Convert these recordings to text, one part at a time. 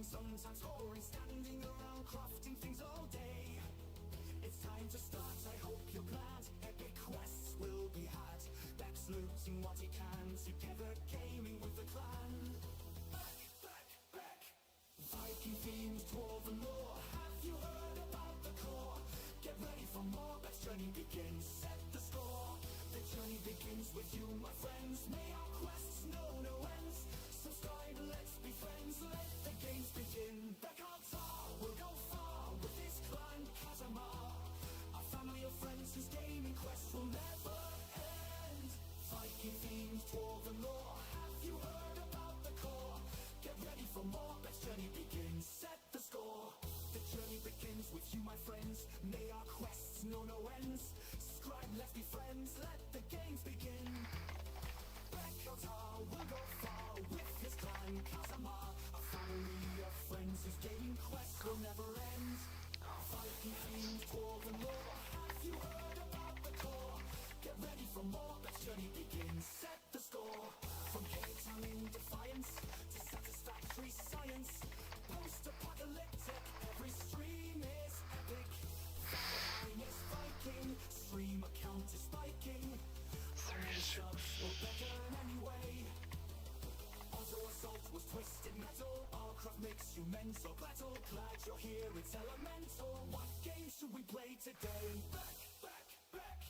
sometimes boring, standing around crafting things all day. It's time to start, I hope you're glad. Epic quests will be had. Beck's looting what he can, together gaming with the clan. Beck. Viking themed dwarven lore. Have you heard about the core? Get ready for more, Beck's journey begins. Set the score. The journey begins with you, my friends. May our quests know no ends. Subscribe, let's be friends. Let the games begin. Beck will go far with this clan KTAMRadio. Our family of friends whose gaming quests will never end. Viking themed dwarven lore. Have you heard about the core? Get ready for more. Beck's journey begins. Set the score. The journey begins with you, my friends. May our quests know no ends. Subscribe, let's be friends. Let the games begin. Beck will go far with his clan KTAMRadio. A family of friends whose gaming quests will never end. Viking themed dwarven lore. Have you heard about the core? Get ready for more. Beck's journey begins. Set the score. From K-Town in defiance to satisfactory science. Post-apocalyptic, every stream is epic. Line is Viking, stream account is spiking. Will better anyway. Auto assault was twisted metal. Warcraft makes you mental. Battle glad you're here, it's elemental. What game should we play today? Beck.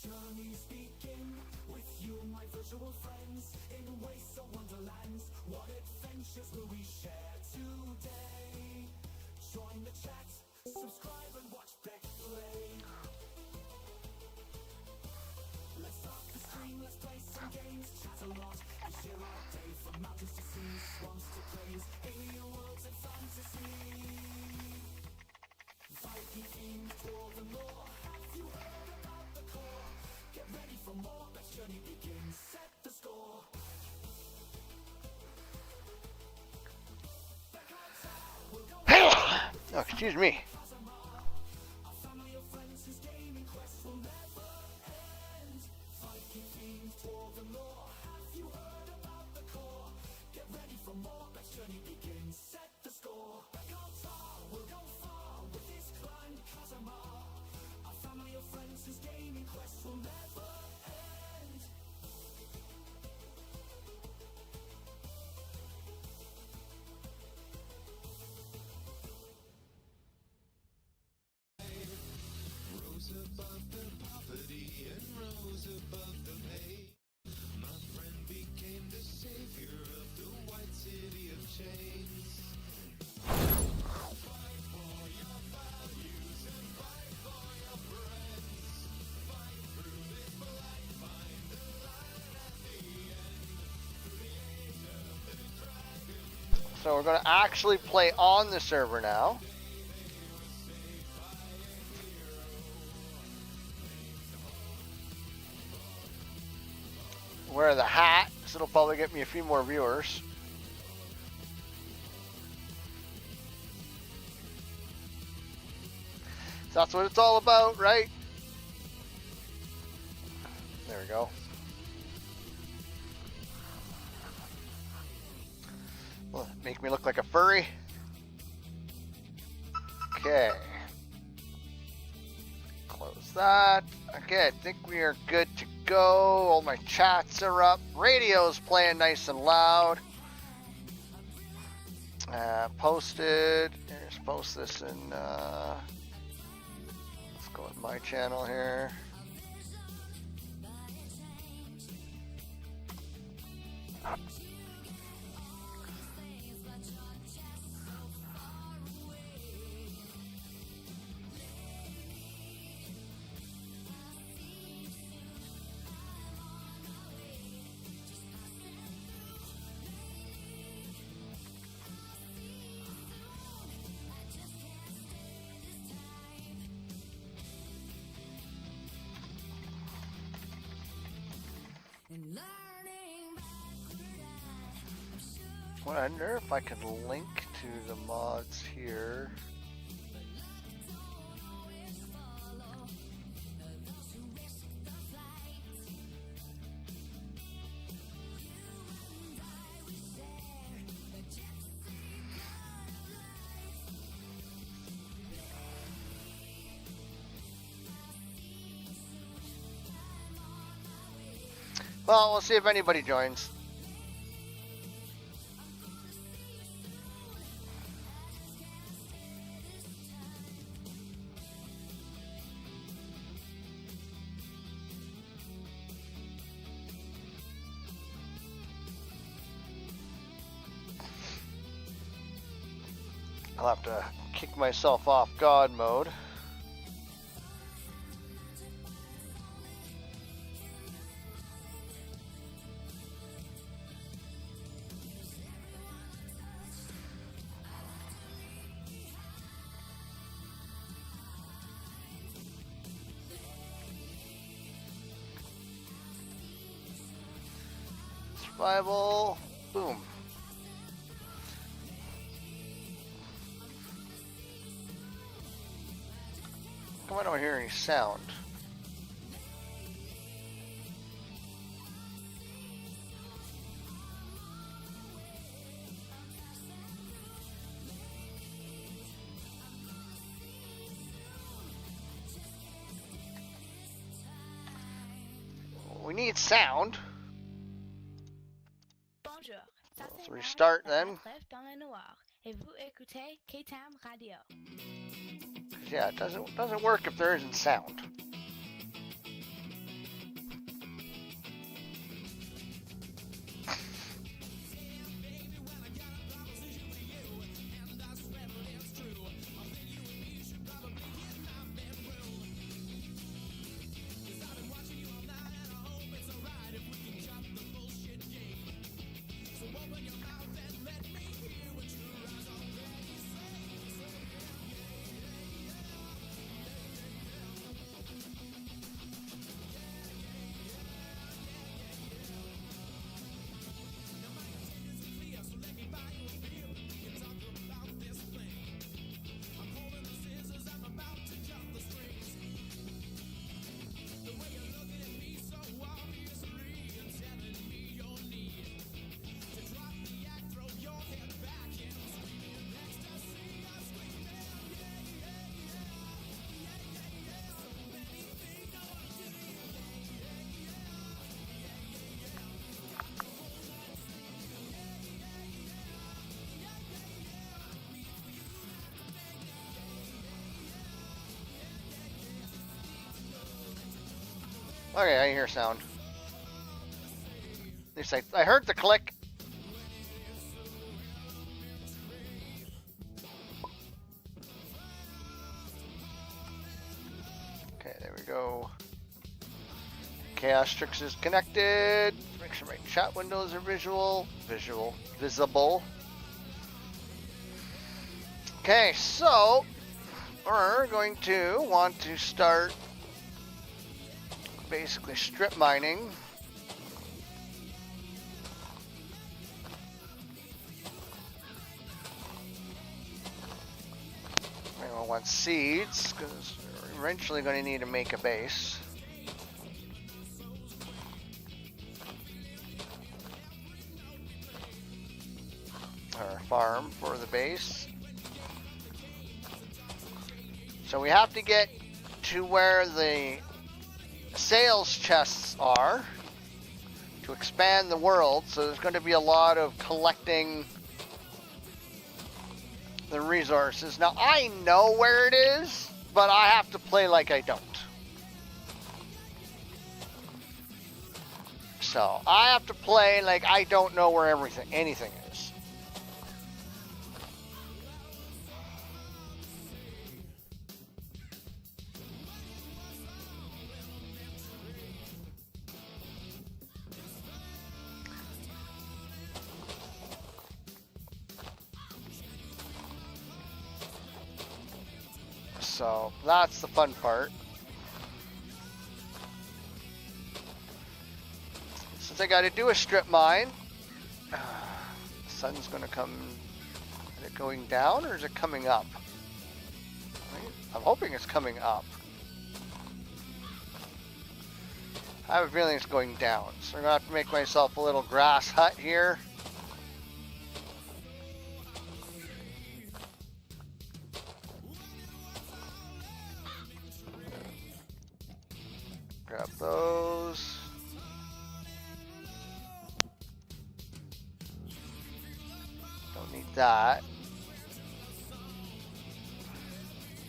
Journeys begin with you, my virtual friends. In wastes of wonderlands, what adventures will we share today? Join the chat, subscribe and watch Beck play. Let's start the stream, let's play some games, chat a lot, and share our day. From mountains to seas, swamps to plains, alien worlds and fantasy. Viking themed dwarven lore. Have you heard about the core? Get ready for more. Beck's journey begins. Set the score. Oh, excuse me. A family of friends whose gaming quests will never end. Viking themed dwarven lore. Have you heard about the core? Get ready for more. Beck's journey begins. Set the score. Beck will go far with his clan KTAMRadio. A family of friends whose gaming quests will never end. Rose above the poverty and rose above the hate. My friend became the savior of the white city of chains. Fight for your values and fight for your friends. Fight through this blight, find the light at the end. Through the age of the dragon. So we're going to actually play on the server now. Wear the hat, so it'll probably get me a few more viewers. So that's what it's all about, right? There we go. Well, make me look like a furry. Okay. Close that. Okay, I think we are good to go. All my chats are up. Radio's playing nice and loud. Posted. Here's post this in. Let's go with my channel here. I wonder if I can link to the mods here. Well, we'll see if anybody joins. I'll have to kick myself off God mode. Survival. Boom. Come on, I don't hear any sound. We need sound. Bonjour, ça Let's c'est restart Marie, then. la trêve dans le noir, et vous écoutez KTAMRadio. Yeah, it doesn't work if there isn't sound. Okay, I hear sound. At least I heard the click. Okay, there we go. Chaos Tricks is connected. Make sure my chat windows are visible. Okay, so we're going to want to start basically strip mining. I want seeds because we're eventually going to need to make a base. Or a farm for the base. So we have to get to where the sales chests are to expand the world, so there's going to be a lot of collecting the resources. Now I know where it is, but I have to play like I don't. So I have to play like I don't know where anything is. So that's the fun part. Since I got to do a strip mine, the sun's going to come. Is it going down or is it coming up? I'm hoping it's coming up. I have a feeling it's going down, so I'm going to have to make myself a little grass hut here. Grab those. Need that.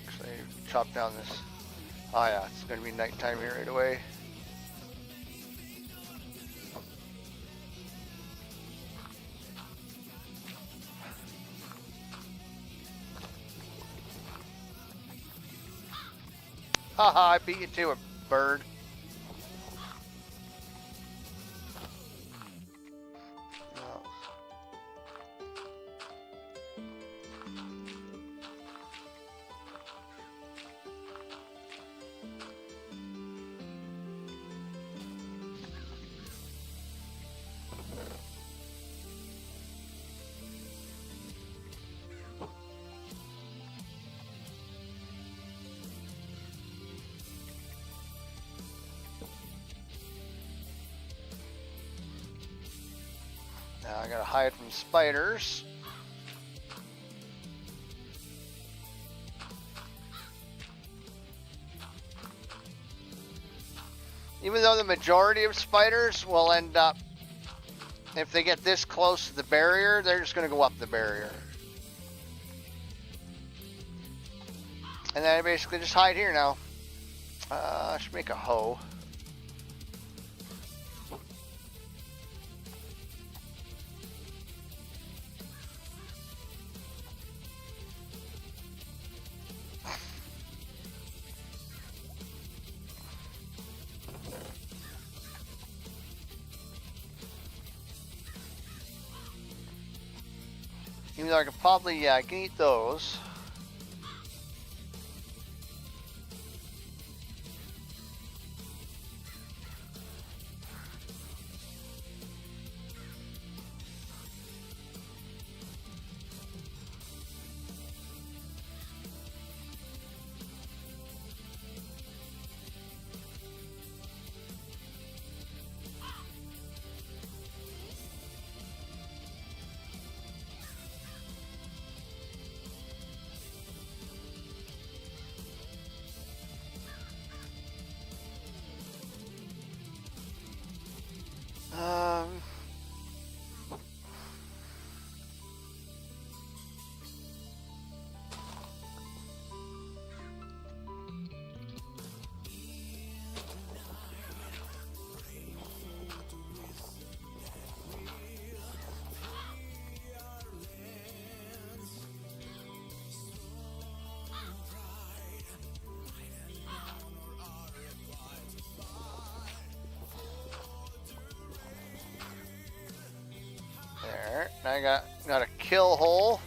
Actually, chop down this. Oh yeah, it's gonna be nighttime here right away. Haha, I beat you to a bird. No. Now I gotta hide from spiders. Even though the majority of spiders will end up, if they get this close to the barrier, they're just gonna go up the barrier. And then I basically just hide here now. I should make a hoe. Even though I could probably, yeah, I can eat those. Um, there. Now I got a kill hole.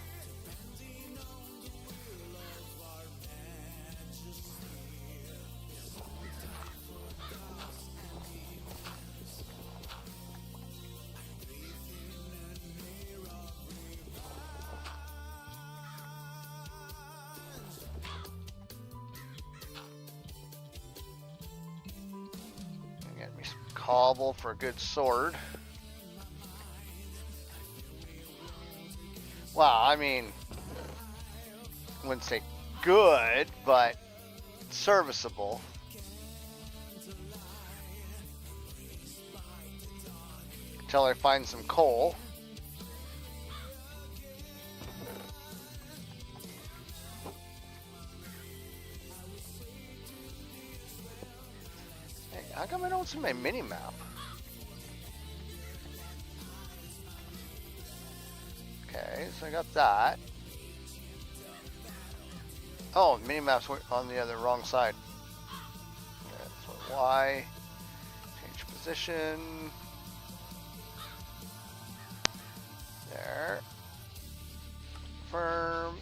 Get me some cobble for a good sword. Well, I mean, I wouldn't say good, but serviceable. Until I find some coal. Hey, how come I don't see my mini-map? Okay, so I got that. Oh, mini-maps were on the other wrong side. Okay, so Y, change position. There. Confirm.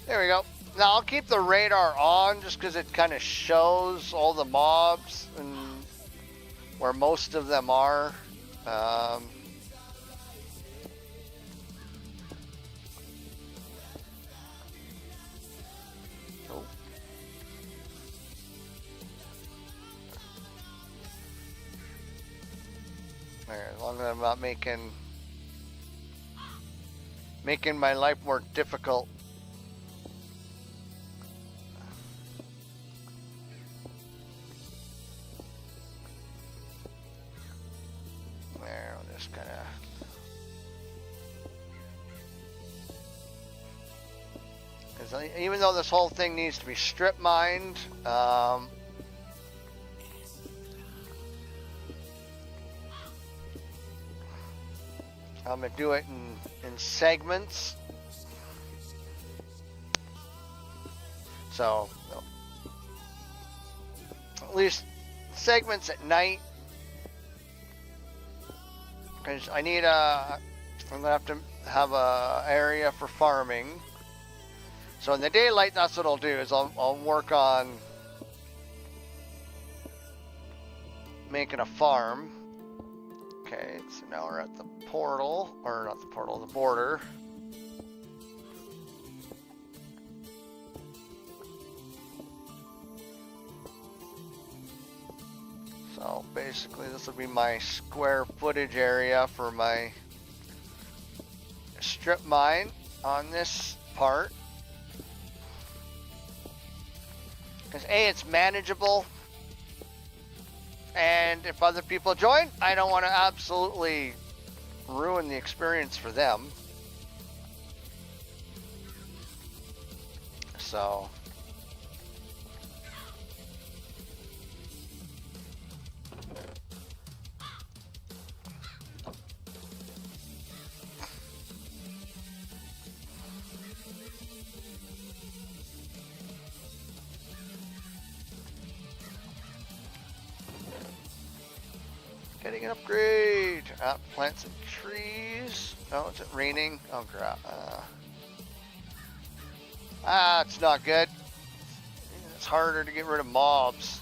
There we go. Now I'll keep the radar on just because it kind of shows all the mobs and where most of them are. There, as long as I'm not making my life more difficult. There, I'll just kind of. Because even though this whole thing needs to be strip mined, I'm gonna do it in segments. So at least segments at night. Because I need I'm gonna have to have a area for farming. So in the daylight, that's what I'll do, is I'll work on making a farm. Okay, so now we're at the portal, or not the portal, the border. So basically this will be my square footage area for my strip mine on this part. Because A, it's manageable, and if other people join, I don't want to absolutely ruin the experience for them. So getting an upgrade. Plant some trees. Oh, is it raining? Oh, crap. It's not good. It's harder to get rid of mobs.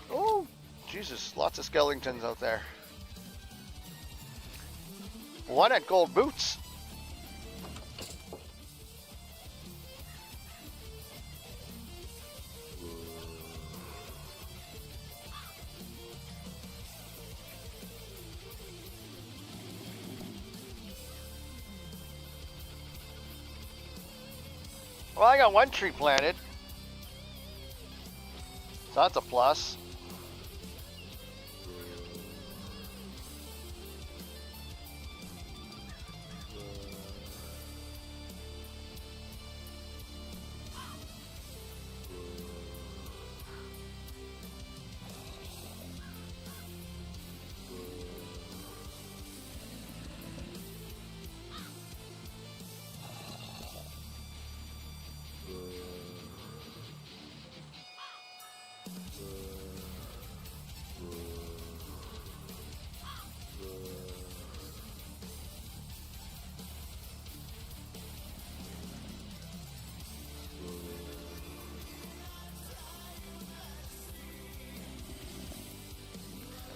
Oh, Jesus. Lots of skeletons out there. One at gold boots. Well, I got one tree planted, so that's a plus.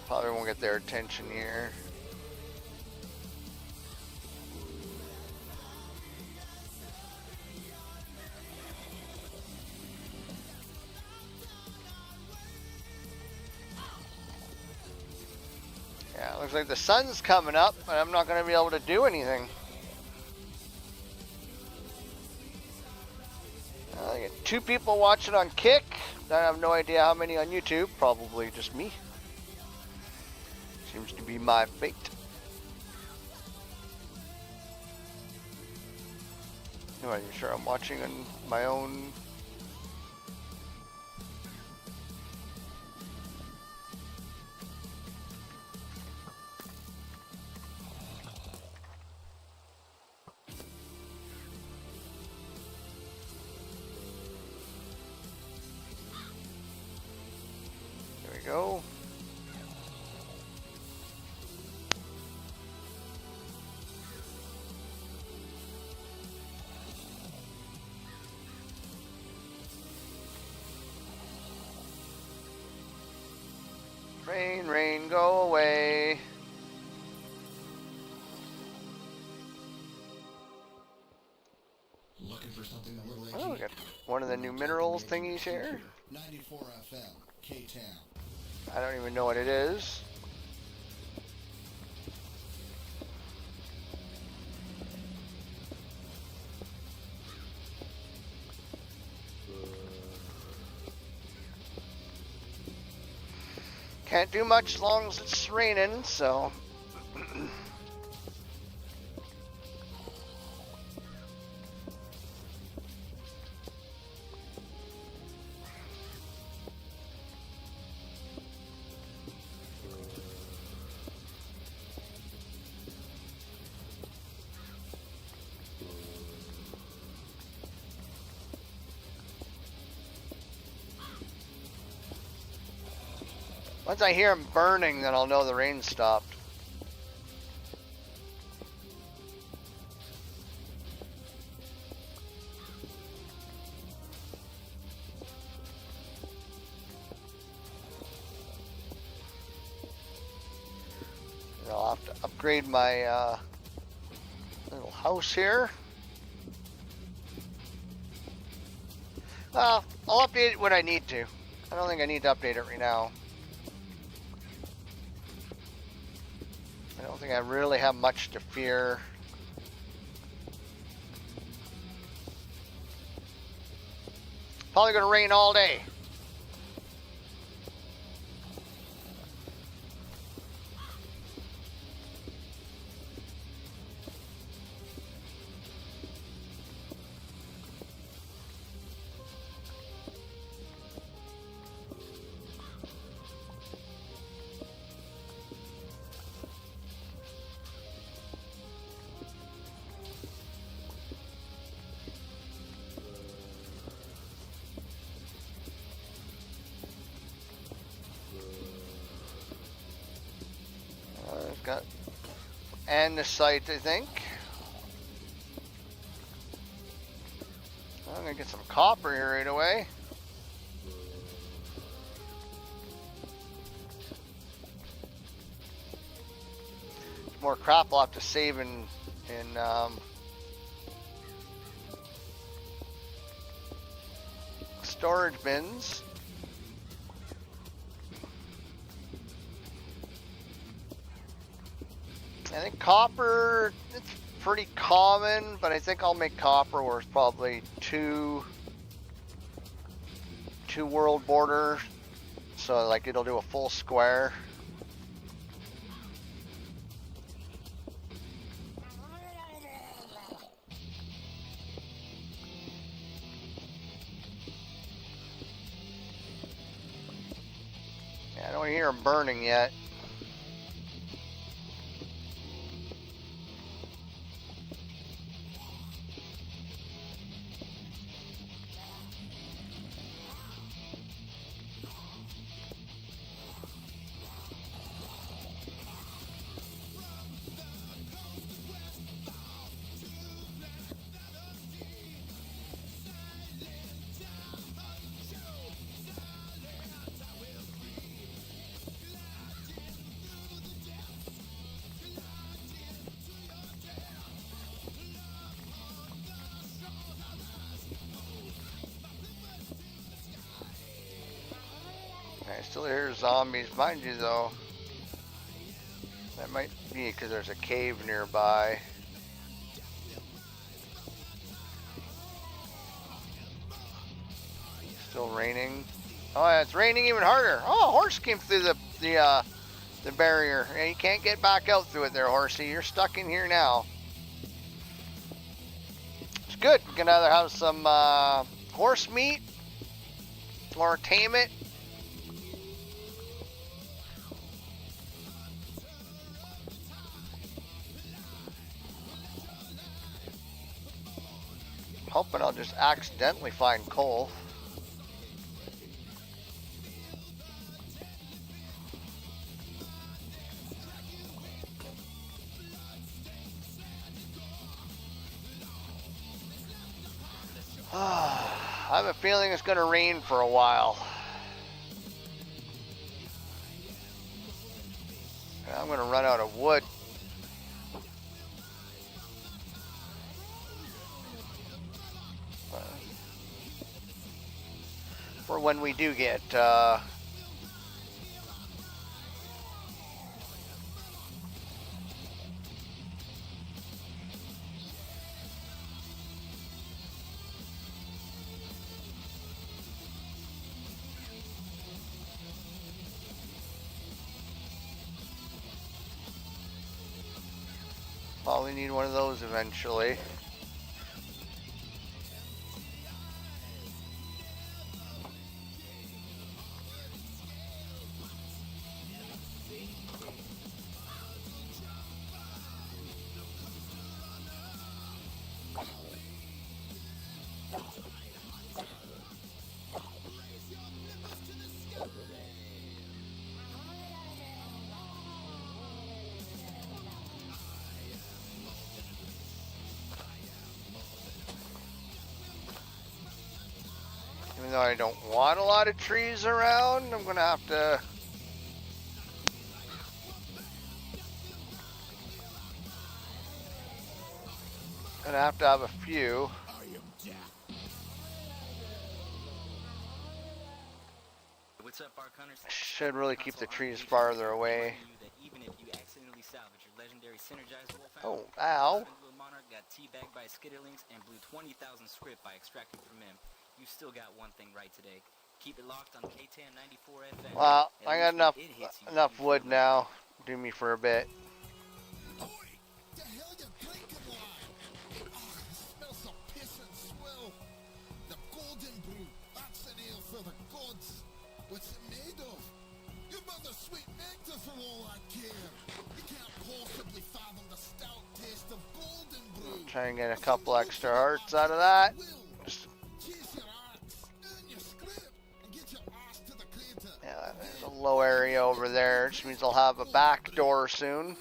Probably won't get their attention here. Yeah, looks like the sun's coming up, but I'm not going to be able to do anything. I get 2 people watching on Kick. I have no idea how many on YouTube. Probably just me. Seems to be my fate. No, are you sure I'm watching on my own? There we go. Rain, rain, go away. Looking for something a little edgy? Oh, we got one of the new minerals thingies here. 94 FM, KTAM. I don't even know what it is. Can't do much as long as it's raining, so. Once I hear them burning, then I'll know the rain stopped. And I'll have to upgrade my little house here. Well, I'll update it when I need to. I don't think I need to update it right now. I don't think I really have much to fear. Probably gonna rain all day. Got andesite, I think. I'm gonna get some copper here right away. More crap I'll have to save in storage bins. I think copper, it's pretty common, but I think I'll make copper where it's probably two world border, so like it'll do a full square. Yeah, I don't hear them burning yet. I still hear zombies, mind you though. That might be because there's a cave nearby. Still raining. Oh, yeah, it's raining even harder. Oh, a horse came through the barrier. Yeah, you can't get back out through it there, horsey. You're stuck in here now. It's good. You can either have some horse meat or tame it. Hoping I'll just accidentally find coal. I have a feeling it's going to rain for a while. I'm going to run out of wood. For when we do get Probably need one of those eventually. Even though I don't want a lot of trees around, I'm gonna have to have a few. What's up, Arc Hunters? Should really keep the trees farther away. Even if you accidentally salvage your legendary synergized wolf Oh, ow. Little Monarch got teabagged by skitterlings and blew 20,000 script by extracting from him. You still got one thing right today. Keep it locked on KTAM 94 FM. Well, At I got least when enough it hits you, enough you wood feel now. Do me for a bit. Oi! The hell you drinking, lad? Ah, it smells of piss and swill. The golden brew. That's an ale for the gods. What's it made of? Your mother's sweet nectar for all I care. You can't possibly fathom the stout taste of golden brew. Try and get a couple extra hearts out of that. Chase your arts, earn your script, and get your ass to the crater. Yeah, there's a low area over there, which means I'll have a back door soon.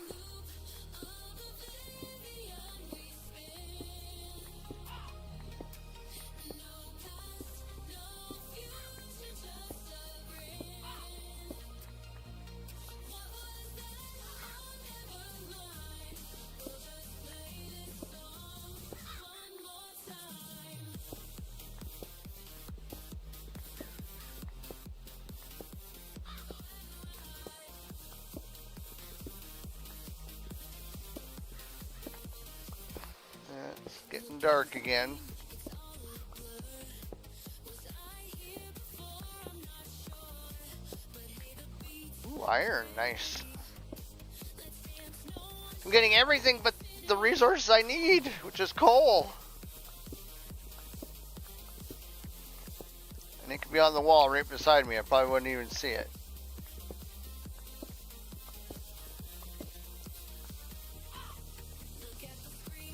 It's getting dark again. Ooh, iron, nice. I'm getting everything but the resources I need, which is coal. And it could be on the wall right beside me. I probably wouldn't even see it.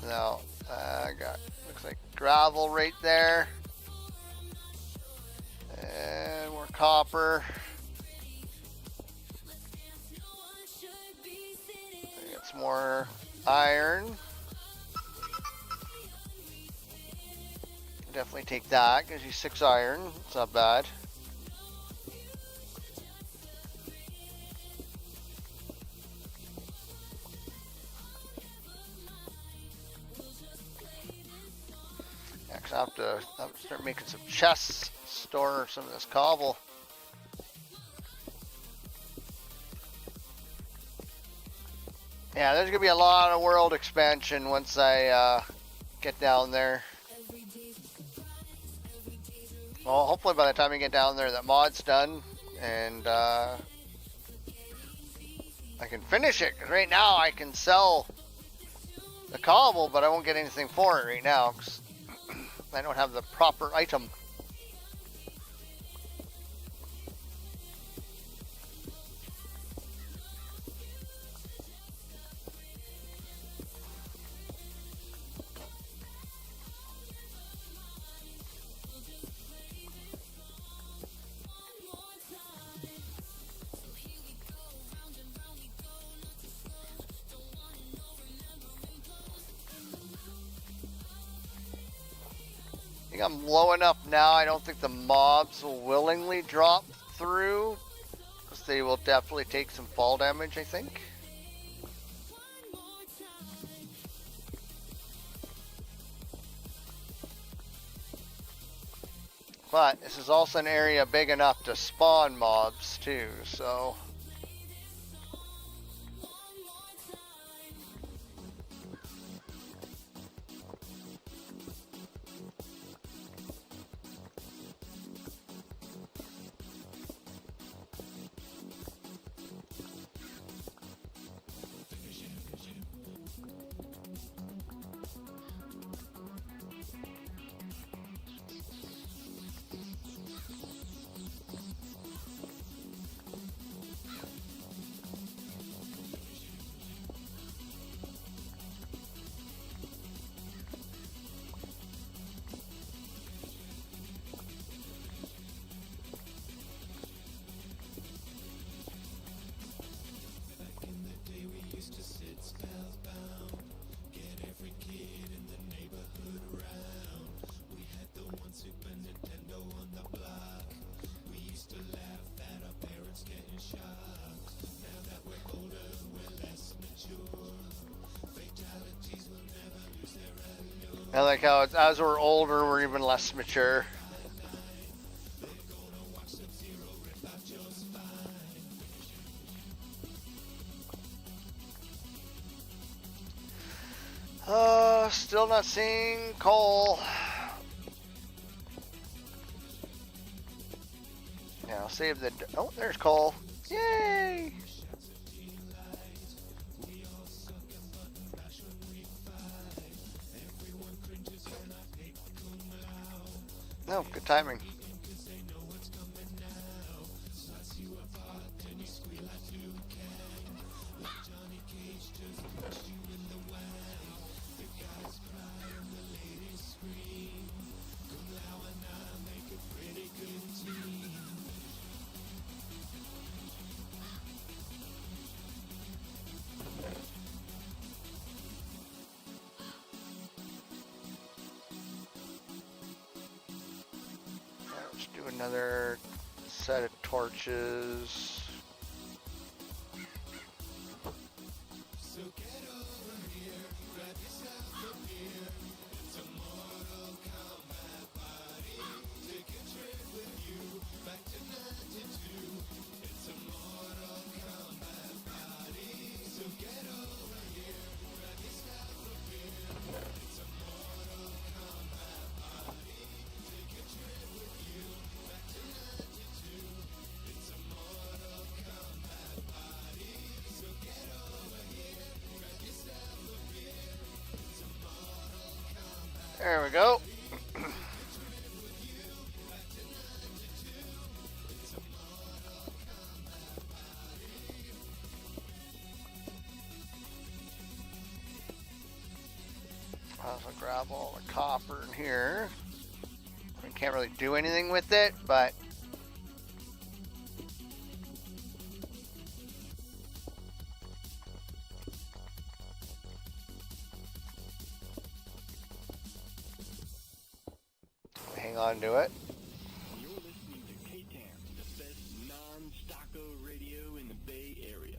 No, I got, looks like gravel right there. And more copper. Get some more iron. Definitely take that, gives you 6 iron. It's not bad. I have to start making some chests, store some of this cobble. Yeah, there's gonna be a lot of world expansion once I get down there. Well, hopefully by the time I get down there, that mod's done and I can finish it. 'Cause right now I can sell the cobble, but I won't get anything for it right now. 'Cause I don't have the proper item. I think I'm low enough now. I don't think the mobs will willingly drop through, because they will definitely take some fall damage, I think. But this is also an area big enough to spawn mobs too, so... I like how it's, as we're older, we're even less mature. Still not seeing Cole. Yeah, I'll save the. Oh, there's Cole. Yay! No, good timing. Let's do another set of torches. There we go. I'll grab all the copper in here. I can't really do anything with it, but hang on to it. You're listening to KTAM, the best non-stocko radio in the Bay Area.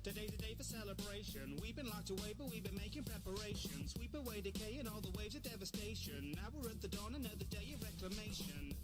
Today's a day for celebration. We've been locked away, but we've been making preparations. Sweep away decay and all the waves of devastation. Now we're at the dawn, another day of reclamation.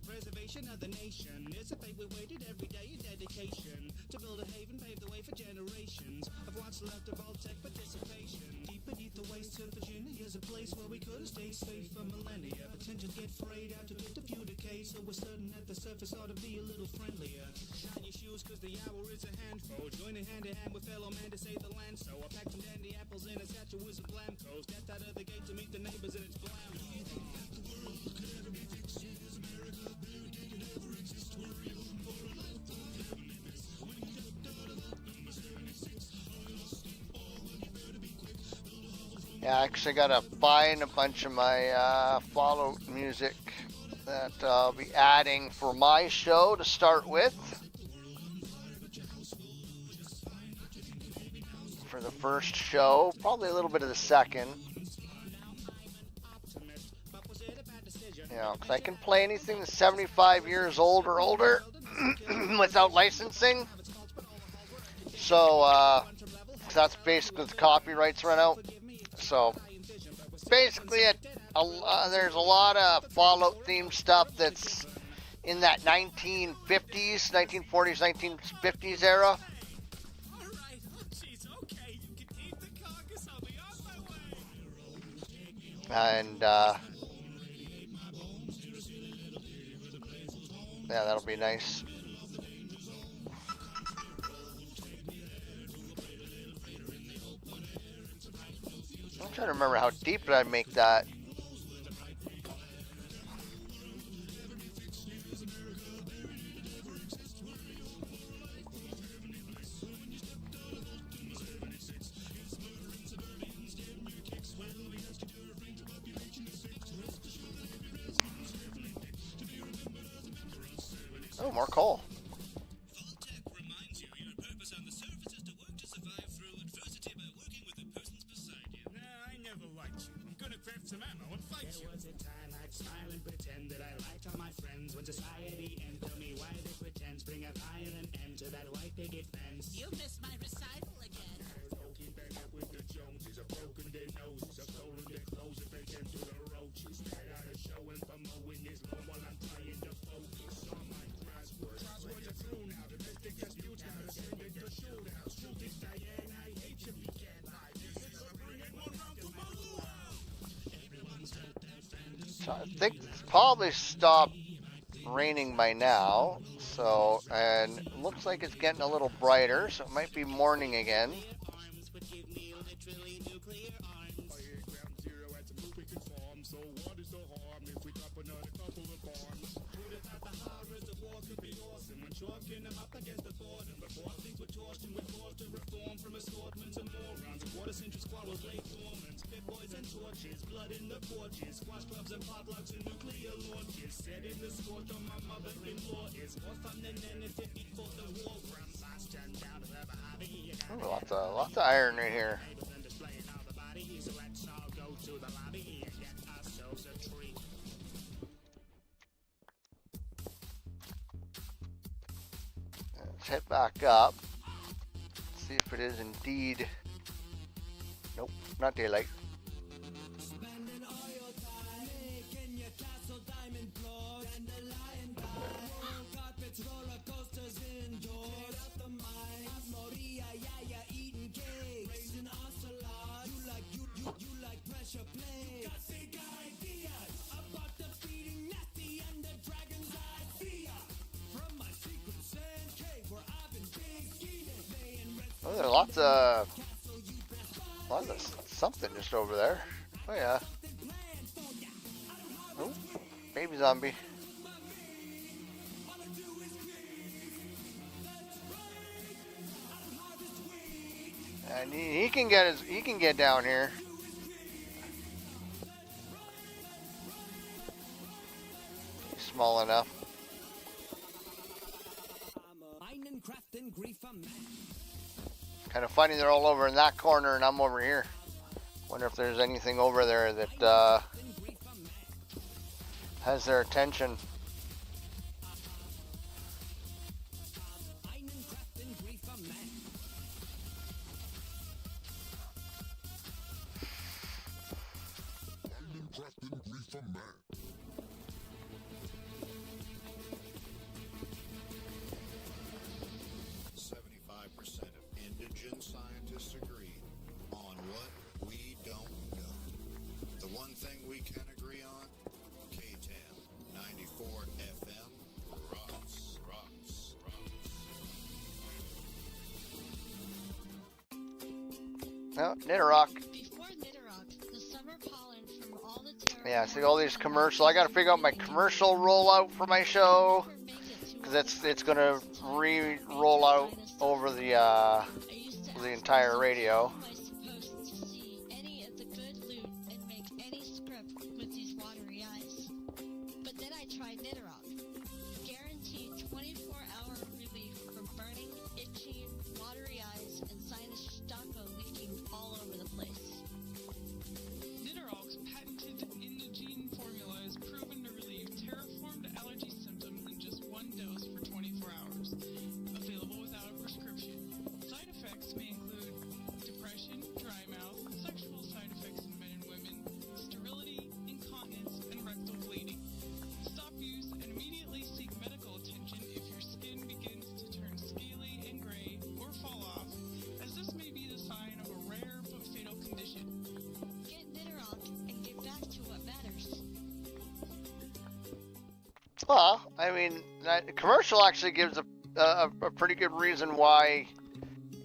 Preservation of the nation. It's a fate we waited every day in dedication. To build a haven, pave the way for generations of what's left of all tech participation. Deep beneath the waste of Virginia is a place where we could have stayed safe for millennia. But tend to get frayed out to get a few decay. So we're certain that the surface ought to be a little friendlier. Shine your shoes cause the hour is a handful. Joining hand in hand with fellow man to save the land. So I packed some dandy apples in a satchel with some Blamcos. Stepped out of the gate to meet the neighbors and it's blam. Yeah, I actually gotta find a bunch of my Fallout music that I'll be adding for my show to start with. For the first show, probably a little bit of the second. You know, because I can play anything that's 75 years old or older without licensing. So, that's basically the copyrights run out. So, basically, there's a lot of Fallout themed stuff that's in that 1950s, 1940s, 1950s era. And, yeah, that'll be nice. I'm trying to remember how deep did I make that. Oh, more coal. Voltec reminds you your purpose on the surface is to work to survive through adversity by working with the persons beside you. Nah, I never liked you. I'm gonna craft some ammo and fight you. There was a time I'd smile and pretend that I liked all my friends. When society and tell me why they pretend, bring a violent end to that white picket fence. You missed my recital again. There's no keeping up with the Joneses. I've broken their noses, I've stolen their clothes and fed them to the roaches. Tired out of showing for mowing this lawn while I'm trying to focus on my crosswords. Crosswords are through now. Domestic disputes now descended to shootouts. Truth is, Diane, I hate you. We can't buy this. So bring it one round to my luau. Everyone's got their fantasy. So I think it's probably stopped raining by now. So, and it looks like it's getting a little brighter, so it might be morning again. Arms would give me literally nuclear arms. I hate ground zero at some movie conform. So what is the harm if we drop another couple of bombs? Who'd have thought the horrors of war could be awesome when chalking them up against the boredom? Before things were torched and we're forced to reform from assortments of morons. A quarter-century squabbles lay dormant. Spit boys and torches, blood in the porches, squash clubs and potlucks and nuclear launches. Set in the scorch on my mother-in-law is more fun than anything before the war. From Boston down to the Mojave. Oh, lots of iron right here. Tables and displaying all the bodies. Let's all go to the lobby and get ourselves a treat. Let's head back up. See if it is indeed. Nope, not daylight. Spending all your time making your castle diamond floors, dandelion roll carpets, roller coasters indoors. Out the mines, Moria, yeah, eating cakes, raising ocelots. You like pressure plates. Got big ideas about the feeding nasty and the dragon's eye fear. From my secret sand cave where I've been big scheming, laying red. Oh, there's lots of something just over there. Oh yeah. Oh, baby zombie. And he can get down here. He's small enough. Kind of funny they're all over in that corner and I'm over here. Wonder if there's anything over there that has their attention. Crafting grief for man. 75% of indigent scientists agree on what we don't know. The one thing we can agree on, KTAM 94 FM rocks. No, Nidorock. Before Nidorock, the summer pollen from all the terror. Yeah, see all these commercials. I gotta figure out my commercial rollout for my show, because it's gonna roll out over the entire radio. Am I supposed to see any of the good loot and make any script with these watery eyes? But then I tried Nidorock. Guaranteed 24-hour relief from burning, itchy, watery eyes, and sinus stocko leaking all over the place. Nidorock's patented Indogene formula is proven to relieve terraformed allergy symptoms in just one dose for 24 hours. Available without a prescription. Side effects may include depression, dry mouth, sexual side effects in men and women, sterility, incontinence, and rectal bleeding. Stop use and immediately seek medical attention if your skin begins to turn scaly and gray or fall off, as this may be the sign of a rare but fatal condition. Get Nidorock and get back to what matters. Well, I mean, that commercial actually gives a pretty good reason why,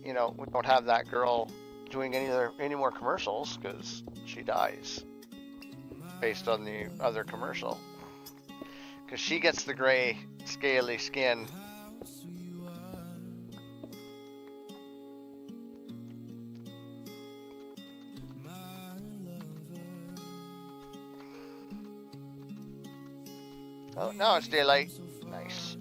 we don't have that girl doing any more commercials, because she dies based on the other commercial. Because she gets the gray, scaly skin. Oh, now it's daylight. Nice.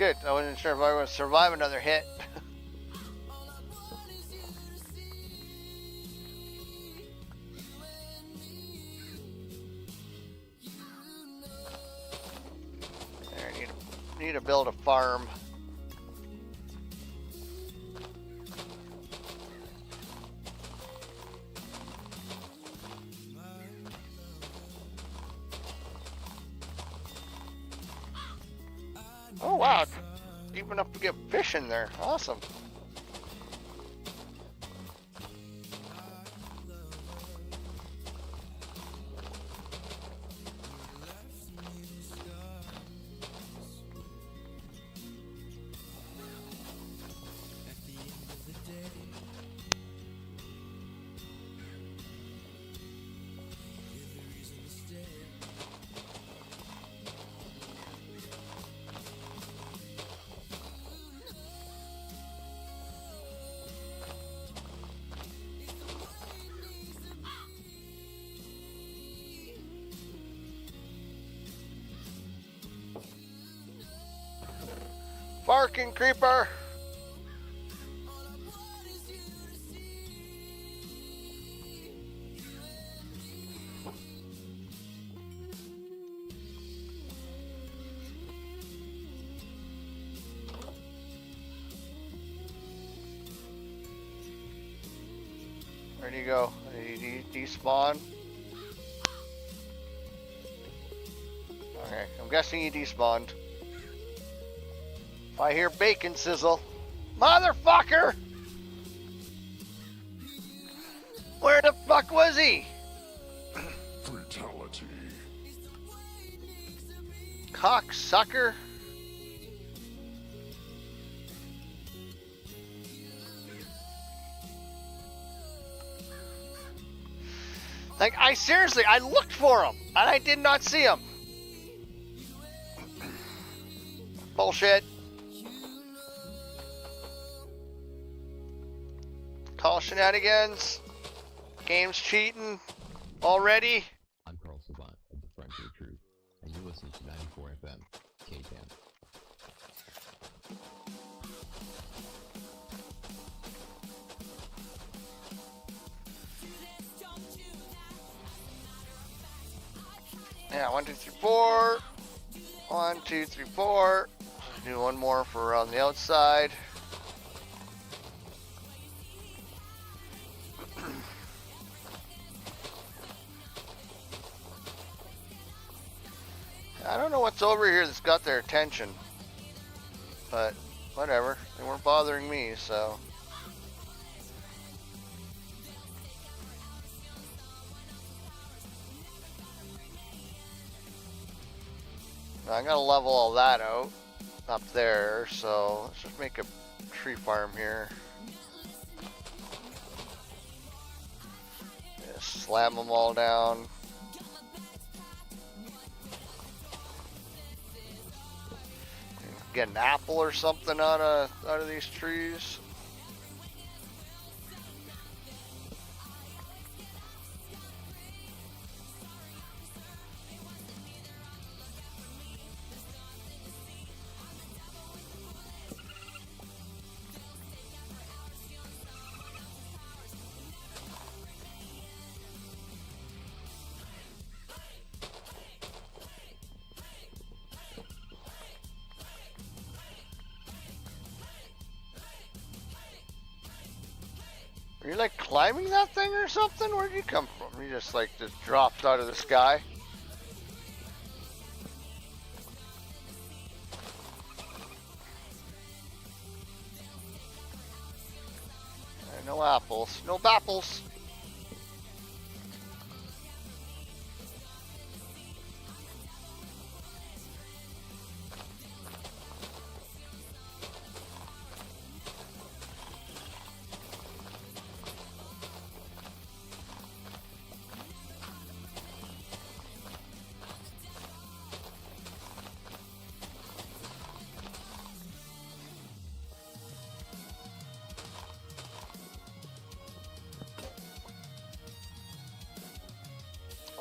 good. I wasn't sure if I was going to survive another hit. There, need to build a farm. Oh wow, deep enough to get fish in there. Awesome. Barking creeper. Where do you go? Did you despawn? Okay, I'm guessing you despawned. If I hear bacon sizzle, motherfucker! Where the fuck was he? Fatality. Cocksucker. Like, I looked for him, and I did not see him. Bullshit. Call shenanigans. Game's cheating already. I'm Carl Savant of the Frontier Truth, and you listen to 94 FM, KTAM. Yeah, 1, 2, 3, 4. 1, 2, 3, 4. Do one more for around the outside. I don't know what's over here that's got their attention, but whatever. They weren't bothering me, so. Now, I'm gonna level all that out up there, so let's just make a tree farm here. Just slam them all down. Get an apple or something out of these trees. Are you like climbing that thing or something? Where'd you come from? You just dropped out of the sky? No apples. No bapples.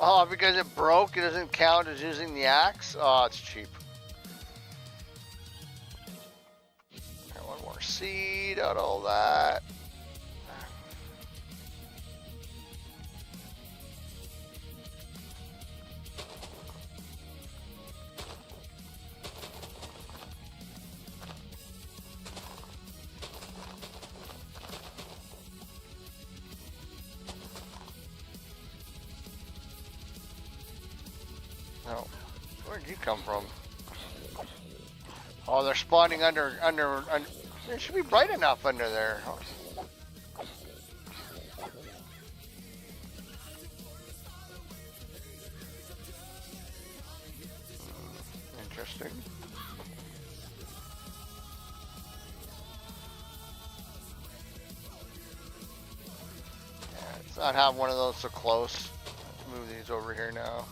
Oh, because it broke, it doesn't count as using the axe? Oh, it's cheap. Proceed out all that. Oh, where did you come from? Oh, they're spawning under. It should be bright enough under there. Interesting. Yeah, let's not have one of those so close. Let's move these over here now.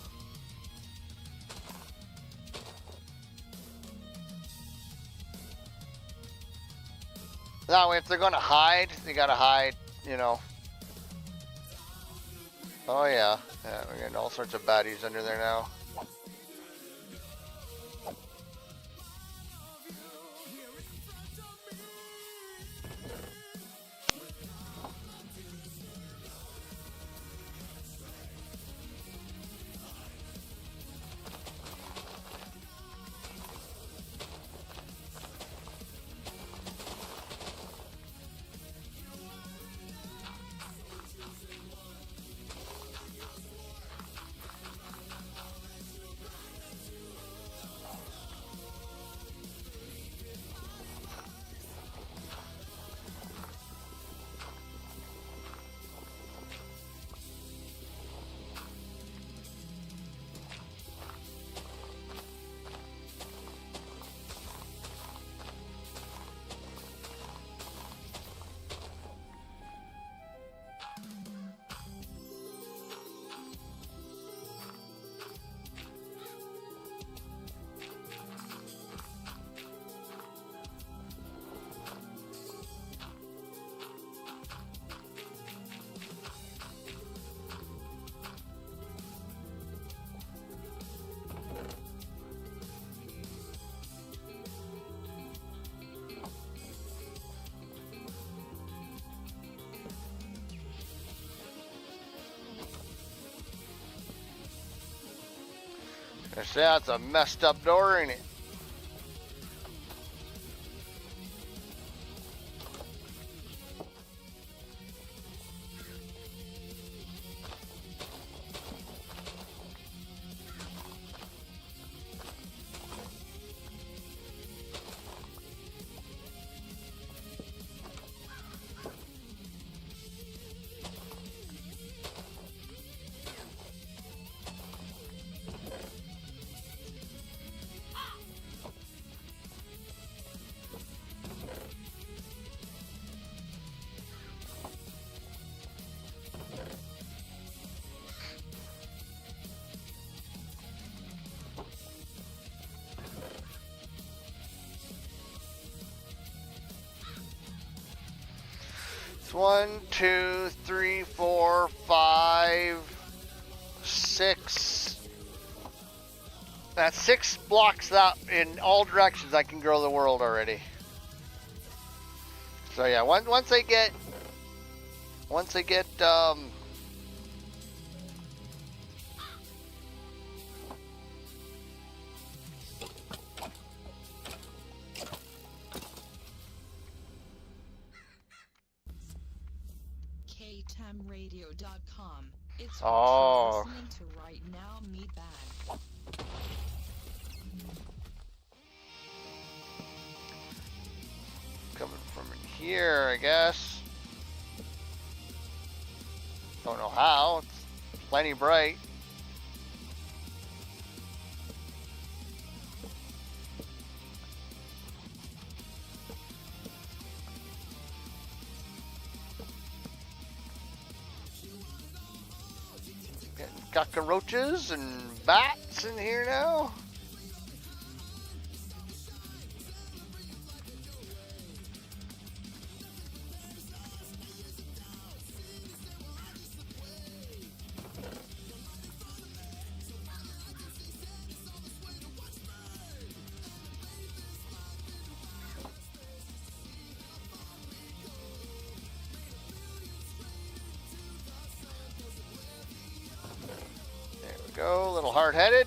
That way, if they're gonna hide, they gotta hide, you know. Oh yeah, yeah, we're getting all sorts of baddies under there now. I say that's a messed up door, ain't it? It's 1, 2, 3, 4, 5, 6. That's 6 blocks that in all directions I can grow the world already. So yeah, once they get KTAMRadio.com. It's Oh. what you're listening to right now, Meatbag. coming from in here, I guess. Don't know how. It's plenty bright. Getting cockroaches and bats in here now. hard-headed.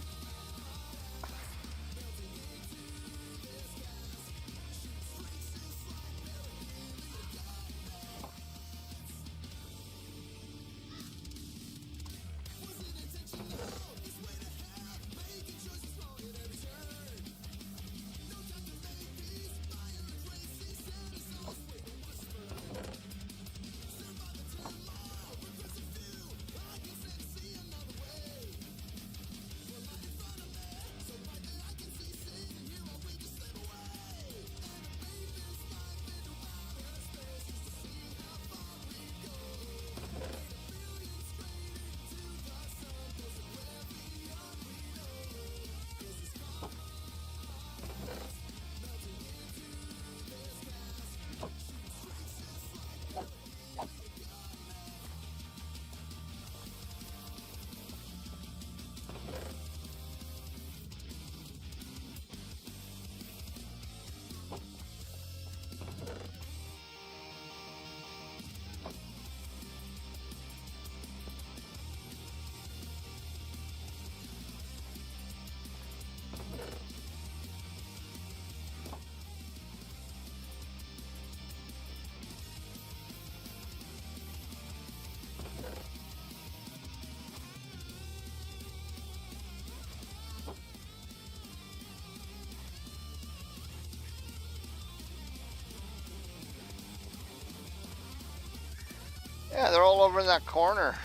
Yeah, they're all over in that corner.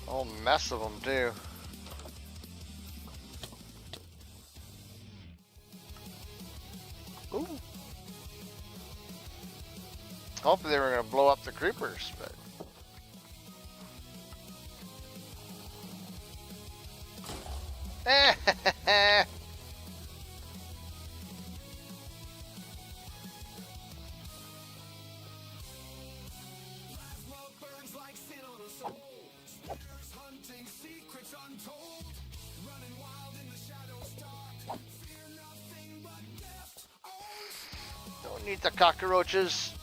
Whole mess of them, too. Ooh. Hopefully they were going to blow up the creepers, but... Don't need the cockroaches.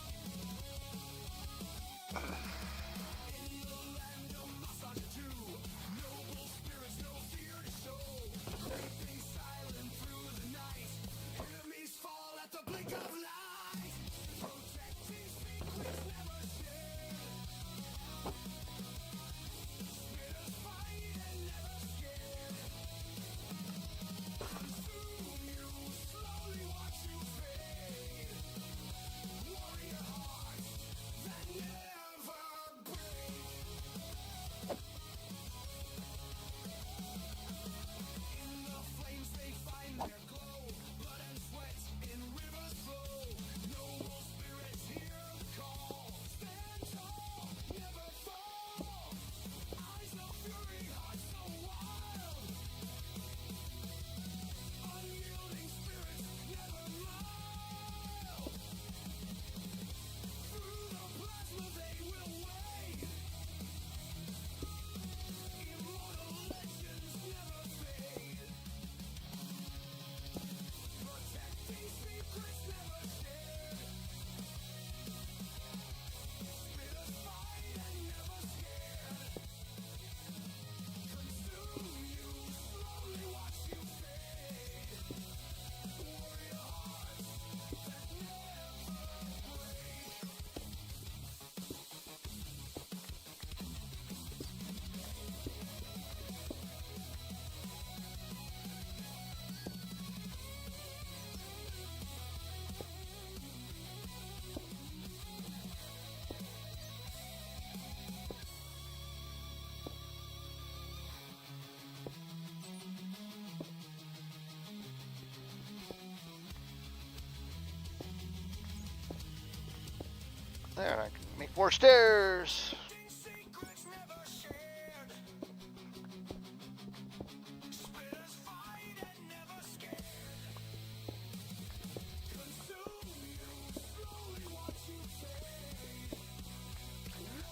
There, I can make more stairs.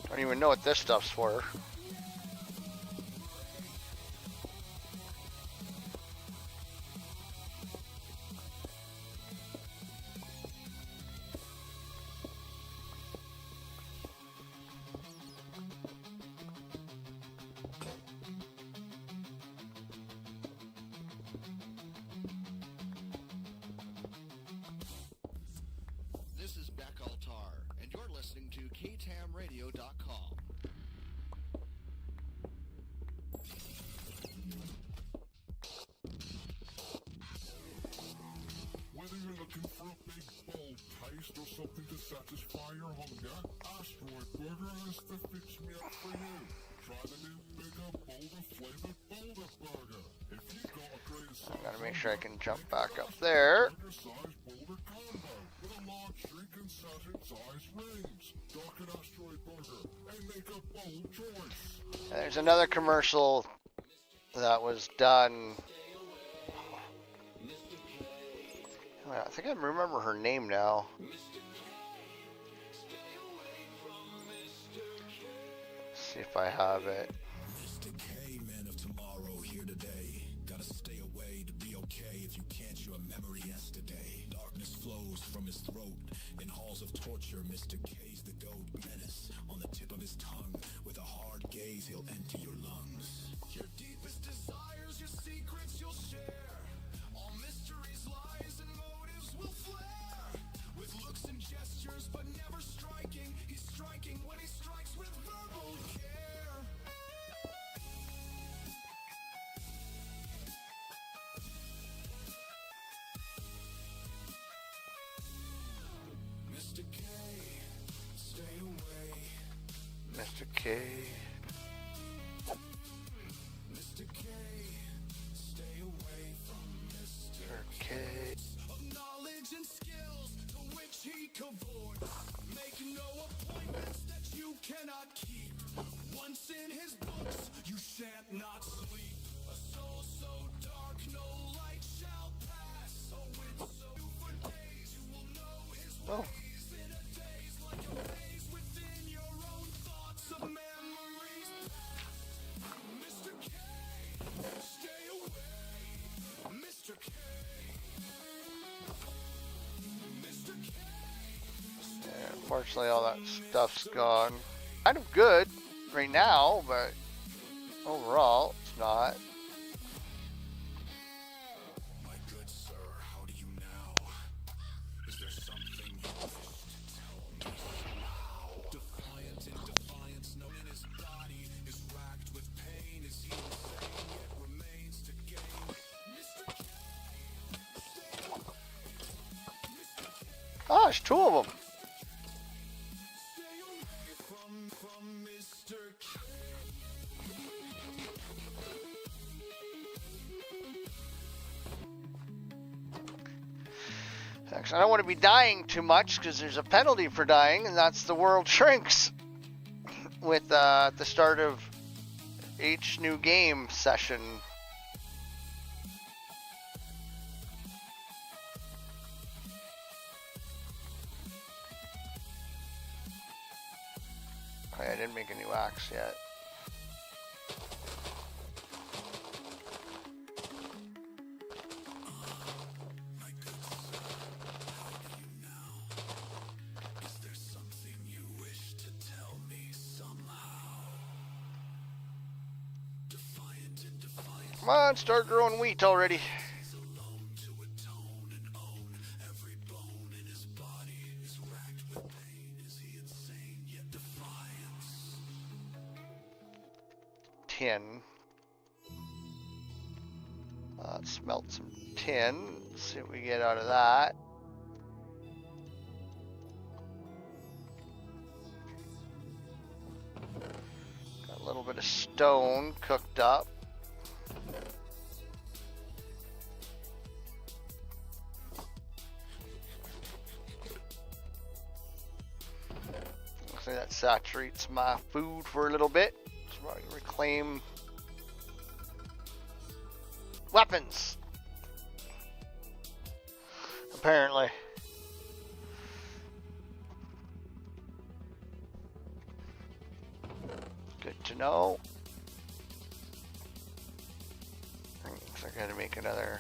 Don't even know what this stuff's for. listening to KTAMRadio.com. Whether you're looking for a big, bold taste or something to satisfy your hunger, Asteroid Burger has the fix me up for you. Try the new, bigger, bolder flavored Boulder Burger. If you've got a greater size, Gotta make sure I can jump back up there. bigger size Boulder combo with a large drink and sachet size rings. Darken Asteroid Burger and make a bold choice. There's another commercial that was done. I think I remember her name now. Let's see if I have it. Mr. K, man of tomorrow, here today. Gotta stay away to be okay. If you can't, you're a memory yesterday. Darkness flows from his throat in halls of torture. Mr. K's the goat menace on the tip of his tongue. With a hard gaze, he'll empty your lungs. Your deepest desires, your secrets you'll share. All mysteries, lies, and motives will flare. With looks and gestures, but never striking. He's striking when he strikes with verbal care. Mr. K, stay away. Mr. K. Mr. K, stay away from Mr. K. Of knowledge and skills to which he cavorts. Make no appointments that you cannot keep. Once in his books, you shan't not sleep. A soul so dark, no light shall pass. A wit so for days, you will know his ways. In a daze like a maze within your own thoughts of memories. Mr. K, stay away. Mr. K. Mr. K. Yeah, unfortunately, all that stuff's gone. Kind of good right now, but overall, it's not. My good sir, how do you now? Is there something you wish to tell me somehow? Defiant in defiance, known in his body, is racked with pain. Is he insane, yet remains to gain? Mr. K, stay away. Mr. K, Oh, there's two of them. stay away from Mr. K. Actually, I don't want to be dying too much because there's a penalty for dying, and that's the world shrinks with at the start of each new game session. Okay, I didn't make a new axe yet. My good sir, how do you now? Is there something you wish to tell me somehow? Defiant and defiant. Come on, start growing wheat already. He's alone to atone and own. Every bone in his body is racked with pain. Is he insane yet defiance? Tin. Let's smelt some tin. See what we get out of that. Got a little bit of stone cooked up. Looks like that saturates my food for a little bit. So I can reclaim weapons. Apparently. Good to know. Looks like I gotta make another.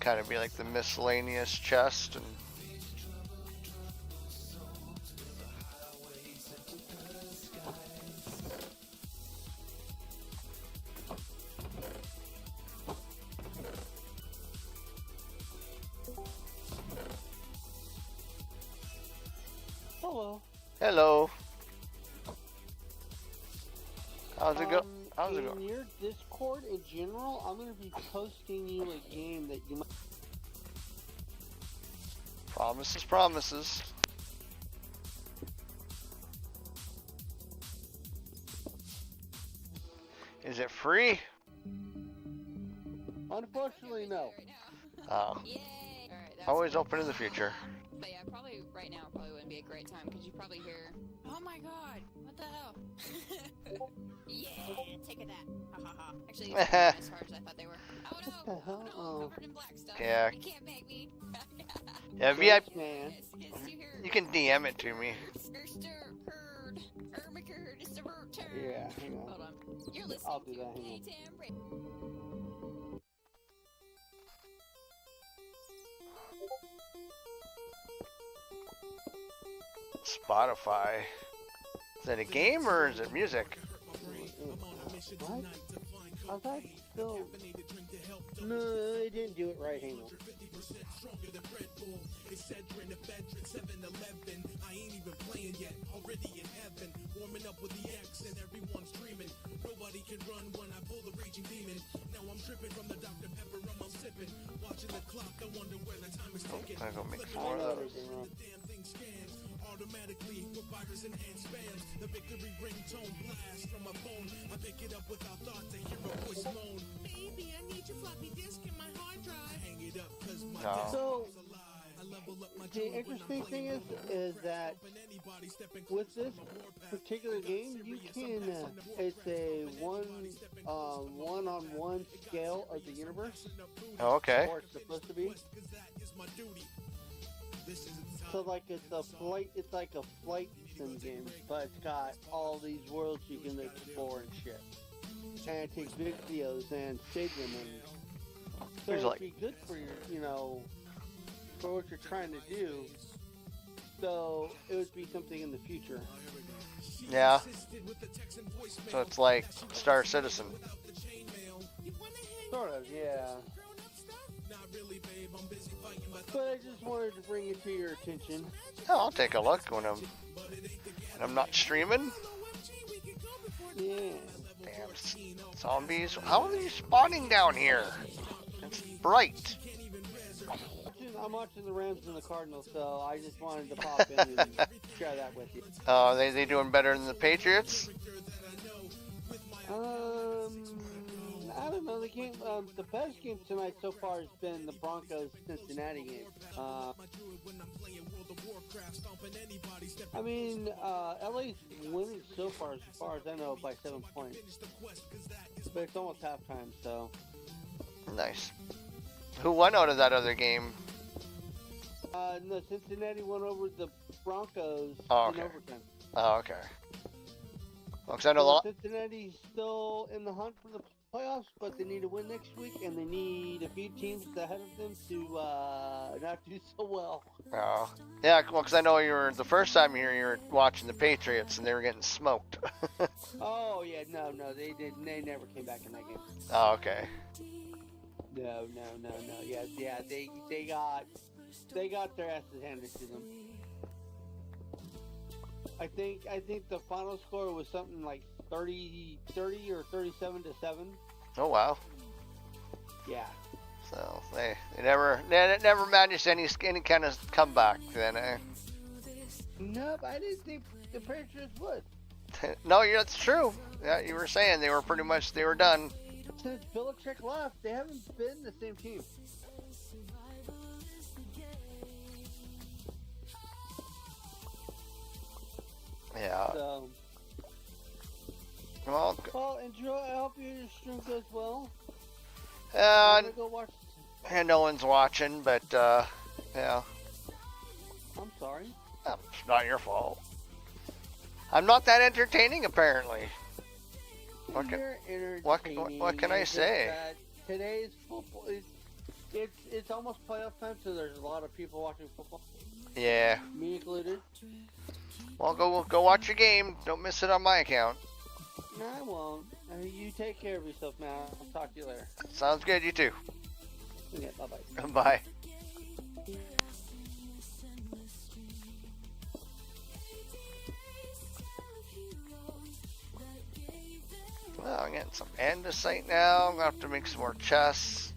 kind of be like the miscellaneous chest and. Hello. Hello. How's it go? How's it In going? your Discord in general, I'm going to be posting you a game that you might. Promises, promises. Is it free? Unfortunately, no. Oh. Yay! Alright, that's Always cool. open in the future. But yeah, probably right now probably wouldn't be a great time because you probably hear, oh my god, what the hell? Yeah, take a that. Ha ha ha. Actually, these are not as hard as I thought they were. Oh no! What the hell? Oh no, covered in black stuff. Yeah. You can't make me. Yeah, VIP. Man. You can DM it to me. Yeah, hang on. Hold on. You're listening I'll do to that. Hang on. KTAMRadio. Spotify. Is that a game or is it music? What? I thought still. No, it didn't do it right. Hang on. I ain't even playing yet, already in heaven, warming up with the X and everyone's dreaming. Nobody can run when I pull the raging demon. Now I'm tripping from the Dr. Pepper rum I'm sipping. Watching the clock, I wonder where the time is ticking. I'm gonna make some I more know of those. everything wrong. Damn thing scans automatically with virus and spams. The victory ringtone blast from my phone. I pick it up without thought to hear a voice moan. Baby, I need your floppy disk in my hard drive. Hang it up, cause my No. So, the interesting thing is that with this particular game, you can, it's a one-on-one scale of the universe. Oh, okay. Or it's supposed to be. So like it's like a flight sim game, but it's got all these worlds you can explore and shit. And it takes videos and save them, and so it'd be good for your, for what you're trying to do. So it would be something in the future. Yeah. So it's like Star Citizen. Sort of, yeah. But I just wanted to bring it to your attention. Oh, I'll take a look when I'm not streaming. Yeah. Damn zombies! How are they spawning down here? It's bright. I'm watching the Rams and the Cardinals, so I just wanted to pop in and share that with you. Oh, they doing better than the Patriots? I don't know. The game, the best game tonight so far has been the Broncos-Cincinnati game. I mean, LA's winning so far as I know, by 7 points. But it's almost halftime, so. Nice. Who won out of that other game? No, Cincinnati won over the Broncos Oh, in okay. overtime. Oh, okay. Well, 'cause I know a lot. Cincinnati's still in the hunt for the playoffs, but they need to win next week, and they need a few teams ahead of them to not do so well. Oh, yeah. Well, 'cause I know the first time here you were watching the Patriots and they were getting smoked. Oh yeah, no, they didn't. They never came back in that game. Oh, okay. No. Yeah. They got their asses handed to them. I think the final score was something like 30 or 37-7. Oh wow. Yeah. So they never managed any kind of comeback then, eh? Nope, I didn't think the Patriots would. No, that's true. Yeah, you were saying they were done. Since Belichick left, they haven't been the same team. Yeah. So, well, enjoy. I hope your stream goes well. I'm gonna go watch. And no one's watching, but yeah. I'm sorry. Oh, it's not your fault. I'm not that entertaining, apparently. What can I say? Today's football. It's almost playoff time, so there's a lot of people watching football. Yeah. Me included. Well, go watch your game. Don't miss it on my account. No, I won't. You take care of yourself, man. I'll talk to you later. Sounds good. You too. Okay, bye-bye. Bye. Well, I'm getting some andesite now. I'm gonna have to make some more chests.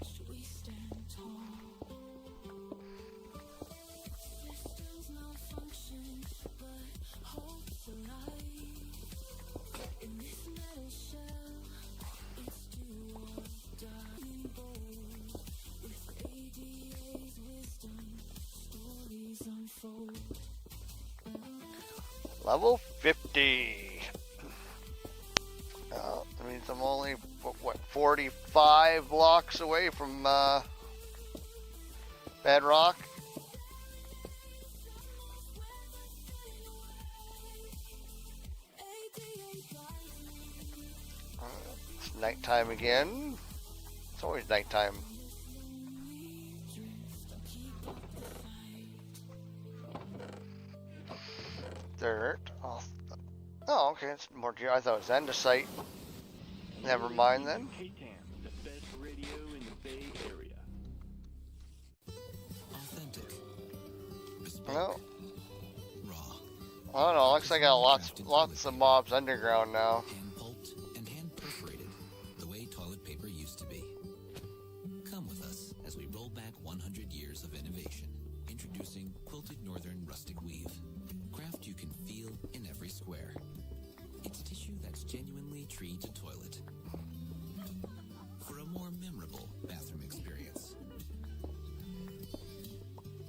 Level 50. Oh, that means I'm only, what, 45 blocks away from bedrock. It's nighttime again. It's always nighttime. Dirt. Oh, okay. It's more. I thought it was andesite. Never mind then. KTAM, the best radio in the Bay Area. Authentic. No. Raw. I don't know. Looks like I got lots of mobs underground now. Hand pulped and hand perforated, the way toilet paper used to be. Come with us as we roll back 100 years of innovation. Introducing Quilted Northern Rustic Weave. Craft you can feel in every square. It's tissue that's genuinely tree to toilet. For a more memorable bathroom experience.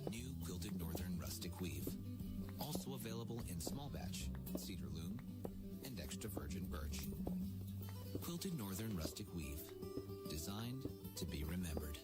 New Quilted Northern Rustic Weave. Also available in small batch, cedar loom, and extra virgin birch. Quilted Northern Rustic Weave. Designed to be remembered.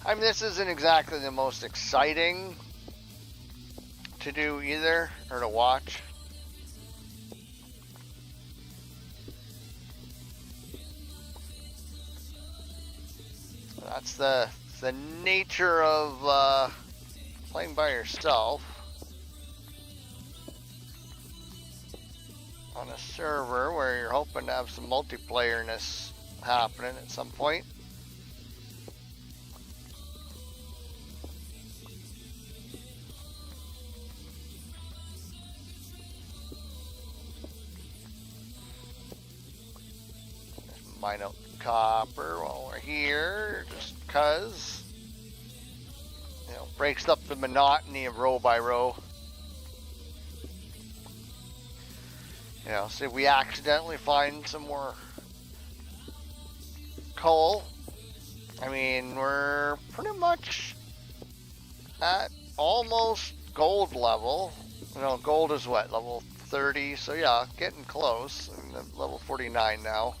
I mean, this isn't exactly the most exciting to do either, or to watch. That's the nature of playing by yourself on a server where you're hoping to have some multiplayerness happening at some point. Mine out copper while we're here, just cause, you know, breaks up the monotony of row by row. You know, so if we accidentally find some more coal, I mean, we're pretty much at almost gold level. You know, gold is what, level 30, so yeah, getting close. I'm at level 49 now.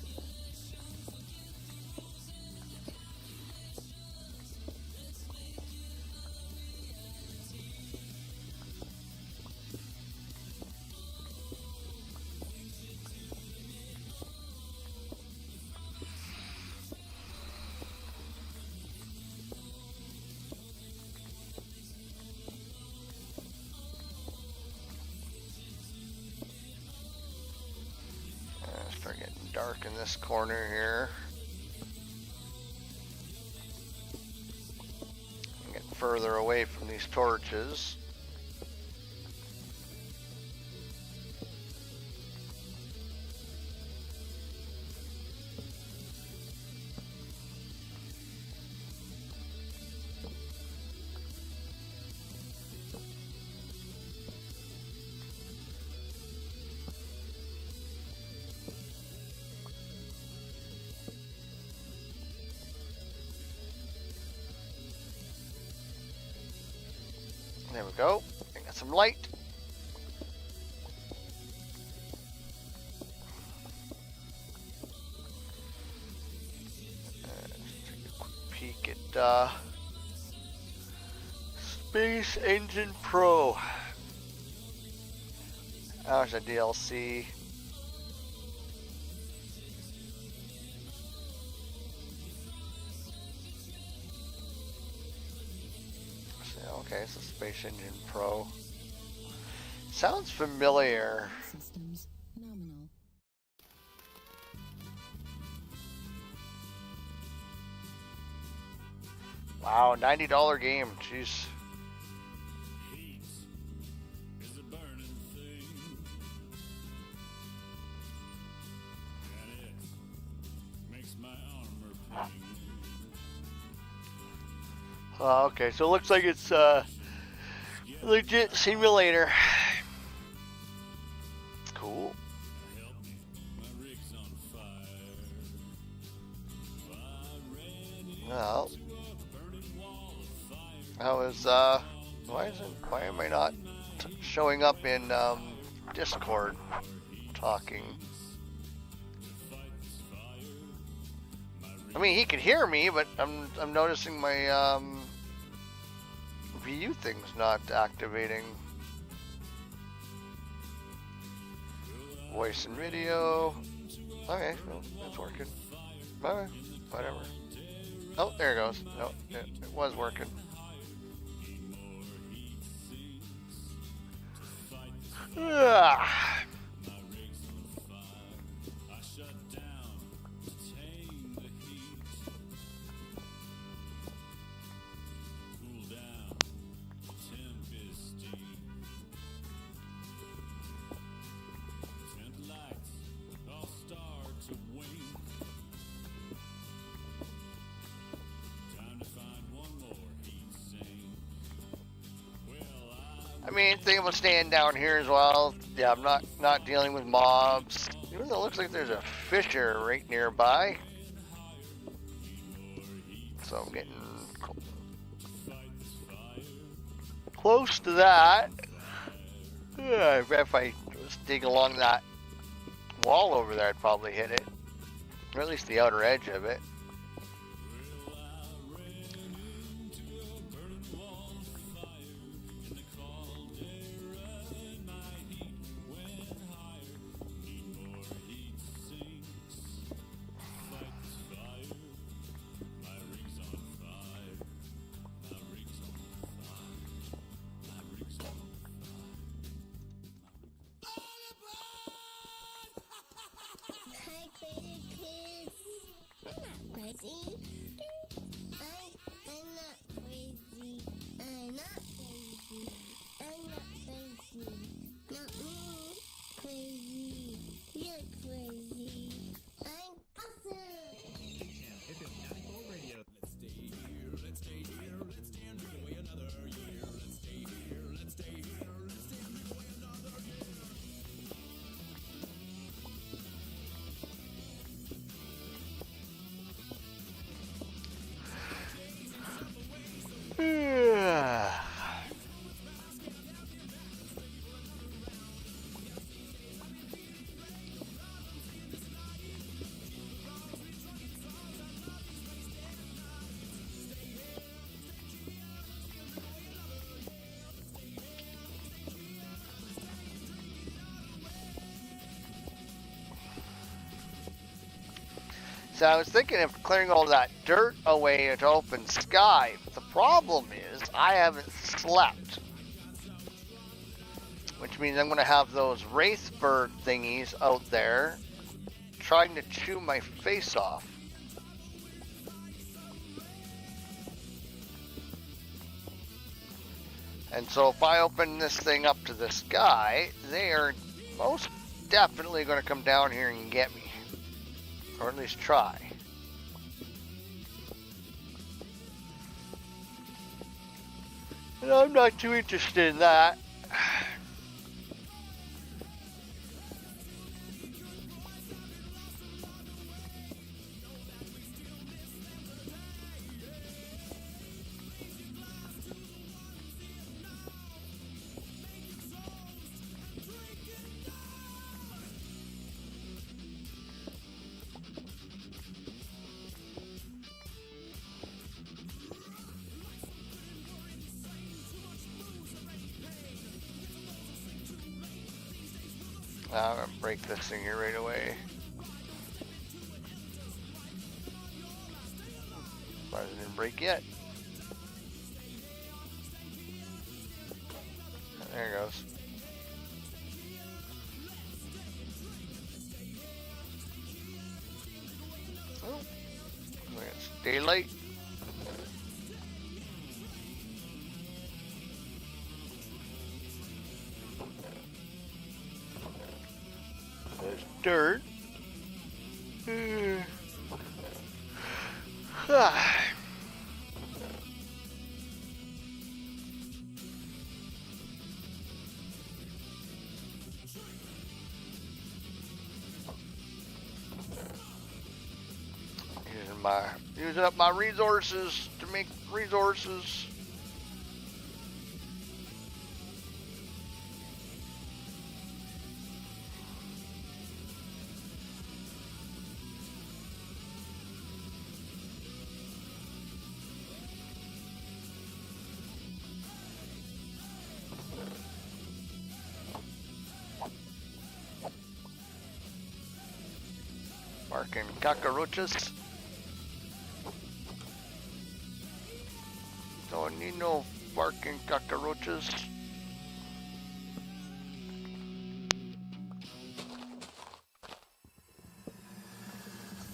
Start getting dark in this corner here. I'm getting further away from these torches. There we go. I got some light. Take a quick peek at Space Engine Pro. There's a DLC. Okay, so Space Engine Pro. Sounds familiar. Systems nominal. Wow, $90 game. Jeez. Is a burning thing, and it makes my armor ping. Okay, so it looks like it's legit simulator. Cool. My rig's on fire. Well, why am I not showing up in Discord talking? I mean, he can hear me, but I'm noticing my VU thing's not activating. Voice and video. Okay, well, it's working. Alright, whatever. Oh, there it goes. No, it was working. Ah. I mean, thing about staying down here as well. Yeah, I'm not dealing with mobs. Even though it looks like there's a fissure right nearby. So I'm getting close to that. Yeah, if I just dig along that wall over there, I'd probably hit it. Or at least the outer edge of it. So I was thinking of clearing all that dirt away into open sky. But the problem is I haven't slept. Which means I'm going to have those wraith bird thingies out there trying to chew my face off. And so if I open this thing up to the sky, they are most definitely going to come down here and get me. Or at least try. And I'm not too interested in that. I'm gonna break this thing here right away. Why doesn't it break yet? There it goes. Oh, it's daylight. There's dirt. Using up my resources to make resources. Marking cockroaches. Don't need no barking cockroaches.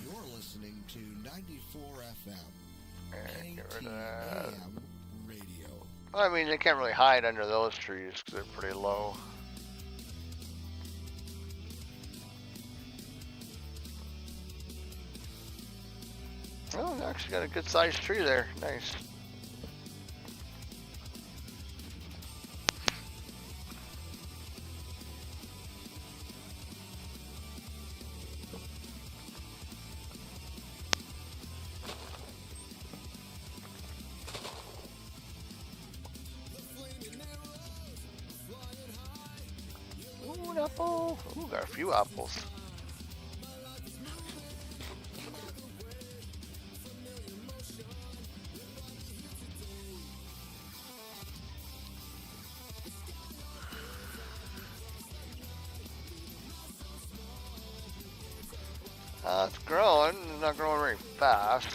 You're listening to 94 FM. Get rid of that. KTAM Radio. I mean, they can't really hide under those trees because they're pretty low. Oh, they actually got a good sized tree there. Nice. Ooh, an apple. Ooh, got a few apples. It's growing. It's not growing very fast.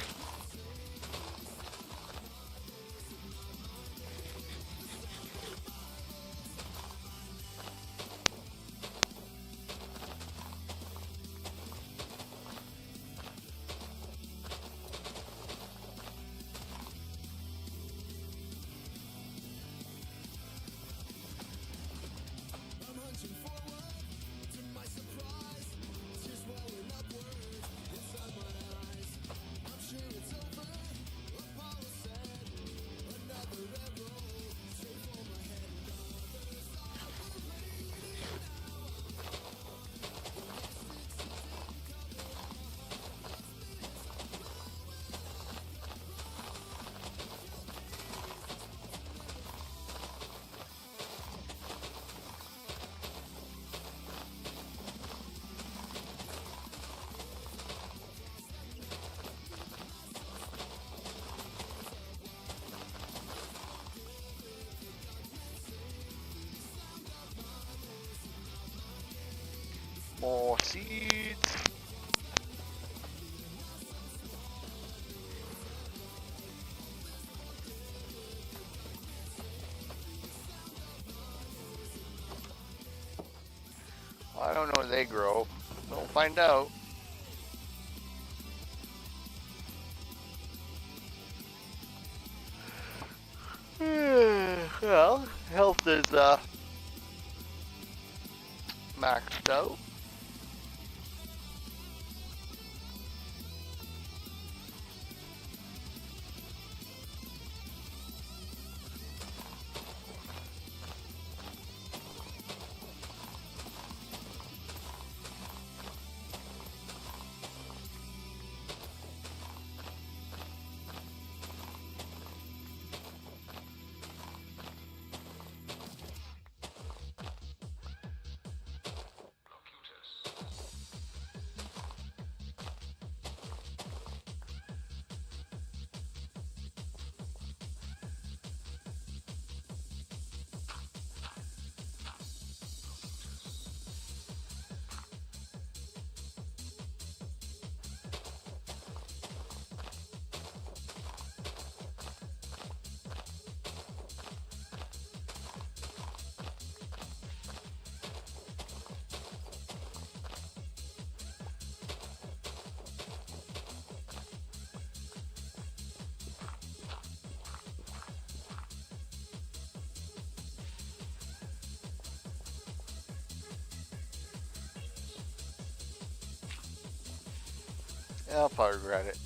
More seeds. I don't know where they grow. We'll find out. Well, health is maxed out. I'll probably regret it.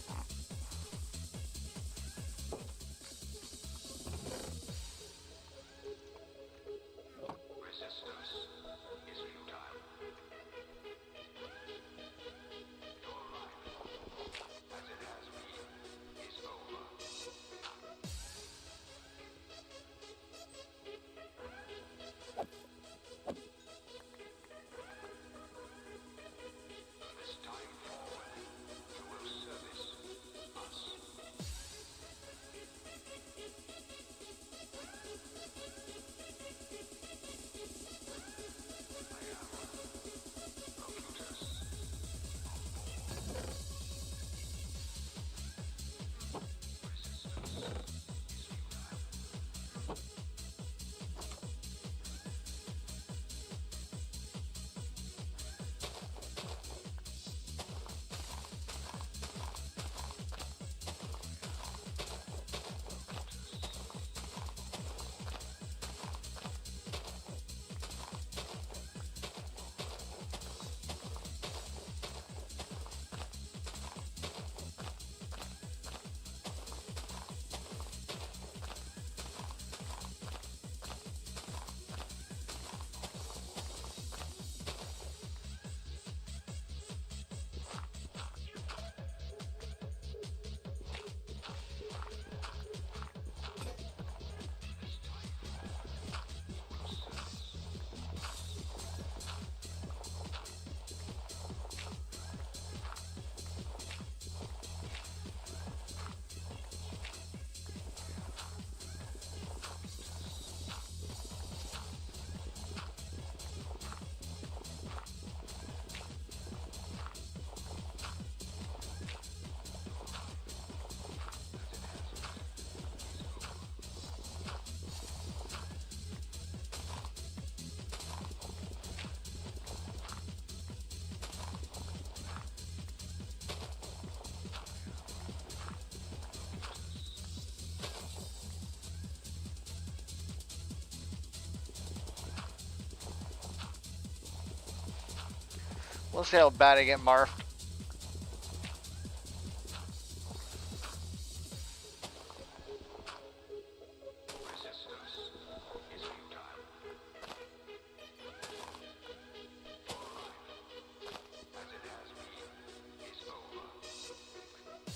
We'll see how bad I get morphed.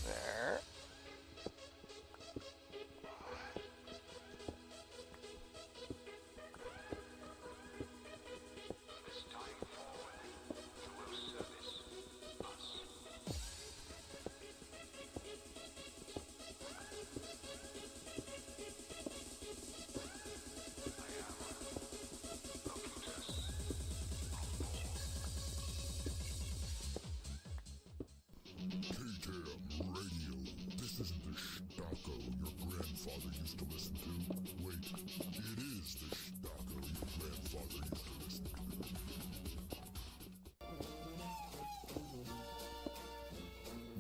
There. KTAMRadio. This isn't the Stacco your grandfather used to listen to. Wait, it is the Stacco your grandfather used to listen to.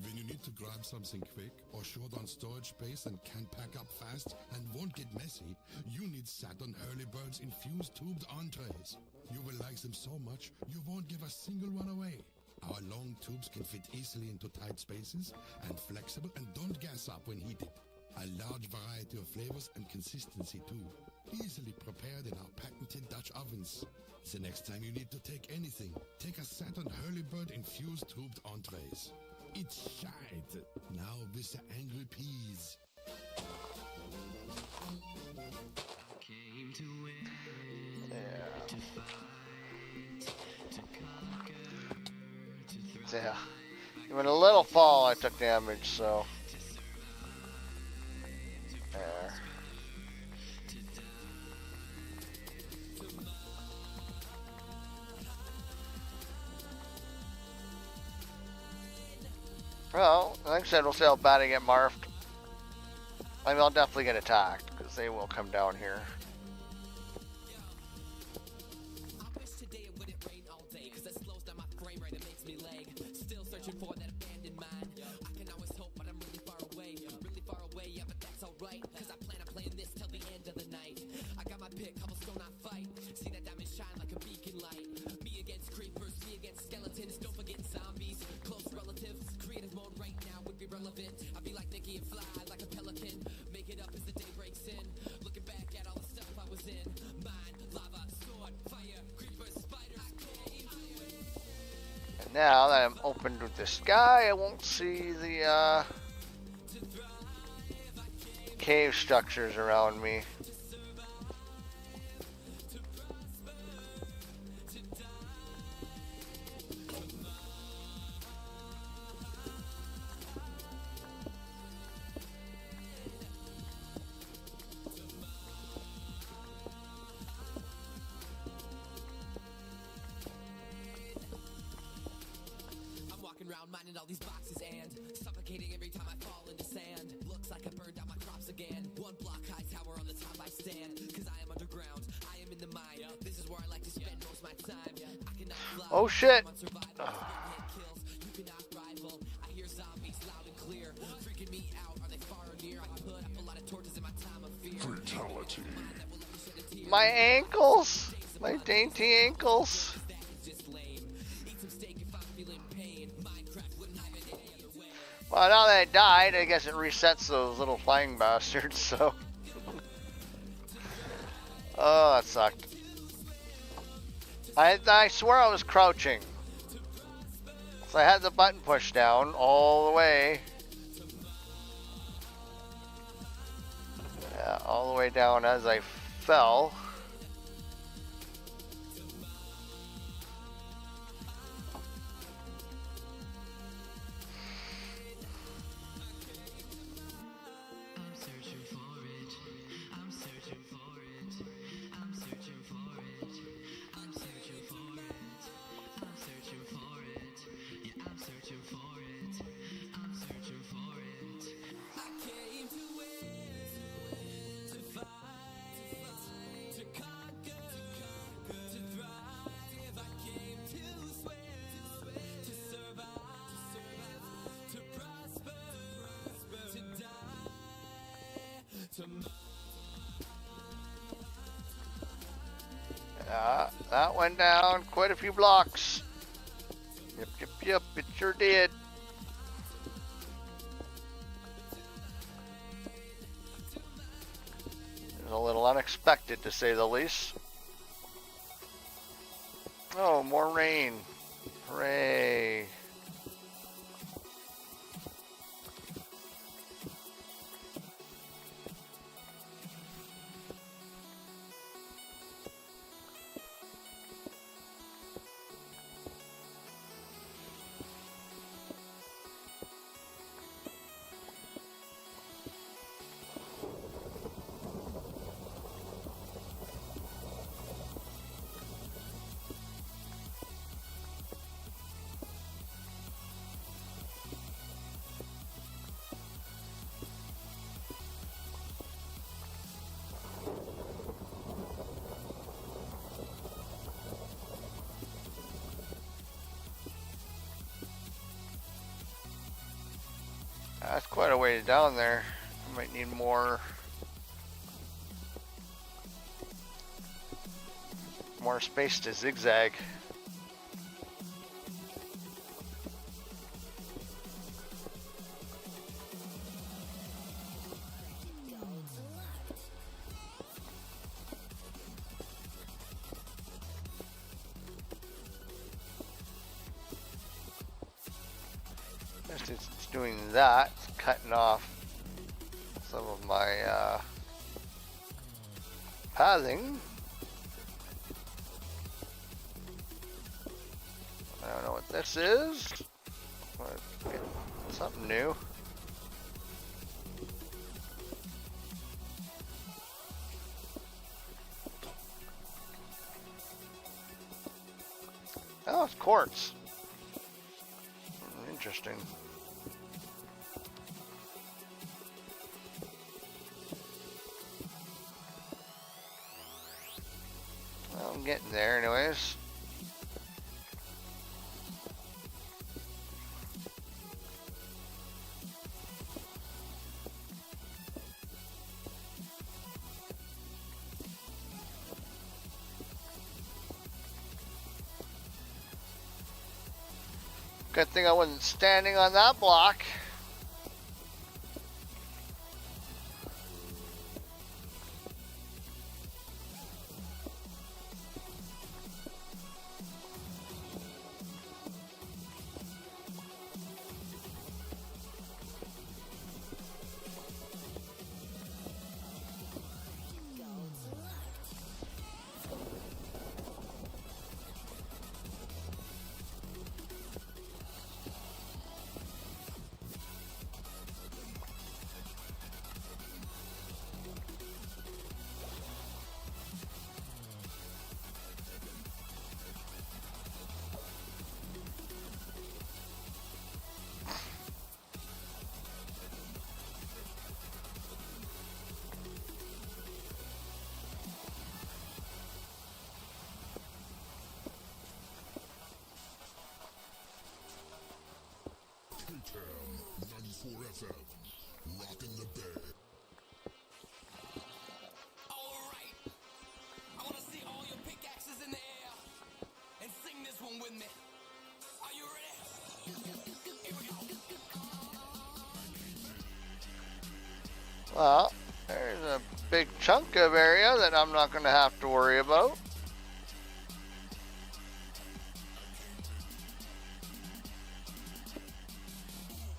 When you need to grab something quick or short on storage space and can't pack up fast and won't get messy, you need Saturn Hurleybird's infused tubed entrees. You will like them so much, you won't give a single one away. Our long tubes can fit easily into tight spaces and flexible and don't gas up when heated. A large variety of flavors and consistency too. Easily prepared in our patented Dutch ovens. The next time you need to take anything, take a Saturn Hurleyburg infused tubed entrees. It's shite. Now with the angry peas. Came to win, to fight, to conquer. Yeah. Even a little fall, I took damage, so. There. Well, like I said, we'll see how bad I get morphed. I mean, I'll definitely get attacked, because they will come down here. For that abandoned mind, I can always hope, but I'm really far away, yeah, but that's alright, cause I plan on playing this till the end of the night. I got my pick, cobblestone I fight, see that diamond shine like a beacon light. Me against creepers, me against skeletons, don't forget zombies, close relatives, creative mode fly like a pelican. Make it up as the day breaks in. Looking back at all the stuff I was in. Mind, lava, sword, fire, creepers, spiders. And now that I'm open to the sky, I won't see the cave structures around me. I'm walking around minding all these boxes and suffocating every time I fall into sand. Looks like I burned out my crops again. One block high tower on the top I stand. Cause I am underground, I am in the mine. This is where I like to spend most of my time. I cannot fly. Oh shit! I'm on survival. Kills, you cannot rival. I hear zombies loud and clear. Freaking me out, are they far or near? I put up a lot of torches in my time of fear. Fatality. My ankles! My dainty ankles! Well, now that I died, I guess it resets those little flying bastards, so... Oh, that sucked. I swear I was crouching. So I had the button pushed down all the way. Yeah, all the way down as I fell. Yeah, that went down quite a few blocks. Yep, it sure did. It was a little unexpected, to say the least. Oh, more rain. Hooray. That's quite a ways down there. I might need more space to zigzag. Just it's doing that, it's cutting off some of my pathing. I don't know what this is. Something new. Oh, it's quartz. Interesting. Well, I'm getting there anyways. Good thing I wasn't standing on that block. KTAM 94 FM. Rockin' the bed. Alright, I want to see all your pickaxes in the air and sing this one with me. Are you ready? Here we go. Well, there's a big chunk of area that I'm not going to have to worry about.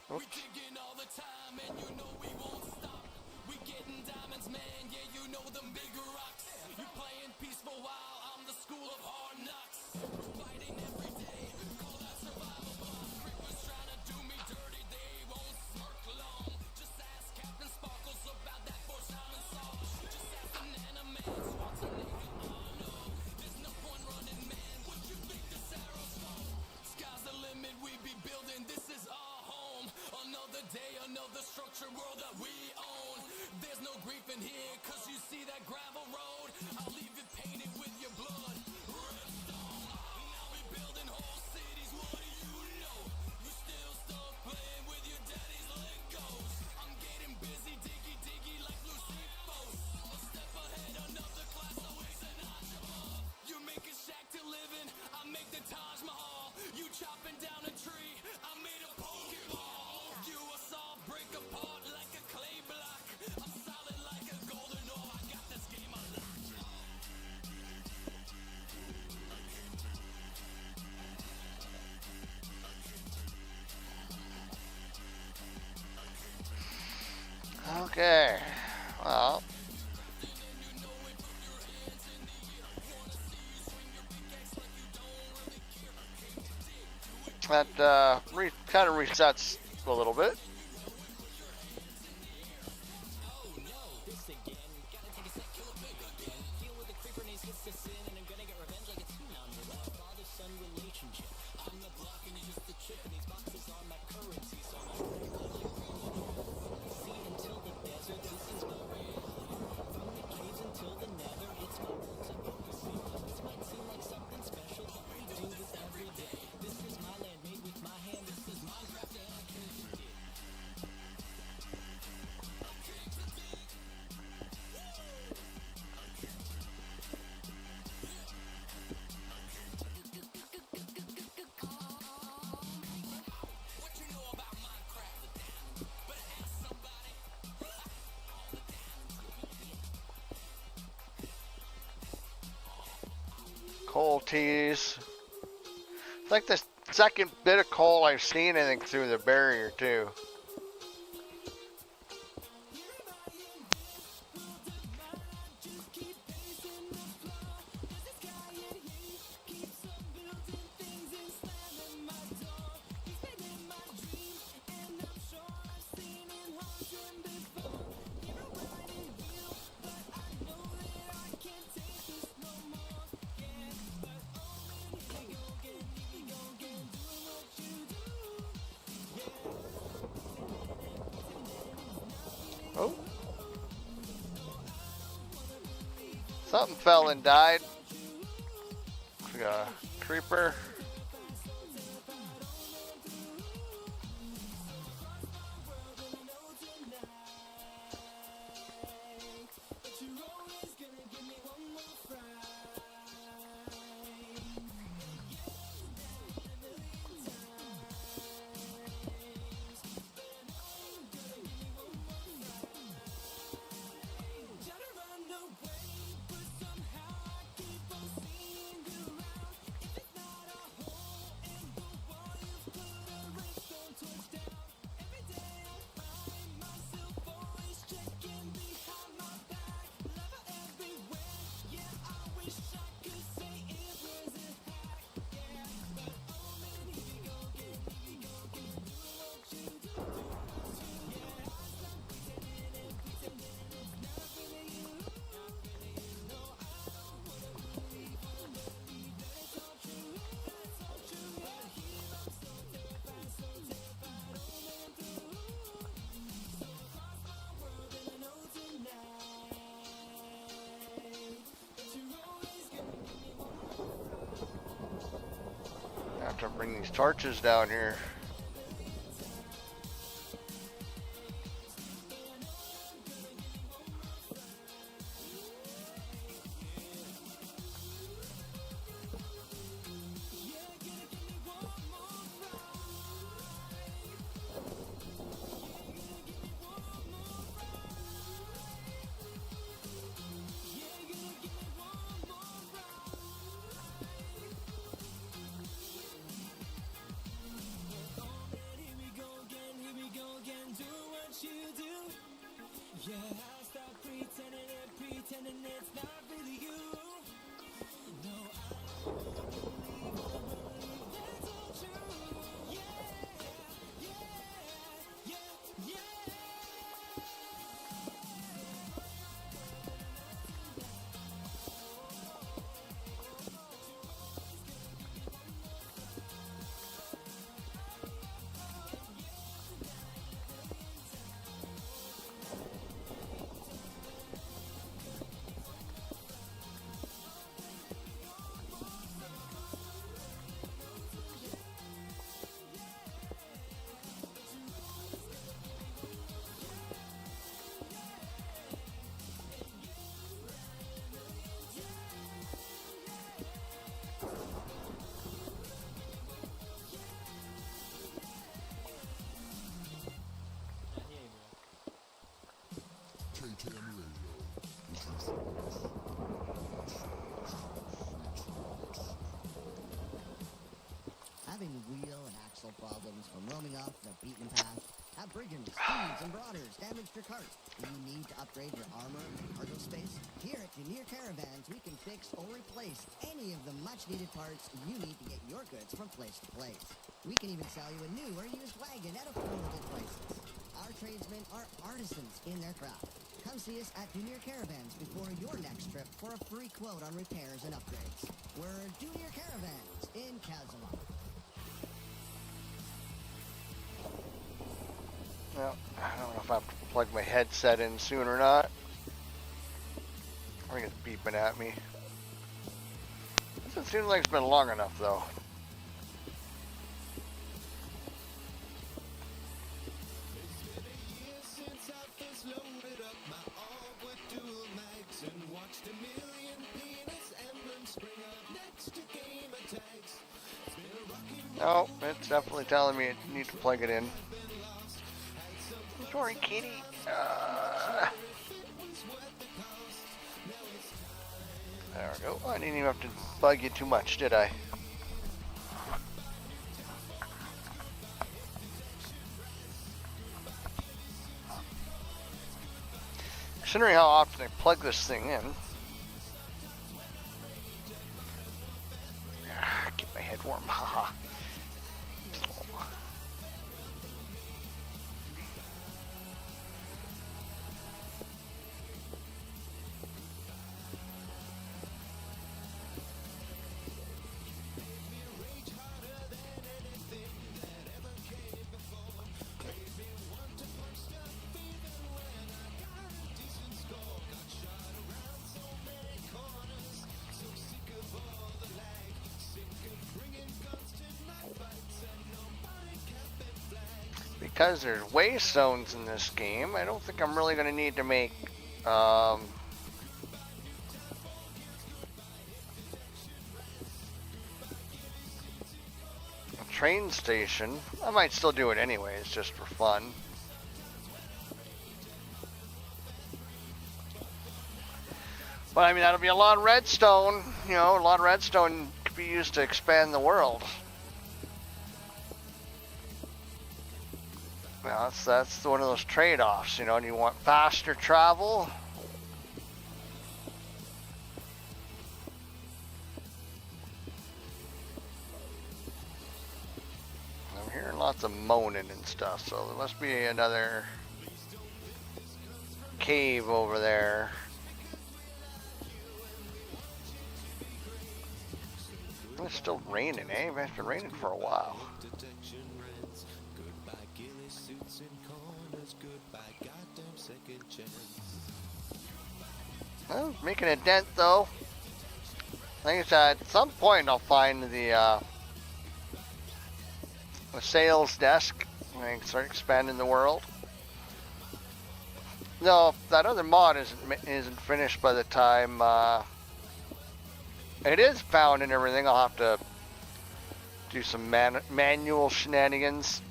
We digging all the time and you know we won't stop. We getting diamonds, man, yeah, you know them big rocks. You playing peaceful while I'm the school of hard knocks. Fighting every day, call that survival boss. Creepers trying to do me dirty, they won't smirk long. Just ask Captain Sparkles about that for Simon Sauce. Just ask Banana Man, Schwarzenegger, oh no. There's no point running, man, what you think this arrow's for? Sky's the limit, we be building, this is our home. Another day, another structured world that we own. There's no grief in here, cause you see that gravel road. I'll leave it painted with your blood. Redstone, now we building whole cities, what do you know? You still stuck playing with your daddy's Legos. I'm getting busy, diggy diggy like Lucifos. A step ahead, another class away, Sinatra. You make a shack to live in, I make the Taj Mahal. You chopping down a tree, I made a Pokeball. You a soft break apart like a clay block. I'm solid like a golden ore, I got this game unlocked. Okay, well, that kind of resets a little bit. Coal tees. It's like the second bit of coal I've seen, I think, through the barrier, too. Oh. Something fell and died. We got a creeper. Have to bring these torches down here. Yeah, I'll stop pretending and pretending it's not really you. No, I don't believe that's all true. Yeah, yeah, yeah, yeah. KTAMRadio. Having wheel and axle problems from roaming off the beaten path? Have brigands, thieves, and marauders damaged your cart? Do you need to upgrade your armor and cargo space? Here at Junior Caravans, we can fix or replace any of the much-needed parts you need to get your goods from place to place. We can even sell you a new or used wagon at affordable prices. Our tradesmen are artisans in their craft. Come see us at Junior Caravans before your next trip for a free quote on repairs and upgrades. We're Junior Caravans in Casamont. Well, I don't know if I have to plug my headset in soon or not. I think it's beeping at me. Doesn't seem like it's been long enough, though. No, it's definitely telling me I need to plug it in. Sorry, kitty. There we go. I didn't even have to bug you too much, did I? Considering how often I plug this thing in. Get my head warm, haha. Because there's waste zones in this game, I don't think I'm really going to need to make a train station. I might still do it anyways, just for fun. But I mean, that'll be a lot of redstone. You know, a lot of redstone could be used to expand the world. Well, that's one of those trade-offs, you know. Do you want faster travel? I'm hearing lots of moaning and stuff, so there must be another cave over there. It's still raining, eh? It's been raining for a while. Well, making a dent though. Like I said, at some point I'll find the sales desk and I can start expanding the world. No, that other mod isn't finished by the time it is found and everything. I'll have to do some manual shenanigans.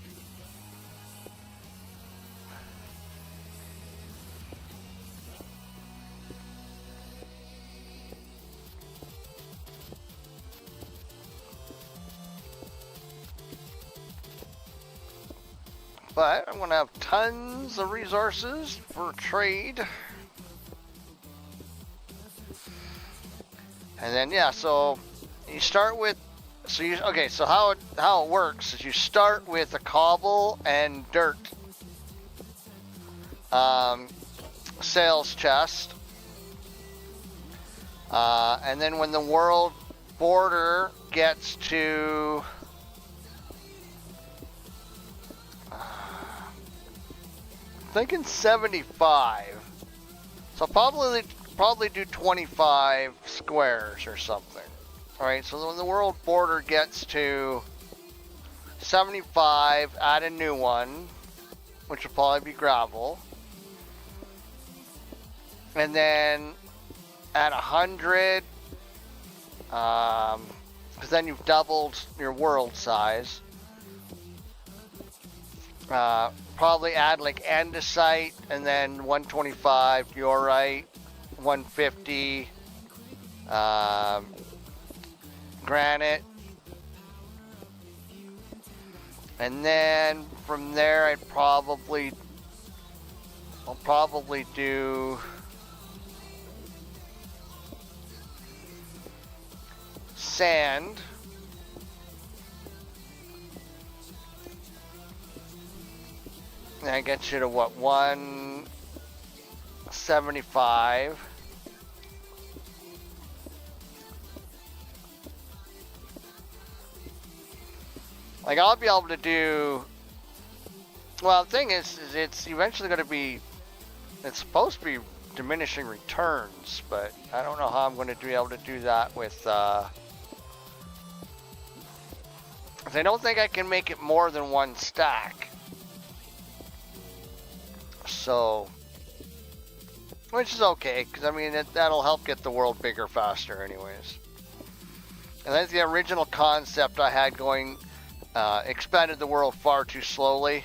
But I'm going to have tons of resources for trade. And then, yeah, so you start with, so how it works is you start with a cobble and dirt sales chest. And then when the world border gets to thinking 75, so probably do 25 squares or something. All right, so when the world border gets to 75, add a new one, which will probably be gravel, and then at 100, because then you've doubled your world size. Probably add like andesite, and then 125 diorite, 150 granite, and then from there I'll probably do sand. That gets you to what, 175. Like I'll be able to do, well, the thing is it's eventually going to be, it's supposed to be diminishing returns, but I don't know how I'm going to be able to do that with, I don't think I can make it more than one stack. So, which is okay, because I mean, that'll help get the world bigger faster anyways. And that's the original concept I had going, expanded the world far too slowly.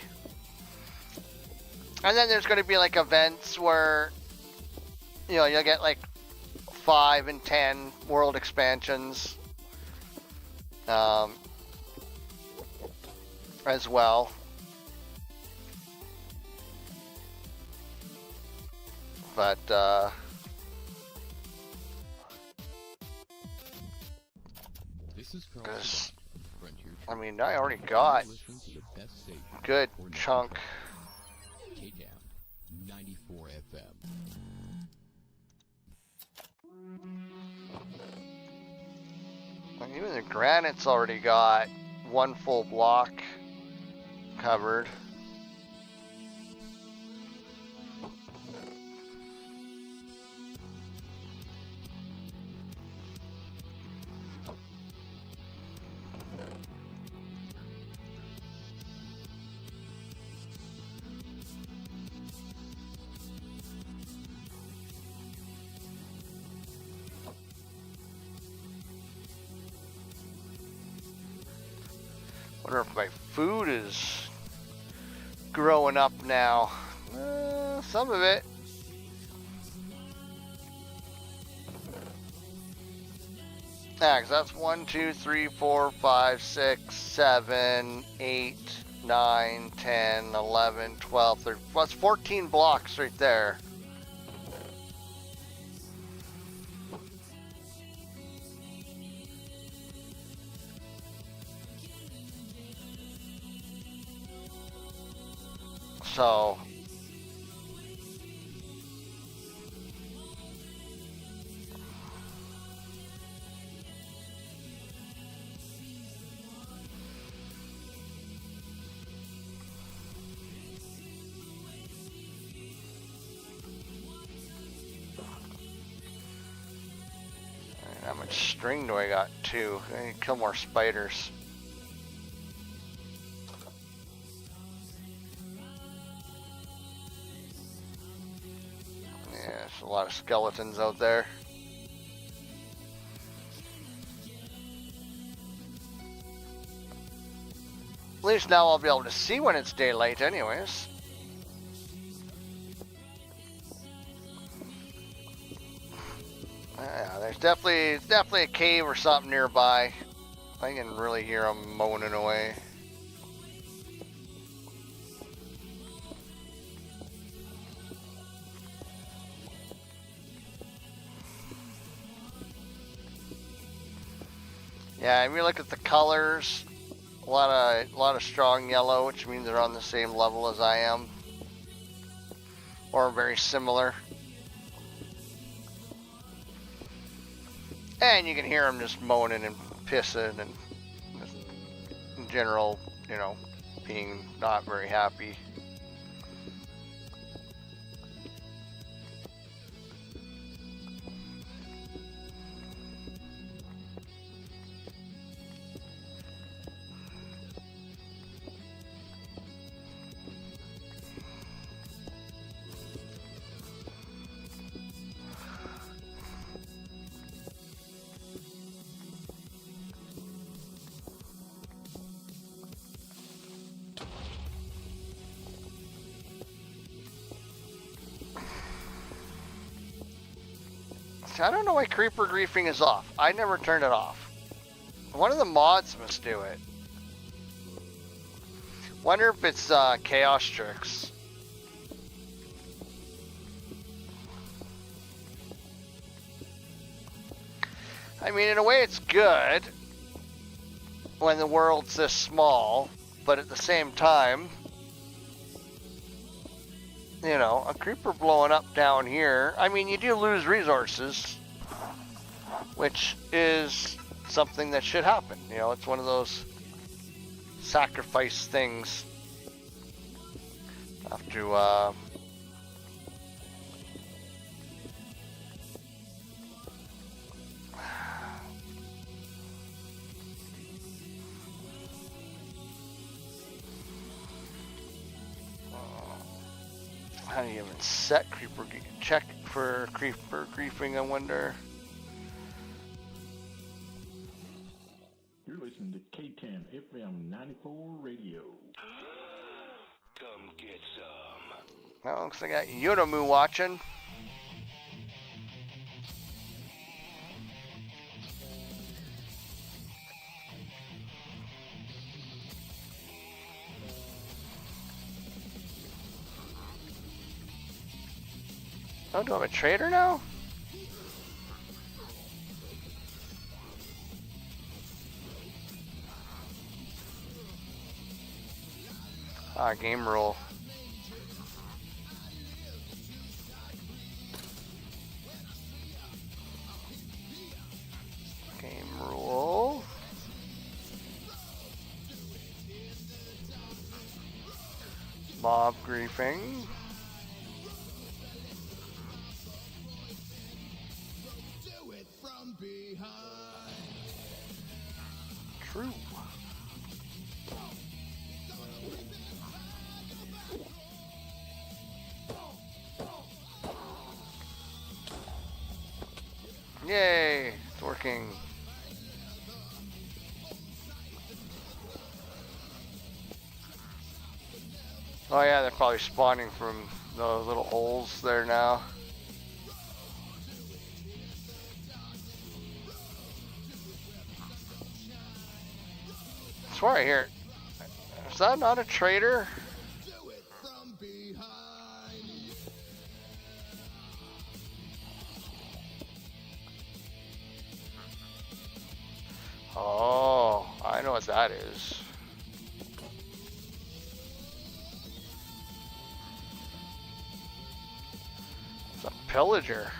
And then there's going to be like events where, you know, you'll get like 5 and 10 world expansions as well. But, This is I mean, I already got a good chunk. KTAM 94 FM. And even the granite's already got one full block covered. Wonder if my food is growing up now. Some of it. Yeah, 'cause that's 1, 2, 3, 4, 5, 6, 7, 8, 9, 10, 11, 12, 13. Well, that's 14 blocks right there. So, how much string do I got? 2. I need to kill more spiders. Yeah, there's a lot of skeletons out there. At least now I'll be able to see when it's daylight anyways. Yeah, there's definitely a cave or something nearby. I can really hear them moaning away. Yeah, if you look at the colors, a lot of strong yellow, which means they're on the same level as I am, or very similar. And you can hear them just moaning and pissing and just in general, you know, being not very happy. I don't know why creeper griefing is off. I never turned it off. One of the mods must do it. Wonder if it's Chaos Tricks. I mean, in a way it's good when the world's this small, but at the same time, you know, a creeper blowing up down here, I mean, you do lose resources, which is something that should happen. You know, it's one of those sacrifice things. Have to, how do you even set creeper? Check for creeper griefing, I wonder. You're listening to KTAM FM 94 Radio. Come get some. Well, looks like I got Yodamu watching. Oh, do I have a trader now? Ah, game rule. Game rule. Mob griefing. True. Yay, it's working. Oh yeah, they're probably spawning from the little holes there now. I swear I hear it. Is that not a trader? Oh, I know what that is. It's a pillager.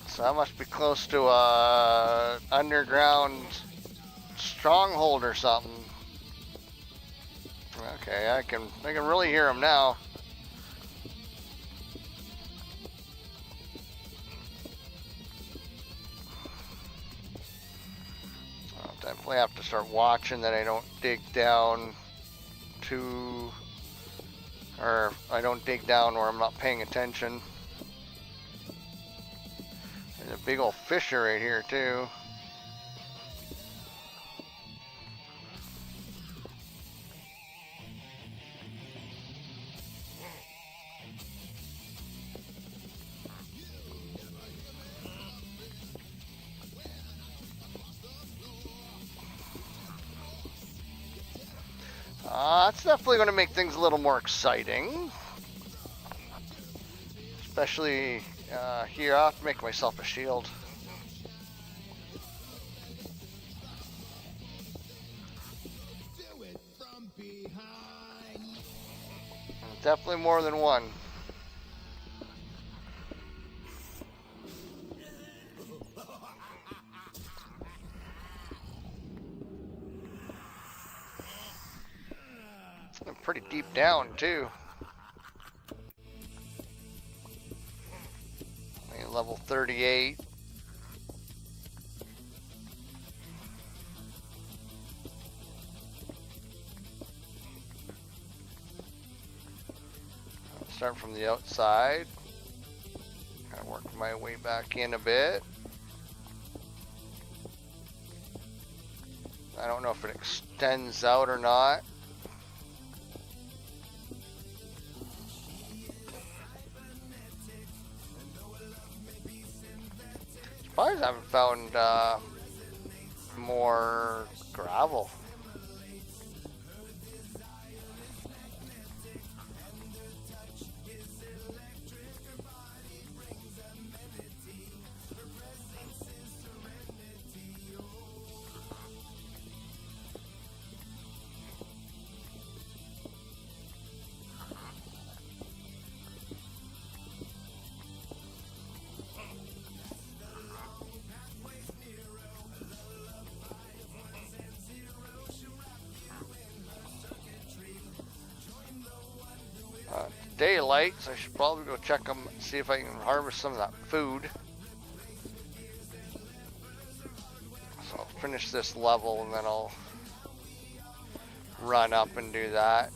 So that must be close to a underground stronghold or something. Okay, I can really hear them now. I'll definitely have to start watching that I don't dig down too, or I don't dig down where I'm not paying attention. There's a big old fissure right here too. That's definitely going to make things a little more exciting. Especially here, I'll have to make myself a shield. Definitely more than one. I'm pretty deep down too. Level 38. Start from the outside. Kind of work my way back in a bit. I don't know if it extends out or not. Surprised I haven't found more gravel. Daylight, so I should probably go check them, see if I can harvest some of that food. So I'll finish this level and then I'll run up and do that.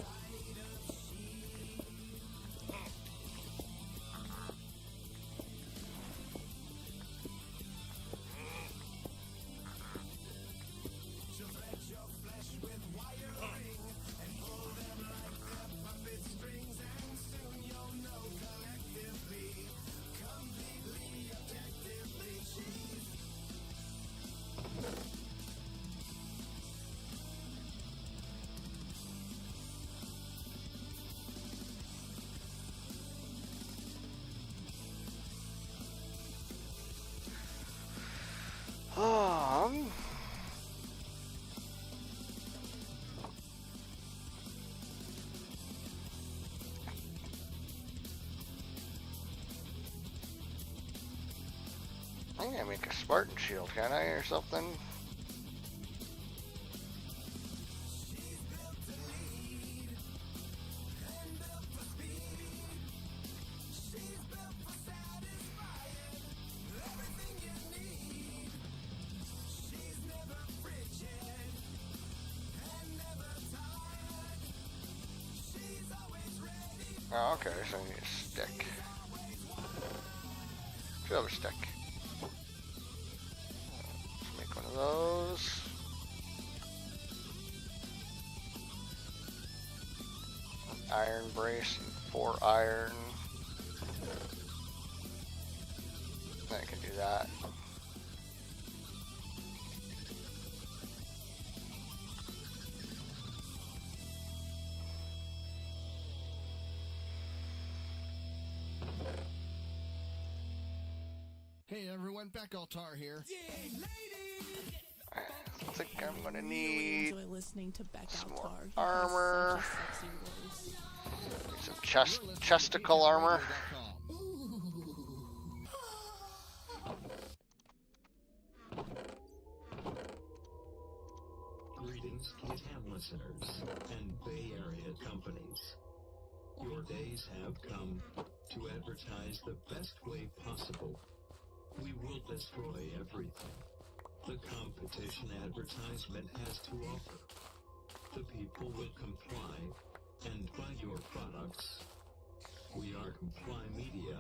I can make a Spartan shield, can I, or something? Oh, okay, so I need a stick. Another stick. Let's make one of those. Iron brace and 4 iron. I can do that. Hey everyone, Beck Altar here. I think I'm gonna need Enjoy listening to Beck some more Altar. He has armor, such a sexy voice. some chesticle armor. Greetings, KTAM listeners and Bay Area companies. Your days have come to advertise the best way possible. We will destroy everything the competition advertisement has to offer. The people will comply and buy your products. We are Comply Media.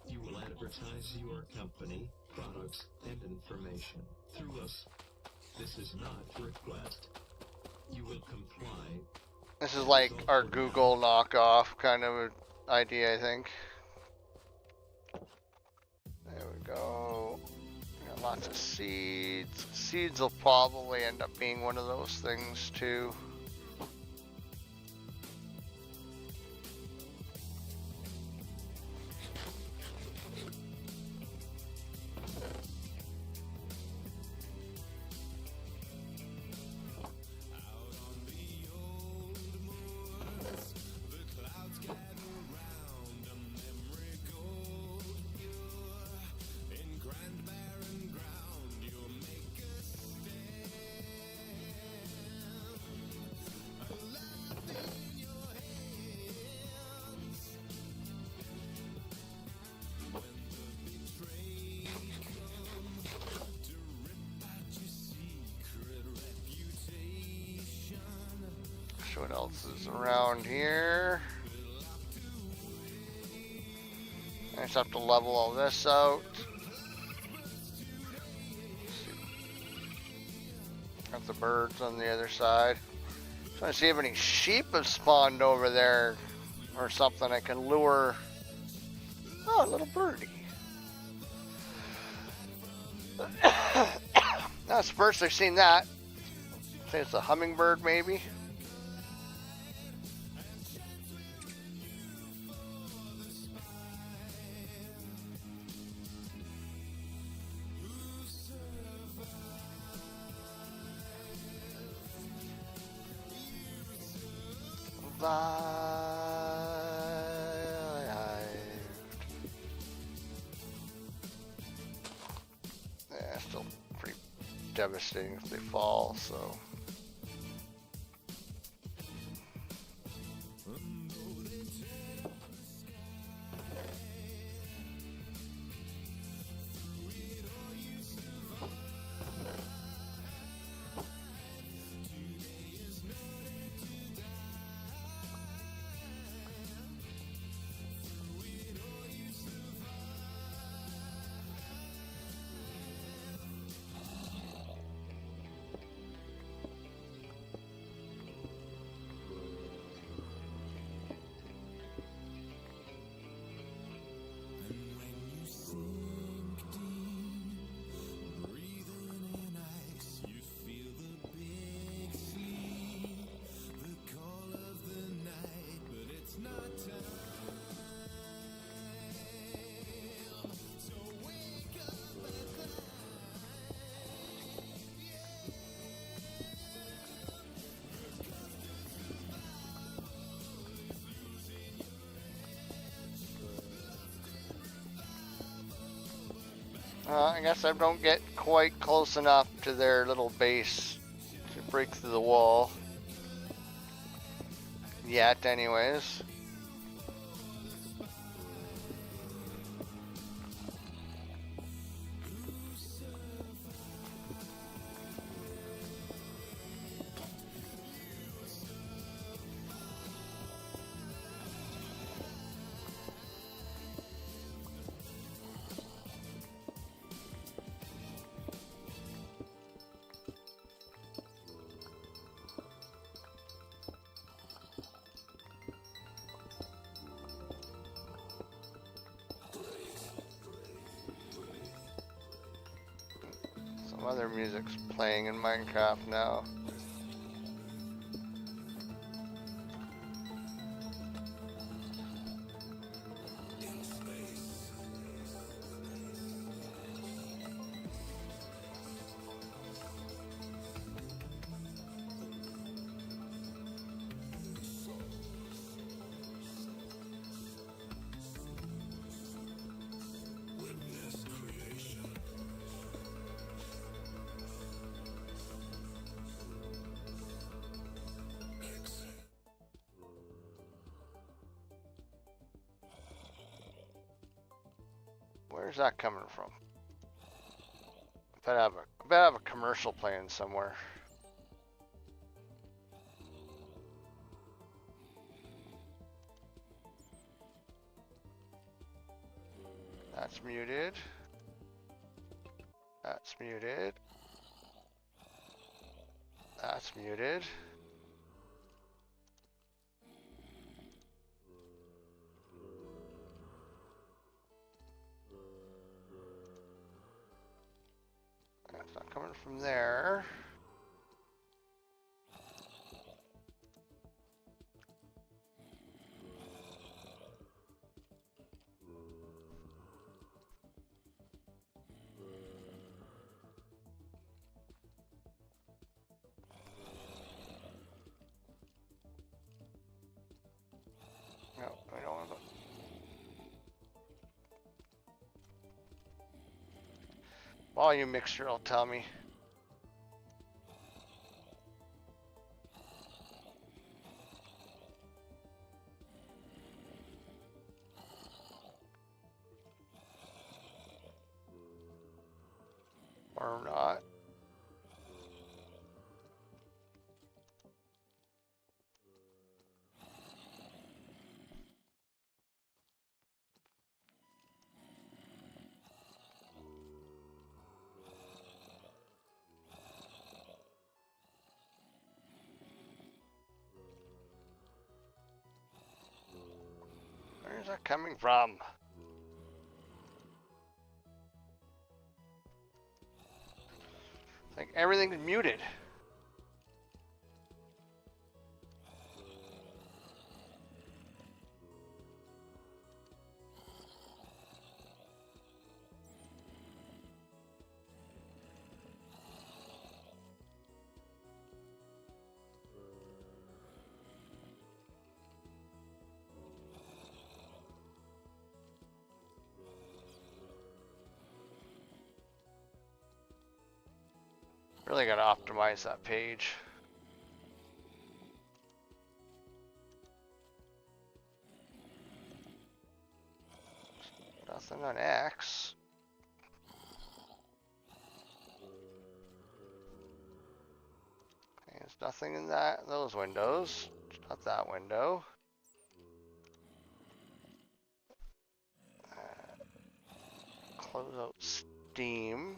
You will advertise your company, products, and information through us. This is not a request. You will comply. This is like our Google knockoff kind of idea, I think. There we go. Got lots of seeds. Seeds will probably end up being one of those things too. what else is around here. I just have to level all this out. Got the birds on the other side. Trying to see if any sheep have spawned over there or something I can lure. Oh, a little birdie. That's the first I've seen that. I think it's a hummingbird, maybe. Yeah, still pretty devastating if they fall, so. I guess I don't get quite close enough to their little base to break through the wall. Yet, anyways. Other music's playing in Minecraft now. Where's that coming from? I bet I have a commercial playing somewhere. That's muted. That's muted. That's muted. That's not coming from there. No, I don't want to. Volume mixture will tell me. Or not. that coming from? Like everything's muted. Really gotta optimize that page. Nothing on X. There's nothing in those windows. Not that window. Close out Steam.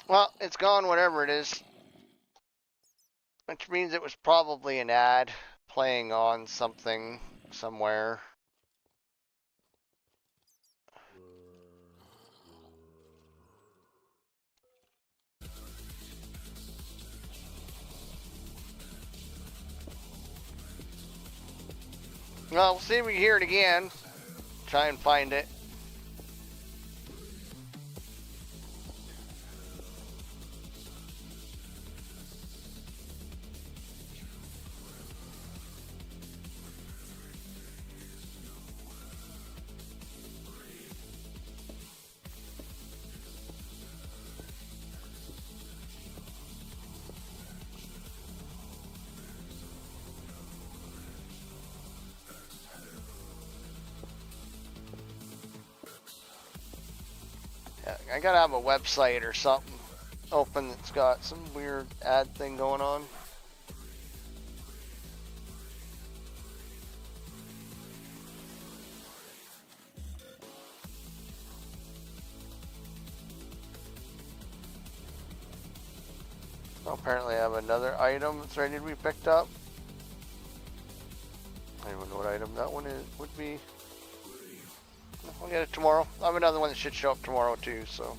Well, it's gone, whatever it is. Which means it was probably an ad playing on something somewhere. Well, we'll see if we can hear it again. Try and find it. I gotta have a website or something open that's got some weird ad thing going on. Well, apparently I have another item that's ready to be picked up. I don't know what item that one would be. I'll get it tomorrow. I have another one that should show up tomorrow too, so.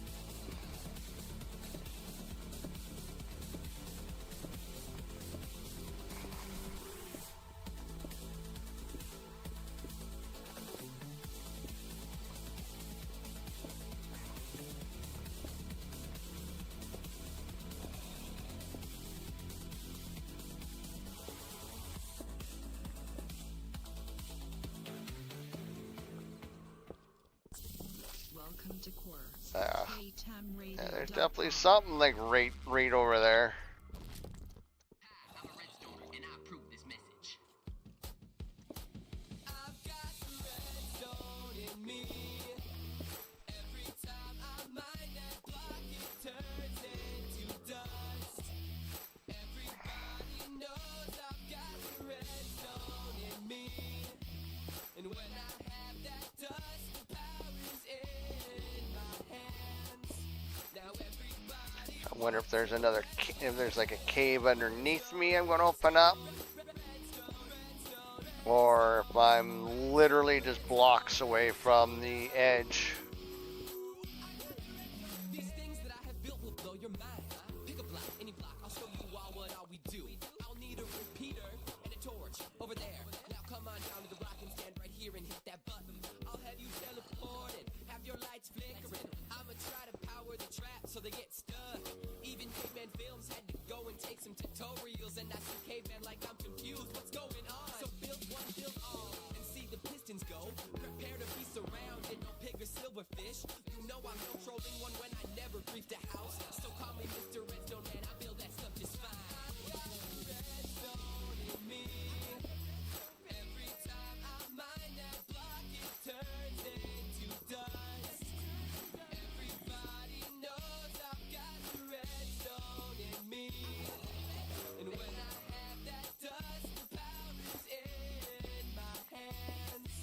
Yeah. KTAMRadio.com. Yeah, there's definitely something like right over there. I'm a redstoner and I approve this message. I've got the redstone in me. Every time I mine that block, it turns into dust. Everybody knows I've got the redstone in me. And when I have that dust, the power is in my hands. Now everybody I wonder if there's if there's like a cave underneath me I'm going to open up. Or if I'm literally just blocks away from the edge. These things that I have built will blow your mind. Pick a block, any block, I'll show you all what all we do. I'll need a repeater and a torch over there. Now come on down to the block and stand right here and hit that button. I'll have you teleport and have your lights flickering. I'ma try to power the trap so they get stuck. Even caveman films had to go and take some tutorials, and I see caveman like I'm confused. What's going on? So build one, build all, and see the pistons go. Prepare to be surrounded, no pig or silverfish. You know I'm no trolling one when I never grief the house. So call me Mr. Redstone Man, I build that stuff just fine. Redstone in me. Every time I mine that block, it turns into dust. Everybody knows I've got the redstone in me. And when I have that dust, the power is in my hands.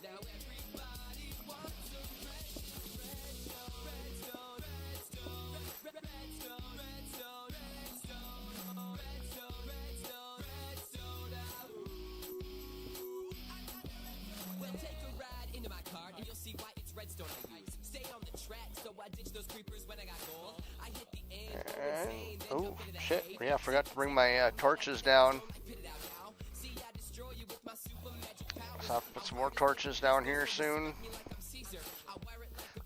Now everybody wants a redstone, redstone, redstone, redstone, redstone, redstone, redstone, redstone, redstone, well, take a ride into my car and you'll see why it's redstone I use. Stay on the track, so I ditch those creepers when I got gold. I hit the end, Oh, shit. Yeah, I forgot to bring my torches down. So I'll put some more torches down here soon.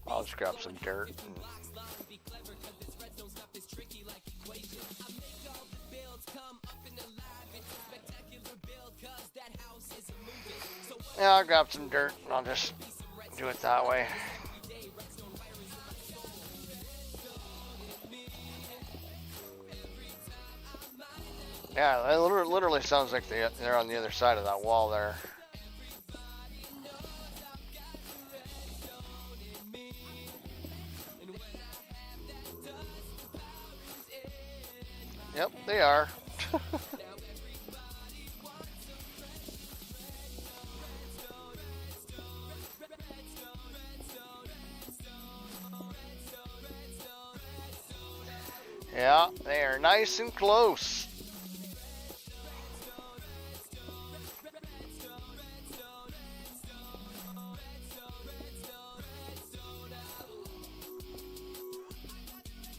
I'll just grab some dirt. Yeah, I'll grab some dirt and I'll just do it that way. Yeah, it literally sounds like they're on the other side of that wall there. Yep, they are. Yeah, they are nice and close.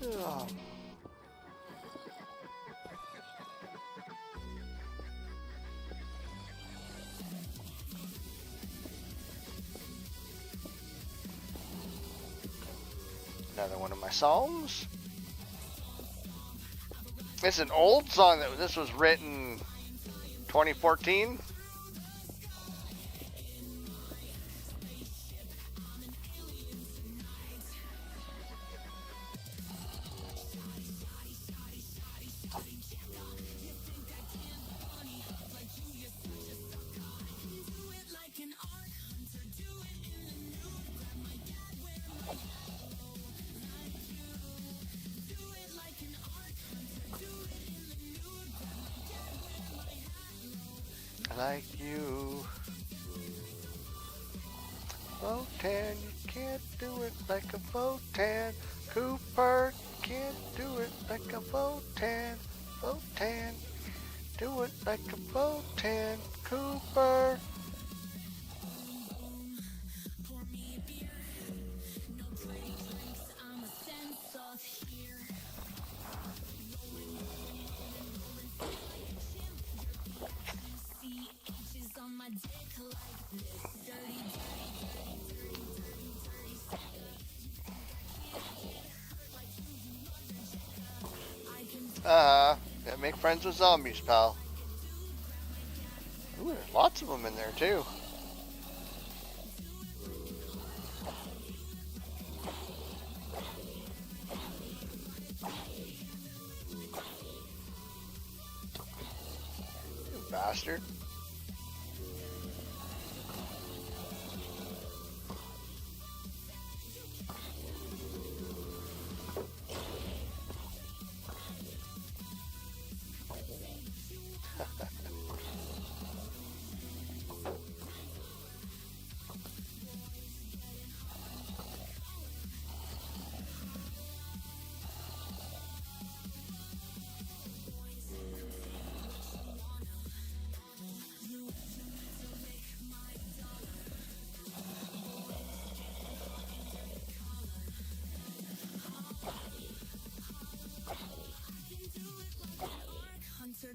Oh. Another one of my songs. It's an old song that this was written 2014. Like you, Votan, you can't do it like a Votan. Cooper, can't do it like a Votan. Votan, do it like a Votan. Cooper. Yeah, make friends with zombies, pal. Ooh, there's lots of them in there, too. bastard.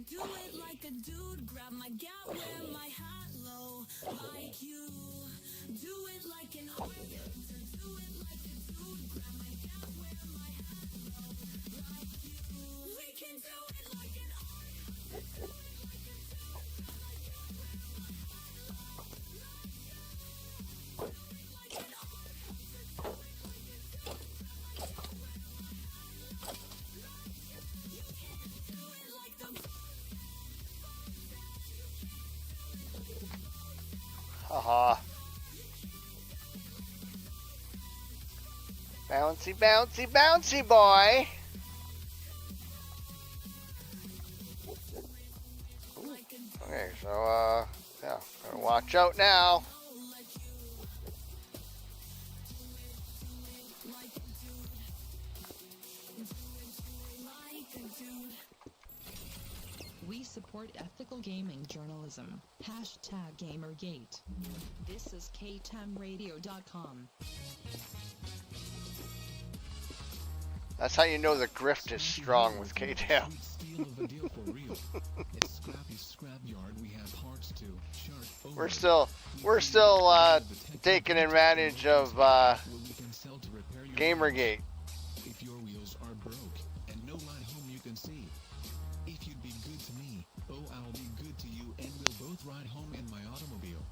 Do it like a dude, grab my gal, wear my hat low, like you. Do it like an hunter, do it like a dude, grab my gal, wear my hat low, like you. We can do it like an hunter, Haha. Bouncy, bouncy, bouncy boy. Okay, so, yeah, gotta watch out now. We support ethical gaming journalism. Hashtag Gamergate. This is KTAMRadio.com. That's how you know the grift is strong with KTAM. Steal of a deal for real. At Scrappy's Scrapyard, we have parts to chart over. We're still taking advantage of Gamergate. If your wheels are broke and no ride home you can see. If you'd be good to me, oh, I'll be good to you, and we'll both ride home in my automobile.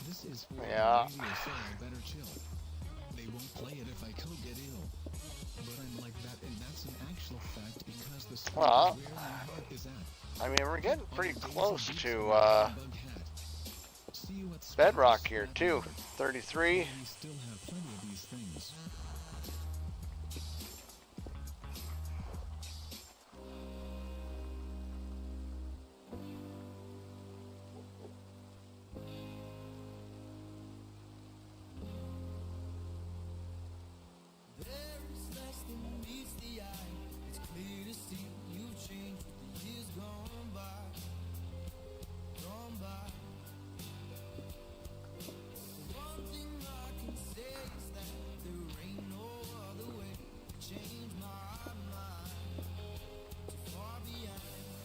This is for Yeah. radio soul better chill. They won't play it if I could get ill. But I'm like that, and that's an actual fact because the spot Well, where my heart is at. I mean, we're getting pretty close to bedrock here too. 33. We still have plenty of these things.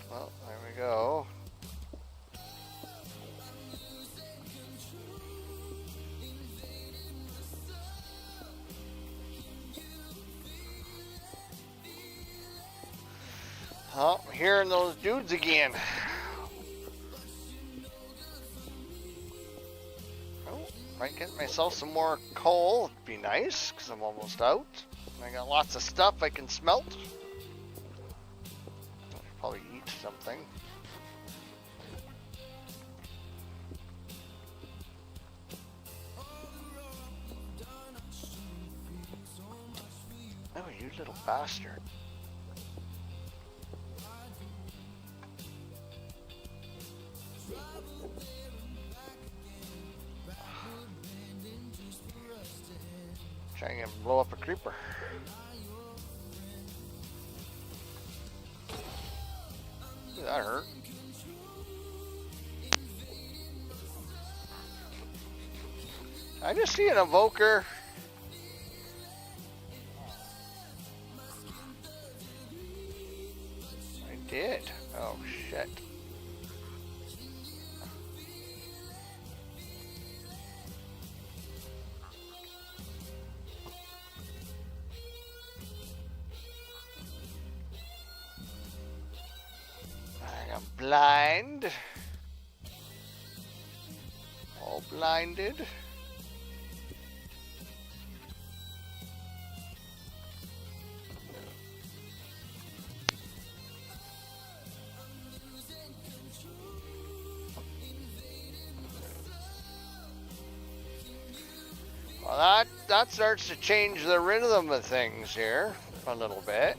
Well, there we go. Oh, I'm hearing those dudes again. Oh, might get myself some more coal. It'd be nice, because I'm almost out. I got lots of stuff I can smelt. I'll probably eat something. Oh, you little bastard. Trying to blow up a creeper. Ooh, that hurt. I just see an evoker. I did. Oh shit. I'm blind. All blinded. Well, that starts to change the rhythm of things here a little bit.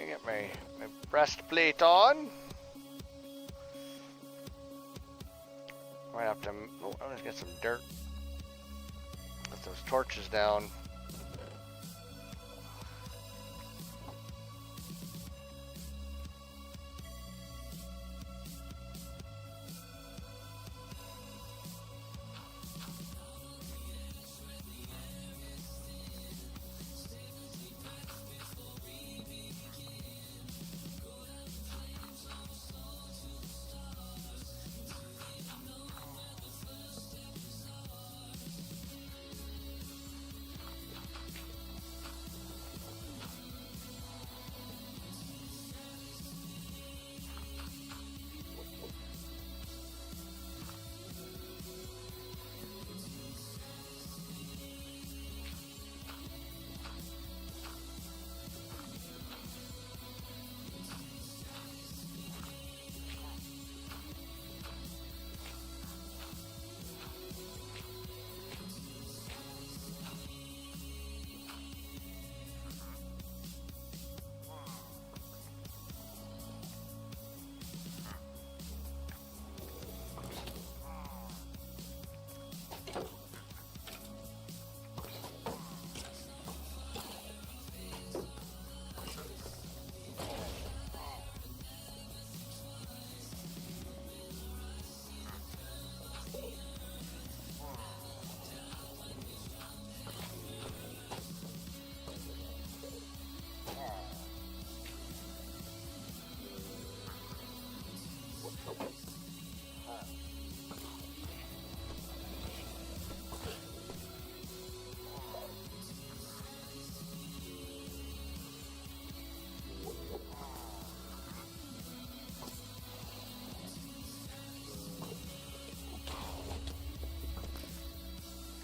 Get my breastplate on. Might have to. Oh, I'm gonna get some dirt. Put those torches down.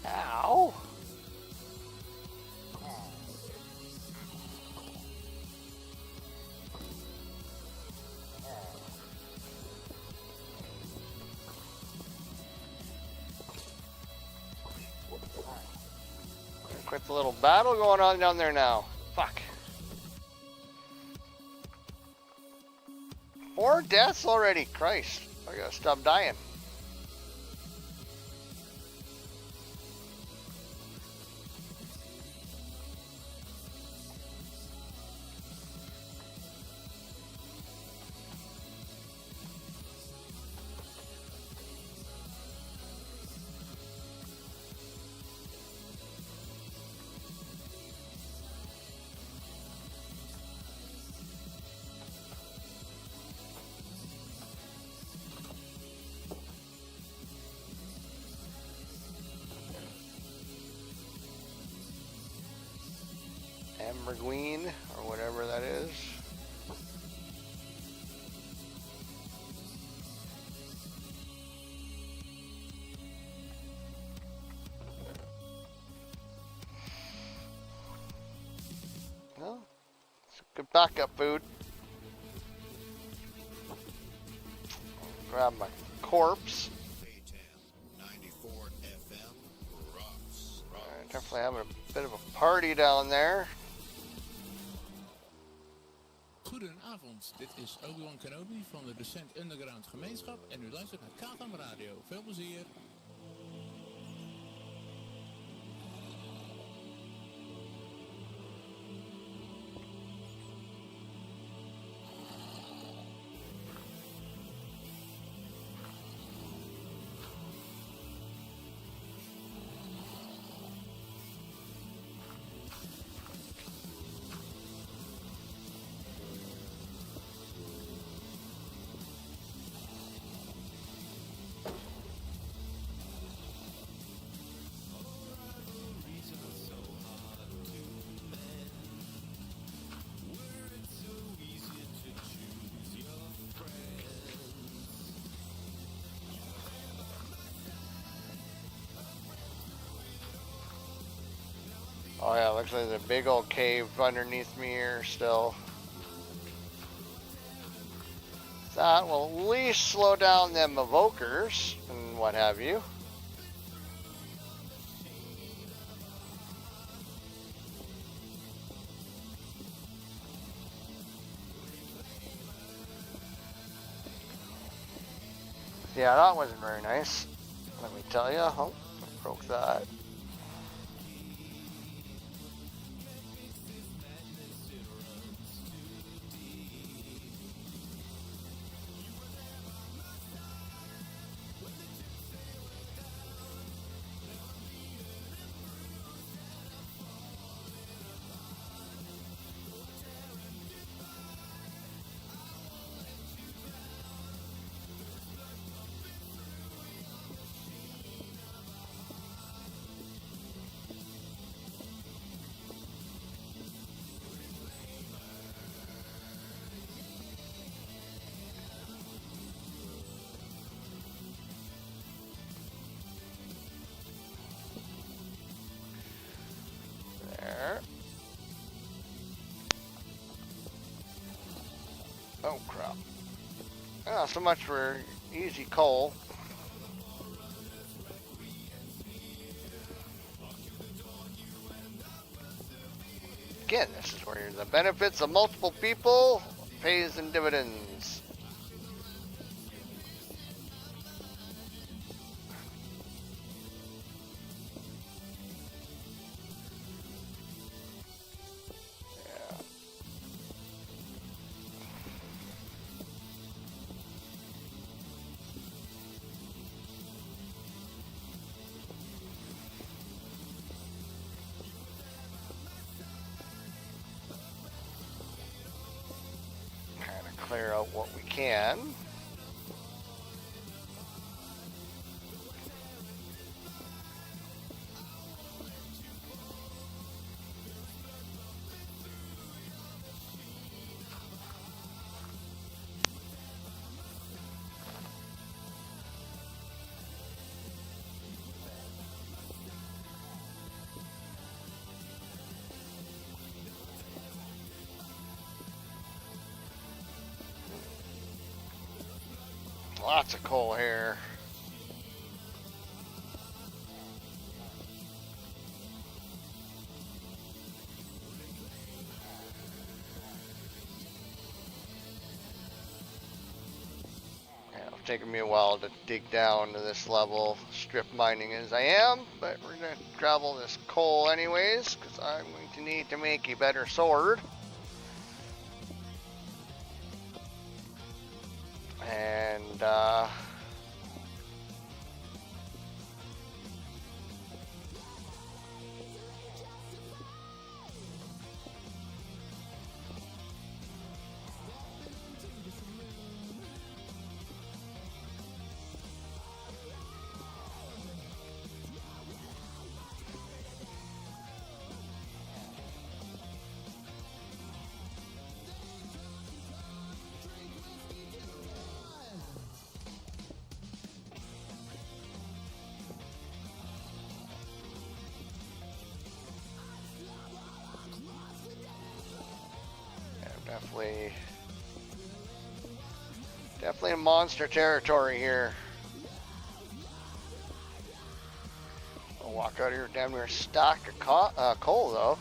Ow! Quite the little battle going on down there now. Fuck. 4 deaths already. Christ. I gotta stop dying. Ambergween, or whatever that is. Well, it's good backup food. Grab my corpse. Definitely having a bit of a party down there. Goedenavond, dit is Obi-Wan Kenobi van de Descent Underground Gemeenschap en u luistert naar KTAMRadio. Veel plezier! looks like there's a big old cave underneath me here still. That will at least slow down them evokers and what have you. Yeah, that wasn't very nice. Let me tell you. Oh, broke that. There. Oh crap. Oh, so much for easy coal. Again, this is where the benefits of multiple people pays in dividends. Clear out what we can. Lots of coal here. Yeah, it's taken me a while to dig down to this level, strip mining as I am, but we're going to travel this coal anyways, because I'm going to need to make a better sword. And, definitely in monster territory here. I'll walk out here damn near a stack of coal though.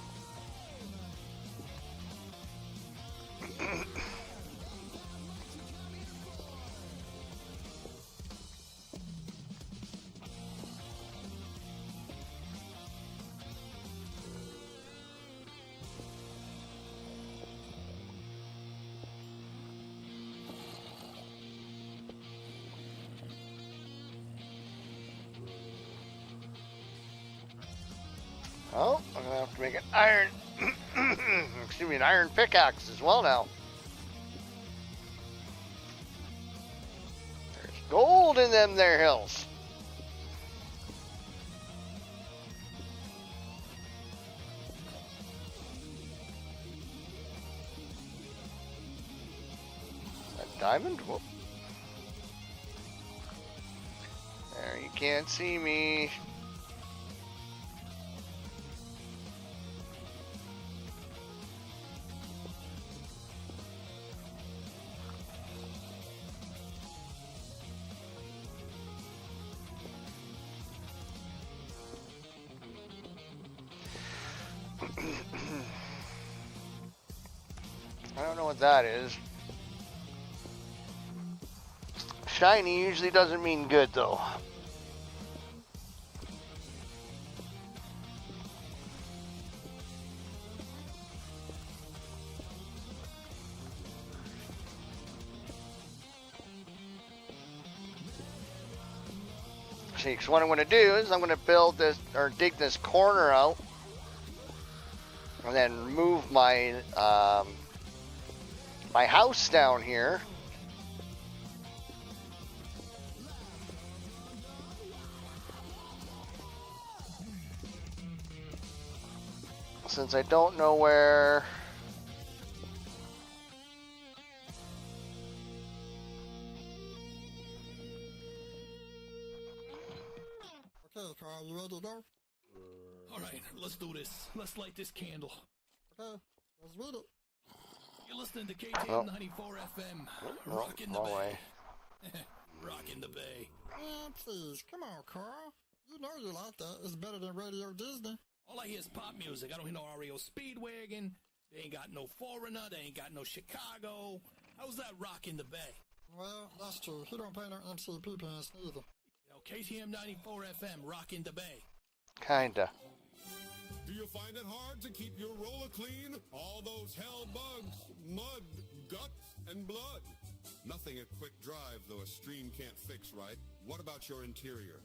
Oh, I'm gonna have to make an iron, excuse me, an iron pickaxe as well now. There's gold in them there hills. A diamond? Whoop. There, you can't see me. what that is. Shiny usually doesn't mean good, though. See, 'cause what I'm going to do is I'm going to build this, or dig this corner out, and then move my my house down here. Since I don't know where. Okay, Carl, you ready to go? Alright, let's do this. Let's light this candle. Okay, let's read it. You're listening to KTAM 94 FM. Rockin' the way. Bay. Rockin' the Bay. Man, please, come on, Carl. You know you like that. It's better than Radio Disney. All I hear is pop music. I don't hear no REO Speedwagon. They ain't got no Foreigner. They ain't got no Chicago. How's that Rockin' the Bay? Well, that's true. He don't pay no MCP pants neither. You know, KTM 94 FM, Rockin' the Bay. Kinda. Do you find it hard to keep your roller clean? All those hell bugs, mud, guts, and blood. Nothing a quick drive, though a stream can't fix, right? What about your interior?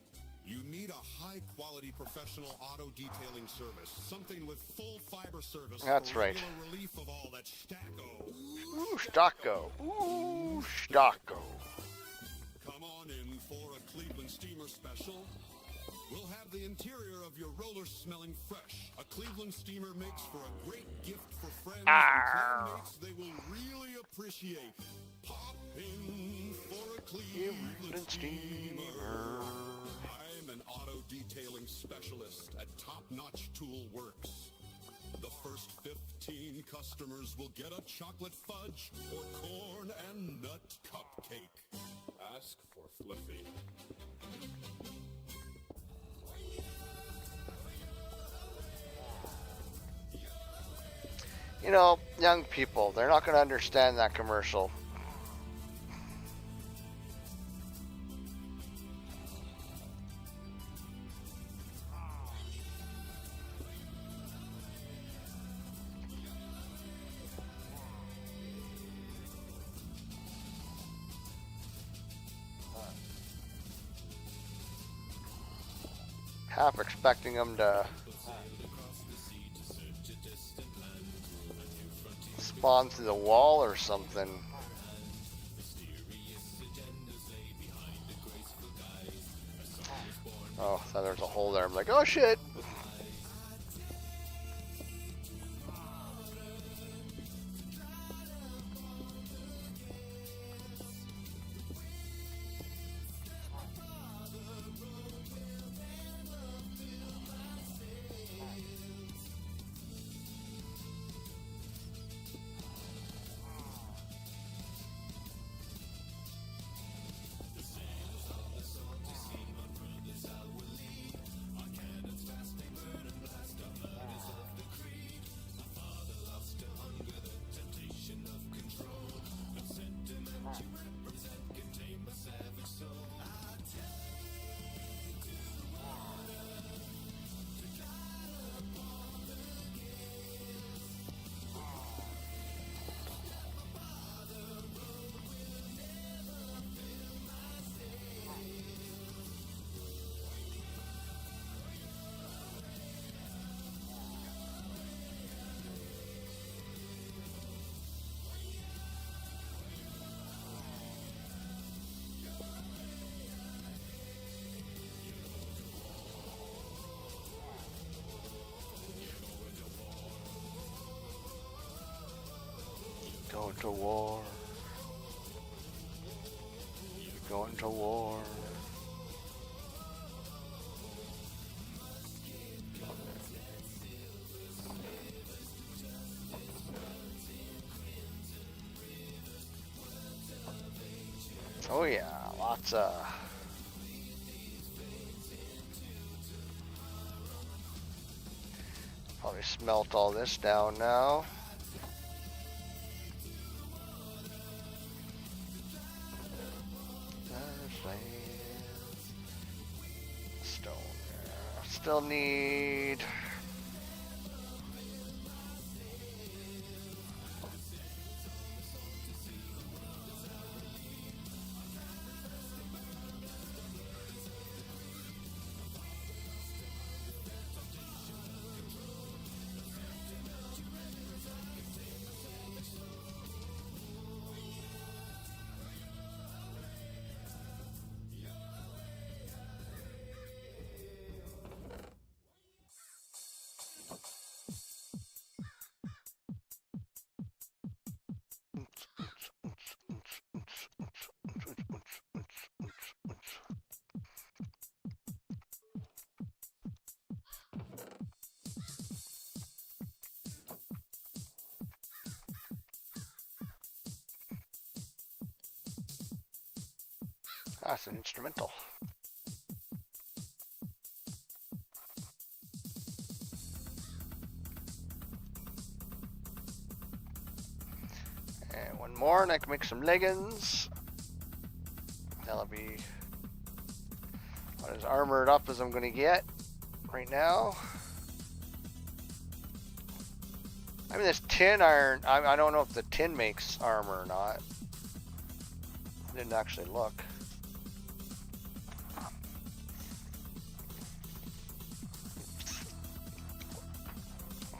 You need a high-quality professional auto detailing service. Something with full fiber service. That's for right. regular relief of all that stacko. Ooh, Stocko. Ooh, Stocko. Come on in for a Cleveland Steamer special. We'll have the interior of your roller smelling fresh. A Cleveland Steamer makes for a great gift for friends and clanmates they will really appreciate. Pop in for a Cleveland Steamer. I'm an auto detailing specialist at Top Notch Tool Works. The first 15 customers will get a chocolate fudge or corn and nut cupcake. Ask for Fluffy. You know, young people, they're not going to understand that commercial. Half expecting them to spawn through the wall or something. Oh, I thought there was a hole there. I'm like, oh shit. Going to war. Going to war. Oh yeah, lots of probably smelt all this down now. stone. Still need... That's an instrumental. And one more, and I can make some leggings. That'll be about as armored up as I'm going to get right now. I mean, this tin iron, I don't know if the tin makes armor or not. Didn't actually look.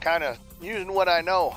Kind of using what I know.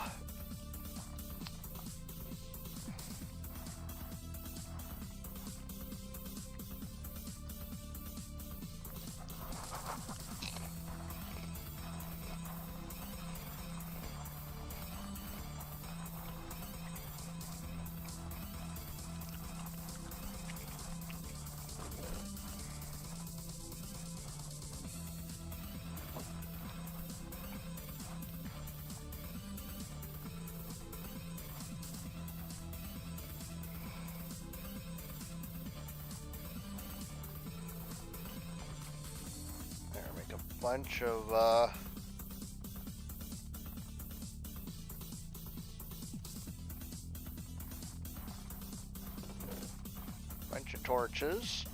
Bunch of torches.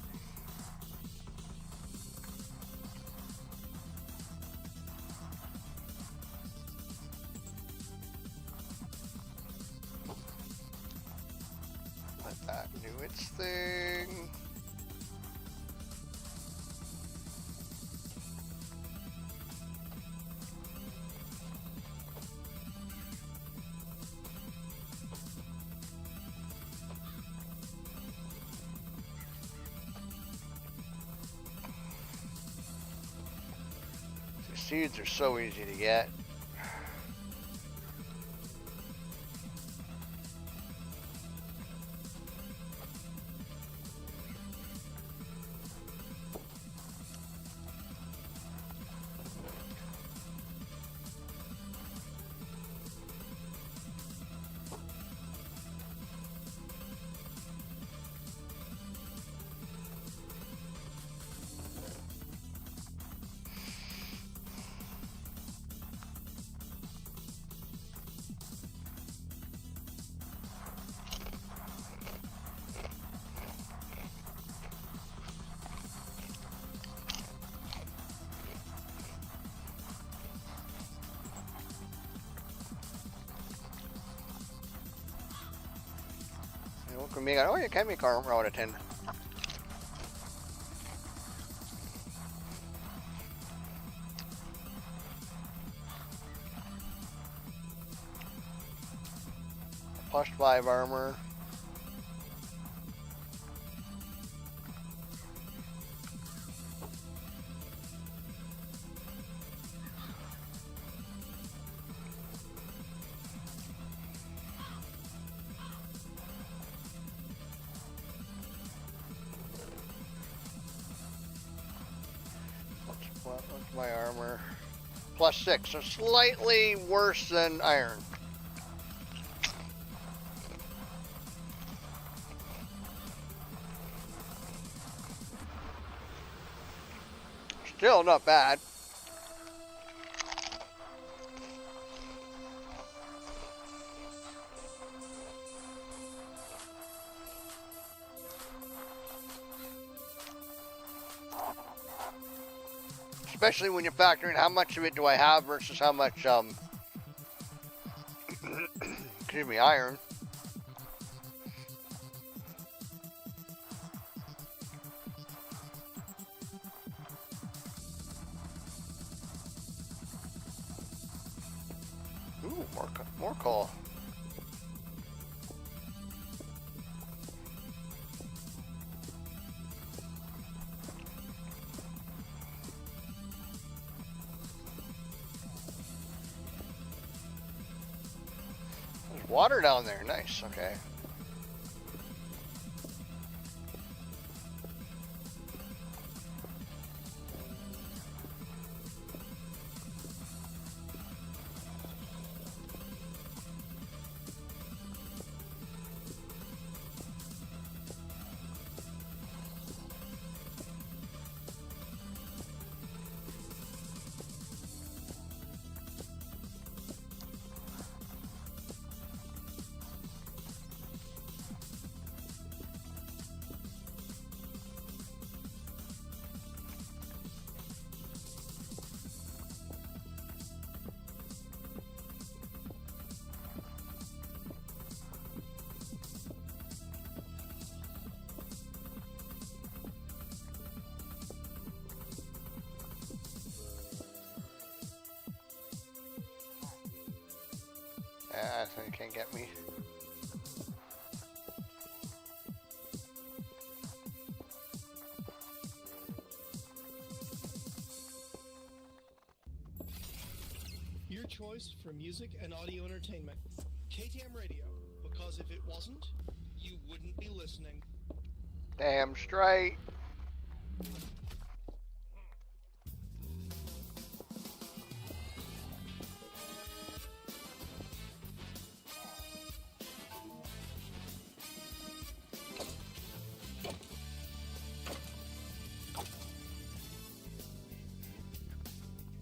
Let that do its thing. Seeds are so easy to get. Oh, you can make armor out of tin. +5 armor. What's my armor? +6, so slightly worse than iron. Still not bad. especially when you factor in how much of it do I have versus how much, excuse me, iron. Ooh, more coal. There's water down there. Nice. Okay. I think it can't get me. Your choice for music and audio entertainment. KTAM Radio, because if it wasn't, you wouldn't be listening. Damn straight.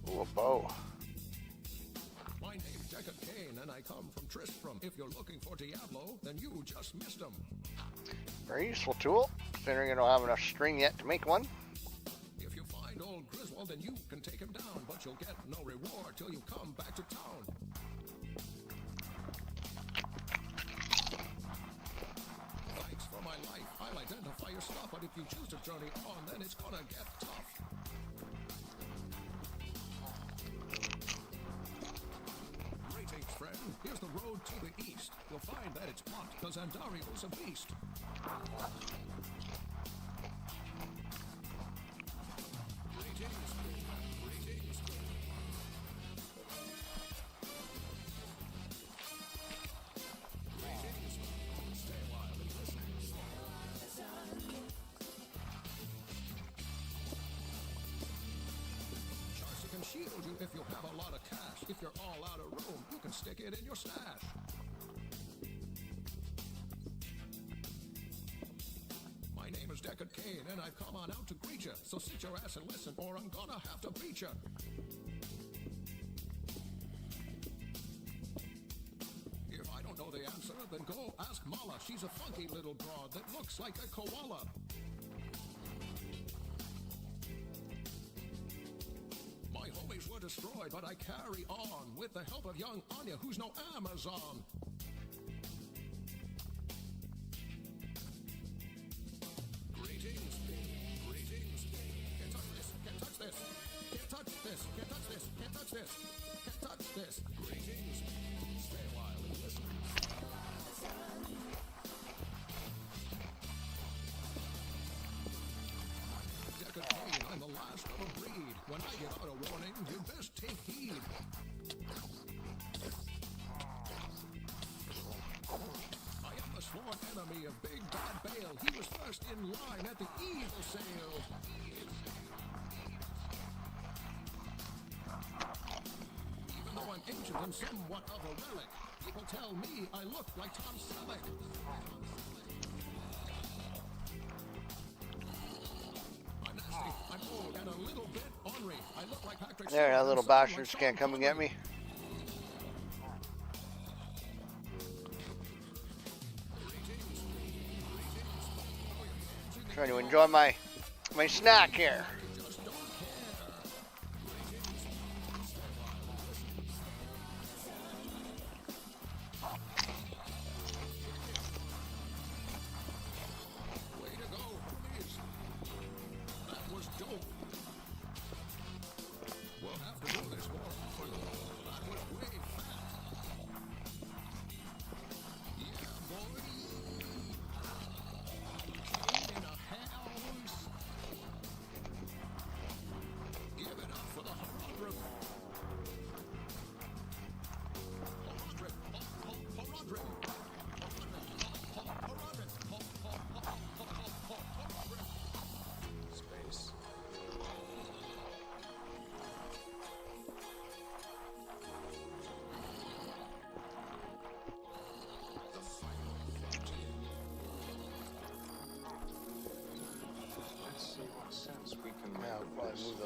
Ooh, a bow. My name's Deckard Kane, and I come from Tristram. If you're looking for Diablo, then you just missed him. Very useful tool, considering I don't have enough string yet to make one. If you find old Griswold, then you can take him down, but you'll get no reward till you come back to town. Thanks for my life. I'll identify your stuff, but if you choose to journey on, then it's gonna get tough. Greetings, friend. Here's the road to the east. You'll find that it's blocked, because Andario's a beast. Greetings. Greetings. Greetings. Stay a while and listen. Charcy can shield you if you have a lot of cash. If you're all out of room, you can stick it in your stash. My name is Deckard Kane, and I've come on out to greet you. So sit your ass and listen, or I'm gonna have to beat you. If I don't know the answer, then go ask Mala. She's a funky little broad that looks like a koala. My homies were destroyed, but I carry on with the help of young Anya, who's no Amazon. Greetings. Greetings. Can't touch this. Can't touch this. Can't touch this. Can't touch this. Can't touch this. Can't touch this. Greetings. Stay a while and listen. Deckard Kane, I'm the last of a breed. When I give out a warning, you best take heed. I am the sworn enemy of Big Bad Bale. He was first in line at the evil sale. Even though I'm ancient and somewhat of a relic, people tell me I look like Tom Selleck. I'm nasty, I'm old, and a little bit ornery. I look like Patrick. There, that little bastards can't come and get me. Trying to enjoy my snack here.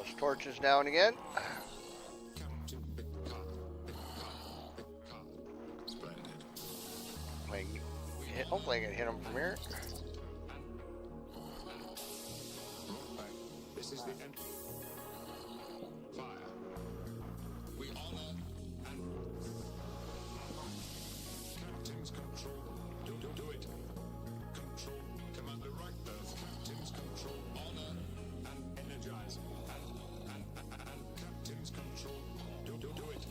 those torches down again. Hopefully I can hit him from here. This is the end. Fire. We honor and captain's control. Do it. Control. Commander right Earth. Captain's control. Honor and energize. And captain's control. Do it.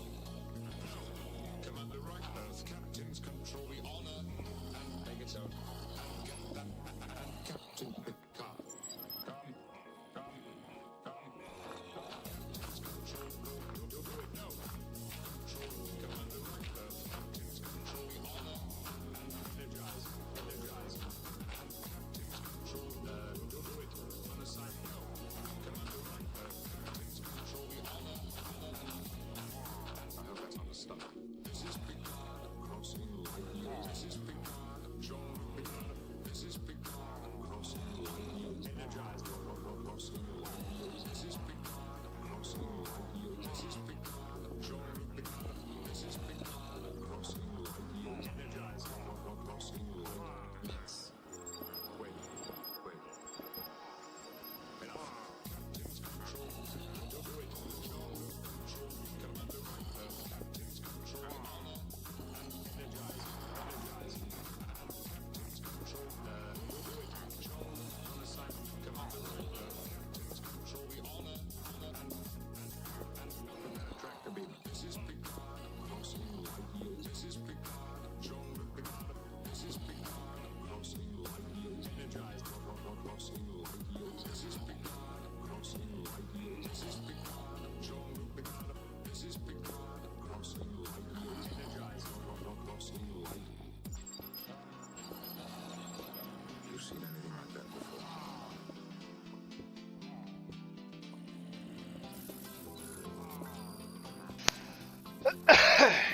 Commander right Earth. Captain's control. We honor and make it so. And Captain Picard.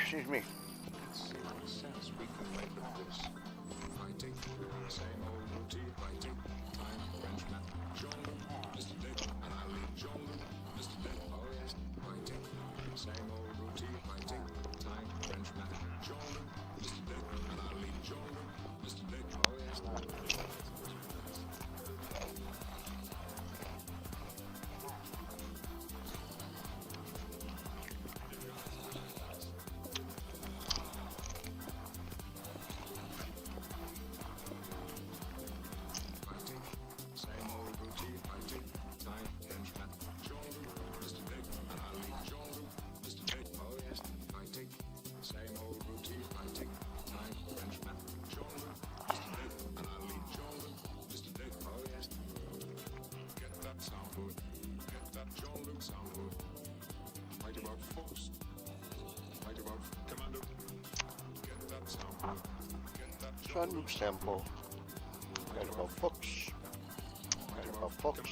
Excuse me. Sun sample. Right about books. Right about books.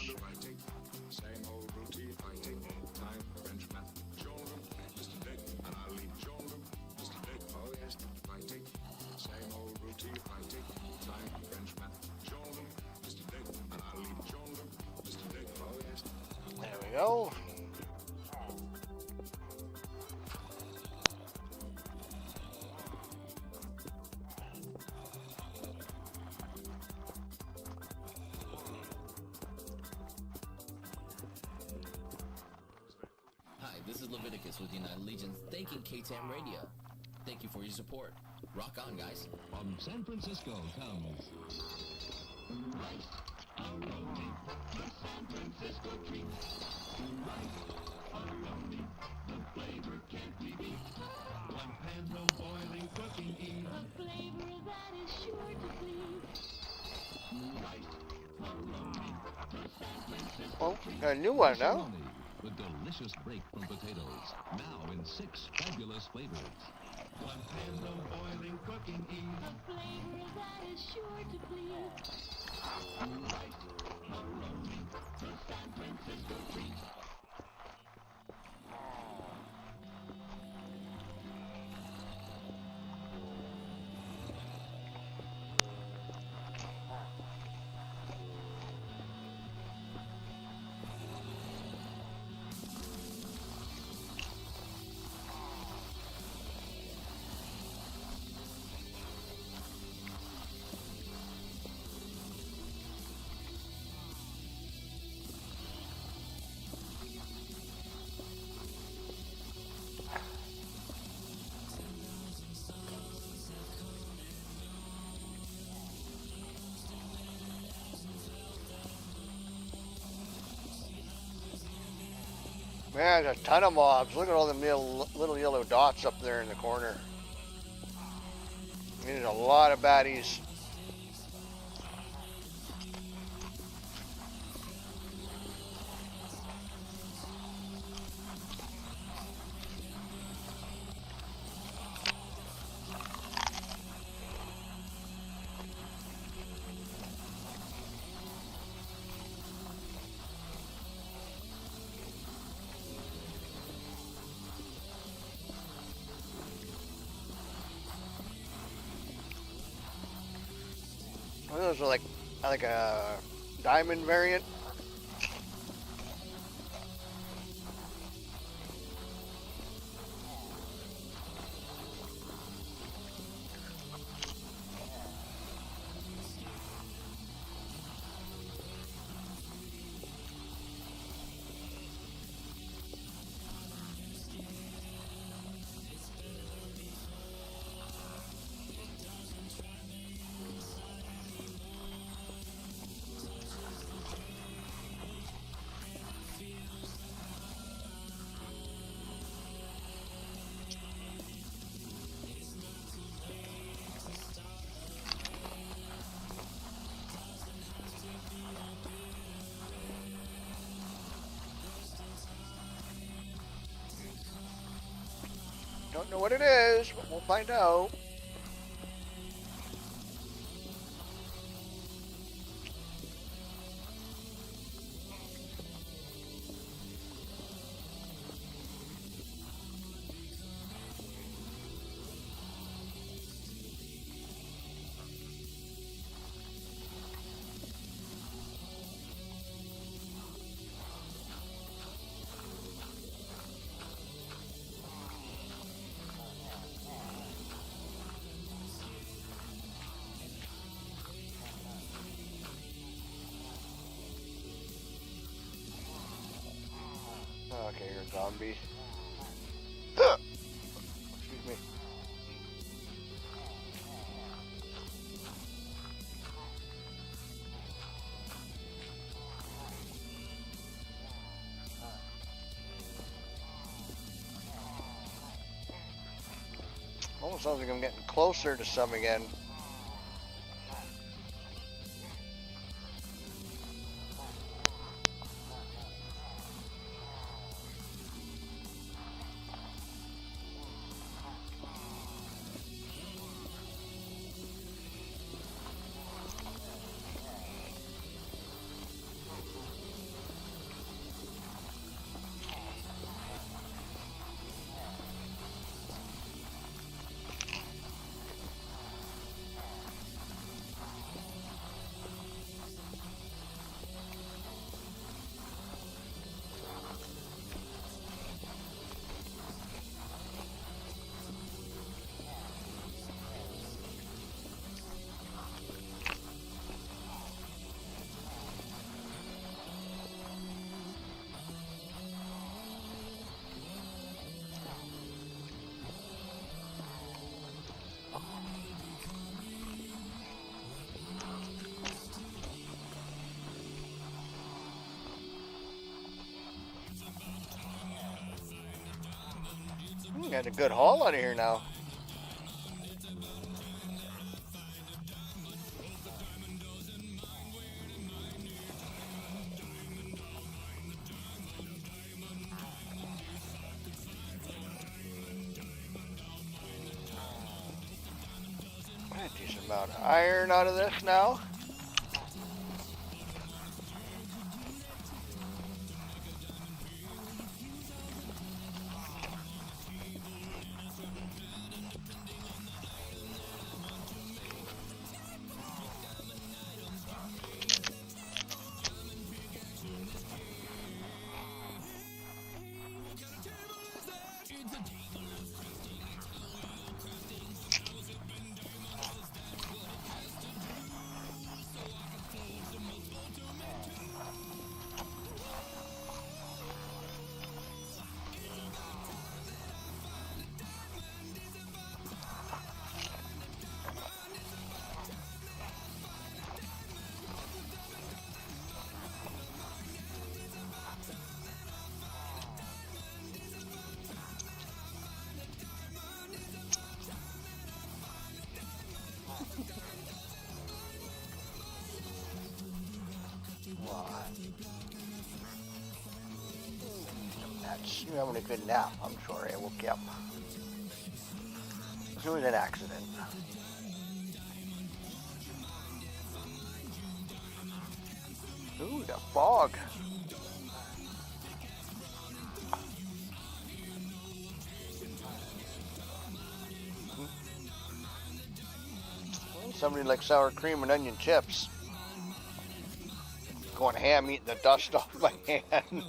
There we go. With United Legion, thanking KTAM Radio. Thank you for your support. Rock on, guys. From San Francisco comes Right, Aroni, the San Francisco treat. Right, Aroni, the flavor can't be beat. One pan, no boiling, cooking, eat. A flavor that is sure to please. Right, Aroni, the San Francisco treat. Got a new one now. With delicious break from potatoes, now in 6 fabulous flavors. One pan, no boiling, cooking, eat. A flavor that is sure to please. Right, Aroni, the San Francisco treat. Man, there's a ton of mobs. Look at all them little yellow dots up there in the corner. There's a lot of baddies. Those are like a diamond variant. Don't know what it is, but we'll find out. Okay, you're a zombie. Excuse me. Almost sounds like I'm getting closer to some again. Got a good haul out of here now. A decent amount of iron out of this now. nuts. You're having a good nap. I'm sorry, I woke you up. It was an accident. Ooh, the fog. Somebody likes sour cream and onion chips. Going ham, eating the dust off my hand.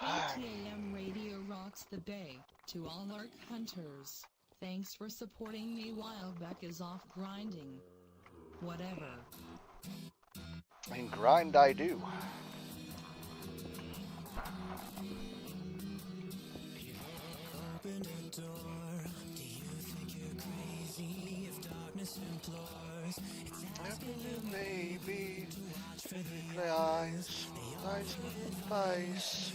KTAMRadio rocks the bay. To all ARC hunters, thanks for supporting me while Beck is off grinding. Whatever. And grind I do. Open the door. Do you think you're crazy if darkness implores? It's asking you maybe to watch for the eyes. The eyes of face.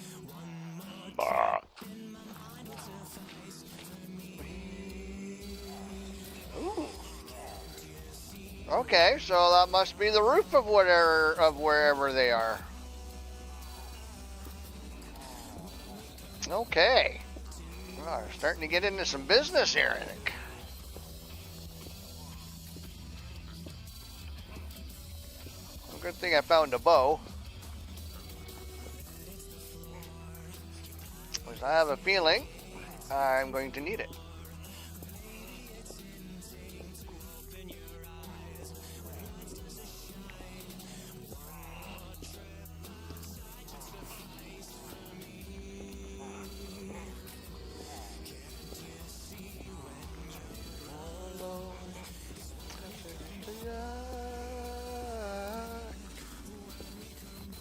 Bah. Ooh. Okay, so that must be the roof of wherever they are. Okay. Well, we're starting to get into some business here, I think. Well, good thing I found a bow. Because I have a feeling I'm going to need it.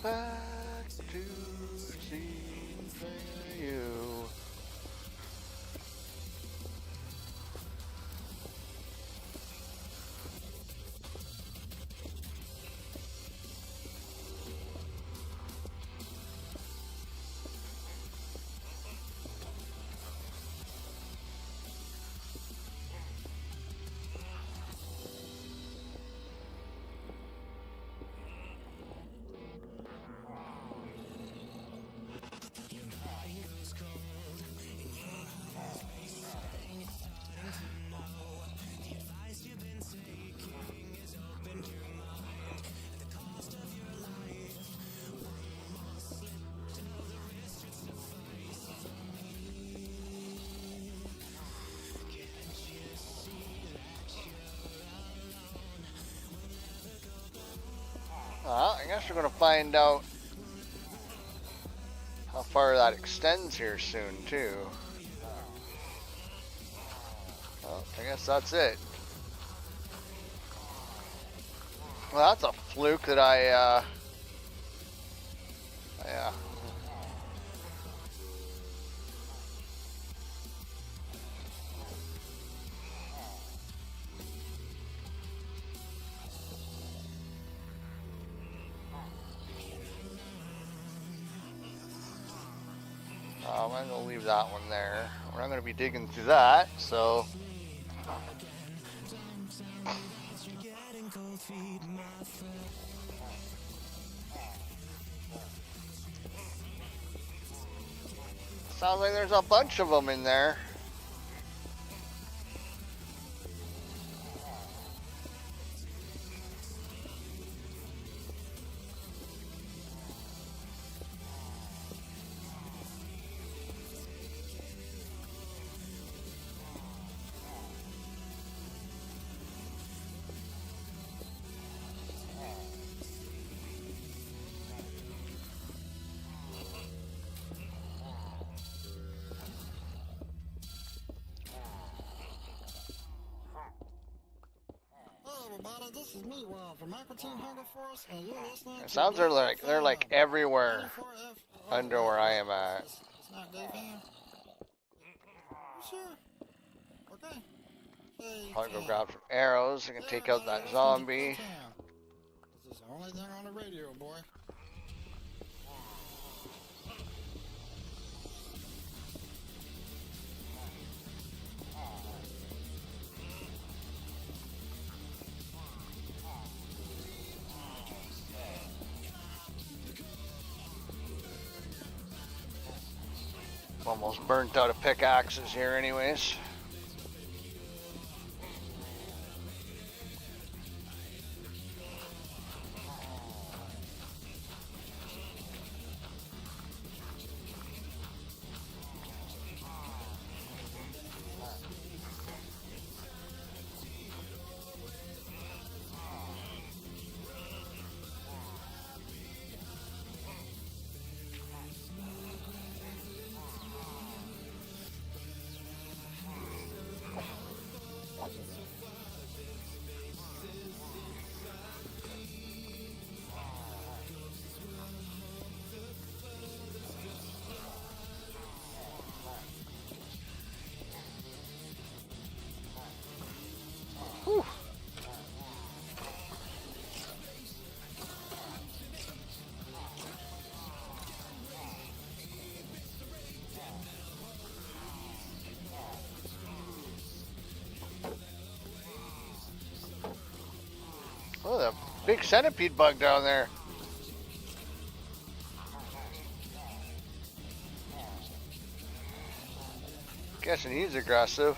Back to see you. Well, I guess we're going to find out how far that extends here soon, too. Well, I guess that's it. Well, that's a fluke that yeah. I'm going to leave that one there. We're not going to be digging through that, so... Sounds like there's a bunch of them in there. This is me, Wild, from Aquatine Hunger Force, and you're listening It sounds they're like everywhere under where I am at. It's not Dave Ham. Sure. Okay. Probably go grab some arrows. I can take out that zombie. This is the only thing on the radio, boy. Almost burnt out of pickaxes here anyways. Whew. Oh, the big centipede bug down there. Guessing he's aggressive.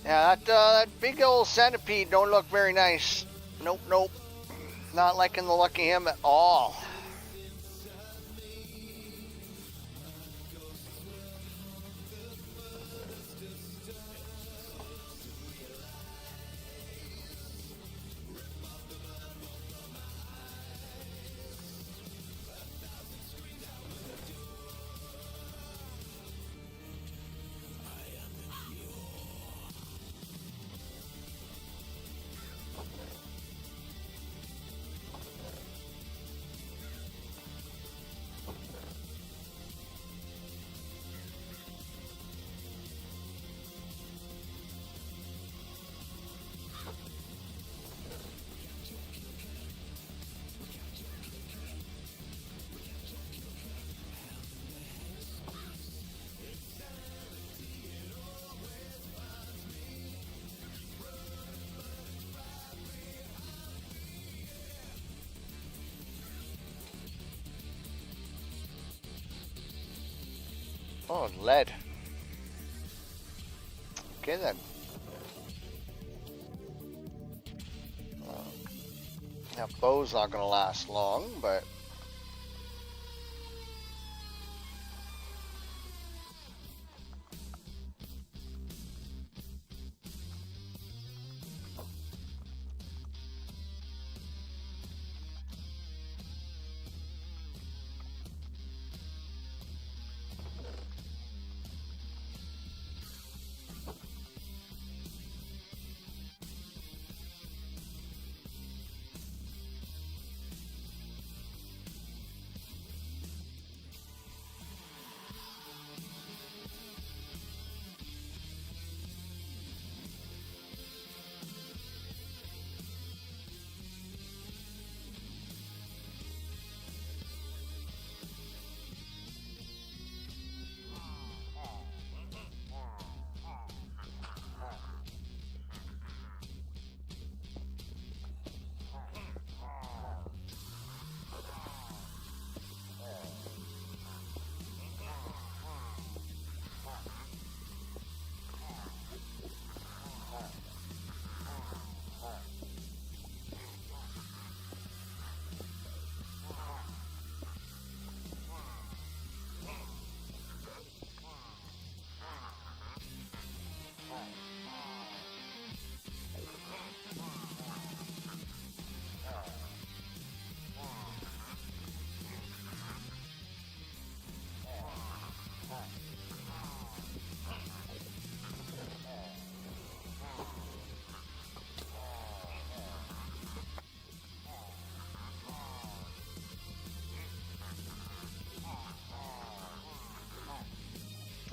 Yeah, that big old centipede don't look very nice. Nope, nope. Not liking the look of him at all. Oh, lead. Okay then. That bow's not going to last long, but...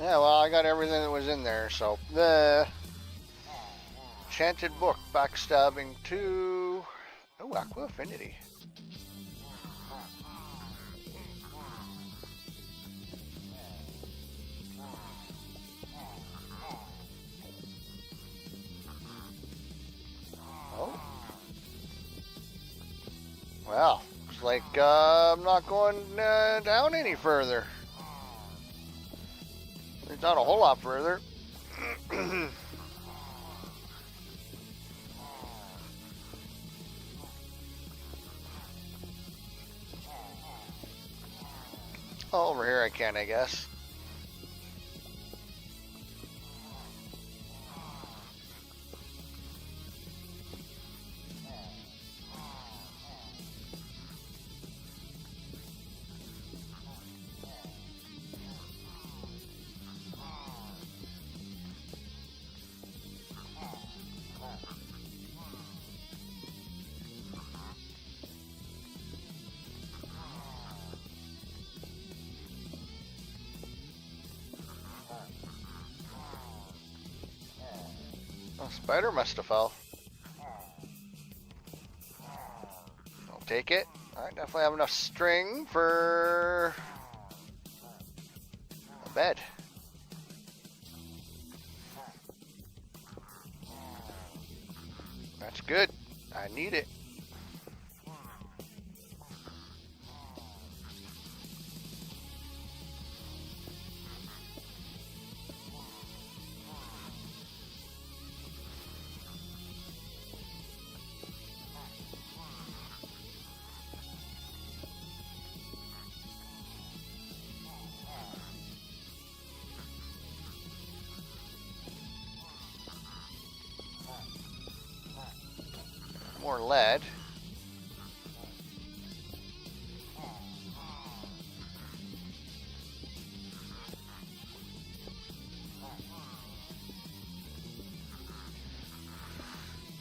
Yeah, well, I got everything that was in there, so the enchanted book, backstabbing 2. Oh, Aqua Affinity. Oh. Well, looks like I'm not going down any further. It's not a whole lot further. Oh, over here I can, I guess. Oh, spider must have fell. I'll take it. I definitely have enough string for a bed. That's good. I need it. More lead.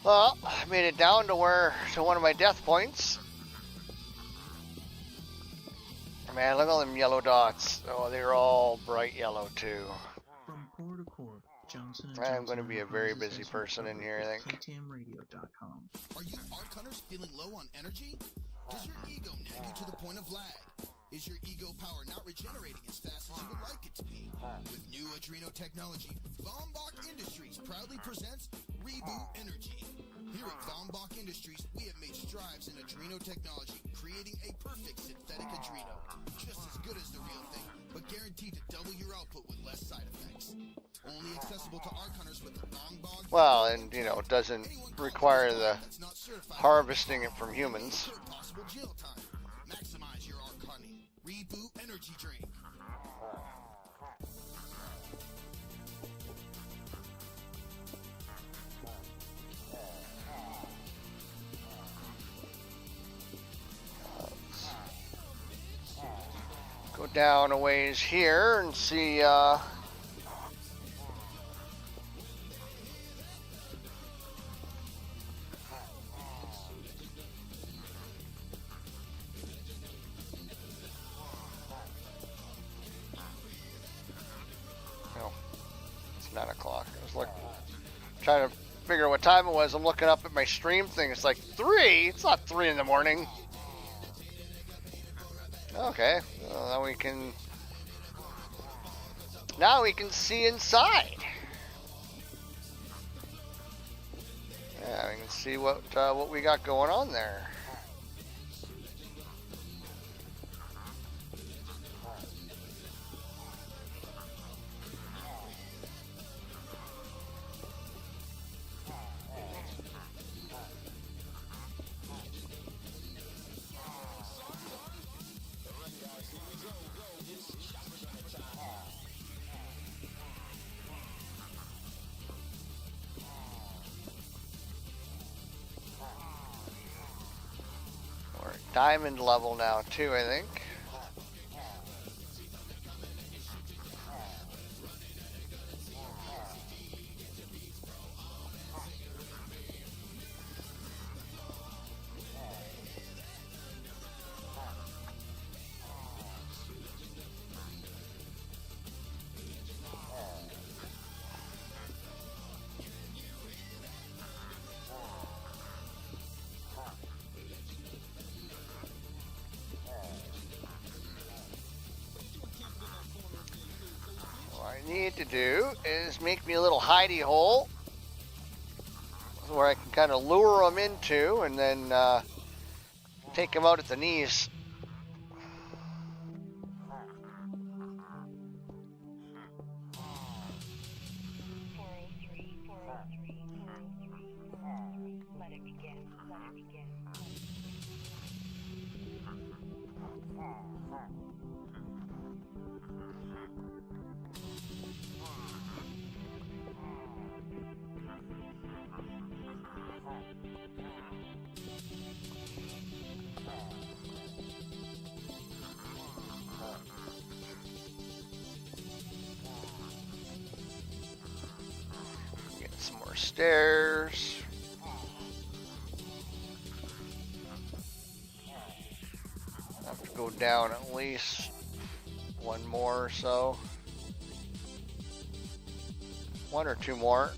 Well, I made it down to one of my death points. Man, look at all them yellow dots. Oh, they're all bright yellow too. From core to core, Johnson & I'm going to Johnson be a very proposes busy as person in here, I think. KTAMRadio.com. Are you arc hunters feeling low on energy? Does your ego nag you to the point of lag? Is your ego power not regenerating as fast as you would like it to be? With new Adreno technology, Vombach Industries proudly presents Reboot Energy. Here at Vombach Industries, we have made strides in Adreno technology, creating a perfect synthetic Adreno. Just as good as the real thing, but guaranteed to double your output with less side effects. Only accessible to arc hunters with the Vombach. Well, and you know, it doesn't require the harvesting it from humans. Possible jail time. Maximize your arc hunting. Reboot Energy Drink. Go down a ways here and see no, it's 9 o'clock. I was trying to figure out what time it was. I'm looking up at my stream thing. It's like 3. It's not 3 in the morning. Okay, well, now we can see inside. Yeah, we can see what we got going on there. Diamond level now too, I think. I need to do is make me a little hidey hole where I can kind of lure them into and then take them out at the knees. Get some more stairs. Have to go down at least one more or so. One or two more.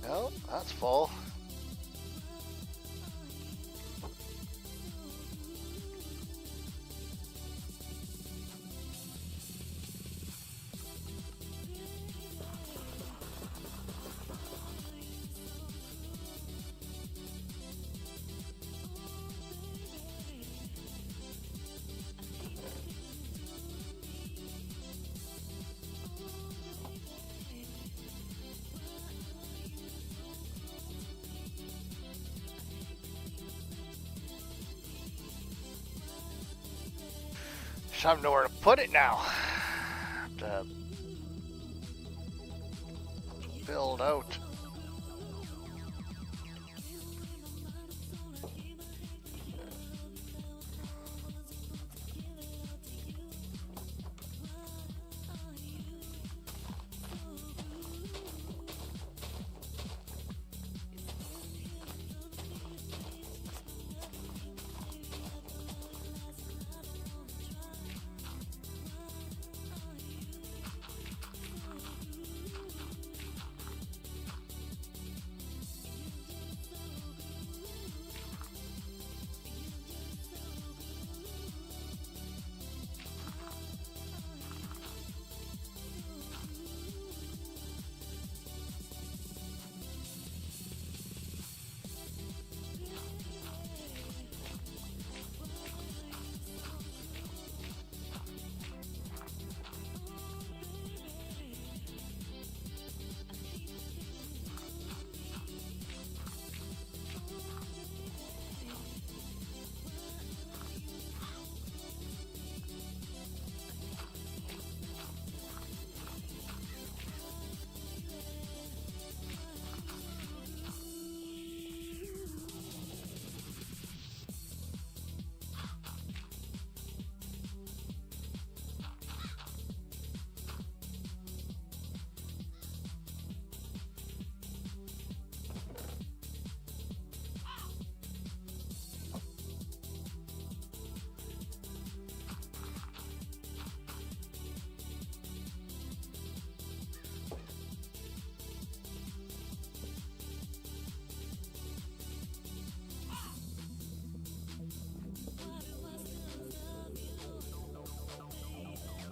Oh, that's full. Just have nowhere to put it now. Have to build out.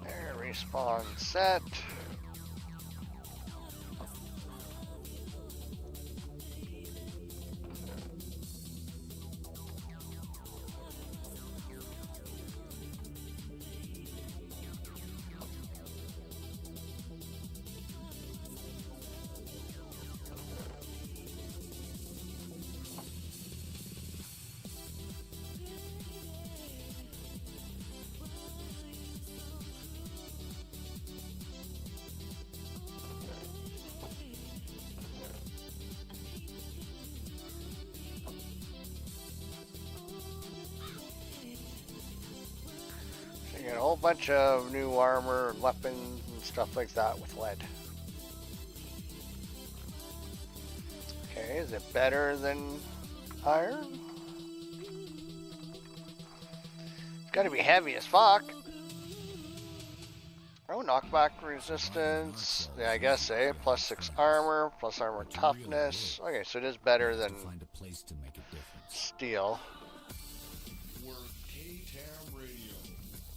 There, respawn set. whole bunch of new armor and weapons and stuff like that with lead. Okay, is it better than iron? It's gotta be heavy as fuck. Oh, knockback resistance. Yeah, I guess, eh? Plus 6 armor, plus armor toughness. Okay, so it is better than steel.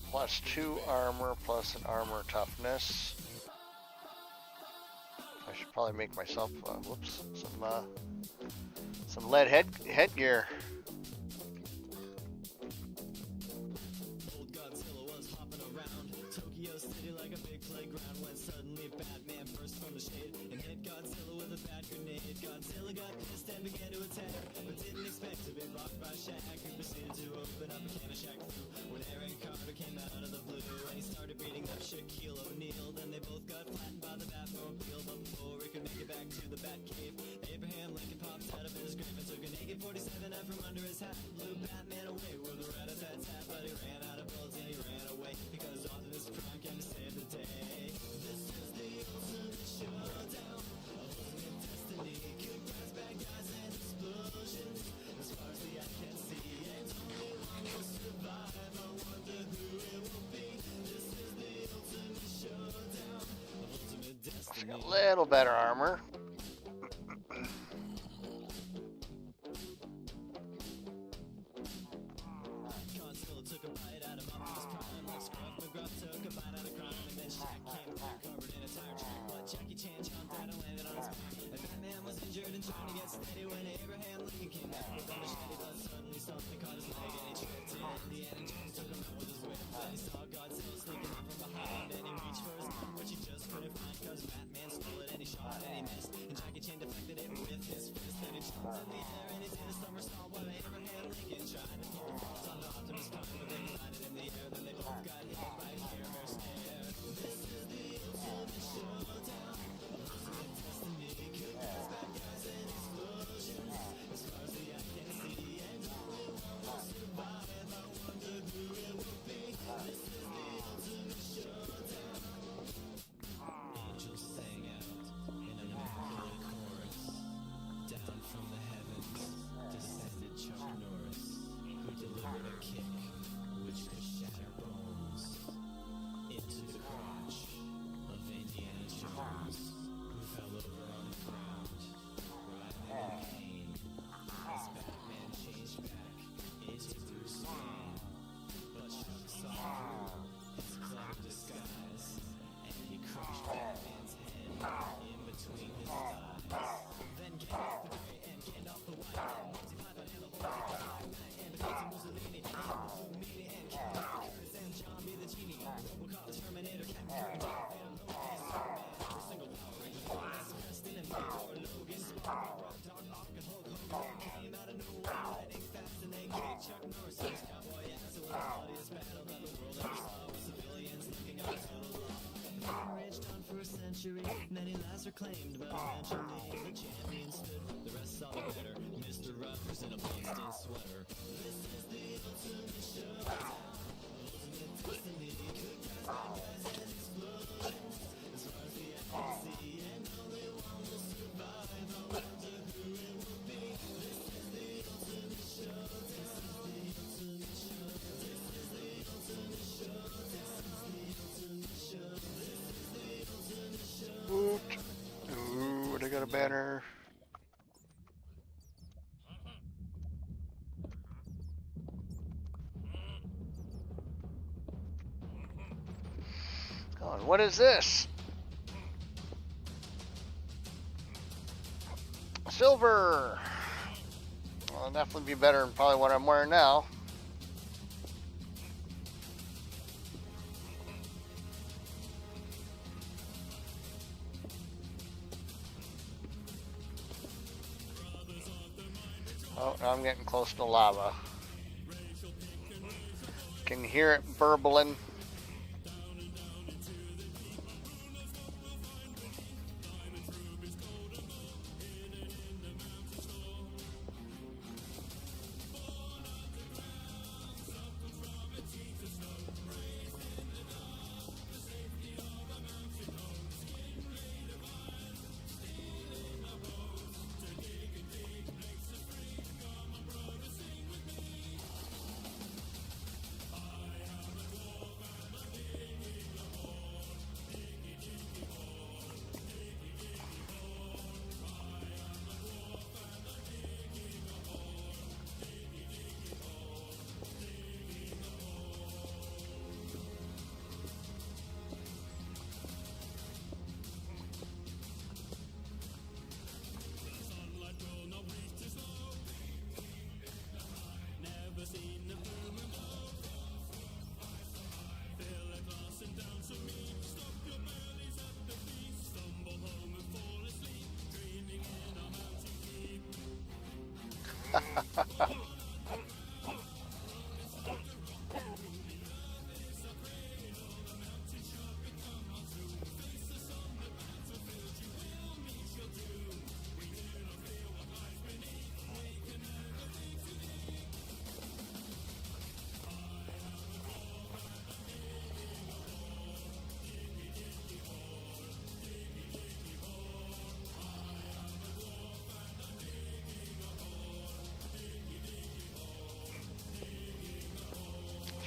Plus 2 armor, plus an armor toughness. I should probably make myself, some lead headgear. Old Godzilla was hopping around Tokyo City like a big playground when suddenly Batman burst from the shade and hit Godzilla with a bat grenade. Godzilla got pissed and began to attack, but didn't expect to be rocked by Shaq, who proceeded to open up a can of Shaq Fu when Aaron Carter came out of the blue and he started beating up Shaquille O'Neal. Then they both got flattened by the Batmobile, but before he could make it back to the Batcave, Abraham Lincoln popped out of his grave and took an AK-47 out from under his hat, blew Batman away with a rat-a-tat-tat, but he ran out of bullets and he ran away because Optimus Prime came to save the day. This is the ultimate showdown, ultimate destiny, kick-ass bad guys and explosions, as far as the eye can see, and only one will survive. I wonder who it will be. This is the ultimate showdown, ultimate destiny. A little better armor. Godzilla took a bite out of Optimus Prime like Scruff McGruff took a bite out of crime, and then Shaq came through covered in a tire track, but Jackie Chan jumped out and landed on his back, and Batman was injured and trying to get steady when Abraham Lincoln came back with a machete, but suddenly something caught his leg and he tripped, and Indiana Jones took him out with his whip. Then he saw Godzilla sneaking up from behind, and he reached for his gun, which he just couldn't find, cause Batman stole it and he shot and he missed, and Jackie Chan deflected it with his fist. Then he jumped in the air and he did a somersault while Abraham Lincoln tried to throw balls on Optimus Prime, but they collided in the air. Then they both got hit by hammer snare. This is the ultimate showdown, ultimate destiny, kick-ass bad guys and explosions, as far as the eye can see, and only one will survive. I wonder who it will be. This is the ultimate showdown. Angels sang out in a immaculate chorus. Down from the heavens descended Chuck Norris, who delivered a kick which could shatter bones into the crotch of Indiana Jones, who fell over on the ground, writhing in pain as Batman changed back into Bruce Wayne. But Chuck saw his clever disguise, and he crushed Batman's head in between his thighs. Then Gandalf the Grey and Gandalf the White, and Monty Python and the Holy Grail, and Benito Mussolini, and Mussolini, and Captain Curtis, and John B. the Genie, Robocop, Terminator, Captain Kirk, and Loki, Superman, every single Power Ranger, Flash, Preston, and Thor, Logan, Sparky, Rock Dog, Ock, and Hulk Hogan came out of nowhere, lightning fast, and they gave Chuck Norris his cowboy ass. It was the bloodiest battle that the world ever saw, with civilians looking at total law. It raged on for a century, many lives were claimed, but eventually the champion stood. The rest saw the better, Mr. Rogers in a Boston sweater. This is the ultimate showdown, ultimate destiny, kick-ass bad guys and explosions, as far as the eye can see, and only one will survive. I wonder who it will be. This is the ultimate showdown. This is the ultimate showdown. This is the ultimate showdown. This is the ultimate showdown. This is the ultimate showdown. Woot. Ooh, they got a banner. Oh, what is this? Silver. Well, it'll definitely be better than probably what I'm wearing now. Oh, now I'm getting close to lava. Can you hear it burbling?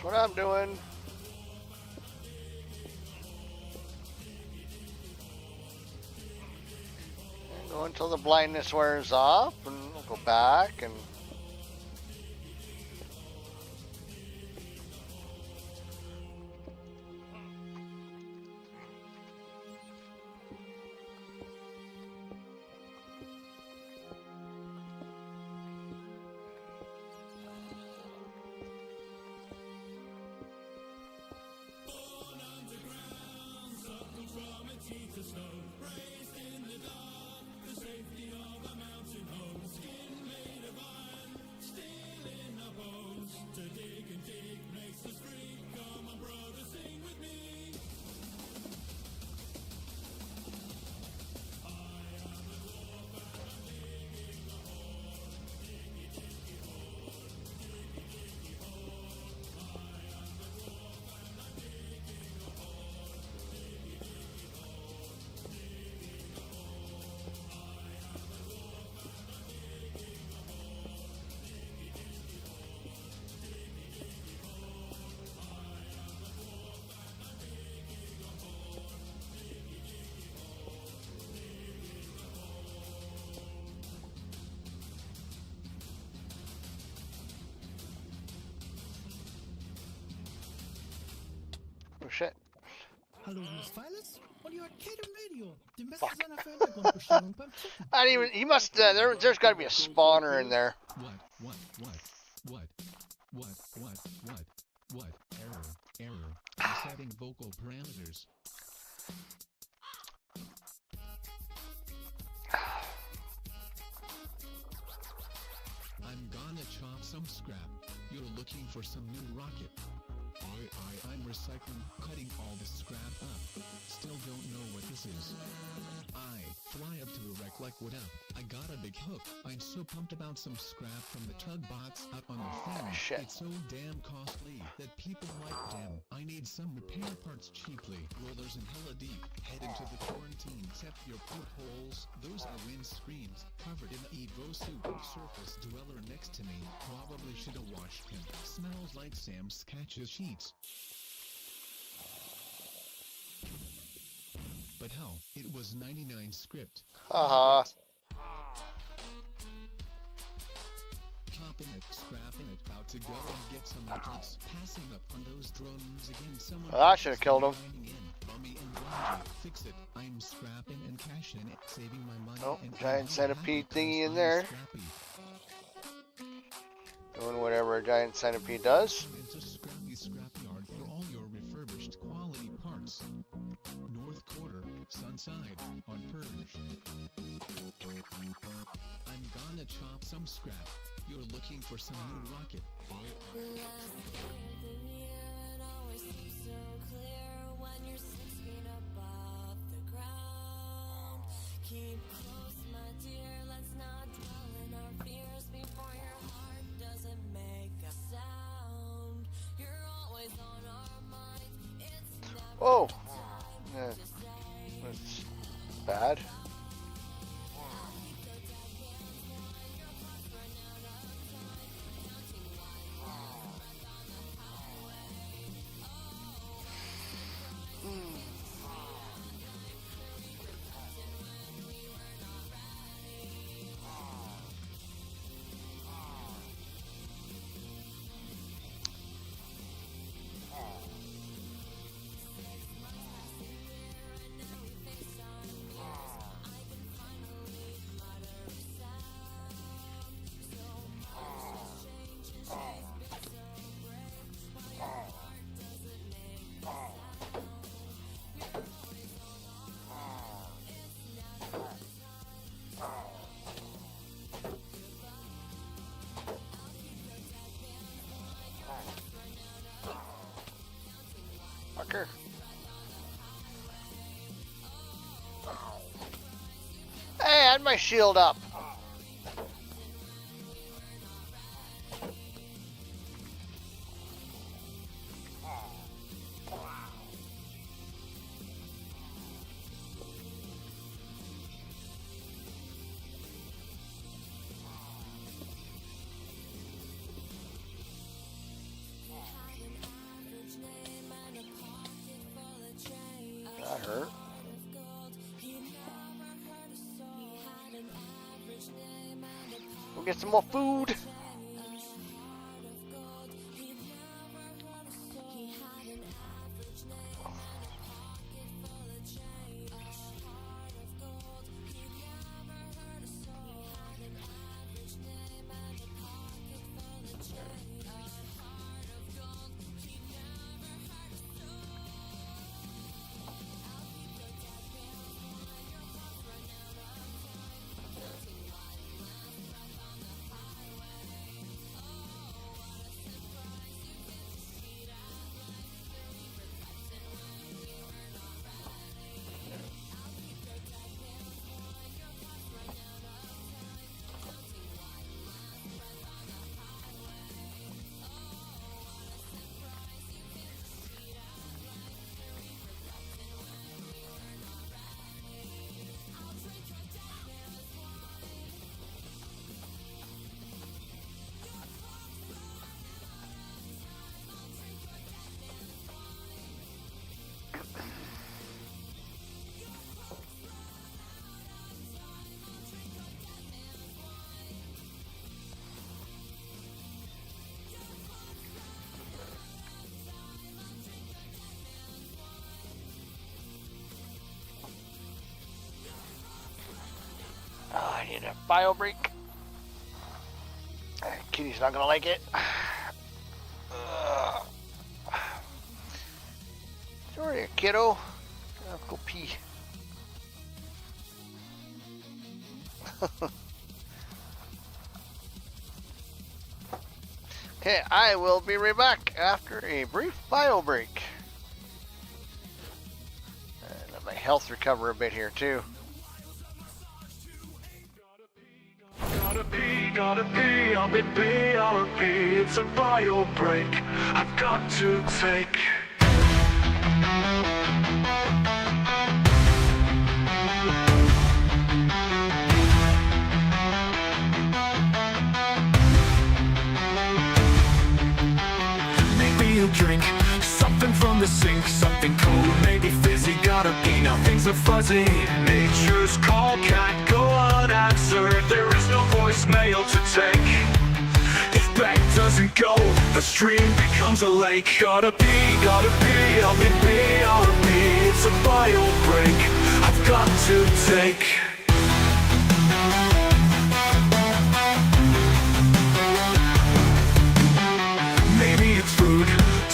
That's what I'm doing. And go until the blindness wears off, and we'll go back and. Oh shit. Hallo, hier ist Files und ihr hört KTAMRadio, dem besten Sender für Hintergrundbestellung beim Zocken. I didn't even. He must. There's got to be a spawner in there. What? Error. Resetting vocal parameters. I'm gonna chop some scrap. You're looking for some new rocket. I'm recycling, cutting all this scrap up. Still don't know what this is. I fly up to a wreck like what up? I got a big hook. I'm so pumped about some scrap from the tugboats out on the thing. Shit. It's so damn costly that people like them. I need some repair parts cheaply. Rollers in hella deep. Head into the quarantine. Tap your portholes. Those are windscreens. Covered in Evo soup. Surface dweller next to me. Probably should've washed him. Smells like Sam Sketch's sheets. But hell, it was 99 script. Haha. Chopping it, scrapping it, about to go and get some outlets. Passing up on those drones again. Someone I should have killed him. Bummy and Blondie, fix it. I'm scrapping and cashing it, saving my money. Oh, and giant centipede thingy in there. Doing whatever a giant centipede does. It's a scrappyard for all your refurbished quality parts. North Quarter, Sunside, on Purge. I'm gonna chop some scrap. You're looking for some new rocket. Keep close, my dear, let's not dwell in our fears before your heart doesn't make a sound. You're always on our minds, it's never Whoa. time to say. That's bad. Fucker. Hey, I had my shield up. Er. We'll get some more food. I need a bio break. Kitty's not gonna like it. Sorry, kiddo. I'll go pee. Okay, I will be right back after a brief bio break. And let my health recover a bit here too. Gotta pee, I'll be BRB. It's a bio break I've got to take. Maybe a drink, something from the sink, something cold, maybe fizzy. Gotta pee, now things are fuzzy. Nature's call can't go unanswered. There is no voicemail to take. If back doesn't go, the stream becomes a lake. Gotta pee, I'll be BRB. It's a bio break I've got to take. Maybe it's food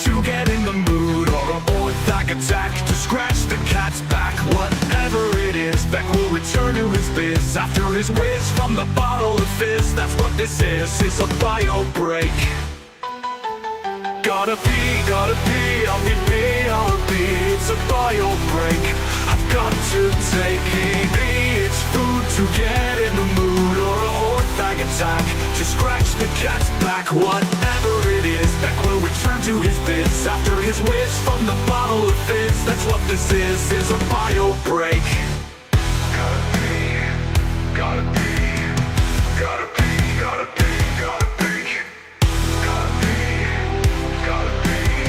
to get in the mood, or a orthotic attack to scratch the cat's back. Whatever it is, Beck will return to his biz after his whiz from the bottle of fizz. That's what this is a bio break. Gotta pee, I'll be BRB. It's a bio break I've got to take. Maybe it's food to get in the mood, or a orthotic attack to scratch the cat's back. Whatever it is, Beck will return to his biz after his whiz from the bottle of fizz. That's what this is a bio break. Gotta pee, gotta pee, gotta pee, gotta pee, gotta pee. Gotta pee,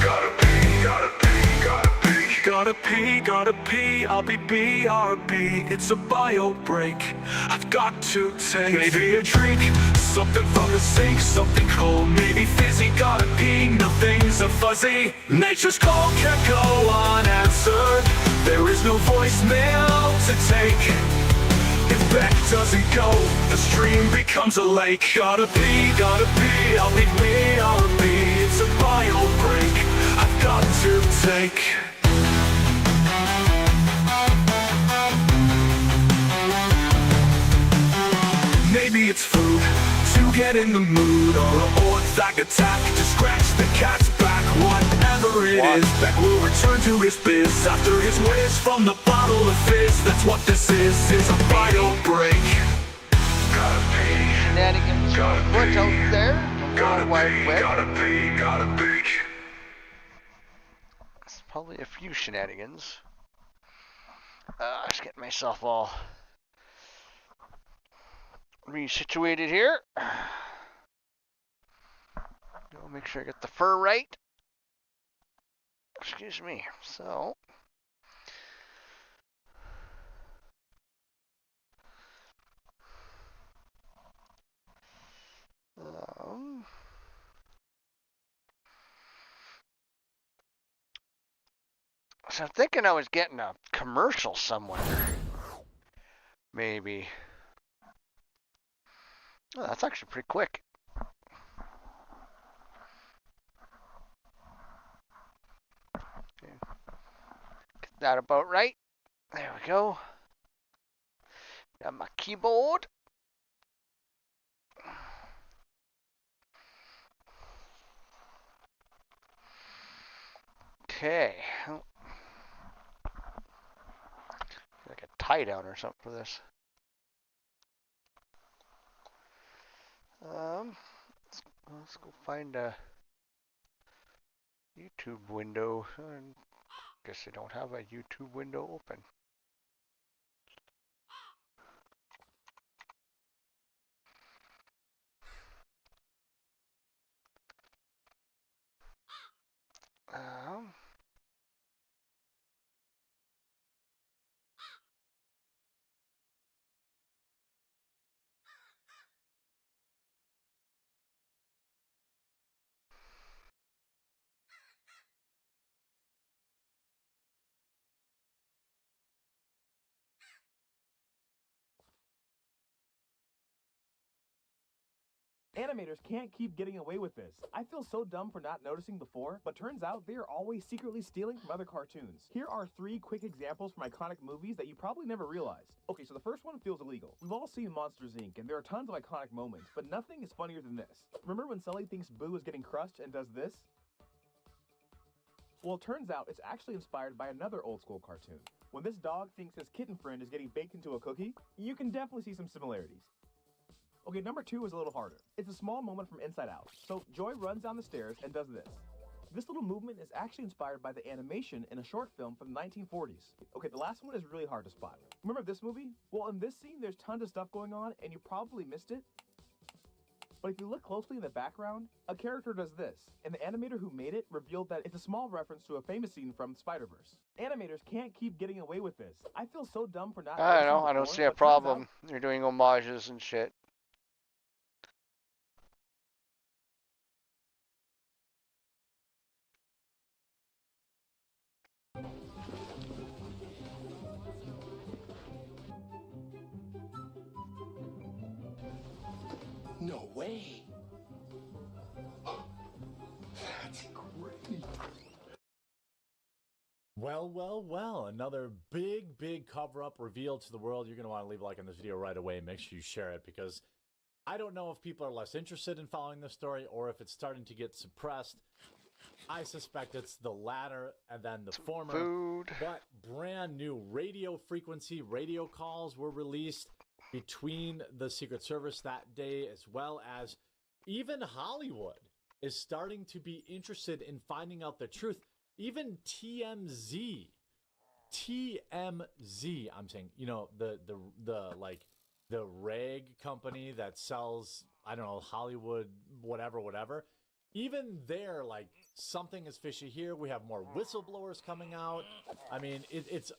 gotta pee, gotta pee, gotta pee, gotta pee. Gotta pee, I'll be BRB. It's a bio break I've got to take. Maybe a drink, something from the sink, something cold, maybe fizzy. Gotta pee, nothing's a fuzzy. Nature's call can't go unanswered. There is no voicemail to take. If Beck doesn't go, the stream becomes a lake. Gotta pee, I'll be BRB. It's a bio break I've got to take. Maybe it's food to get in the mood, or a orthotic attack to scratch the cat's back. Whatever it is, Beck will return to his biz after his whiz from the bottle of fizz. That's what this is a bio break. Gotta pee, Shenanigans foot out there. gotta pee, gotta pee, gotta pee. It's probably a few shenanigans. Just getting myself all resituated here. I'll make sure I get the fur right. Excuse me. So, So I'm thinking I was getting a commercial somewhere. Maybe. Oh, that's actually pretty quick. Okay. Get that about right. There we go. Got my keyboard. Okay. Like a tie down or something for this. Let's go find a YouTube window. Guess I don't have a YouTube window open. Animators can't keep getting away with this. I feel so dumb for not noticing before, but turns out they are always secretly stealing from other cartoons. Here are 3 quick examples from iconic movies that you probably never realized. Okay, so the first one feels illegal. We've all seen Monsters, Inc., and there are tons of iconic moments, but nothing is funnier than this. Remember when Sully thinks Boo is getting crushed and does this? Well, it turns out it's actually inspired by another old school cartoon. When this dog thinks his kitten friend is getting baked into a cookie, you can definitely see some similarities. Okay, number 2 is a little harder. It's a small moment from Inside Out. So Joy runs down the stairs and does this. This little movement is actually inspired by the animation in a short film from the 1940s. Okay, the last one is really hard to spot. Remember this movie? Well, in this scene, there's tons of stuff going on, and you probably missed it. But if you look closely in the background, a character does this, and the animator who made it revealed that it's a small reference to a famous scene from Spider-Verse. Animators can't keep getting away with this. I feel so dumb for not. I don't know. I don't see a problem. You're doing homages and shit. No way. That's great. Well, another big cover-up revealed to the world. You're going to want to leave a like on this video right away. Make sure you share it, because I don't know if people are less interested in following this story or if it's starting to get suppressed. I suspect it's the latter and then the former. Food. But brand new radio frequency radio calls were released between the Secret Service that day, as well as even Hollywood is starting to be interested in finding out the truth. Even TMZ, I'm saying, you know, the rag company that sells, I don't know, Hollywood, whatever. Even there, like, something is fishy here. We have more whistleblowers coming out. I mean, it's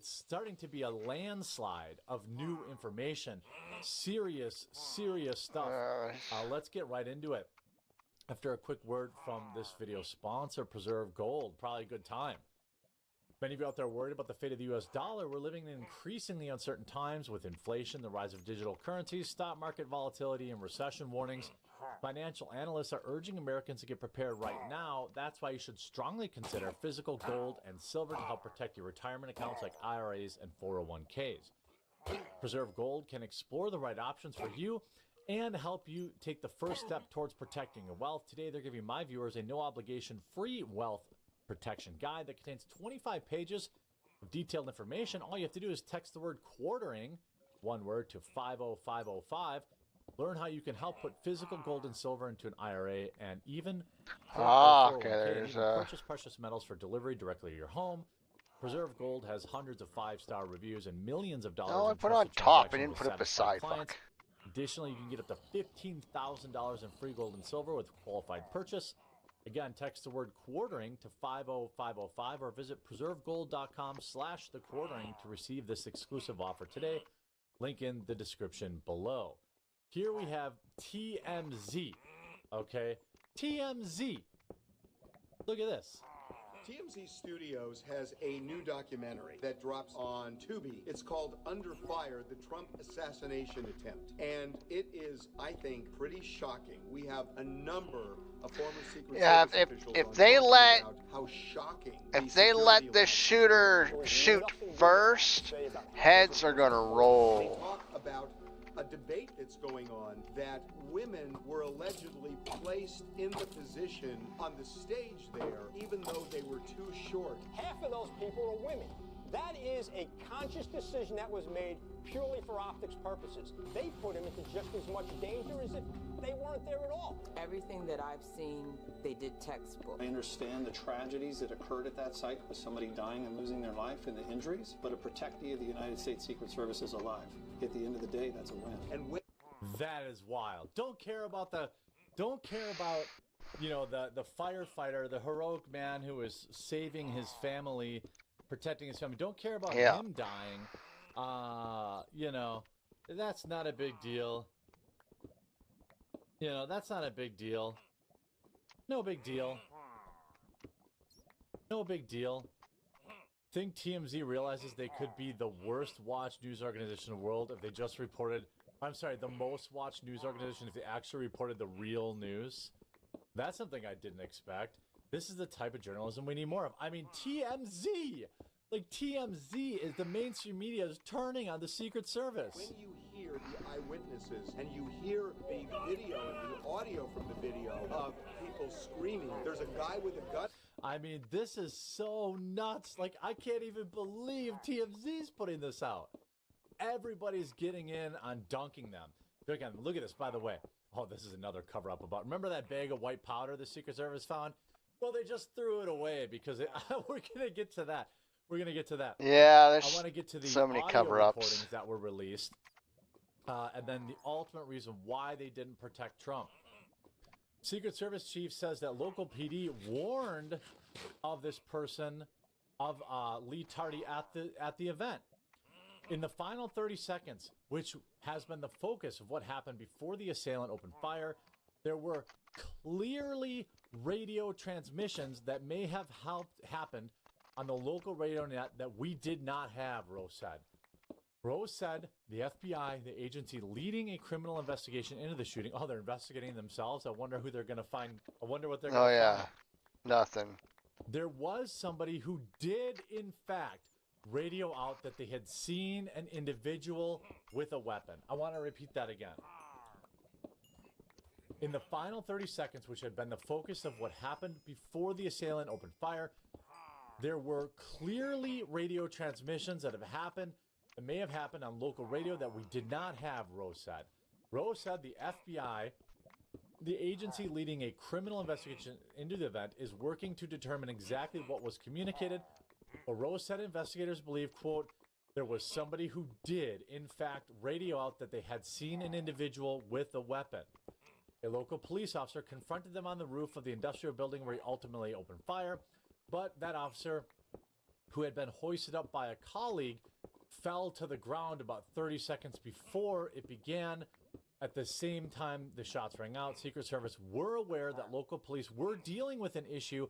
starting to be a landslide of new information. Serious stuff. Let's get right into it. After a quick word from this video sponsor, Preserve Gold. Probably a good time. Many of you out there worried about the fate of the U.S. dollar. We're living in increasingly uncertain times with inflation, the rise of digital currencies, stock market volatility, and recession warnings. Financial analysts are urging Americans to get prepared right now. That's why you should strongly consider physical gold and silver to help protect your retirement accounts like IRAs and 401ks. Preserve Gold can explore the right options for you and help you take the first step towards protecting your wealth. Today, they're giving my viewers a no-obligation free wealth protection guide that contains 25 pages of detailed information. All you have to do is text the word quartering, one word, to 50505. Learn how you can help put physical gold and silver into an IRA and even purchase precious metals for delivery directly to your home. Preserve Gold has hundreds of 5-star reviews and millions of dollars. No, I put it on top. I didn't put it beside. Fuck. Additionally, you can get up to $15,000 in free gold and silver with qualified purchase. Again, text the word quartering to 50505 or visit preservegold.com/thequartering to receive this exclusive offer today. Link in the description below. Here we have TMZ. Okay? TMZ. Look at this. TMZ Studios has a new documentary that drops on Tubi. It's called Under Fire, the Trump Assassination Attempt. And it is, I think, pretty shocking. We have a number of former Secret Service officials if on they talking let about how shocking if they let the shooter shoot first, heads are gonna They roll. talk about a debate that's going on that women were allegedly placed in the position on the stage there, even though they were too short. Half of those people are women. That is a conscious decision that was made purely for optics purposes. They put him into just as much danger as if they weren't there at all. Everything that I've seen, they did textbook. I understand the tragedies that occurred at that site with somebody dying and losing their life and the injuries, but a protectee of the United States Secret Service is alive. At the end of the day, that's a win. And That is wild. Don't care about the firefighter, the heroic man who is saving his family, protecting his family. Don't care about him dying. That's not a big deal. That's not a big deal. No big deal. No big deal. Think TMZ realizes they could be the worst watched news organization in the world if they just reported, the most watched news organization if they actually reported the real news? That's something I didn't expect. This is the type of journalism we need more of. I mean, TMZ! Like, TMZ is the mainstream media is turning on the Secret Service. When you hear the eyewitnesses and you hear the video and the audio from the video of people screaming, there's a guy with a gun. I mean, this is so nuts. Like, I can't even believe TMZ's putting this out. Everybody's getting in on dunking them. Again, look at this, by the way. Oh, this is another cover-up about... Remember that bag of white powder the Secret Service found? Well, they just threw it away because we're going to get to that. We're going to get to that. Yeah, there's I want to get to the so many audio cover-ups recordings that were released. And then the ultimate reason why they didn't protect Trump. Secret Service chief says that local PD warned of this person, of Lee Tardy at the event. In the final 30 seconds, which has been the focus of what happened before the assailant opened fire, there were clearly radio transmissions that may have happened on the local radio net that we did not have, Rose said. Rose said the FBI, the agency leading a criminal investigation into the shooting. Oh, they're investigating themselves. I wonder who they're going to find. I wonder what they're going to find. Nothing. There was somebody who did, in fact, radio out that they had seen an individual with a weapon. I want to repeat that again. In the final 30 seconds, which had been the focus of what happened before the assailant opened fire, there were clearly radio transmissions that have happened. It may have happened on local radio that we did not have, Rose said. Rose said the FBI, the agency leading a criminal investigation into the event, is working to determine exactly what was communicated. But Rose said investigators believe, quote, there was somebody who did, in fact, radio out that they had seen an individual with a weapon. A local police officer confronted them on the roof of the industrial building where he ultimately opened fire. But that officer, who had been hoisted up by a colleague, fell to the ground about 30 seconds before it began. At the same time the shots rang out, Secret Service were aware that local police were dealing with an issue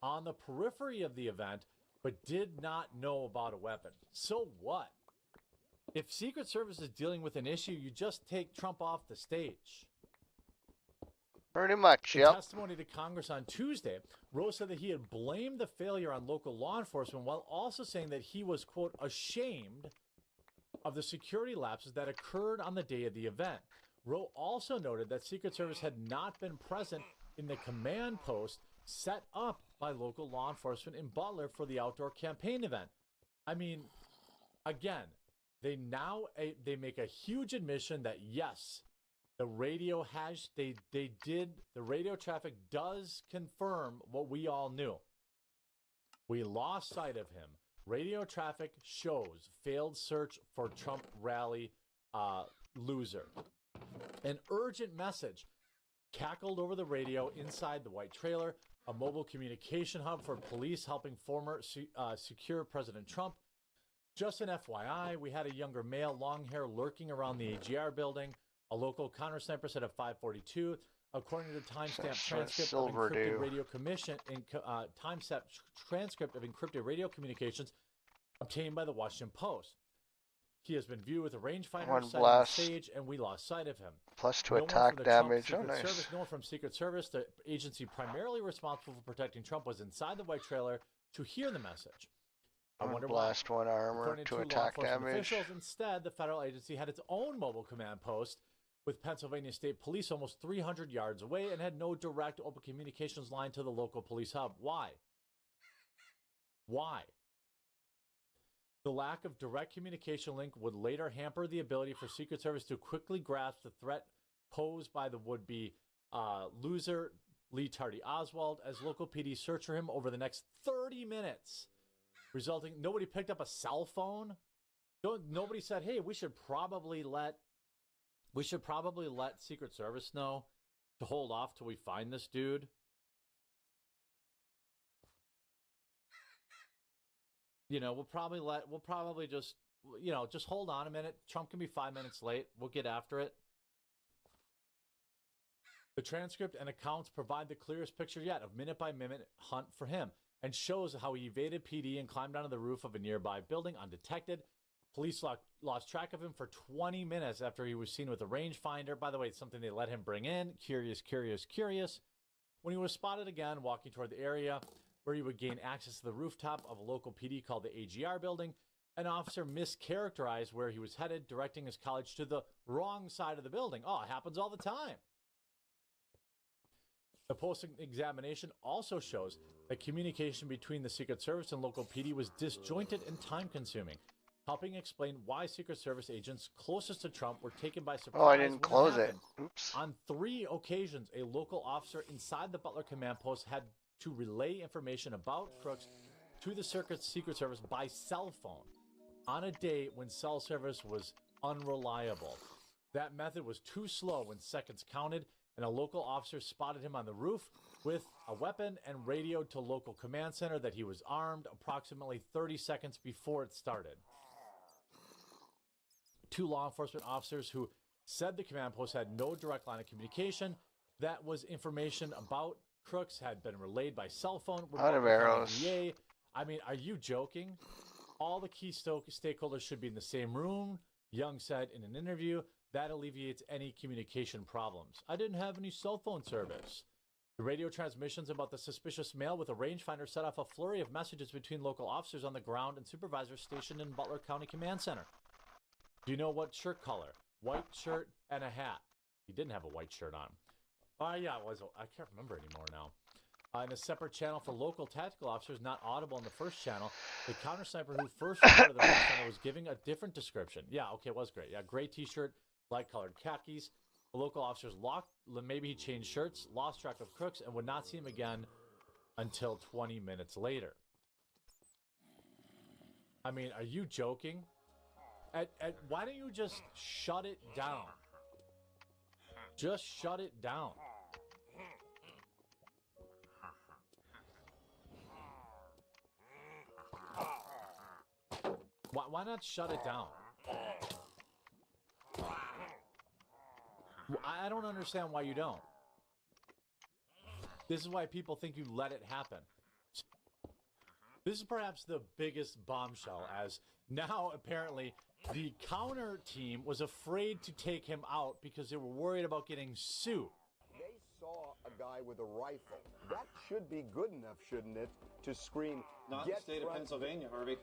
on the periphery of the event, but did not know about a weapon. So what? If Secret Service is dealing with an issue, you just take Trump off the stage. Pretty much, In testimony to Congress on Tuesday, Rose said that he had blamed the failure on local law enforcement while also saying that he was, quote, ashamed of the security lapses that occurred on the day of the event. Rowe also noted that Secret Service had not been present in the command post set up by local law enforcement in Butler for the outdoor campaign event. I mean, again, they make a huge admission that yes, the radio the radio traffic does confirm what we all knew. We lost sight of him. Radio traffic shows failed search for Trump rally loser. An urgent message cackled over the radio inside the white trailer, a mobile communication hub for police helping former secure President Trump. Just an FYI, we had a younger male, long hair, lurking around the AGR building. A local counter sniper said at 5:42, according to the timestamp That's transcript of silver encrypted do. radio timestamp transcript of encrypted radio communications obtained by the Washington Post. He has been viewed with a rangefinder, One sighting the blast. stage, and we lost sight of him. Plus 2 No one attack from the Trump damage. Oh, Secret nice. Service, no one from Secret Service, the agency primarily responsible for protecting Trump, was inside the white trailer to hear the message. I One wonder blast, why. 1 armor, According 2 to law attack enforcement damage. officials, instead, the federal agency had its own mobile command post with Pennsylvania State Police almost 300 yards away and had no direct open communications line to the local police hub. Why? Why? The lack of direct communication link would later hamper the ability for Secret Service to quickly grasp the threat posed by the would-be loser Lee Tardy Oswald as local PD searched for him over the next 30 minutes, resulting nobody picked up a cell phone. Nobody said, "Hey, we should probably let Secret Service know to hold off till we find this dude." You know, we'll probably just hold on a minute. Trump can be 5 minutes late. We'll get after it. The transcript and accounts provide the clearest picture yet of minute-by-minute hunt for him and shows how he evaded PD and climbed onto the roof of a nearby building undetected. Police lost track of him for 20 minutes after he was seen with a rangefinder. By the way, it's something they let him bring in. Curious. When he was spotted again walking toward the area where he would gain access to the rooftop of a local PD called the AGR building, an officer mischaracterized where he was headed, directing his colleague to the wrong side of the building. Oh, it happens all the time. The post-examination also shows that communication between the Secret Service and local PD was disjointed and time-consuming, helping explain why Secret Service agents closest to Trump were taken by surprise. Oh, I didn't when close it. happened. Oops. On 3 occasions, a local officer inside the Butler command post had to relay information about Crooks to the Secret Service by cell phone on a day when cell service was unreliable. That method was too slow when seconds counted, and a local officer spotted him on the roof with a weapon and radioed to local command center that he was armed approximately 30 seconds before it started. 2 law enforcement officers who said the command post had no direct line of communication. That was information about Crooks had been relayed by cell phone. Out of arrows. I mean, are you joking? All the key stakeholders should be in the same room, Young said in an interview. That alleviates any communication problems. I didn't have any cell phone service. The radio transmissions about the suspicious male with a rangefinder set off a flurry of messages between local officers on the ground and supervisors stationed in Butler County Command Center. Do you know what shirt color? White shirt and a hat. He didn't have a white shirt on. Yeah, it was. I can't remember anymore now. In a separate channel for local tactical officers, not audible in the first channel, the counter sniper who first reported the rangefinder was giving a different description. Yeah, okay, it was great. Yeah, gray t-shirt, light-colored khakis. The local officers maybe he changed shirts, lost track of Crooks, and would not see him again until 20 minutes later. I mean, are you joking? Why don't you just shut it down? Just shut it down. Why not shut it down? I don't understand why you don't. This is why people think you let it happen. This is perhaps the biggest bombshell, as now apparently the counter team was afraid to take him out because they were worried about getting sued. They saw a guy with a rifle. That should be good enough, shouldn't it, to scream, Not in the state of Pennsylvania, Harvey.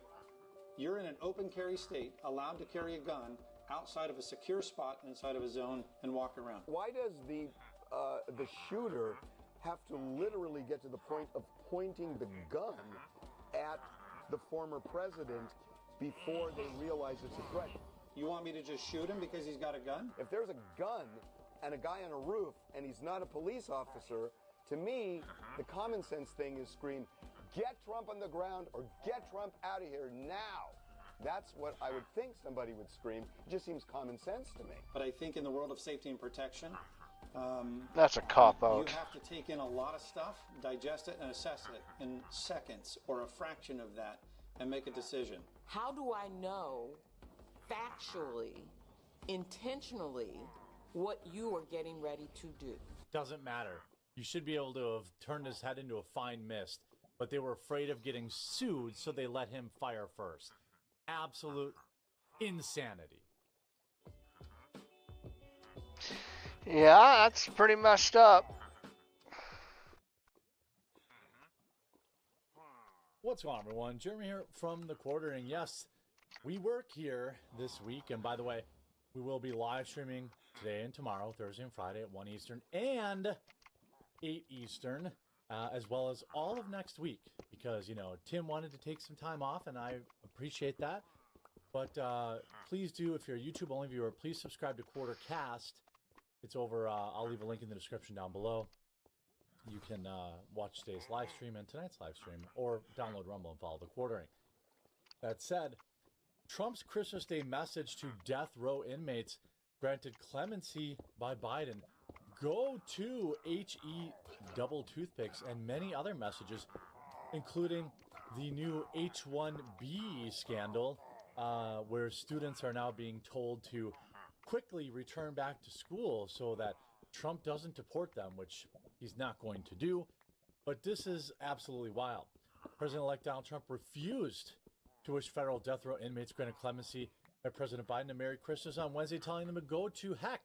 You're in an open carry state, allowed to carry a gun outside of a secure spot inside of a zone and walk around. Why does the shooter have to literally get to the point of pointing the gun at the former president before they realize it's a threat? You want me to just shoot him because he's got a gun? If there's a gun and a guy on a roof and he's not a police officer, to me, the common sense thing is scream, get Trump on the ground or get Trump out of here now. That's what I would think somebody would scream. It just seems common sense to me. But I think in the world of safety and protection, that's a cop-out. You have to take in a lot of stuff, digest it, and assess it in seconds or a fraction of that and make a decision. How do I know factually, intentionally, what you are getting ready to do? Doesn't matter. You should be able to have turned his head into a fine mist, but they were afraid of getting sued, so they let him fire first. Absolute insanity. Yeah, that's pretty messed up. What's going on, everyone? Jeremy here from the Quartering. Yes, we work here this week, and by the way, we will be live streaming today and tomorrow, Thursday and Friday at 1 Eastern and 8 Eastern, as well as all of next week, because, you know, Tim wanted to take some time off, and I appreciate that. But please do, if you're a YouTube-only viewer, please subscribe to Quartercast. It's over, I'll leave a link in the description down below. You can watch today's live stream and tonight's live stream, or download Rumble and follow the Quartering. That said, Trump's Christmas Day message to death row inmates granted clemency by Biden. Go to HE double toothpicks and many other messages, including the new H-1B scandal, where students are now being told to quickly return back to school so that Trump doesn't deport them, which he's not going to do. But this is absolutely wild. President-elect Donald Trump refused to wish federal death row inmates granted clemency by President Biden a Merry Christmas on Wednesday, telling them to go to heck.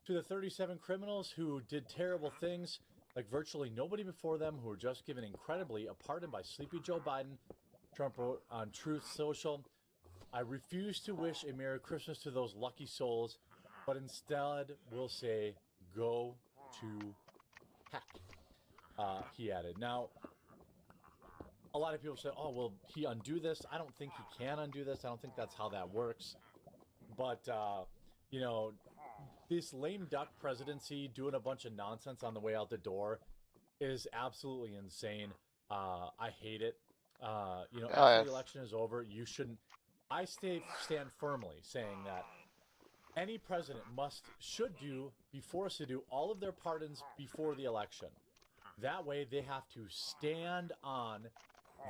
To the 37 criminals who did terrible things, like virtually nobody before them, who were just given incredibly a pardon by Sleepy Joe Biden, Trump wrote on Truth Social, I refuse to wish a Merry Christmas to those lucky souls, but instead will say, go to heck. He added. Now, a lot of people say, oh, will he undo this? I don't think he can undo this. I don't think that's how that works. But, you know, this lame duck presidency doing a bunch of nonsense on the way out the door is absolutely insane. I hate it. You know, after the election is over, you shouldn't. I stand firmly saying that any president should be forced to do all of their pardons before the election. That way they have to stand on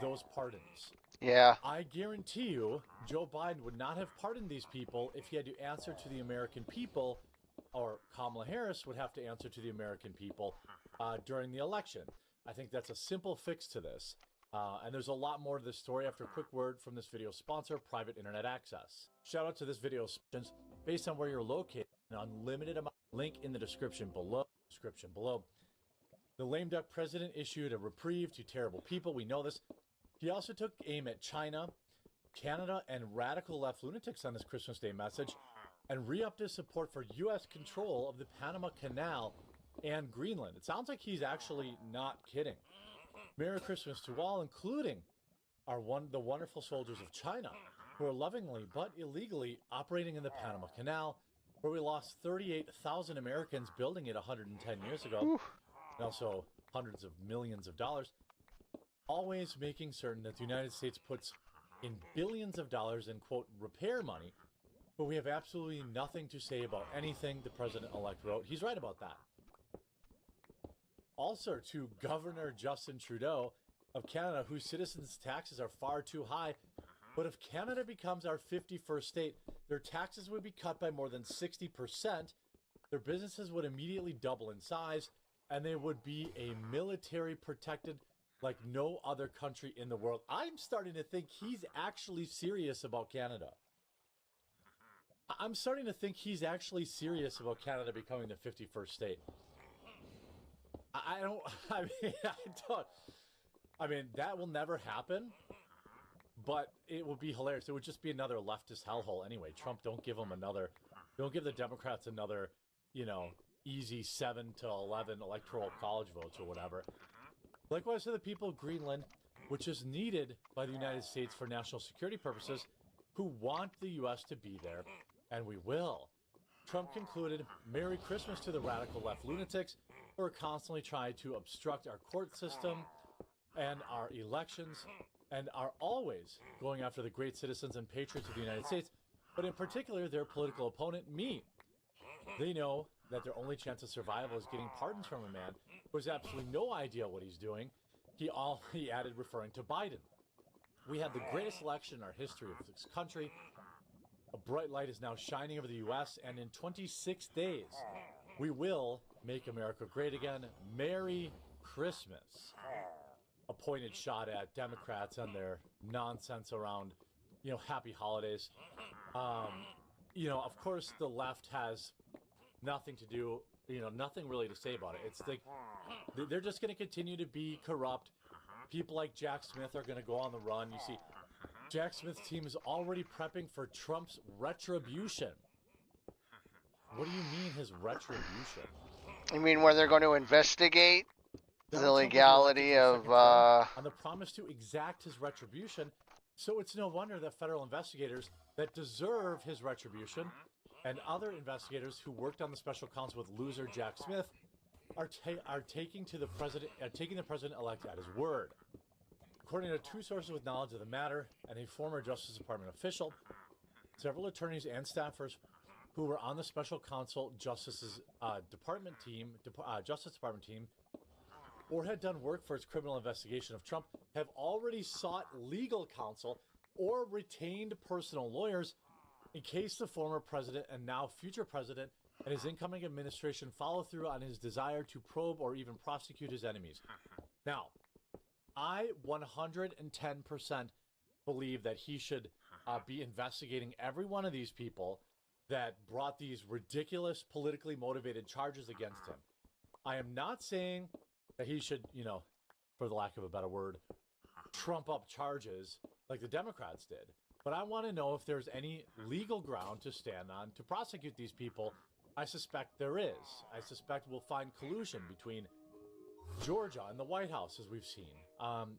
those pardons. Yeah. I guarantee you Joe Biden would not have pardoned these people if he had to answer to the American people, or Kamala Harris would have to answer to the American people during the election. I think that's a simple fix to this. And there's a lot more to this story after a quick word from this video sponsor, Private Internet Access. Shout out to this video based on where you're located, an unlimited amount. Link in the description below. The lame duck president issued a reprieve to terrible people. We know this. He also took aim at China, Canada, and radical left lunatics on his Christmas Day message, and re-upped his support for U.S. control of the Panama Canal and Greenland. It sounds like he's actually not kidding. Merry Christmas to all, including the wonderful soldiers of China, who are lovingly but illegally operating in the Panama Canal, where we lost 38,000 Americans building it 110 years ago, and also hundreds of millions of dollars, always making certain that the United States puts in billions of dollars in, quote, repair money, but we have absolutely nothing to say about anything the president-elect wrote. He's right about that. Also to Governor Justin Trudeau of Canada, whose citizens' taxes are far too high, but if Canada becomes our 51st state, their taxes would be cut by more than 60%, their businesses would immediately double in size, and they would be a military protected like no other country in the world. I'm starting to think he's actually serious about Canada. I'm starting to think he's actually serious about Canada becoming the 51st state. I mean, that will never happen, but it will be hilarious. It would just be another leftist hellhole anyway. Trump, don't give the Democrats another, you know, easy 7 to 11 electoral college votes or whatever. Likewise to the people of Greenland, which is needed by the United States for national security purposes, who want the U.S. to be there, and we will. Trump concluded, Merry Christmas to the radical left lunatics who are constantly trying to obstruct our court system and our elections, and are always going after the great citizens and patriots of the United States, but in particular their political opponent, me. They know that their only chance of survival is getting pardons from a man who has absolutely no idea what he's doing. He added, referring to Biden. We had the greatest election in our history of this country. A bright light is now shining over the U.S., and in 26 days, we will Make America Great Again, Merry Christmas. A pointed shot at Democrats and their nonsense around, happy holidays. Of course, the left has nothing to do, nothing really to say about it. It's like they're just going to continue to be corrupt. People like Jack Smith are going to go on the run. You see, Jack Smith's team is already prepping for Trump's retribution. What do you mean his retribution? You mean where they're going to investigate the legality of on the promise to exact his retribution? So it's no wonder that federal investigators that deserve his retribution and other investigators who worked on the special counsel with loser Jack Smith are taking the president-elect at his word. According to two sources with knowledge of the matter and a former Justice Department official, several attorneys and staffers who were on the special counsel Justice Department team, or had done work for its criminal investigation of Trump, have already sought legal counsel or retained personal lawyers in case the former president and now future president and his incoming administration follow through on his desire to probe or even prosecute his enemies. Now, I 110% believe that he should be investigating every one of these people that brought these ridiculous politically motivated charges against him. I am not saying that he should, for the lack of a better word, trump up charges like the Democrats did. But I want to know if there's any legal ground to stand on to prosecute these people. I suspect there is. I suspect we'll find collusion between Georgia and the White House, as we've seen.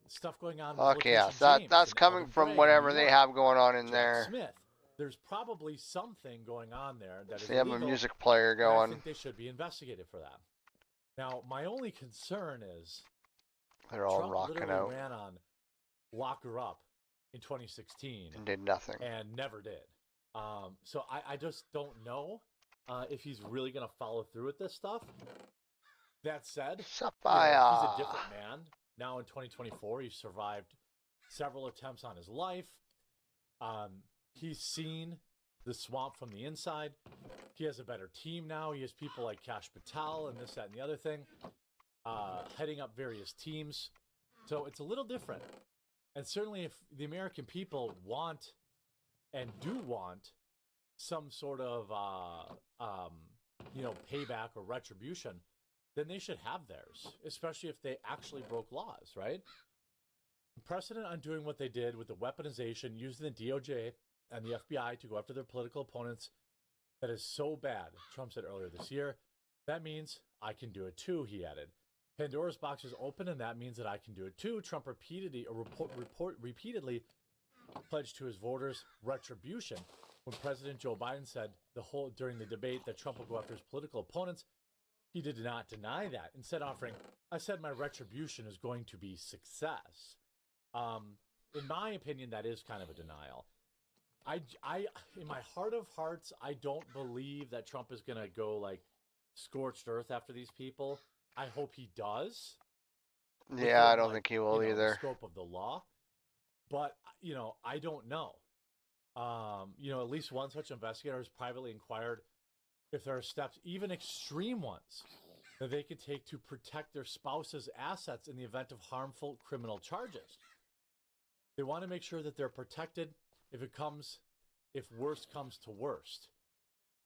Stuff going on. Okay, yeah, that's coming from whatever they have going on in there. Smith. There's probably something going on there that is they have illegal, a music player going. I think they should be investigated for that. Now, my only concern is they're all Trump rocking literally out. ran on Lock Her Up in 2016 and did nothing and never did. So I just don't know if he's really going to follow through with this stuff. That said, he's a different man now in 2024. He's survived several attempts on his life. He's seen the swamp from the inside. He has a better team now. He has people like Kash Patel and this, that, and the other thing, heading up various teams. So it's a little different. And certainly if the American people want and do want some sort of, payback or retribution, then they should have theirs, especially if they actually broke laws, right? Precedent on doing what they did with the weaponization, using the DOJ and the FBI to go after their political opponents, that is so bad, Trump said earlier this year. That means I can do it too, he added. Pandora's box is open, and that means that I can do it too. Trump repeatedly pledged to his voters retribution when President Joe Biden said during the debate that Trump will go after his political opponents. He did not deny that, instead offering, I said my retribution is going to be success. In my opinion, that is kind of a denial. I in my heart of hearts, I don't believe that Trump is going to go like scorched earth after these people. I hope he does. Yeah, I don't think he will either. The scope of the law. But, I don't know. At least one such investigator has privately inquired if there are steps, even extreme ones, that they could take to protect their spouse's assets in the event of harmful criminal charges. They want to make sure that they're protected if worst comes to worst,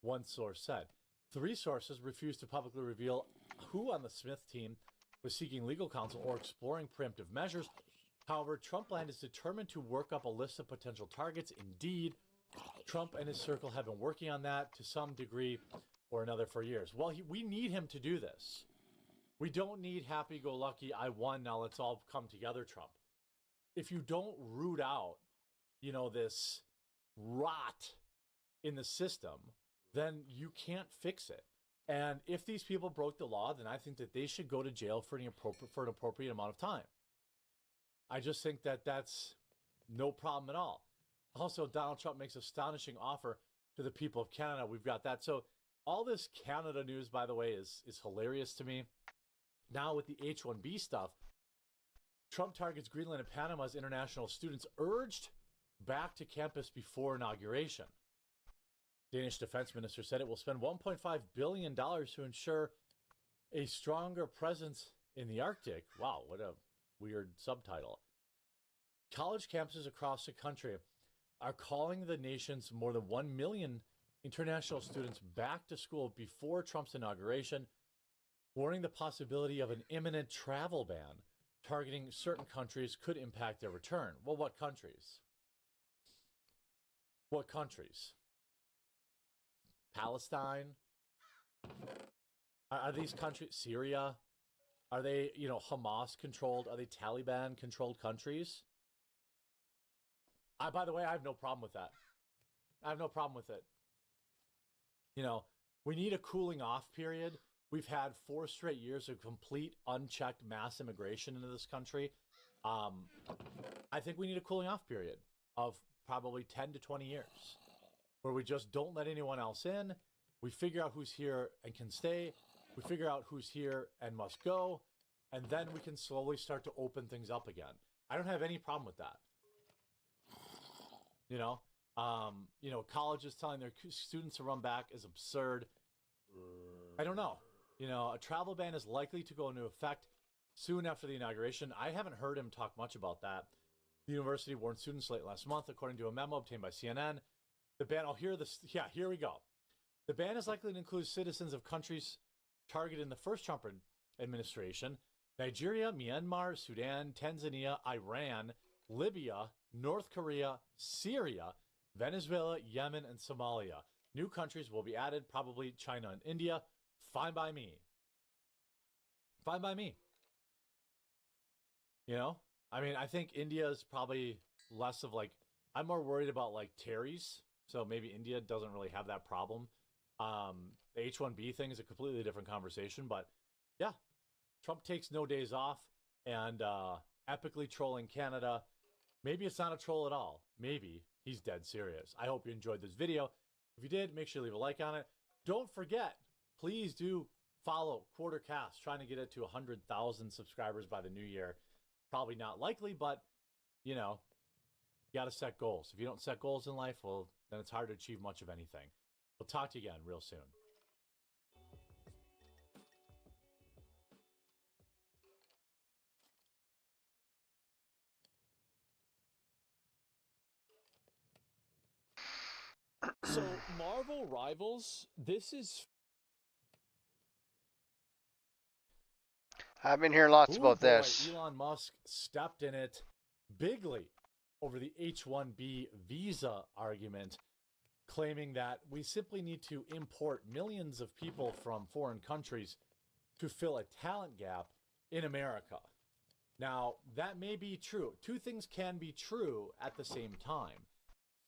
one source said. 3 sources refused to publicly reveal who on the Smith team was seeking legal counsel or exploring preemptive measures. However, Trumpland is determined to work up a list of potential targets. Indeed, Trump and his circle have been working on that to some degree or another for years. Well, we need him to do this. We don't need happy-go-lucky, I won, now let's all come together, Trump. If you don't root out, this rot in the system, then you can't fix it. And if these people broke the law, then I think that they should go to jail for an appropriate amount of time. I just think that that's no problem at all. Also, Donald Trump makes an astonishing offer to the people of Canada. We've got that. So all this Canada news, by the way, is hilarious to me. Now with the H-1B stuff, Trump targets Greenland and Panama's international students urged back to campus before inauguration. Danish defense minister said it will spend $1.5 billion to ensure A stronger presence in the Arctic. Wow, what a weird subtitle. College campuses across the country are calling the nation's more than 1 million international students back to school before Trump's inauguration, warning the possibility of an imminent travel ban targeting certain countries could impact their return. Well, what countries? What countries? Palestine? Are these countries, Syria? Are they, Hamas controlled? Are they Taliban controlled countries? By the way, I have no problem with that. I have no problem with it. We need a cooling off period. We've had 4 straight years of complete unchecked mass immigration into this country. I think we need a cooling off period of probably 10 to 20 years where we just don't let anyone else in. We figure out who's here and can stay. We figure out who's here and must go. And then we can slowly start to open things up again. I don't have any problem with that. Colleges telling their students to run back is absurd. I don't know. A travel ban is likely to go into effect soon after the inauguration. I haven't heard him talk much about that. The university warned students late last month, according to a memo obtained by CNN. The ban, here we go. The ban is likely to include citizens of countries targeted in the first Trump administration: Nigeria, Myanmar, Sudan, Tanzania, Iran, Libya, North Korea, Syria, Venezuela, Yemen, and Somalia. New countries will be added, probably China and India. Fine by me. Fine by me. I think India is probably less of I'm more worried about Terry's. So maybe India doesn't really have that problem. The H-1B thing is a completely different conversation, but yeah, Trump takes no days off and epically trolling Canada. Maybe it's not a troll at all. Maybe he's dead serious. I hope you enjoyed this video. If you did, make sure you leave a like on it. Don't forget, please do follow Quartercast, trying to get it to 100,000 subscribers by the new year. Probably not likely, but, you got to set goals. If you don't set goals in life, well, then it's hard to achieve much of anything. We'll talk to you again real soon. So, Marvel Rivals, this is... I've been hearing lots about this. Elon Musk stepped in it bigly over the H-1B visa argument, claiming that we simply need to import millions of people from foreign countries to fill a talent gap in America. Now, that may be true. Two things can be true at the same time.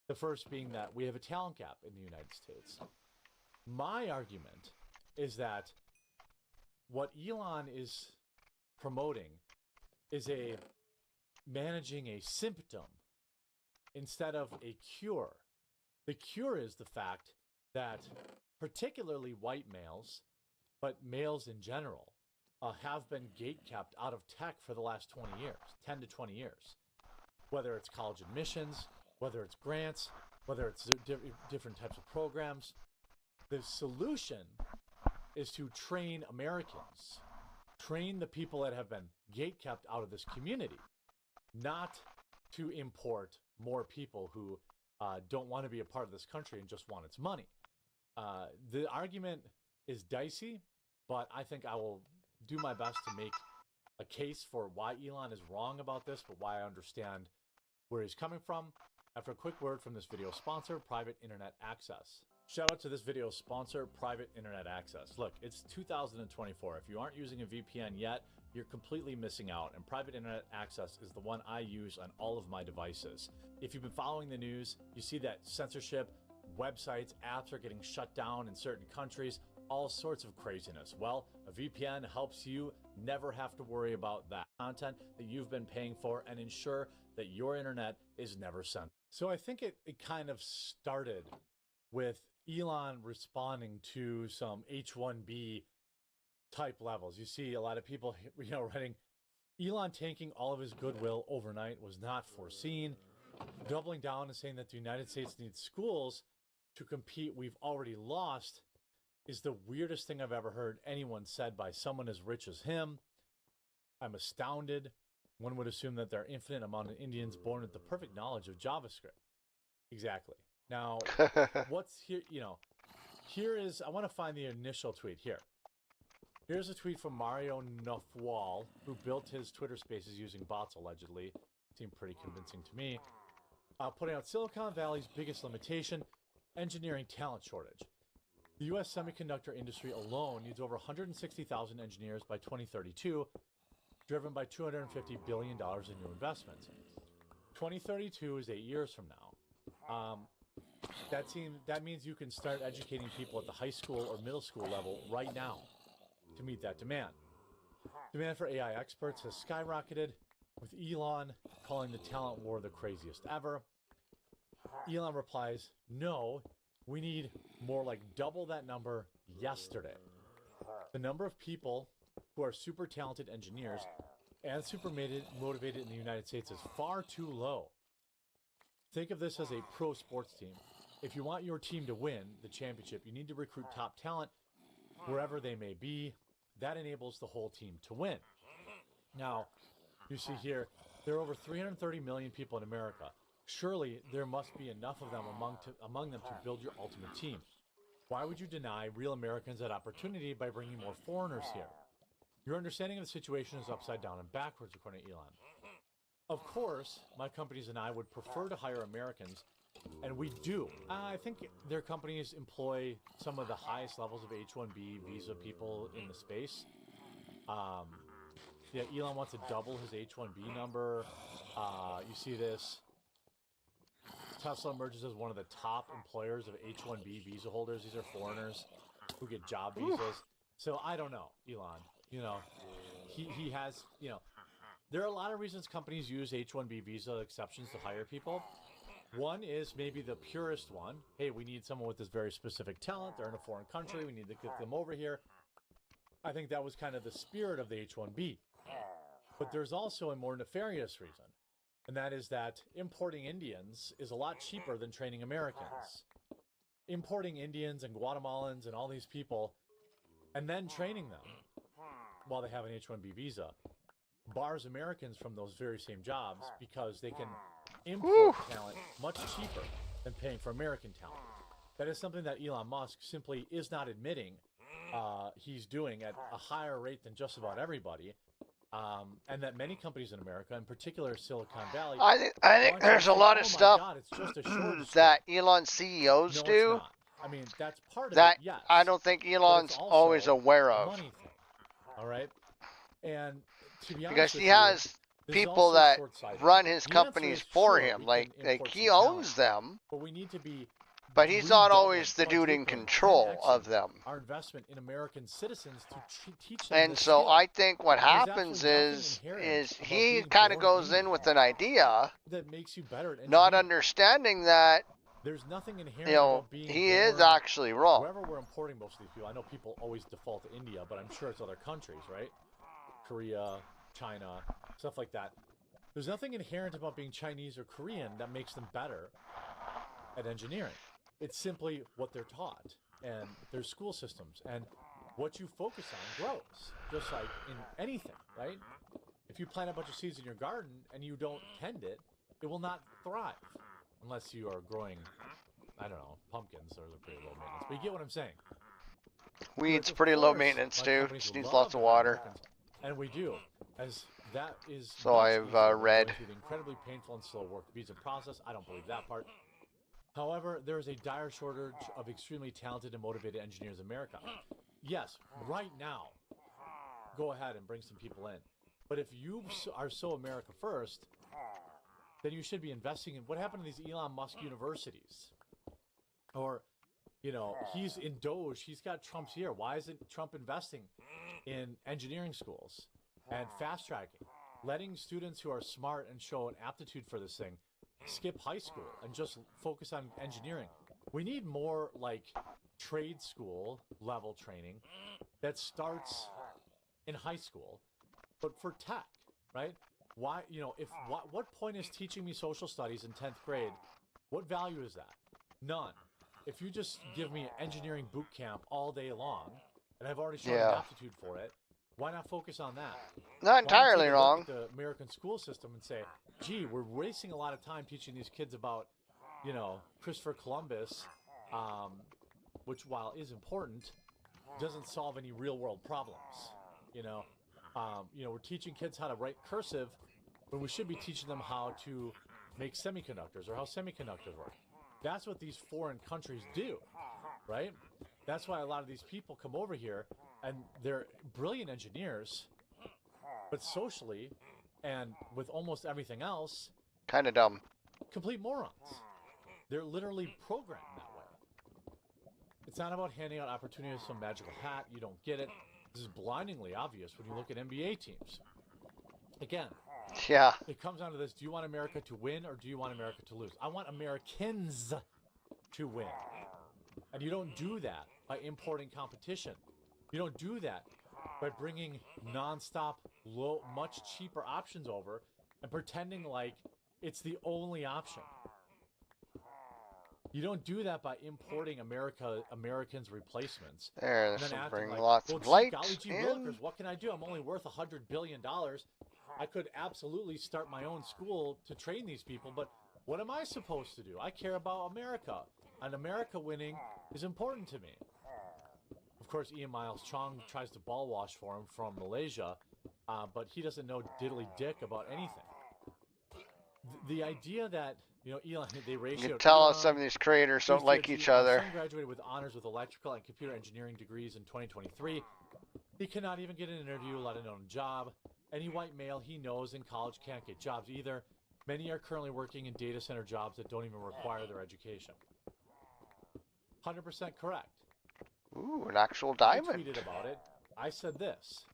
The first being that we have a talent gap in the United States. My argument is that what Elon is promoting is managing a symptom instead of a cure. The cure is the fact that particularly white males, but males in general, have been gatekept out of tech for the last 20 years, 10 to 20 years. Whether it's college admissions, whether it's grants, whether it's different types of programs. The solution is to train Americans, train the people that have been gatekept out of this community, not to import more people who don't want to be a part of this country and just want its money. The argument is dicey, but I think I will do my best to make a case for why Elon is wrong about this, but why I understand where he's coming from. After a quick word from this video sponsor, Private Internet Access. Shout out to this video sponsor, Private Internet Access. Look, it's 2024. If you aren't using a VPN yet, you're completely missing out, and Private Internet Access is the one I use on all of my devices. If you've been following the news, you see that censorship, websites, apps are getting shut down in certain countries, all sorts of craziness. Well, a VPN helps you never have to worry about that content that you've been paying for and ensure that your internet is never censored. So I think it kind of started with Elon responding to some H-1B type levels. You see a lot of people, writing, Elon tanking all of his goodwill overnight was not foreseen, doubling down and saying that the United States needs schools to compete. We've already lost is the weirdest thing I've ever heard anyone said by someone as rich as him. I'm astounded. One would assume that there are infinite amount of Indians born with the perfect knowledge of JavaScript. Exactly. Now, what's here, here is, I want to find the initial tweet here. Here's a tweet from Mario Nofwal, who built his Twitter spaces using bots, allegedly. Seemed pretty convincing to me. Putting out Silicon Valley's biggest limitation, engineering talent shortage. The U.S. semiconductor industry alone needs over 160,000 engineers by 2032, driven by $250 billion in new investments. 2032 is 8 years from now. That means you can start educating people at the high school or middle school level right now to meet that demand. Demand for AI experts has skyrocketed, with Elon calling the talent war the craziest ever. Elon replies, no, we need more like double that number yesterday. The number of people who are super talented engineers and super motivated in the United States is far too low. Think of this as a pro sports team. If you want your team to win the championship, you need to recruit top talent wherever they may be. That enables the whole team to win. Now, you see here, there are over 330 million people in America. Surely there must be enough of them among them to build your ultimate team. Why would you deny real Americans that opportunity by bringing more foreigners here? Your understanding of the situation is upside down and backwards, according to Elon. Of course, my companies and I would prefer to hire Americans, and we do. I think their companies employ some of the highest levels of H-1B visa people in the space. Yeah, Elon wants to double his H-1B number. You see this. Tesla emerges as one of the top employers of H-1B visa holders. These are foreigners who get job visas. So I don't know, Elon. He has, there are a lot of reasons companies use H-1B visa exceptions to hire people. One is maybe the purest one. Hey, we need someone with this very specific talent. They're in a foreign country. We need to get them over here. I think that was kind of the spirit of the H-1B. But there's also a more nefarious reason, and that is that importing Indians is a lot cheaper than training Americans. Importing Indians and Guatemalans and all these people and then training them while they have an H-1B visa bars Americans from those very same jobs because they can import talent much cheaper than paying for American talent. That is something that Elon Musk simply is not admitting he's doing at a higher rate than just about everybody. And that many companies in America, in particular Silicon Valley, I think there's a lot of stuff God, it's just a shortage that Elon CEOs no, do it's not. I mean, that's part of that it, yes, I don't think Elon's also always aware a of. money thing, all right? And to be honest Because with he you, has this is people also that short-sighted. run his The answer companies is, for sure, him. we Like can import he some owns talent, them, but we need to be but he's not redoubling, always the dude in quadrupling, control 10xing of them. our investment in American citizens to teach them And this so skill. I think what There's happens absolutely nothing is inherent about he being kind of born goes in Indian with an idea, that makes you better at not engineering. understanding that There's nothing inherent you know about being he born, is actually wrong. wherever we're importing most of these people. I know people always default to India, but I'm sure it's other countries, right? Korea, China, stuff like that. There's nothing inherent about being Chinese or Korean that makes them better at engineering. It's simply what they're taught and their school systems, and what you focus on grows, just like in anything, right? If you plant a bunch of seeds in your garden and you don't tend it, it will not thrive unless you are growing, I don't know, pumpkins. Those are pretty low maintenance, but you get what I'm saying. Weeds Of pretty low course, maintenance my too. companies Just would needs love lots of to have water. Americans, and we do, as that is So much I've, easier than read. going through the incredibly painful and slow work visa process. I don't believe that part. However, there is a dire shortage of extremely talented and motivated engineers in America. Yes, right now, go ahead and bring some people in. But if you are so America first, then you should be investing in what happened to these Elon Musk universities. Or, he's in Doge. He's got Trump's ear. Why isn't Trump investing in engineering schools and fast tracking, letting students who are smart and show an aptitude for this thing skip high school and just focus on engineering? We need more like trade school level training that starts in high school, but for tech, right? Why, what point is teaching me social studies in 10th grade? What value is that? None. if you just give me an engineering boot camp all day long, and I've already shown Yeah. an aptitude for it, why not focus on that? Not entirely take a look wrong. at the American school system and say, gee, we're wasting a lot of time teaching these kids about, Christopher Columbus, which, while is important, doesn't solve any real world problems. We're teaching kids how to write cursive when we should be teaching them how to make semiconductors or how semiconductors work. That's what these foreign countries do, right? That's why a lot of these people come over here and they're brilliant engineers, but socially and with almost everything else, kind of dumb. complete morons. They're literally programmed that way. It's not about handing out opportunity with some magical hat. You don't get it. This is blindingly obvious when you look at NBA teams. Again, Yeah. it comes down to this. Do you want America to win or do you want America to lose? I want Americans to win. And you don't do that by importing competition. You don't do that by bringing nonstop, much cheaper options over and pretending like it's the only option. You don't do that by importing Americans' replacements. There, and this then will acting bring like, lots well, of gee, light golly gee in. willikers, what can I do? I'm only worth $100 billion. I could absolutely start my own school to train these people, but what am I supposed to do? I care about America, and America winning is important to me. Of course, Ian Miles Chong tries to ball wash for him from Malaysia, but he doesn't know diddly dick about anything. The idea that Elon, they You ratioed can tell Elon, some of these creators don't these like kids, each my other. son graduated with honors with electrical and computer engineering degrees in 2023. He cannot even get an interview, let alone a job. Any white male he knows in college can't get jobs either. Many are currently working in data center jobs that don't even require their education. 100% correct. Ooh, an actual I diamond. tweeted about it. I said this.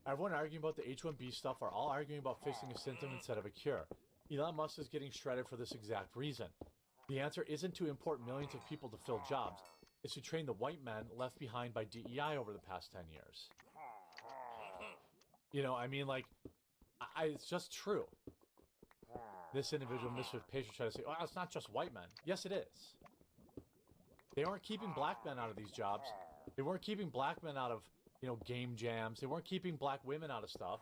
Everyone arguing about the H-1B stuff are all arguing about fixing a symptom instead of a cure. Elon Musk is getting shredded for this exact reason. The answer isn't to import millions of people to fill jobs. It's to train the white men left behind by DEI over the past 10 years. It's just true. This individual, Mr. Patient, tried to say, it's not just white men. Yes, it is. They aren't keeping black men out of these jobs. They weren't keeping black men out of, game jams. They weren't keeping black women out of stuff.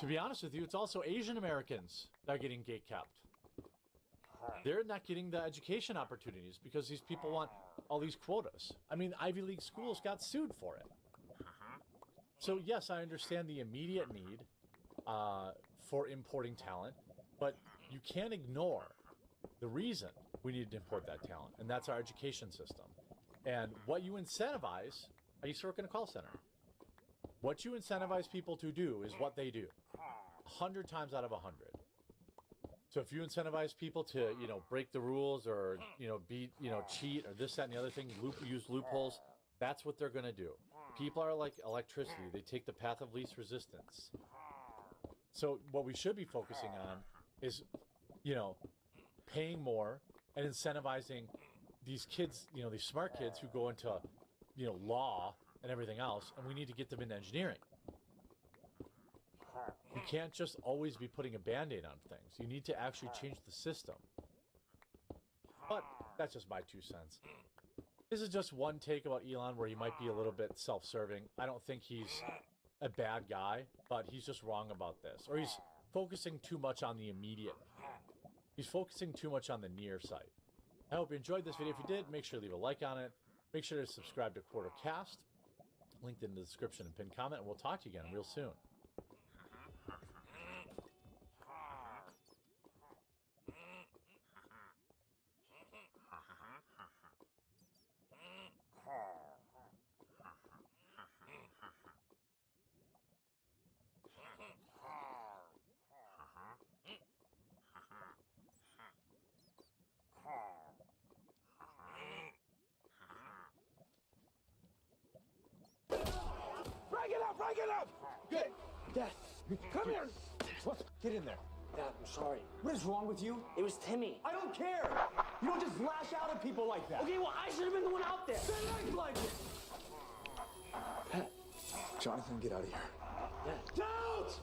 To be honest with you, it's also Asian Americans that are getting gate-kept. They're not getting the education opportunities because these people want all these quotas. I mean, Ivy League schools got sued for it. So, yes, I understand the immediate need for importing talent, but you can't ignore the reason we need to import that talent, and that's our education system. And what you incentivize, I used to work in a call center. What you incentivize people to do is what they do, 100 times out of 100. So if you incentivize people to, break the rules or, cheat or this, that, and the other thing, use loopholes, that's what they're going to do. People are like electricity. They take the path of least resistance. So what we should be focusing on is, paying more and incentivizing these kids, these smart kids who go into, law and everything else, and we need to get them into engineering. You can't just always be putting a Band-Aid on things. You need to actually change the system. But that's just my 2 cents. This is just one take about Elon where he might be a little bit self-serving. I don't think he's a bad guy, but he's just wrong about this. Or he's focusing too much on the immediate. He's focusing too much on the near sight. I hope you enjoyed this video. If you did, make sure to leave a like on it. Make sure to subscribe to Quartercast. Linked in the description and pinned comment, and we'll talk to you again real soon. Break it up! Good. Dad, come here. What? Get in there. Dad, I'm sorry. What is wrong with you? It was Timmy. I don't care. You don't just lash out at people like that. Okay, well, I should have been the one out there. Then act like it. Pat, Jonathan, get out of here. Yeah. Don't!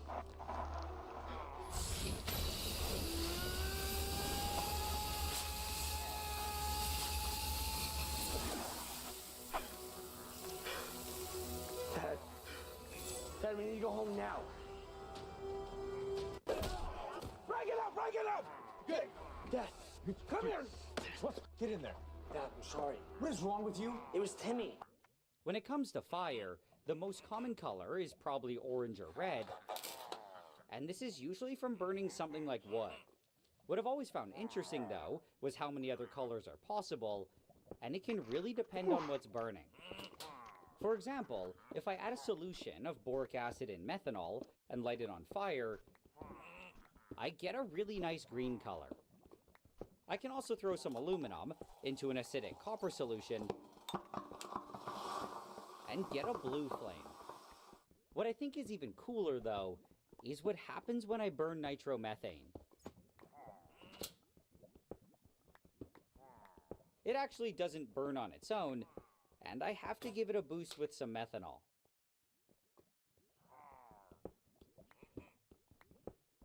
up! Good. Dad, come here! What? Get in there. Dad, I'm sorry. What is wrong with you? It was Timmy. When it comes to fire, the most common color is probably orange or red, and this is usually from burning something like wood. What I've always found interesting, though, was how many other colors are possible, and it can really depend on what's burning. For example, if I add a solution of boric acid and methanol and light it on fire, I get a really nice green color. I can also throw some aluminum into an acidic copper solution and get a blue flame. What I think is even cooler, though, is what happens when I burn nitromethane. It actually doesn't burn on its own, and I have to give it a boost with some methanol.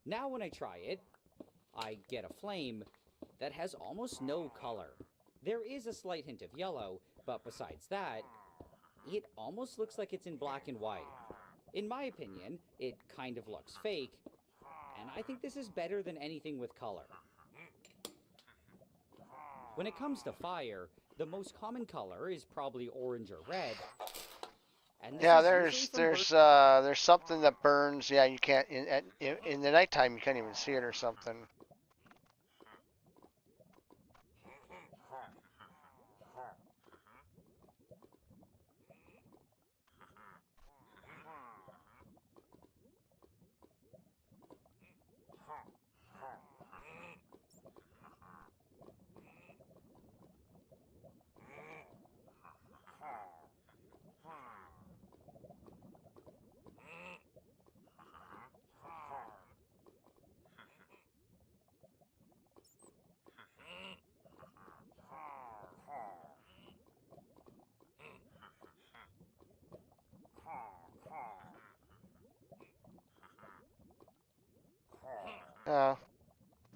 Now when I try it, I get a flame that has almost no color. There is a slight hint of yellow, but besides that, it almost looks like it's in black and white. In my opinion, it kind of looks fake, and I think this is better than anything with color. When it comes to fire, the most common color is probably orange or red. And Yeah, there's something that burns. Yeah, you can't in the nighttime you can't even see it or something.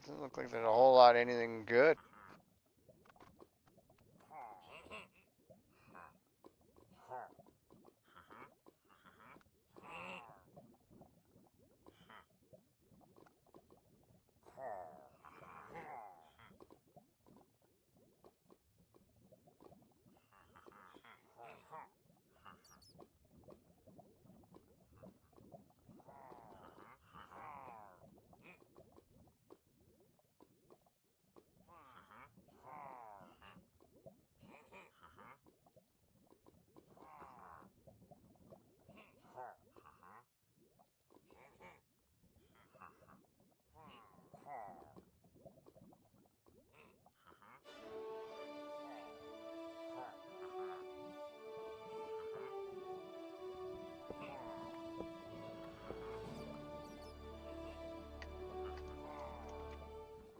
Doesn't look like there's a whole lot of anything good.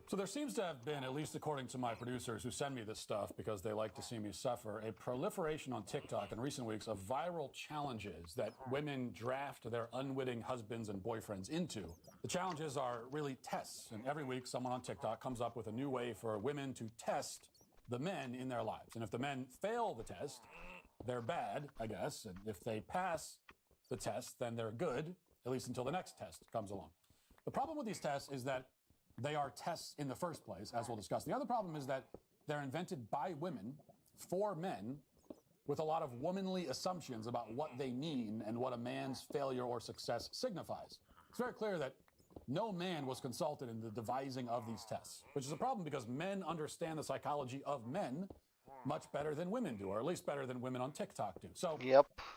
So there seems to have been, at least according to my producers who send me this stuff because they like to see me suffer, a proliferation on TikTok in recent weeks of viral challenges that women draft their unwitting husbands and boyfriends into. The challenges are really tests, and every week someone on TikTok comes up with a new way for women to test the men in their lives. And if the men fail the test, they're bad, I guess. And if they pass the test, then they're good, at least until the next test comes along. The problem with these tests is that they are tests in the first place, as we'll discuss. The other problem is that they're invented by women for men with a lot of womanly assumptions about what they mean and what a man's failure or success signifies. It's very clear that no man was consulted in the devising of these tests, which is a problem because men understand the psychology of men much better than women do, or at least better than women on TikTok do. So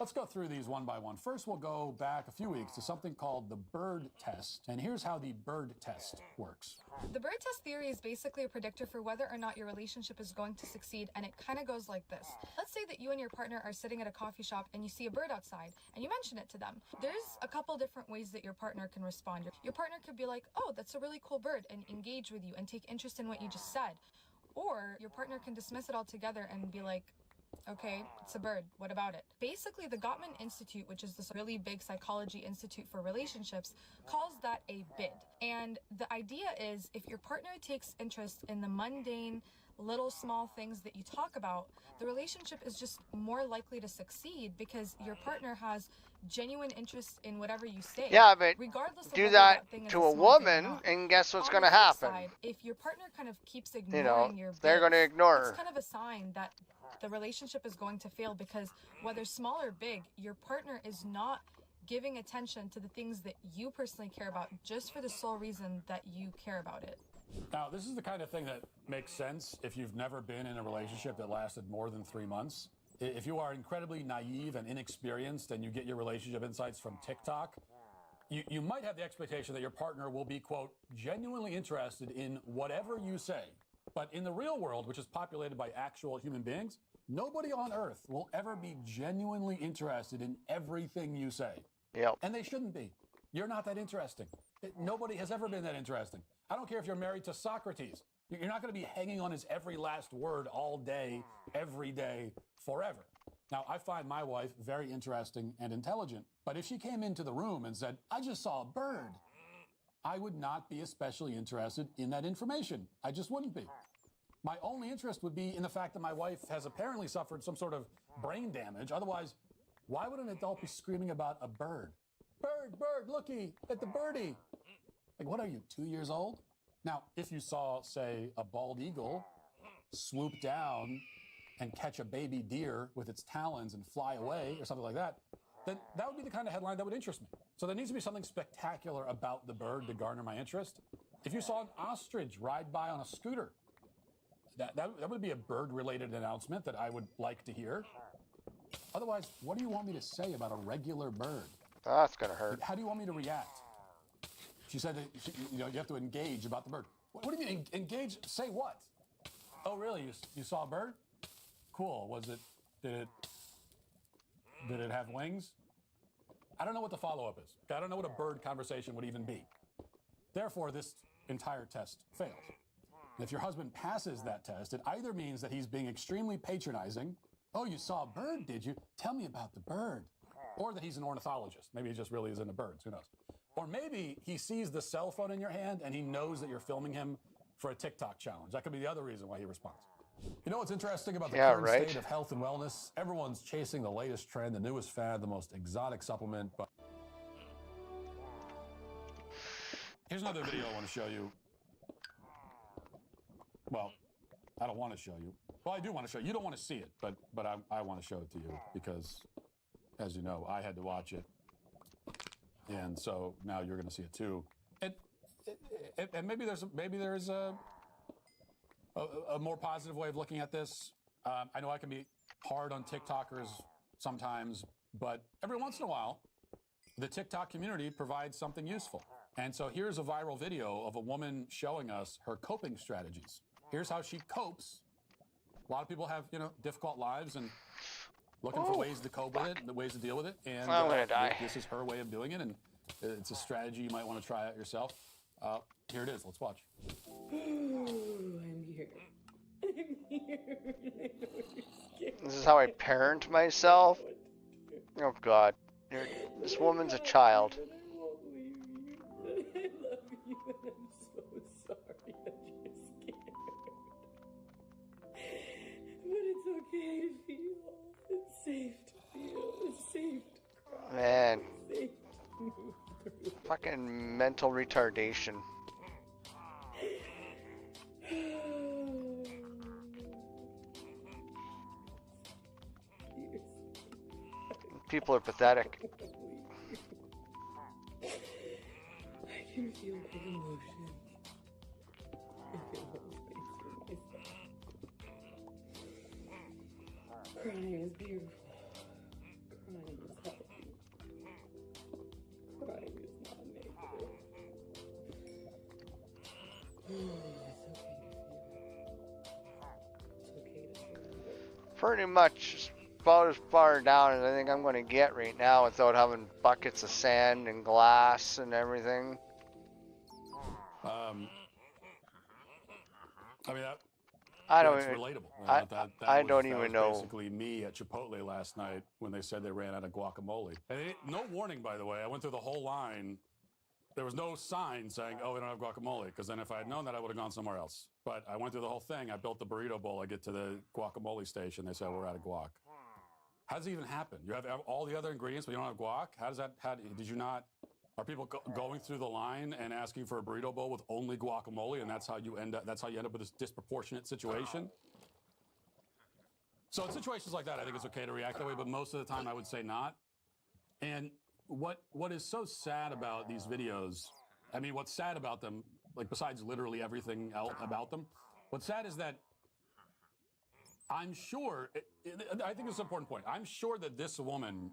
let's go through these one by one. First, we'll go back a few weeks to something called the bird test. And here's how the bird test works. The bird test theory is basically a predictor for whether or not your relationship is going to succeed, and it kind of goes like this. Let's say that you and your partner are sitting at a coffee shop and you see a bird outside and you mention it to them. There's a couple different ways that your partner can respond. Your partner could be like, "Oh, that's a really cool bird," and engage with you and take interest in what you just said. Or your partner can dismiss it altogether and be like, "Okay, it's a bird. What about it?" Basically, the Gottman Institute, which is this really big psychology institute for relationships, calls that a bid. And the idea is if your partner takes interest in the mundane, little small things that you talk about, the relationship is just more likely to succeed because your partner has genuine interest in whatever you say. Yeah, but regardless of do whether that thing is to a a small thing or woman, not. and guess what's On going the to flip happen? side, if your partner kind of keeps You ignoring know, your they're going to bids, ignore it's her. kind of a sign that the relationship is going to fail because whether small or big, your partner is not giving attention to the things that you personally care about just for the sole reason that you care about it. Now, this is the kind of thing that makes sense if you've never been in a relationship that lasted more than 3 months. If you are incredibly naive and inexperienced and you get your relationship insights from TikTok, you might have the expectation that your partner will be, quote, genuinely interested in whatever you say. But in the real world, which is populated by actual human beings, nobody on earth will ever be genuinely interested in everything you say. Yep. And they shouldn't be. You're not that interesting. Nobody has ever been that interesting. I don't care if you're married to Socrates. You're not going to be hanging on his every last word all day, every day, forever. Now, I find my wife very interesting and intelligent, but if she came into the room and said, I just saw a bird, I would not be especially interested in that information. I just wouldn't be. My only interest would be in the fact that my wife has apparently suffered some sort of brain damage. Otherwise, why would an adult be screaming about a bird? Bird, bird, looky at the birdie. Like, what are you, 2 years old? Now, if you saw, say, a bald eagle swoop down and catch a baby deer with its talons and fly away or something like that, then that would be the kind of headline that would interest me. So there needs to be something spectacular about the bird to garner my interest. If you saw an ostrich ride by on a scooter, that would be a bird-related announcement that I would like to hear. Otherwise, what do you want me to say about a regular bird? That's going to hurt. How do you want me to react? She said that you have to engage about the bird. What do you mean engage? Say what? Oh, really? You saw a bird? Cool. Did it have wings? I don't know what the follow-up is. I don't know what a bird conversation would even be. Therefore, this entire test fails. And if your husband passes that test, it either means that he's being extremely patronizing. Oh, you saw a bird, did you? Tell me about the bird. Or that he's an ornithologist. Maybe he just really is into birds. Who knows? Or maybe he sees the cell phone in your hand and he knows that you're filming him for a TikTok challenge. That could be the other reason why he responds. You know what's interesting about the current state of health and wellness? Everyone's chasing the latest trend, the newest fad, the most exotic supplement. But here's another video I want to show you. Well, I don't want to show you. Well, I do want to show you. You don't want to see it, but I want to show it to you because, as you know, I had to watch it. And so now you're going to see it too. And maybe there's a more positive way of looking at this. I know I can be hard on TikTokers sometimes, but every once in a while, the TikTok community provides something useful. And so here's a viral video of a woman showing us her coping strategies. Here's how she copes. A lot of people have, difficult lives and looking for ways to cope with it, the ways to deal with it. And I'm going to die. This is her way of doing it, and it's a strategy you might want to try out yourself. Here it is. Let's watch. I'm here. I'm here. This is how I parent myself. Oh, God. This woman's a child. I won't leave you. I love you, and I'm so sorry that you're scared. But it's okay to feel. It's safe to feel. It's safe to cry. Man. It's safe to move through. Fucking mental retardation. People are pathetic. I can feel the emotion. I can hold space for myself. Crying is beautiful. Crying is healthy. Crying is not negative. It's okay to feel it. Pretty much about as far down as I think I'm going to get right now without having buckets of sand and glass and everything. I mean, I don't it's even, relatable. I don't that even was know. Basically, me at Chipotle last night when they said they ran out of guacamole. And no warning, by the way. I went through the whole line, There was no sign saying, oh, we don't have guacamole, because then if I had known that, I would have gone somewhere else. But I went through the whole thing. I built the burrito bowl. I get to the guacamole station. They said, we're out of guac. How does it even happen? You have all the other ingredients, but you don't have guac? How does that, did you not, are people going through the line and asking for a burrito bowl with only guacamole, and that's how you end up with this disproportionate situation? So in situations like that, I think it's okay to react that way, but most of the time I would say not. And what is so sad about these videos, I mean, what's sad about them, like besides literally everything else about them, what's sad is that I'm sure, I think it's an important point, I'm sure that this woman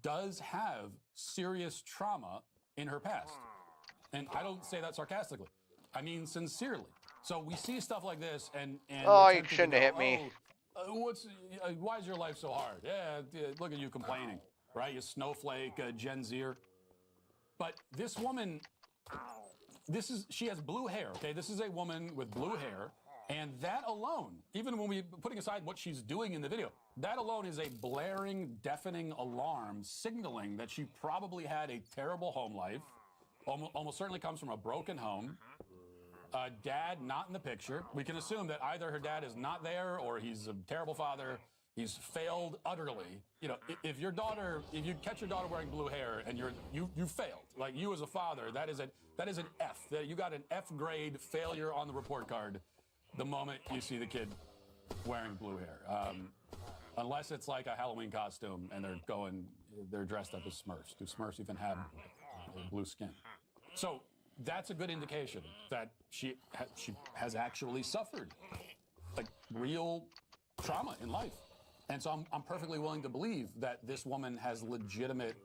does have serious trauma in her past. And I don't say that sarcastically. I mean sincerely. So we see stuff like this and oh, you shouldn't have hit me. Why is your life so hard? Yeah, look at you complaining, right? You snowflake, Gen Zer. But this woman, she has blue hair, okay? This is a woman with blue hair, and that alone, even when we putting aside what she's doing in the video, that alone is a blaring, deafening alarm signaling that she probably had a terrible home life, almost certainly comes from a broken home. Dad not in the picture. We can assume that either her dad is not there or he's a terrible father. He's failed utterly. You know, if you catch your daughter wearing blue hair and you failed, like you as a father, that is an F. You got an F grade failure on the report card the moment you see the kid wearing blue hair. Unless it's like a Halloween costume and they're dressed up as Smurfs. Do Smurfs even have blue skin? So that's a good indication that she has actually suffered like real trauma in life. And so I'm perfectly willing to believe that this woman has legitimate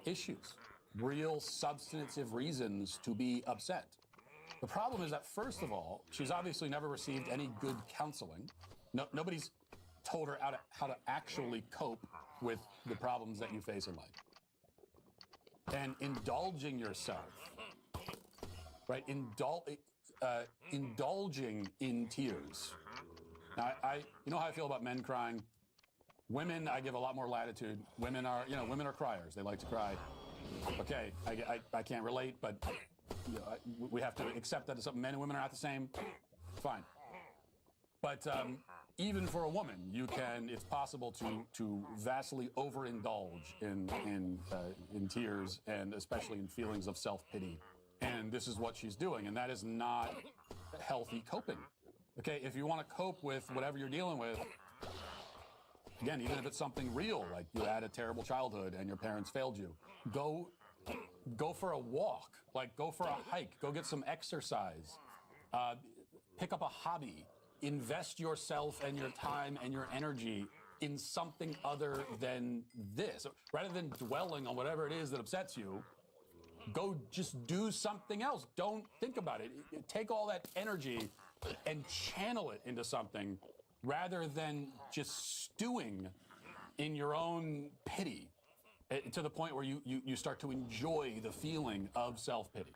issues, real substantive reasons to be upset. The problem is that, first of all, she's obviously never received any good counseling. Nobody's told her how to actually cope with the problems that you face in life. And indulging yourself, right? Indulging in tears. Now, you know how I feel about men crying? Women, I give a lot more latitude. Women are criers. They like to cry. Okay, I can't relate, but we have to accept that men and women are not the same. Fine. But even for a woman, it's possible to vastly overindulge in tears and especially in feelings of self-pity. And this is what she's doing, and that is not healthy coping. Okay, if you want to cope with whatever you're dealing with, again, even if it's something real, like you had a terrible childhood and your parents failed you, go for a walk, like go for a hike, go get some exercise, pick up a hobby, invest yourself and your time and your energy in something other than this. Rather than dwelling on whatever it is that upsets you, go just do something else. Don't think about it. Take all that energy and channel it into something rather than just stewing in your own pity to the point where you start to enjoy the feeling of self-pity.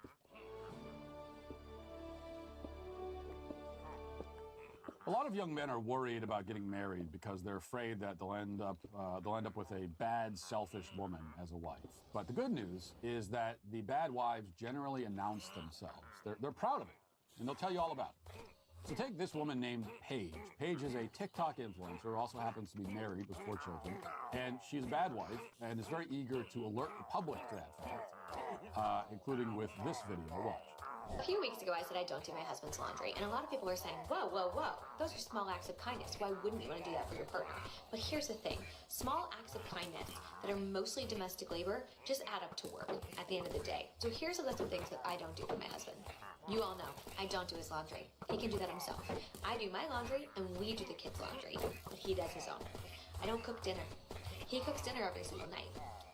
A lot of young men are worried about getting married because they're afraid that they'll end up with a bad, selfish woman as a wife. But the good news is that the bad wives generally announce themselves. They're proud of it, and they'll tell you all about it. So take this woman named Paige. Paige is a TikTok influencer who also happens to be married with 4 children. And she's a bad wife and is very eager to alert the public to that fact, including with this video. Watch. A few weeks ago, I said I don't do my husband's laundry, and a lot of people are saying, whoa, whoa, whoa, those are small acts of kindness. Why wouldn't you want to do that for your partner? But here's the thing. Small acts of kindness that are mostly domestic labor just add up to work at the end of the day. So here's a list of things that I don't do for my husband. You all know, I don't do his laundry. He can do that himself. I do my laundry, and we do the kids' laundry, but he does his own. I don't cook dinner. He cooks dinner every single night.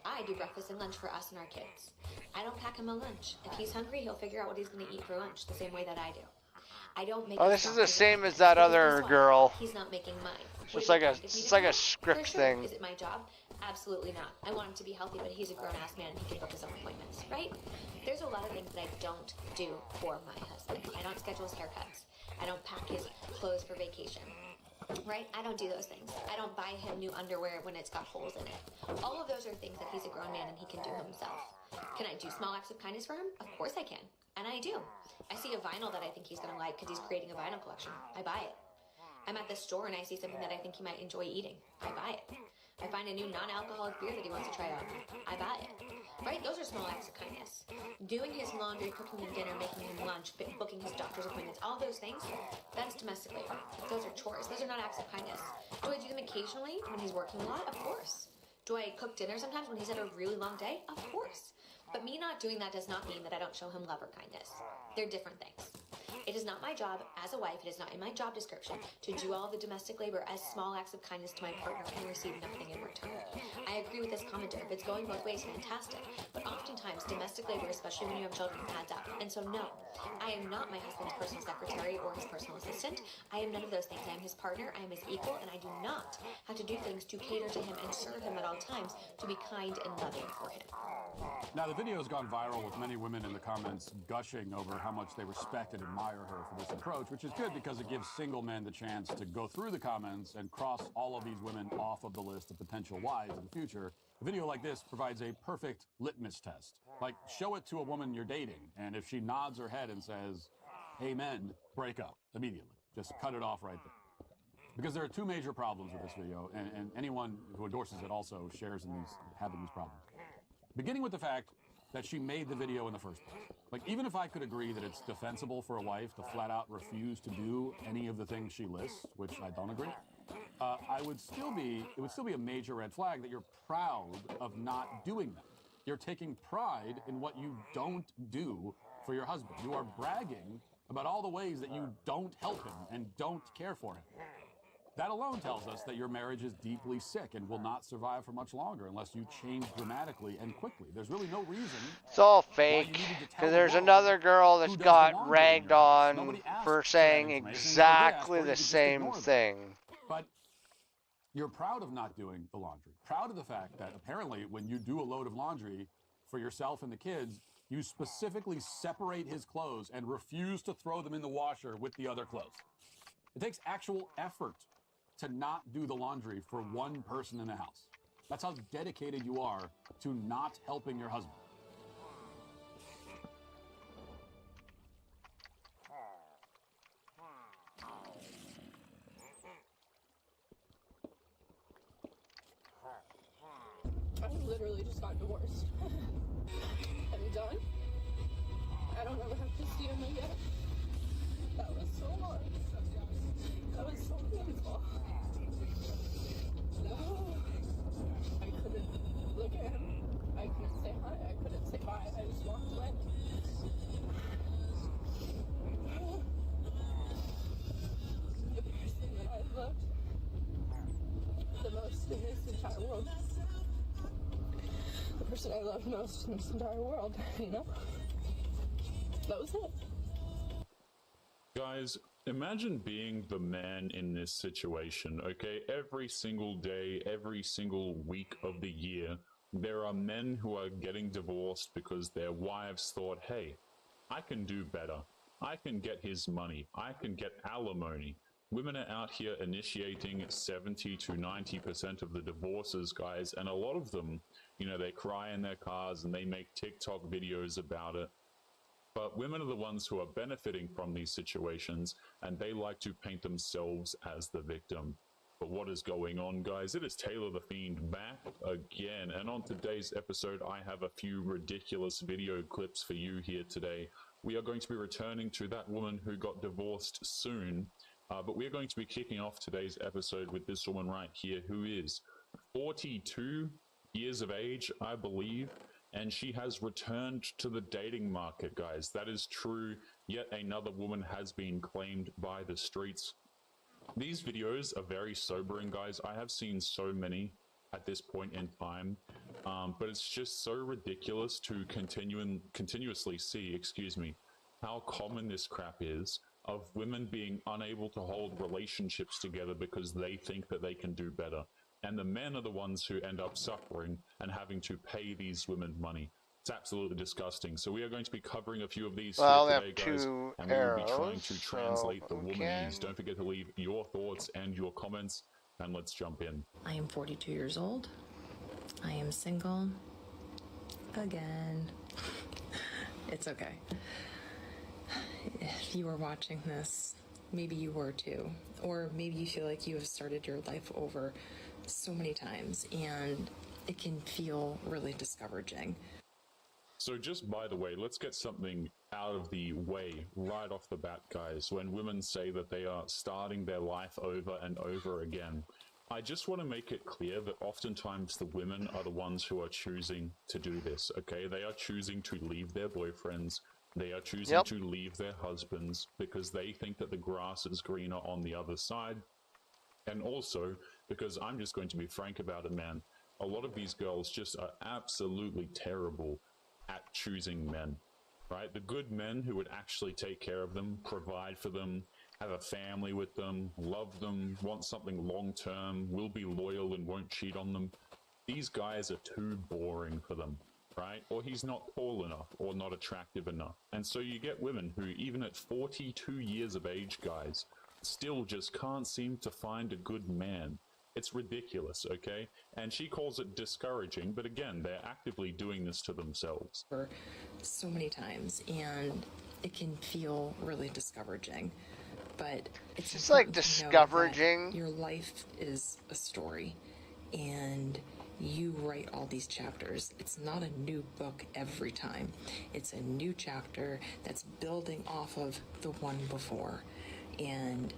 I do breakfast and lunch for us and our kids. I don't pack him a lunch. If he's hungry, he'll figure out what he's going to eat for lunch the same way that I do. I don't make. Oh, this is the same as that other girl. He's not making mine. It's like a script thing. Is it my job? Absolutely not. I want him to be healthy, but he's a grown-ass man and he can book his own appointments, right? There's a lot of things that I don't do for my husband. I don't schedule his haircuts. I don't pack his clothes for vacation. Right? I don't do those things. I don't buy him new underwear when it's got holes in it. All of those are things that he's a grown man and he can do himself. Can I do small acts of kindness for him? Of course I can. And I do. I see a vinyl that I think he's going to like because he's creating a vinyl collection. I buy it. I'm at the store and I see something that I think he might enjoy eating. I buy it. I find a new non-alcoholic beer that he wants to try out. I buy it. Right? Those are small acts of kindness. Doing his laundry, cooking him dinner, making him lunch, booking his doctor's appointments, all those things, that's domestic labor. Those are chores. Those are not acts of kindness. Do I do them occasionally when he's working a lot? Of course. Do I cook dinner sometimes when he's had a really long day? Of course. But me not doing that does not mean that I don't show him love or kindness. They're different things. It is not my job as a wife, it is not in my job description to do all the domestic labor as small acts of kindness to my partner and receive nothing in return. I agree with this commenter. If it's going both ways, fantastic. But oftentimes, domestic labor, especially when you have children, adds up. And so no, I am not my husband's personal secretary or his personal assistant. I am none of those things. I am his partner, I am his equal, and I do not have to do things to cater to him and serve him at all times to be kind and loving for him. Now, the video has gone viral with many women in the comments gushing over how much they respect and admire her for this approach, which is good because it gives single men the chance to go through the comments and cross all of these women off of the list of potential wives in the future. A video like this provides a perfect litmus test. Like, show it to a woman you're dating, and if she nods her head and says, amen, break up immediately. Just cut it off right there. Because there are two major problems with this video, and anyone who endorses it also shares in having these problems. Beginning with the fact that she made the video in the first place. Like, even if I could agree that it's defensible for a wife to flat out refuse to do any of the things she lists, which I don't agree, it would still be a major red flag that you're proud of not doing them. You're taking pride in what you don't do for your husband. You are bragging about all the ways that you don't help him and don't care for him. That alone tells us that your marriage is deeply sick and will not survive for much longer unless you change dramatically and quickly. There's really no reason. It's all fake. Because there's another girl that got ragged on for saying exactly the same thing. But you're proud of not doing the laundry. Proud of the fact that apparently when you do a load of laundry for yourself and the kids, you specifically separate his clothes and refuse to throw them in the washer with the other clothes. It takes actual effort to not do the laundry for one person in the house. That's how dedicated you are to not helping your husband. I literally just got divorced. I'm done. I don't ever have to see him again. That was so hard. That was so painful. No. I couldn't look at him. I couldn't say hi. I couldn't say bye. I just walked away. The person that I loved the most in this entire world. The person I loved most in this entire world, you know? That was it. Guys, imagine being the man in this situation, okay? Every single day, every single week of the year, there are men who are getting divorced because their wives thought, hey, I can do better. I can get his money. I can get alimony. Women are out here initiating 70 to 90% of the divorces, guys, and a lot of them, you know, they cry in their cars and they make TikTok videos about it. But women are the ones who are benefiting from these situations, and they like to paint themselves as the victim. But what is going on, guys? It is Taylor the Fiend back again. And on today's episode, I have a few ridiculous video clips for you here today. We are going to be returning to that woman who got divorced soon. But we are going to be kicking off today's episode with this woman right here who is 42 years of age, I believe. And she has returned to the dating market, guys. That is true. Yet another woman has been claimed by the streets. These videos are very sobering, guys. I have seen so many at this point in time. But it's just so ridiculous to continuously see, how common this crap is of women being unable to hold relationships together because they think that they can do better. And the men are the ones who end up suffering and having to pay these women money. It's absolutely disgusting. So we are going to be covering a few of these today, guys. And we will be trying to translate the womanese. Don't forget to leave your thoughts and your comments. And let's jump in. I am 42 years old. I am single. Again. It's okay. If you were watching this, maybe you were too. Or maybe you feel like you have started your life over so many times and it can feel really discouraging. So just by the way, let's get something out of the way right off the bat, guys. When women say that they are starting their life over and over again, I just want to make it clear that oftentimes the women are the ones who are choosing to do this, okay? They are choosing to leave their boyfriends. They are choosing to leave their husbands because they think that the grass is greener on the other side. And also, because I'm just going to be frank about it, man, a lot of these girls just are absolutely terrible at choosing men, right? The good men who would actually take care of them, provide for them, have a family with them, love them, want something long-term, will be loyal and won't cheat on them. These guys are too boring for them, right? Or he's not tall enough or not attractive enough. And so you get women who, even at 42 years of age, guys, still just can't seem to find a good man. It's ridiculous, okay? And she calls it discouraging, but again, they're actively doing this to themselves. For so many times, and it can feel really discouraging. But it's just like discouraging. Your life is a story, and you write all these chapters. It's not a new book every time. It's a new chapter that's building off of the one before. And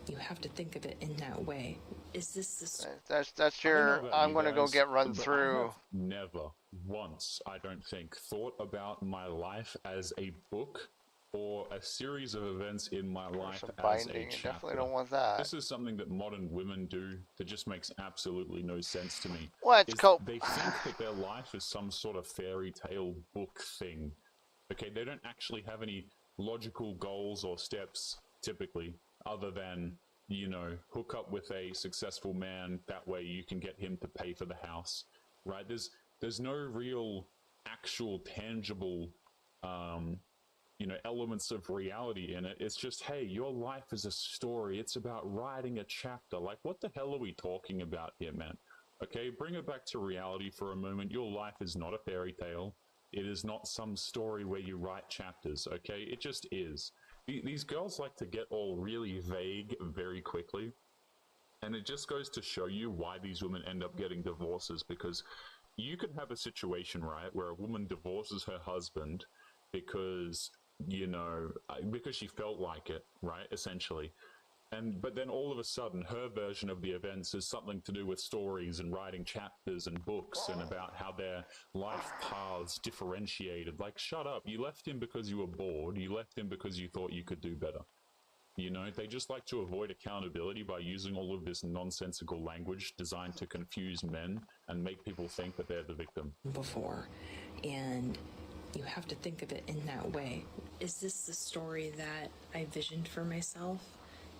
you have to think of it in that way. Is this That's your, I'm going to go get run through. I have never once, I don't think, thought about my life as a book or a series of events in my life as a chapter. Definitely don't want that. This is something that modern women do that just makes absolutely no sense to me. Well, it's called... They think that their life is some sort of fairy tale book thing. Okay, they don't actually have any logical goals or steps, typically, other than, you know, hook up with a successful man. That way you can get him to pay for the house, right? There's no real, actual, tangible, you know, elements of reality in it. It's just, hey, your life is a story. It's about writing a chapter. Like, what the hell are we talking about here, man? Okay, bring it back to reality for a moment. Your life is not a fairy tale. It is not some story where you write chapters, okay? It just is. These girls like to get all really vague very quickly. And it just goes to show you why these women end up getting divorces, because you could have a situation, right, where a woman divorces her husband because, you know, because she felt like it, right, essentially. But then all of a sudden, her version of the events is something to do with stories and writing chapters and books and about how their life paths differentiated. Like, shut up. You left him because you were bored. You left him because you thought you could do better. You know, they just like to avoid accountability by using all of this nonsensical language designed to confuse men and make people think that they're the victim. Before, and you have to think of it in that way. Is this the story that I visioned for myself?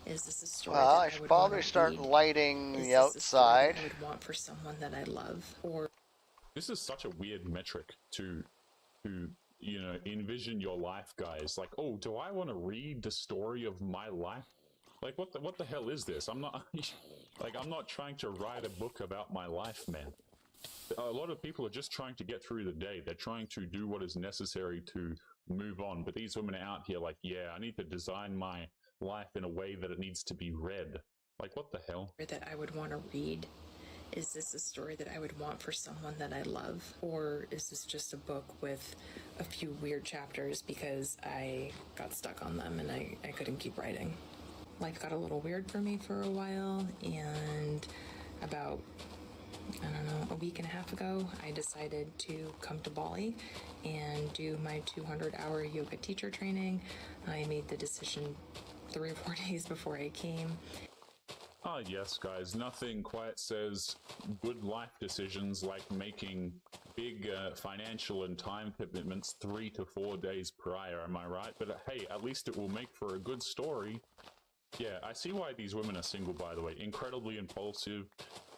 Is this a story well, that I should probably start lighting the outside. I would want for someone that I love? Or this is such a weird metric to you know, envision your life, guys. Like, oh, do I want to read the story of my life? Like, what the hell is this? I'm not like, I'm not trying to write a book about my life, man. A lot of people are just trying to get through the day. They're trying to do what is necessary to move on. But these women are out here like, yeah, I need to design my life in a way that it needs to be read. Like, what the hell? That I would want to read. Is this a story that I would want for someone that I love? Or is this just a book with a few weird chapters because I got stuck on them and I couldn't keep writing? Life got a little weird for me for a while, and about, I don't know, a week and a half ago, I decided to come to Bali and do my 200-hour yoga teacher training. I made the decision 3 or 4 days before I came. Ah, yes, guys, nothing quite says good life decisions like making big financial and time commitments 3 to 4 days prior, am I right? But hey, at least it will make for a good story. Yeah, I see why these women are single, by the way. Incredibly impulsive,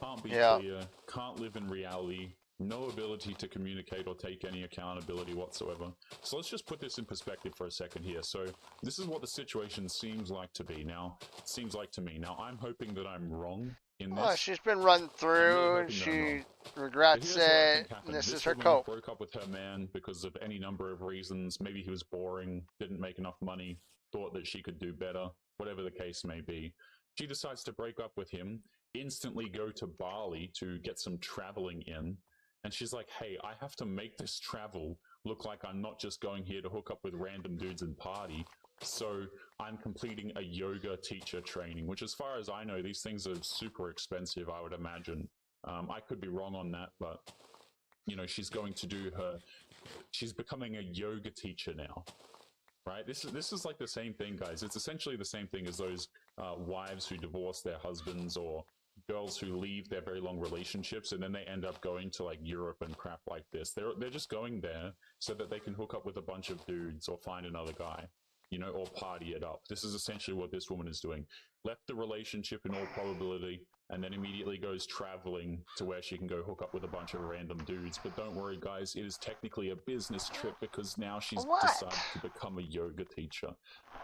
can't be clear, can't live in reality, no ability to communicate or take any accountability whatsoever. So let's just put this in perspective for a second here. So this is what the situation seems like to be. Now, it seems like to me. Now, I'm hoping that I'm wrong, in Well, this. she's been run through, and hoping she they're not. But regrets here's what I it, think and happened. this is This her woman cope. broke up with her man because of any number of reasons. Maybe he was boring, didn't make enough money, thought that she could do better, whatever the case may be. She decides to break up with him, instantly go to Bali to get some traveling in. And she's like, hey, I have to make this travel look like I'm not just going here to hook up with random dudes and party. So I'm completing a yoga teacher training, which as far as I know, these things are super expensive, I would imagine. I could be wrong on that, but, you know, she's going to do she's becoming a yoga teacher now. Right? This is like the same thing, guys. It's essentially the same thing as those wives who divorce their husbands, or girls who leave their very long relationships and then they end up going to like Europe and crap like this. They're just going there so that they can hook up with a bunch of dudes or find another guy, you know, or party it up. This is essentially what this woman is doing. Left the relationship in all probability, and then immediately goes traveling to where she can go hook up with a bunch of random dudes. But don't worry, guys, it is technically a business trip because now she's decided to become a yoga teacher.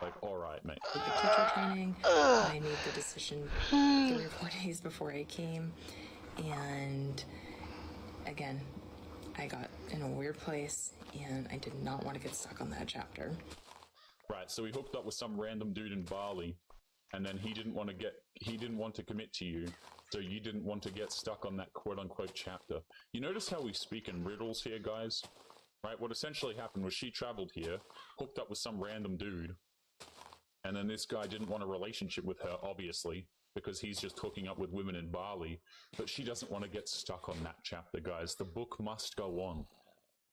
Like, all right, mate. Teacher training. I made the decision 3 or 4 days before I came, and again, I got in a weird place, and I did not want to get stuck on that chapter. Right, so he hooked up with some random dude in Bali, and then he didn't want to commit to you, so you didn't want to get stuck on that quote-unquote chapter. You notice how we speak in riddles here, guys? Right, what essentially happened was she traveled here, hooked up with some random dude, and then this guy didn't want a relationship with her, obviously, because he's just hooking up with women in Bali, but she doesn't want to get stuck on that chapter, guys. The book must go on.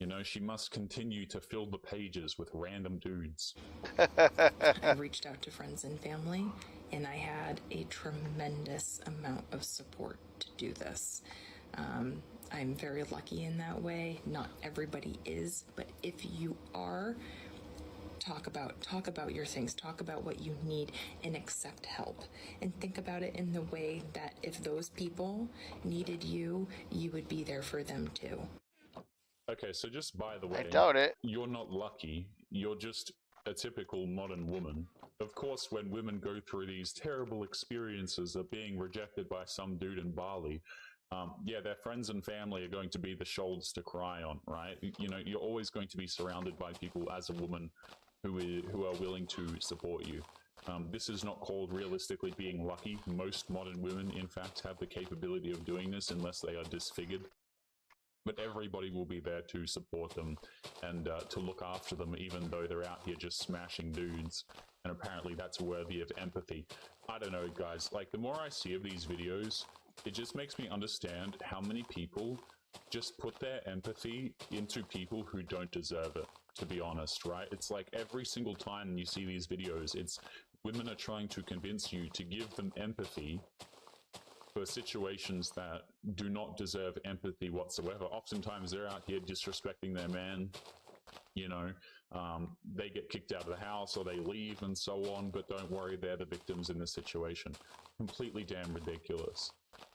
You know, she must continue to fill the pages with random dudes. I reached out to friends and family, and I had a tremendous amount of support to do this. I'm very lucky in that way. Not everybody is, but if you are, talk about your things, talk about what you need, and accept help. And think about it in the way that if those people needed you, you would be there for them too. Okay, so just by the way, I doubt it. You're not lucky. You're just a typical modern woman. Of course, when women go through these terrible experiences of being rejected by some dude in Bali, yeah, their friends and family are going to be the shoulders to cry on, right? You know, you're always going to be surrounded by people as a woman who are willing to support you. This is not called realistically being lucky. Most modern women, in fact, have the capability of doing this unless they are disfigured. But everybody will be there to support them and to look after them, even though they're out here just smashing dudes. And apparently that's worthy of empathy. I don't know, guys. Like, the more I see of these videos, it just makes me understand how many people just put their empathy into people who don't deserve it, to be honest, right? It's like every single time you see these videos, it's women are trying to convince you to give them empathy for situations that do not deserve empathy whatsoever. Oftentimes they're out here disrespecting their man, you know, they get kicked out of the house or they leave and so on, but don't worry, they're the victims in this situation. Completely damn ridiculous.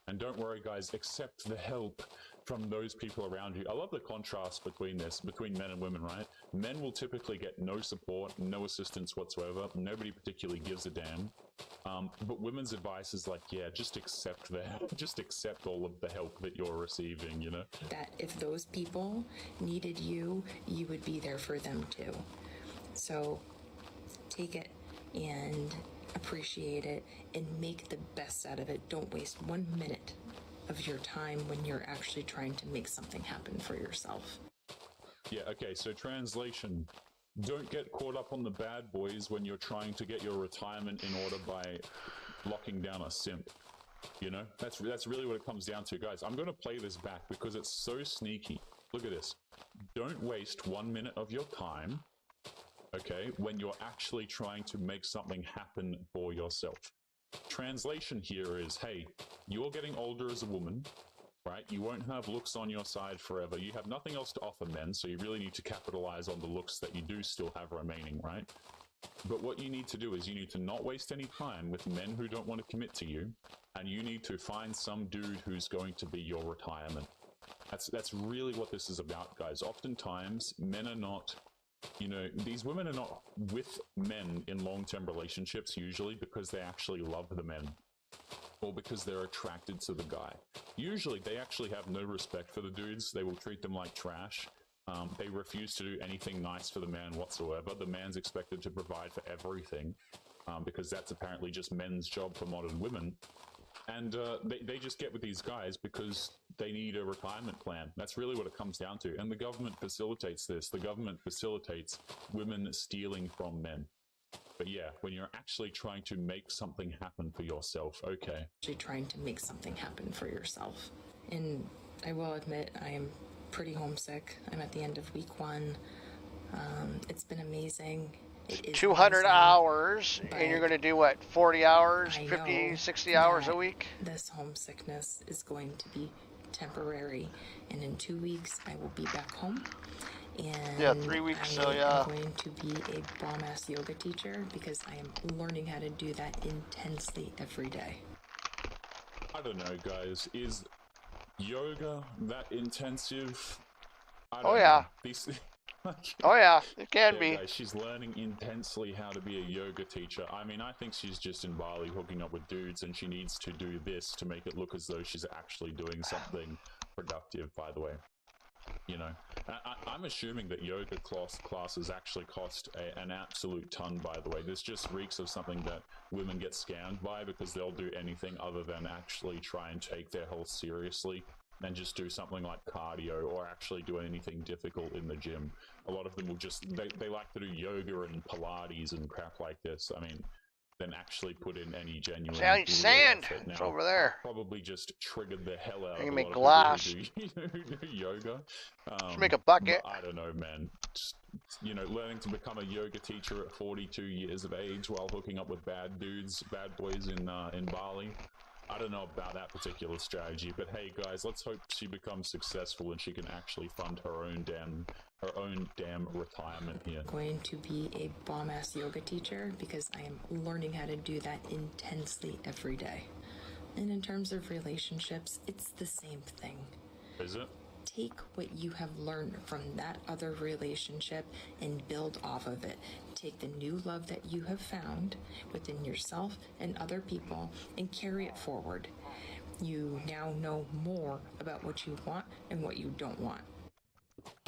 And don't worry, guys, accept the help from those people around you. I love the contrast between this, between men and women, right? Men will typically get no support, no assistance whatsoever. Nobody particularly gives a damn. But women's advice is like, yeah, just accept that. Just accept all of the help that you're receiving, you know? That if those people needed you, you would be there for them too. So take it and appreciate it and make the best out of it. Don't waste 1 minute of your time when you're actually trying to make something happen for yourself. Yeah, okay, so translation. Don't get caught up on the bad boys when you're trying to get your retirement in order by locking down a simp. You know, that's really what it comes down to, guys. I'm going to play this back because it's so sneaky. Look at this. Don't waste 1 minute of your time, okay, when you're actually trying to make something happen for yourself. Translation here is, hey, you're getting older as a woman, right? You won't have looks on your side forever. You have nothing else to offer men, so you really need to capitalize on the looks that you do still have remaining, right? But what you need to do is you need to not waste any time with men who don't want to commit to you, and you need to find some dude who's going to be your retirement. That's really what this is about, guys. Oftentimes, men are not, you know, these women are not with men in long-term relationships usually because they actually love the men. or because they're attracted to the guy. Usually, they actually have no respect for the dudes. They will treat them like trash. They refuse to do anything nice for the man whatsoever. The man's expected to provide for everything, because that's apparently just men's job for modern women. And they just get with these guys because they need a retirement plan. That's really what it comes down to. And the government facilitates this. The government facilitates women stealing from men. But yeah, when you're actually trying to make something happen for yourself, okay. Actually trying to make something happen for yourself. And I will admit, I am pretty homesick. I'm at the end of week 1. It's been amazing. 200 hours, and you're going to do what, 40 hours, 50, 60 hours a week? This homesickness is going to be temporary, and in 2 weeks I will be back home. And yeah, 3 weeks, so yeah. I'm going to be a bomb-ass yoga teacher because I am learning how to do that intensely every day. I don't know, guys. Is yoga that intensive? I don't know. These, oh yeah, it can yeah, be. Guys, she's learning intensely how to be a yoga teacher. I mean, I think she's just in Bali hooking up with dudes, and she needs to do this to make it look as though she's actually doing something productive, by the way. You know, I'm assuming that yoga classes actually cost an absolute ton, by the way. This just reeks of something that women get scammed by because they'll do anything other than actually try and take their health seriously and just do something like cardio or actually do anything difficult in the gym. A lot of them will just, they like to do yoga and Pilates and crap like this. I mean, than actually put in any genuine sand. It's over there. Probably just triggered the hell out you of make a lot glass. of people who do yoga. Just make a bucket. I don't know, man. Just, you know, learning to become a yoga teacher at 42 years of age while hooking up with bad dudes, bad boys in Bali. I don't know about that particular strategy, but hey, guys, let's hope she becomes successful and she can actually fund her own damn retirement here. I'm going to be a bomb-ass yoga teacher because I am learning how to do that intensely every day. And in terms of relationships, it's the same thing. Is it? Take what you have learned from that other relationship and build off of it. Take the new love that you have found within yourself and other people and carry it forward. You now know more about what you want and what you don't want.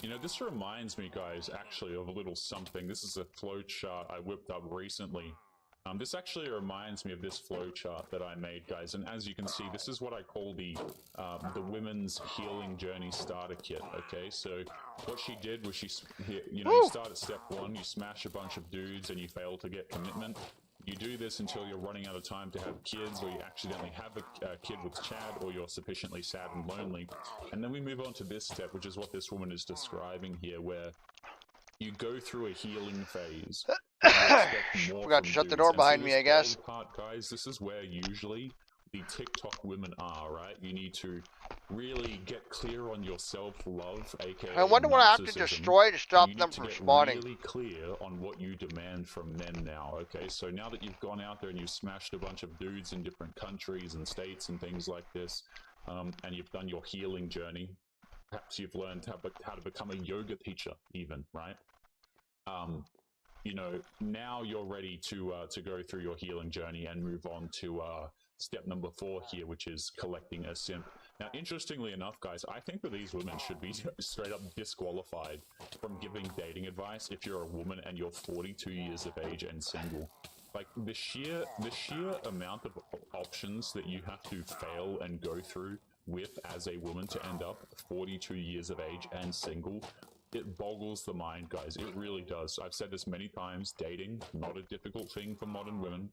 You know, this reminds me, guys, actually of a little something. This is a flow chart I whipped up recently. This actually reminds me of this flow chart that I made, guys. And as you can see, this is what I call the Women's Healing Journey Starter Kit, okay? So what she did was you start at step 1, you smash a bunch of dudes and you fail to get commitment. You do this until you're running out of time to have kids, or you accidentally have a kid with Chad, or you're sufficiently sad and lonely. And then we move on to this step, which is what this woman is describing here, where you go through a healing phase. Forgot to shut the door behind me, I guess. Part, guys, this is where usually the TikTok women are, right? You need to really get clear on your self-love, aka I wonder what I have to narcissism. destroy to stop them from spawning. Really clear on what you demand from men now, okay? So now that you've gone out there and you've smashed a bunch of dudes in different countries and states and things like this, and you've done your healing journey, perhaps you've learned how to become a yoga teacher even, right? You know, now you're ready to go through your healing journey and move on to step number 4 here, which is collecting a simp. Now, interestingly enough, guys, I think that these women should be straight up disqualified from giving dating advice if you're a woman and you're 42 years of age and single. Like, the sheer amount of options that you have to fail and go through with as a woman to end up 42 years of age and single, it boggles the mind, guys. It really does. I've said this many times, dating, not a difficult thing for modern women.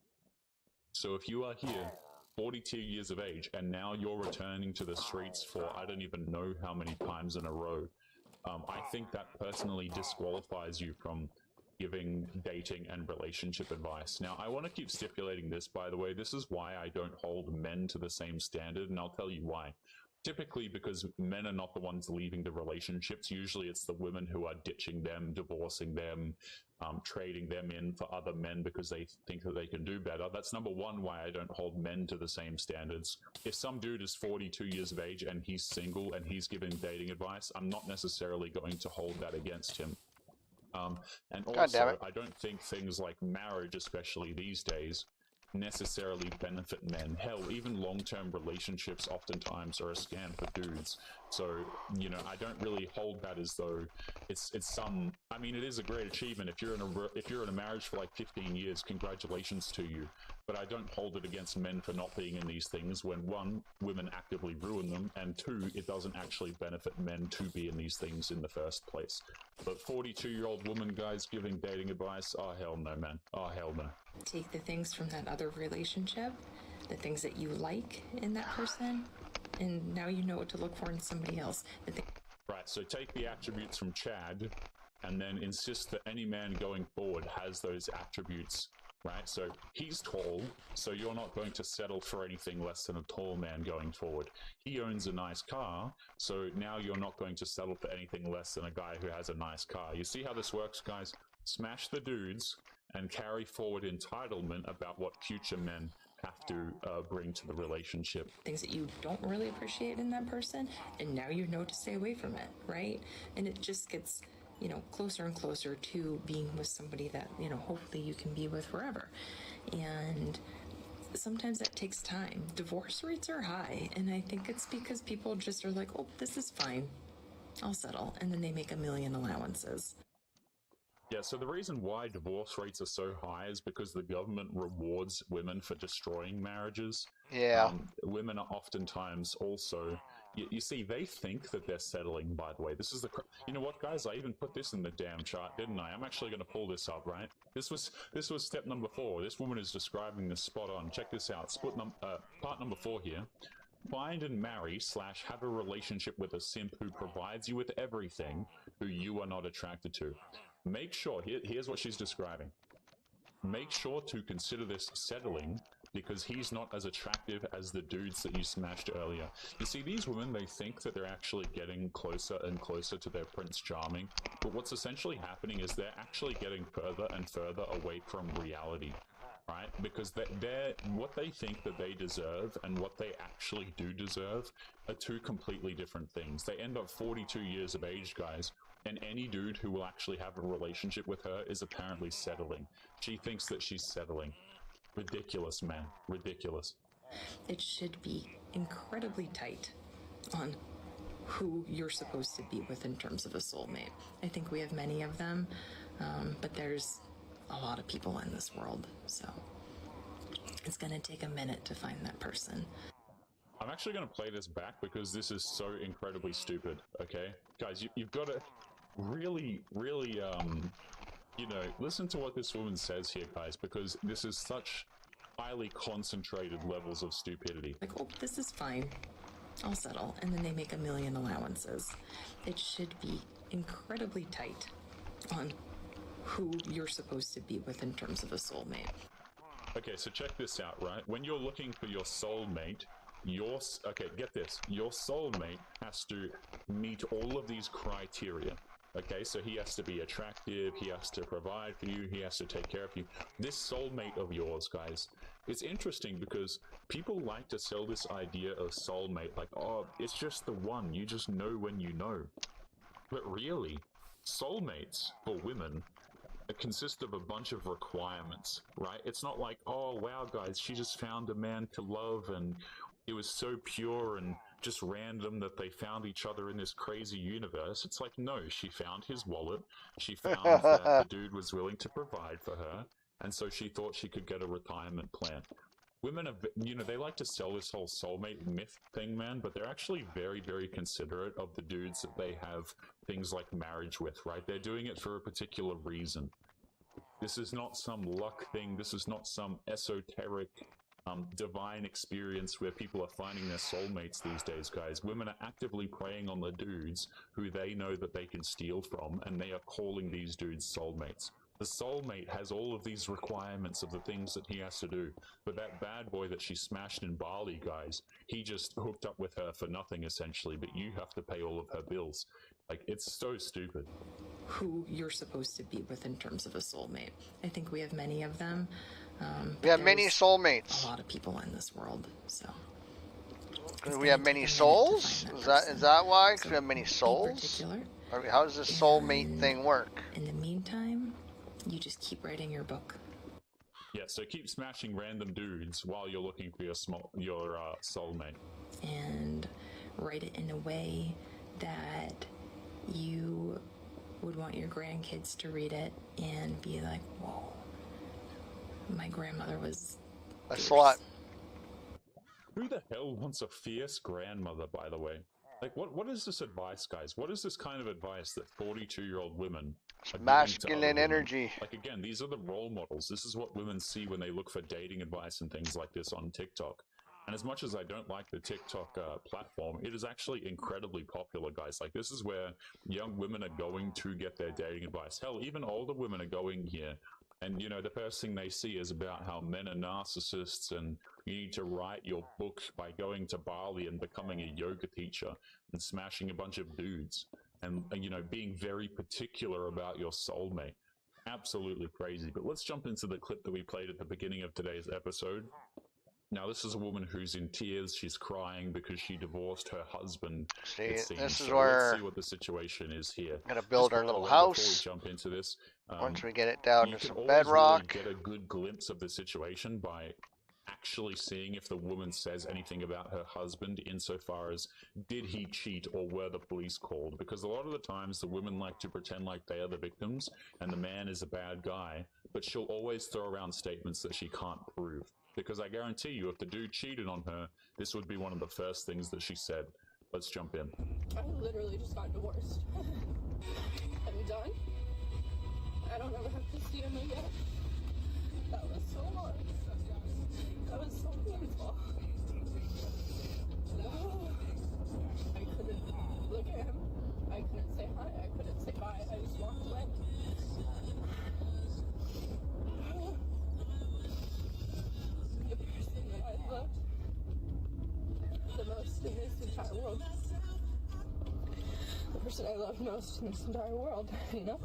So if you are here, 42 years of age, and now you're returning to the streets for I don't even know how many times in a row, I think that personally disqualifies you from giving dating and relationship advice. Now, I want to keep stipulating this, by the way. This is why I don't hold men to the same standard, and I'll tell you why. Typically because men are not the ones leaving the relationships. Usually it's the women who are ditching them, divorcing them, trading them in for other men because they think that they can do better. That's number one why I don't hold men to the same standards. If some dude is 42 years of age and he's single and he's giving dating advice, I'm not necessarily going to hold that against him. And also, I don't think things like marriage, especially these days, necessarily benefit men. Hell, even long-term relationships oftentimes are a scam for dudes. So, you know, I don't really hold that as though it's some. I mean, it is a great achievement if you're in a marriage for like 15 years. Congratulations to you. But I don't hold it against men for not being in these things when, one, women actively ruin them, and two, it doesn't actually benefit men to be in these things in the first place. But 42-year-old woman, guys, giving dating advice, oh hell no, man. Oh hell no. Take the things from that other relationship, the things that you like in that person, and now you know what to look for in somebody else. Right, so take the attributes from Chad, and then insist that any man going forward has those attributes. Right, so he's tall, so you're not going to settle for anything less than a tall man going forward. He owns a nice car, so now you're not going to settle for anything less than a guy who has a nice car. You see how this works, guys? Smash the dudes and carry forward entitlement about what future men have to bring to the relationship. Things that you don't really appreciate in that person, and now you know to stay away from it, right? And it just gets, you know, closer and closer to being with somebody that, you know, hopefully you can be with forever. And sometimes that takes time. Divorce rates are high, and I think it's because people just are like, oh, this is fine, I'll settle, and then they make a million allowances. Yeah, so the reason why divorce rates are so high is because the government rewards women for destroying marriages. Yeah. Women are oftentimes also, you see, they think that they're settling, by the way. This is you know what, guys? I even put this in the damn chart, didn't I? I'm actually going to pull this up, right? This was step number 4. This woman is describing this spot on. Check this out. Part number 4 here. Find and marry / have a relationship with a simp who provides you with everything, who you are not attracted to. Make sure, here's what she's describing. Make sure to consider this settling because he's not as attractive as the dudes that you smashed earlier. You see, these women, they think that they're actually getting closer and closer to their Prince Charming, but what's essentially happening is they're actually getting further and further away from reality. Right? Because what they think that they deserve and what they actually do deserve are two completely different things. They end up 42 years of age, guys, and any dude who will actually have a relationship with her is apparently settling. She thinks that she's settling. Ridiculous, man. Ridiculous. It should be incredibly tight on who you're supposed to be with in terms of a soulmate. I think we have many of them, but there's a lot of people in this world, so it's going to take a minute to find that person. I'm actually going to play this back because this is so incredibly stupid, okay? Guys, you've got to really, you know, listen to what this woman says here, guys, because this is such highly concentrated levels of stupidity. Like, oh, this is fine, I'll settle, and then they make a million allowances. It should be incredibly tight on who you're supposed to be with in terms of a soulmate. Okay, so check this out, right? When you're looking for your soulmate, okay, get this. Your soulmate has to meet all of these criteria. Okay, so he has to be attractive, he has to provide for you, he has to take care of you. This soulmate of yours, guys, it's interesting because people like to sell this idea of soulmate like, oh, it's just the one, you just know when you know. But really, soulmates for women consist of a bunch of requirements, right? It's not like, oh, wow, guys, she just found a man to love and it was so pure and just random that they found each other in this crazy universe. It's like, no, she found his wallet. She found that the dude was willing to provide for her. And so she thought she could get a retirement plan. Women, you know, they like to sell this whole soulmate myth thing, man, but they're actually very, very considerate of the dudes that they have things like marriage with, right? They're doing it for a particular reason. This is not some luck thing. This is not some esoteric, divine experience where people are finding their soulmates these days, guys. Women are actively preying on the dudes who they know that they can steal from, and they are calling these dudes soulmates. The soulmate has all of these requirements of the things that he has to do. But that bad boy that she smashed in Bali, guys, he just hooked up with her for nothing, essentially, but you have to pay all of her bills. Like, it's so stupid. Who you're supposed to be with in terms of a soulmate. I think we have many of them. We have many soulmates. A lot of people in this world, so. We have many souls? Is that why? Because we have many souls? How does this soulmate thing work? In the meantime, you just keep writing your book. Yeah, so keep smashing random dudes while you're looking for your soulmate. And write it in a way that you would want your grandkids to read it and be like, whoa, my grandmother was a fierce. slut. Who the hell wants a fierce grandmother, by the way? Like, what is this advice, guys? What is this kind of advice that 42-year-old women are giving to other Masculine women? energy. Like, again, these are the role models. This is what women see when they look for dating advice and things like this on TikTok. And as much as I don't like the TikTok platform, it is actually incredibly popular, guys. Like, this is where young women are going to get their dating advice. Hell, even older women are going here. And, you know, the first thing they see is about how men are narcissists and you need to write your book by going to Bali and becoming a yoga teacher and smashing a bunch of dudes and you know, being very particular about your soulmate. Absolutely crazy. But let's jump into the clip that we played at the beginning of today's episode. Now, this is a woman who's in tears. She's crying because she divorced her husband. See, this is so where let's see what the situation is here. We're gonna build Just our by the little way, house. Before we jump into this, Once we get it down you to can some always bedrock. really get a good glimpse of the situation by actually seeing if the woman says anything about her husband insofar as did he cheat or were the police called, because a lot of the times the women like to pretend like they are the victims and the man is a bad guy, but she'll always throw around statements that she can't prove, because I guarantee you if the dude cheated on her, this would be one of the first things that she said. Let's jump in. I literally just got divorced. I'm done. I don't ever have to see him again. That was so hard. That was so painful. No. I couldn't look at him. I couldn't say hi. I couldn't say bye. I just walked away. The person that I loved the most in this entire world. The person I love most in this entire world, you know?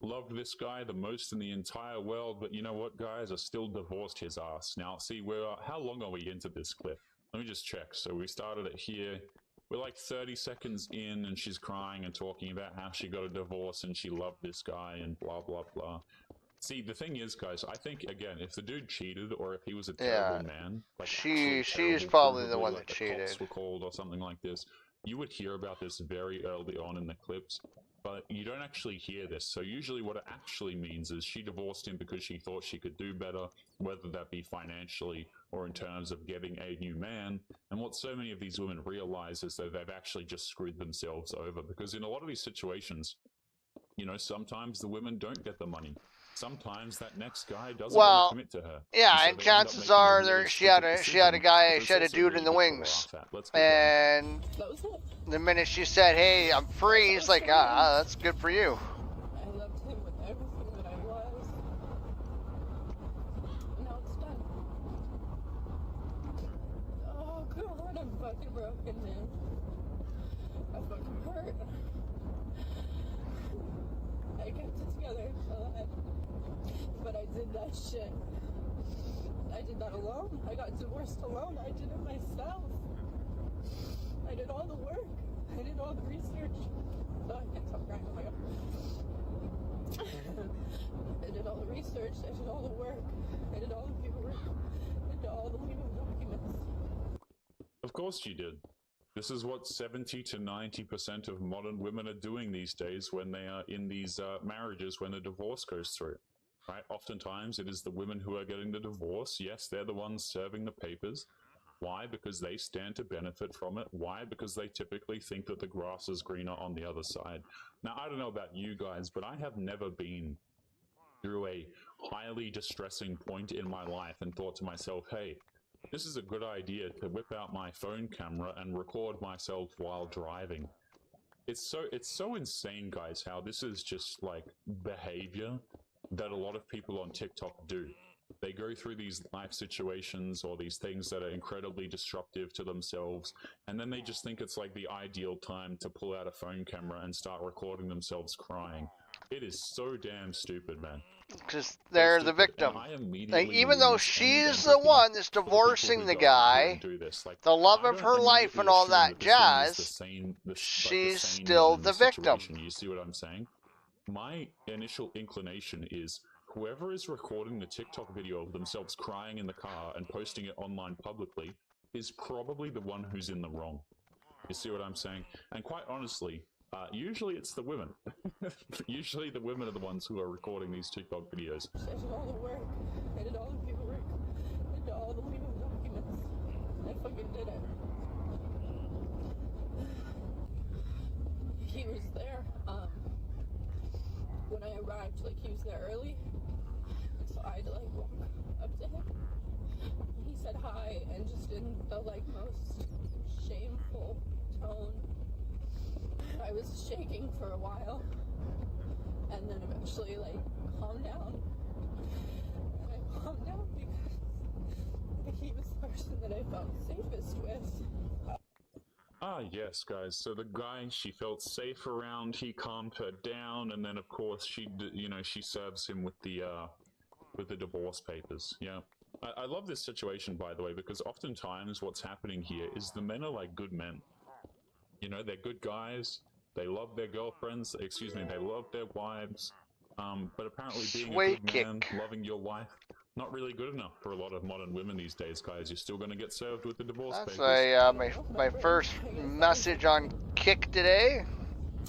Loved this guy the most in the entire world, but you know what, guys? I still divorced his ass. Now, see, how long are we into this clip? Let me just check. So we started it here. We're like 30 seconds in, and she's crying and talking about how she got a divorce and she loved this guy and blah, blah, blah. See, the thing is, guys, I think, again, if the dude cheated or if he was a terrible man, like she's probably the one that the cheated. cops were called or something like this, you would hear about this very early on in the clips, but you don't actually hear this. So usually what it actually means is she divorced him because she thought she could do better, whether that be financially or in terms of getting a new man. And what so many of these women realize is that they've actually just screwed themselves over, because in a lot of these situations, you know, sometimes the women don't get the money. Sometimes that next guy doesn't want to commit to her. Yeah, so and chances are she had a dude in the wings, and the minute she said, "Hey, I'm free," he's like, "Ah, that's good for you." I loved him with everything that I was. Now it's done. Oh God, I'm fucking broken, man. I fucking hurt. I kept it together until that. But I did that shit. I did that alone. I got divorced alone. I did it myself. I did all the work. I did all the research. Oh, I can't stop crying. Oh my God. I did all the research. I did all the work. I did all the paperwork. I did all the legal documents. Of course you did. This is what 70 to 90% of modern women are doing these days when they are in these marriages when a divorce goes through. Right? Oftentimes it is the women who are getting the divorce. Yes, they're the ones serving the papers. Why? Because they stand to benefit from it. Why? Because they typically think that the grass is greener on the other side. Now, I don't know about you guys, but I have never been through a highly distressing point in my life and thought to myself, hey, this is a good idea to whip out my phone camera and record myself while driving. It's so insane, guys, how this is just like behavior that a lot of people on TikTok do. They go through these life situations or these things that are incredibly disruptive to themselves, and then they just think it's like the ideal time to pull out a phone camera and start recording themselves crying. It is so damn stupid, man. Because they're the victim. Like, even though she's the one that's divorcing the guy, the love of her life and all that jazz, she's still the victim. You see what I'm saying? My initial inclination is, whoever is recording the TikTok video of themselves crying in the car and posting it online publicly is probably the one who's in the wrong. You see what I'm saying? And quite honestly, usually it's the women. Usually the women are the ones who are recording these TikTok videos. I did all the work. I did all the paperwork. I did all the legal documents. I fucking did it. He was there. When I arrived, like, he was there early. So I had to, like, walk up to him. He said hi, and just in the, like, most shameful tone. I was shaking for a while, and then eventually, like, calmed down. And I calmed down because he was the person that I felt safest with. Ah, yes, guys. So the guy she felt safe around, he calmed her down, and then of course she serves him with the divorce papers. Yeah. I love this situation, by the way, because oftentimes what's happening here is the men are like good men. You know, they're good guys. They love their girlfriends. Excuse me, they love their wives. But apparently being a good man, loving your wife, not really good enough for a lot of modern women these days, guys. You're still going to get served with the divorce That's papers. my first message on Kick today.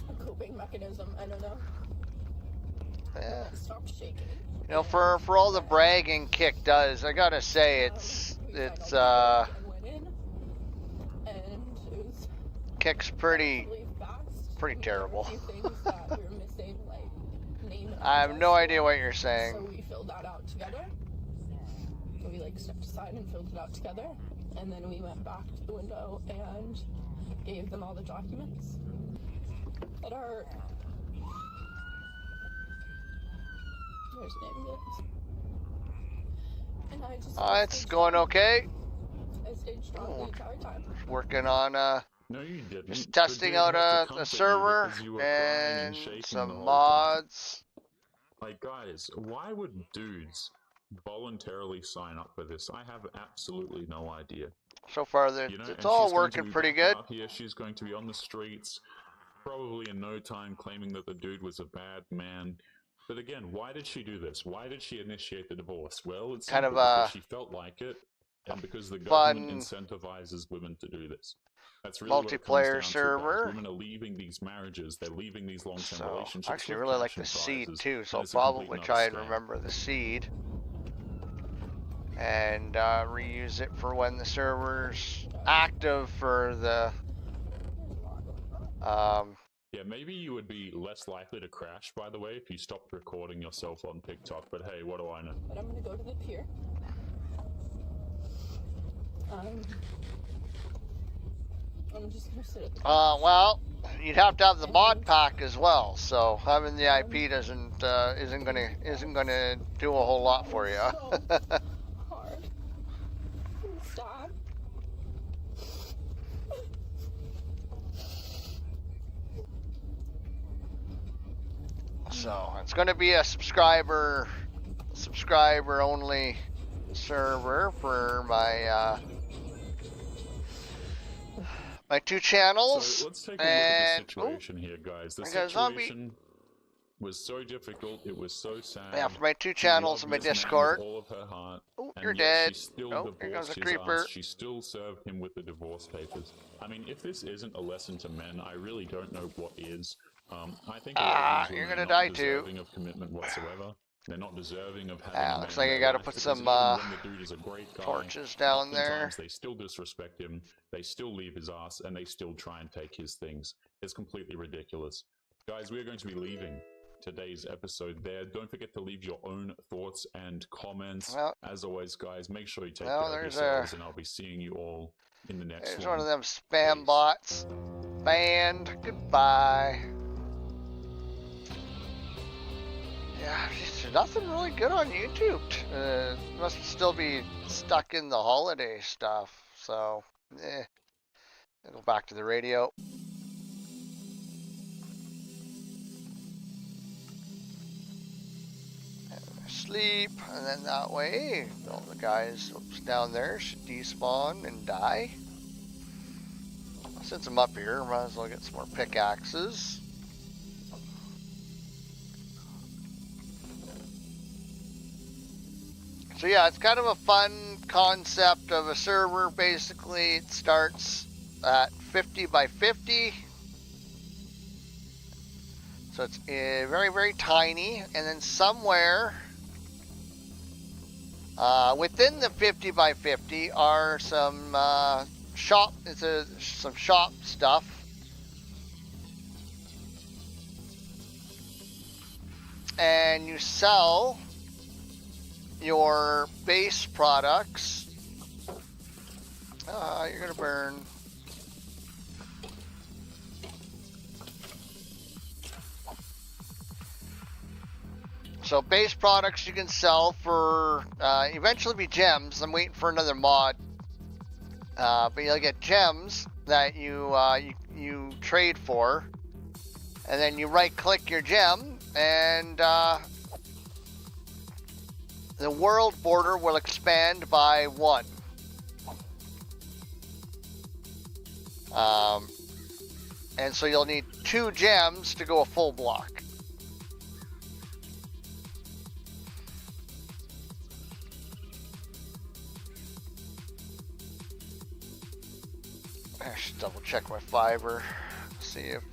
A coping mechanism, I don't know. Yeah. I stopped shaking. You know, for all the bragging Kick does, I gotta say it's Kick's pretty terrible. I have no idea what you're saying. So we filled that out together. We like stepped aside and filled it out together, and then we went back to the window and gave them all the documents that are. There's names. And I just. It's going okay. I stayed strong the entire time. Working on No, you didn't. just testing out a server and some mods. Like, guys, why would dudes voluntarily sign up for this? I have absolutely no idea. So far, it's all working pretty good. Here, she's going to be on the streets, probably in no time, claiming that the dude was a bad man. But again, why did she do this? Why did she initiate the divorce? Well, it's kind of because she felt like it, and because the government incentivizes women to do this. That's really multiplayer server. Women are leaving these marriages. They're leaving these long-term relationships. I actually really like the seed too, so I'll probably try and remember the seed and reuse it for when the server's active for the. Yeah, maybe you would be less likely to crash, by the way, if you stopped recording yourself on TikTok. But hey, what do I know? But I'm gonna go to the pier. I'm just gonna sit at the well, you'd have to have the mod pack as well. So having the IP isn't gonna do a whole lot for you. hard. Stop. So it's gonna be a subscriber only server for my my two channels. So let's take a look at the situation here, guys. The situation was so difficult. It was so sad. Yeah, for my two channels and my Discord. All of her heart. Oh, you're dead. Oh, here comes a creeper. She still served him with the divorce papers. I mean, if this isn't a lesson to men, I really don't know what is. I think you're gonna die too. Deserving of commitment whatsoever. They're not deserving of having. Looks like I gotta put some torches down there. They still disrespect him. They still leave his ass, and they still try and take his things. It's completely ridiculous, guys. We are going to be leaving today's episode there. Don't forget to leave your own thoughts and comments. As always, guys, make sure you take care of yourselves, and I'll be seeing you all in the next one. There's one of them spam bots. Banned. Goodbye. Yeah, there's nothing really good on YouTube. Must still be stuck in the holiday stuff. So, I'll go back to the radio. Sleep, and then that way, all the guys down there should despawn and die. Since I'm up here, might as well get some more pickaxes. So yeah, it's kind of a fun concept of a server. Basically, it starts at 50 by 50. So it's very, very tiny. And then somewhere within the 50 by 50 are some some shop stuff. And you sell your base products. You're gonna burn. So base products you can sell for eventually be gems. I'm waiting for another mod, but you'll get gems that you trade for, and then you right-click your gem, and the world border will expand by 1. And so you'll need 2 gems to go a full block. I should double check my fiber, see if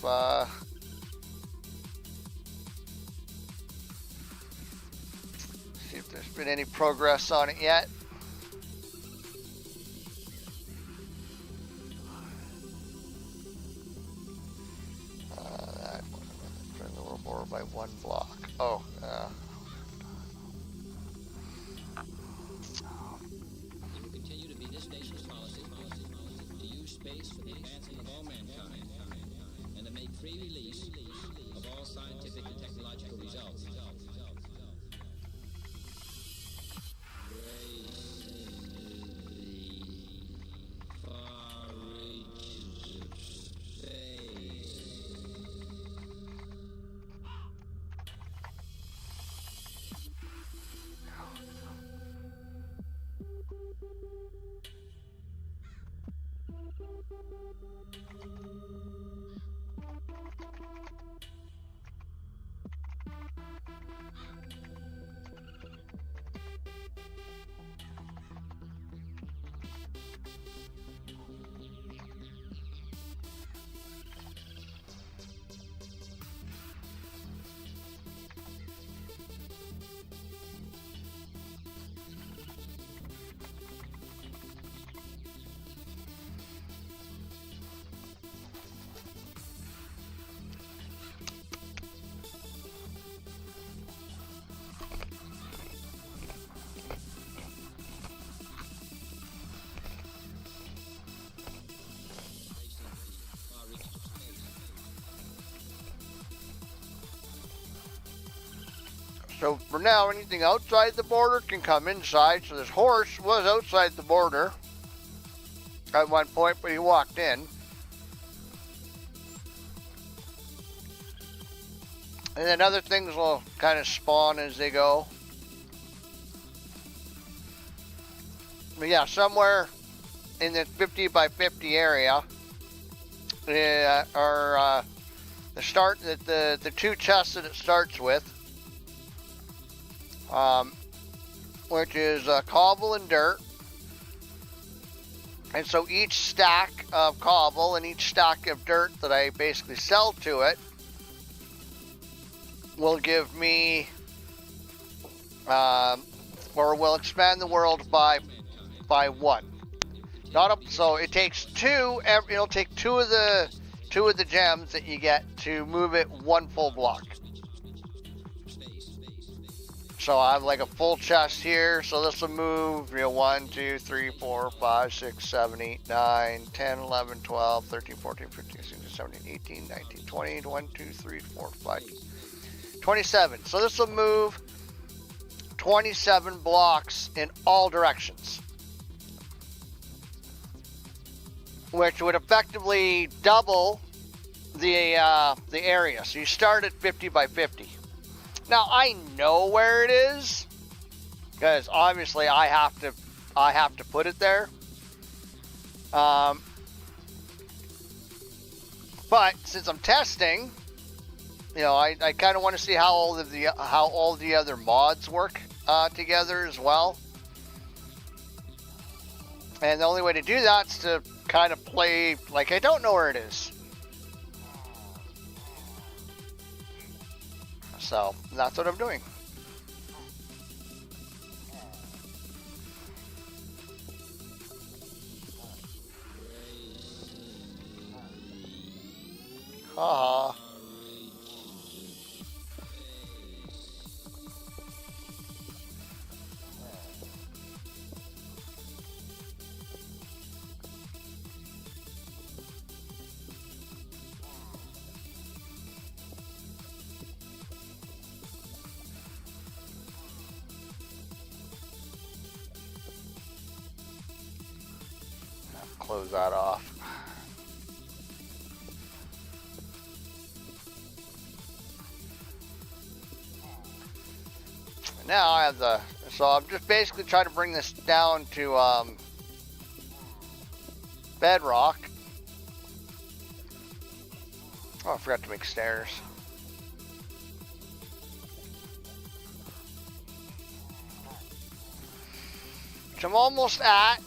there's been any progress on it yet. Turn the world border by 1 block. Oh, It will continue to be this nation's policy to use space for the advancement of all mankind and to make free release of all scientific and technological results. so for now, anything outside the border can come inside. So this horse was outside the border at one point, but he walked in. And then other things will kind of spawn as they go. But yeah, somewhere in the 50 by 50 area are the 2 chests that it starts with. Which is cobble and dirt. And so each stack of cobble and each stack of dirt that I basically sell to it will give me, or will expand the world by 1. So it takes 2. It'll take 2 of the gems that you get to move it 1 full block. So I have like a full chest here. So this will move 1, 2, 3, 4, 5, 6, 7, 8, 9, 10, 11, 12, 13, 14, 15, 16, 17, 18, 19, 20, 1, 2, 3, 4, 5, 27. So this will move 27 blocks in all directions, which would effectively double the area. So you start at 50 by 50. Now I know where it is because obviously I have to put it there. But since I'm testing, I kind of want to see how all the other mods work together as well. And the only way to do that is to kind of play like I don't know where it is. So that's what I'm doing. Haha. Close that off. Now I have the, so I'm just basically trying to bring this down to bedrock. Oh, I forgot to make stairs. Which I'm almost at.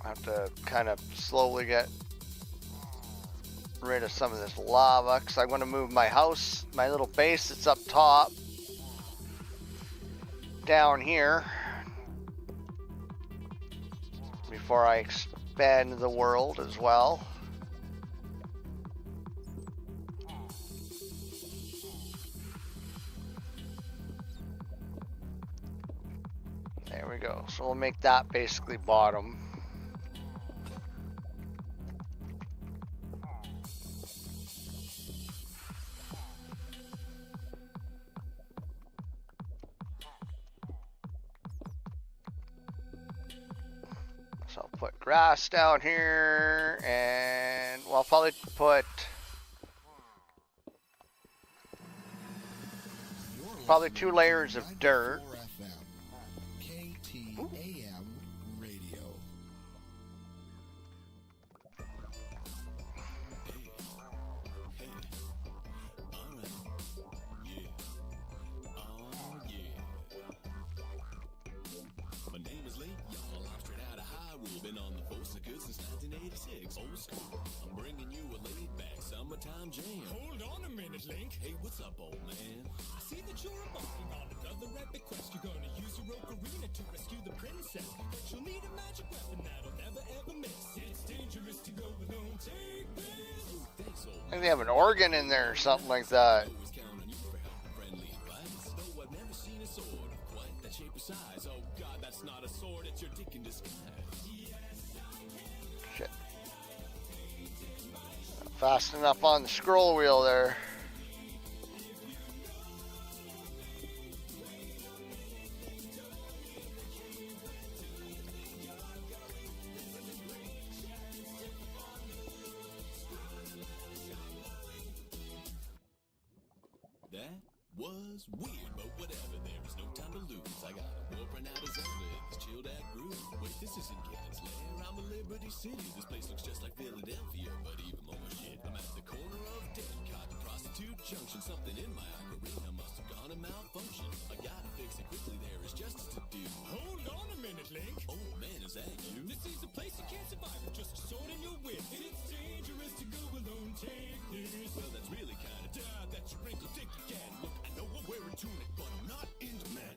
I have to kind of slowly get rid of some of this lava because I want to move my house, my little base that's up top, down here before I expand the world as well. There we go. So we'll make that basically bottom. So I'll put grass down here, and well, I'll probably put probably 2 layers of dirt. KTAM Radio. My name is Link, y'all. I'm straight out of Hyrule. Been on the force of good since 1986. Old school. I'm bringing you a laid-back summertime jam. Hold on a minute, Link. Hey, what's up, old man? I see that you're embarking on another epic quest. You're gonna use your ocarina to rescue the princess, but you'll need a magic weapon that'll never ever miss. It's dangerous to go alone. Take this. Thanks, old I think they have an organ in there or something like that. always count on you for help and friendly advice. Though I've never seen a sword of quite that shape or size. Oh God, that's not a sword, it's your dick in disguise. Shit. Not fast enough on the scroll wheel there. That was weird, but whatever. There is no time to lose. I got a warp right now as ever. This chilled out groove. Wait, this isn't Cannon's Lair. I'm in Liberty City. This place looks just like Philadelphia, but even more shit. I'm at the corner of Deadcott and Prostitute Junction. Something in my ocarina must have gone and malfunction. I gotta fix it quickly. There is justice to do. Hold on a minute, Link. Oh man, is that you? This is a place you can't survive with just a sword in your whip. It's dangerous to go alone. Take this. Well, that's really kind of dumb. That's your wrinkled dick again. Look, I know I'm wearing tunic, but I'm not into men.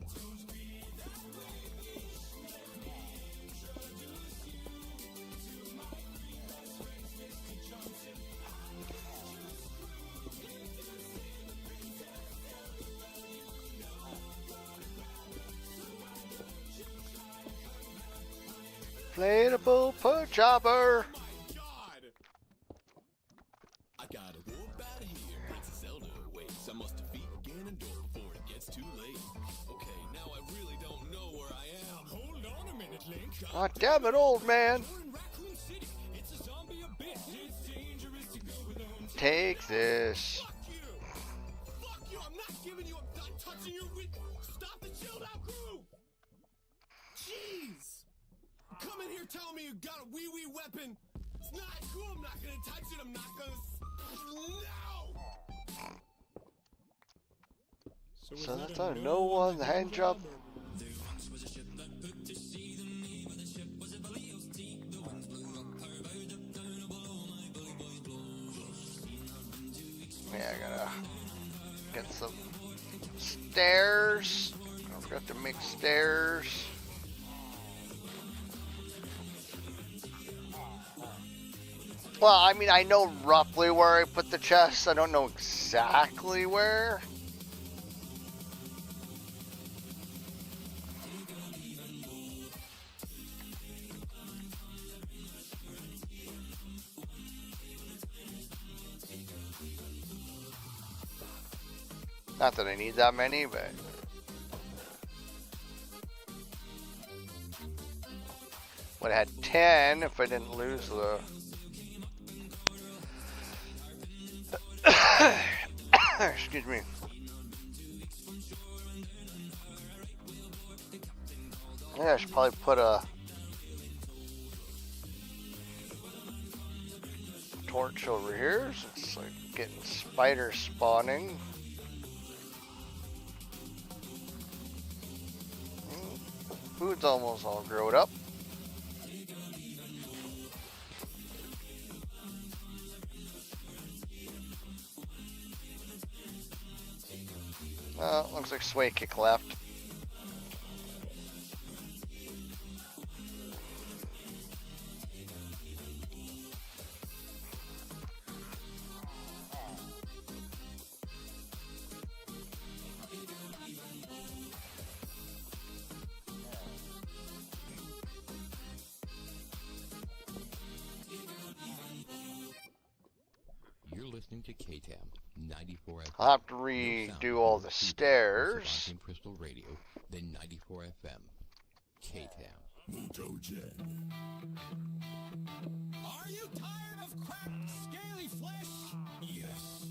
Inflatable push chopper. I gotta warp out of here. Princess Zelda waits. I must defeat Ganondorf before it gets too late. Okay, now I really don't know where I am. Hold on a minute, Link. God damn it, old man. You're in Raccoon City. It's a zombie abyss. It's dangerous to go alone. Take this. Fuck you. Fuck you. I'm not giving you. I'm not touching your wit. Stop the chilled out groove. Jeez. Come in here telling me you got a wee-wee weapon. It's not cool. I'm not gonna touch it. I'm not gonna. No. So that's a no on the hand job. Yeah, I gotta get some stairs. I forgot to make stairs. Well, I mean, I know roughly where I put the chest. I don't know exactly where. Not that I need that many, but would have had 10 if I didn't lose the. Excuse me. Yeah, I should probably put a torch over here. So it's like getting spiders spawning. Food's almost all grown up. Looks like Sway Kick left. You're listening to KTAM 94 FM. I'll have to redo all the stairs. Crystal Radio, then 94 FM. KTAM. Are you tired of cracked, scaly flesh? Yes.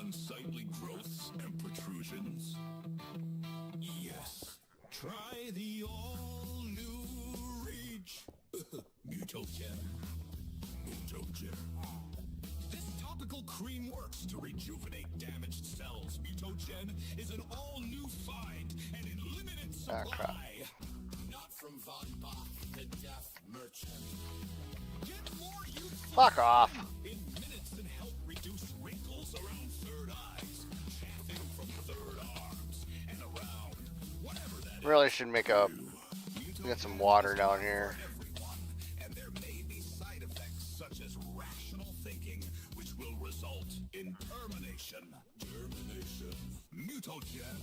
Unsightly growths and protrusions? Yes. Try the all-new Reach. Mutagen. This topical cream works to rejuvenate damaged cells. Mutagen is an all-new find and in limited supply. Ah, crap. Not from Von Bach, the deaf merchant. Get more youthful Fuck off. in minutes and help reduce wrinkles around third eyes, chaffing from third arms, and around whatever that Really should make a. Get some water down here. and there may be side effects such as rational thinking, which will result in termination. Mutagen.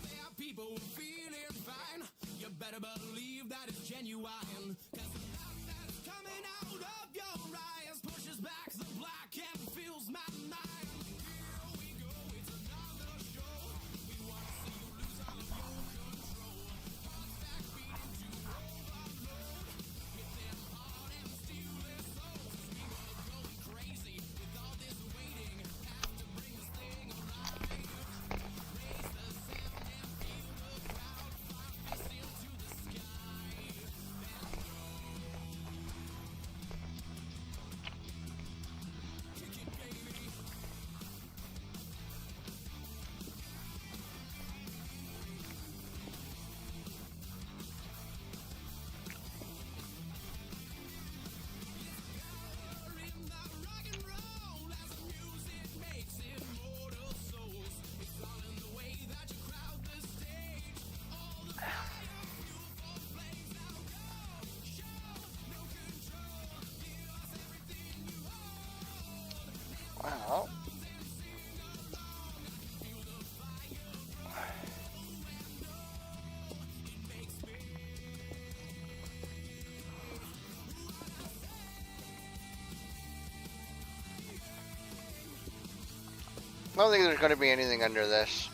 There are people feeling fine. You better believe that it's genuine. 'Cause the light that's coming out of your eyes pushes back the black and fills my mind. Here we go, it's another show. We want to see you lose all of your control. Hearts back beating to overload. Hit them hard and steal their souls. People are going crazy with all this waiting. Have to bring this thing alive. Raise the sound and feel the crowd. Five fists into the sky. Kick it, baby. Wow. I don't think there's going to be anything under this.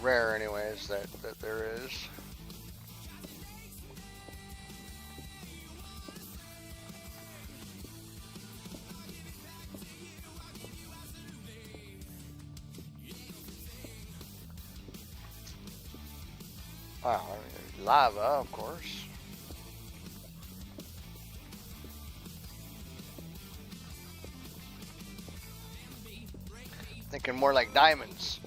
Rare, anyways, that there is. Wow, I mean, there's lava, of course. Thinking more like diamonds.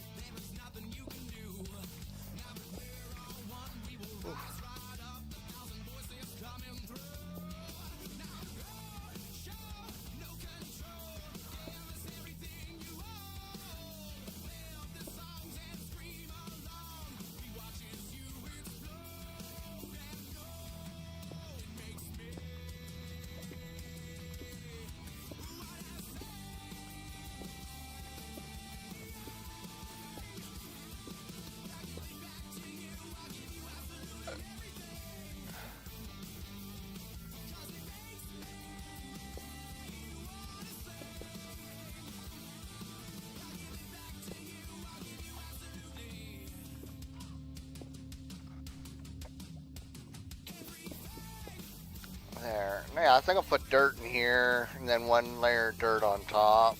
There. Yeah, I think I'll put dirt in here, and then one layer of dirt on top.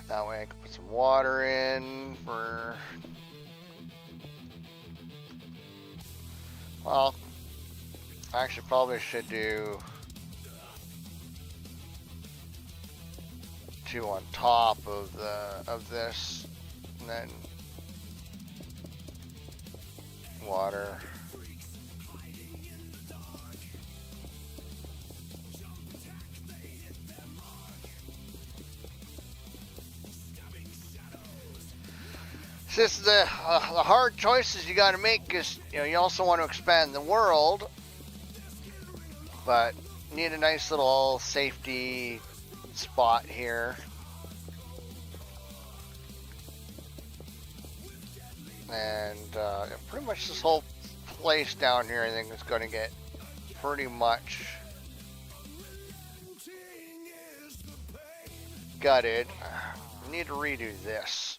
That way I can put some water in for... Well, I actually probably should do 2 on top of this, and then water. It's just the hard choices you got to make, because you also want to expand the world, but you need a nice little safety spot here. And pretty much this whole place down here, I think, is going to get pretty much gutted. I need to redo this.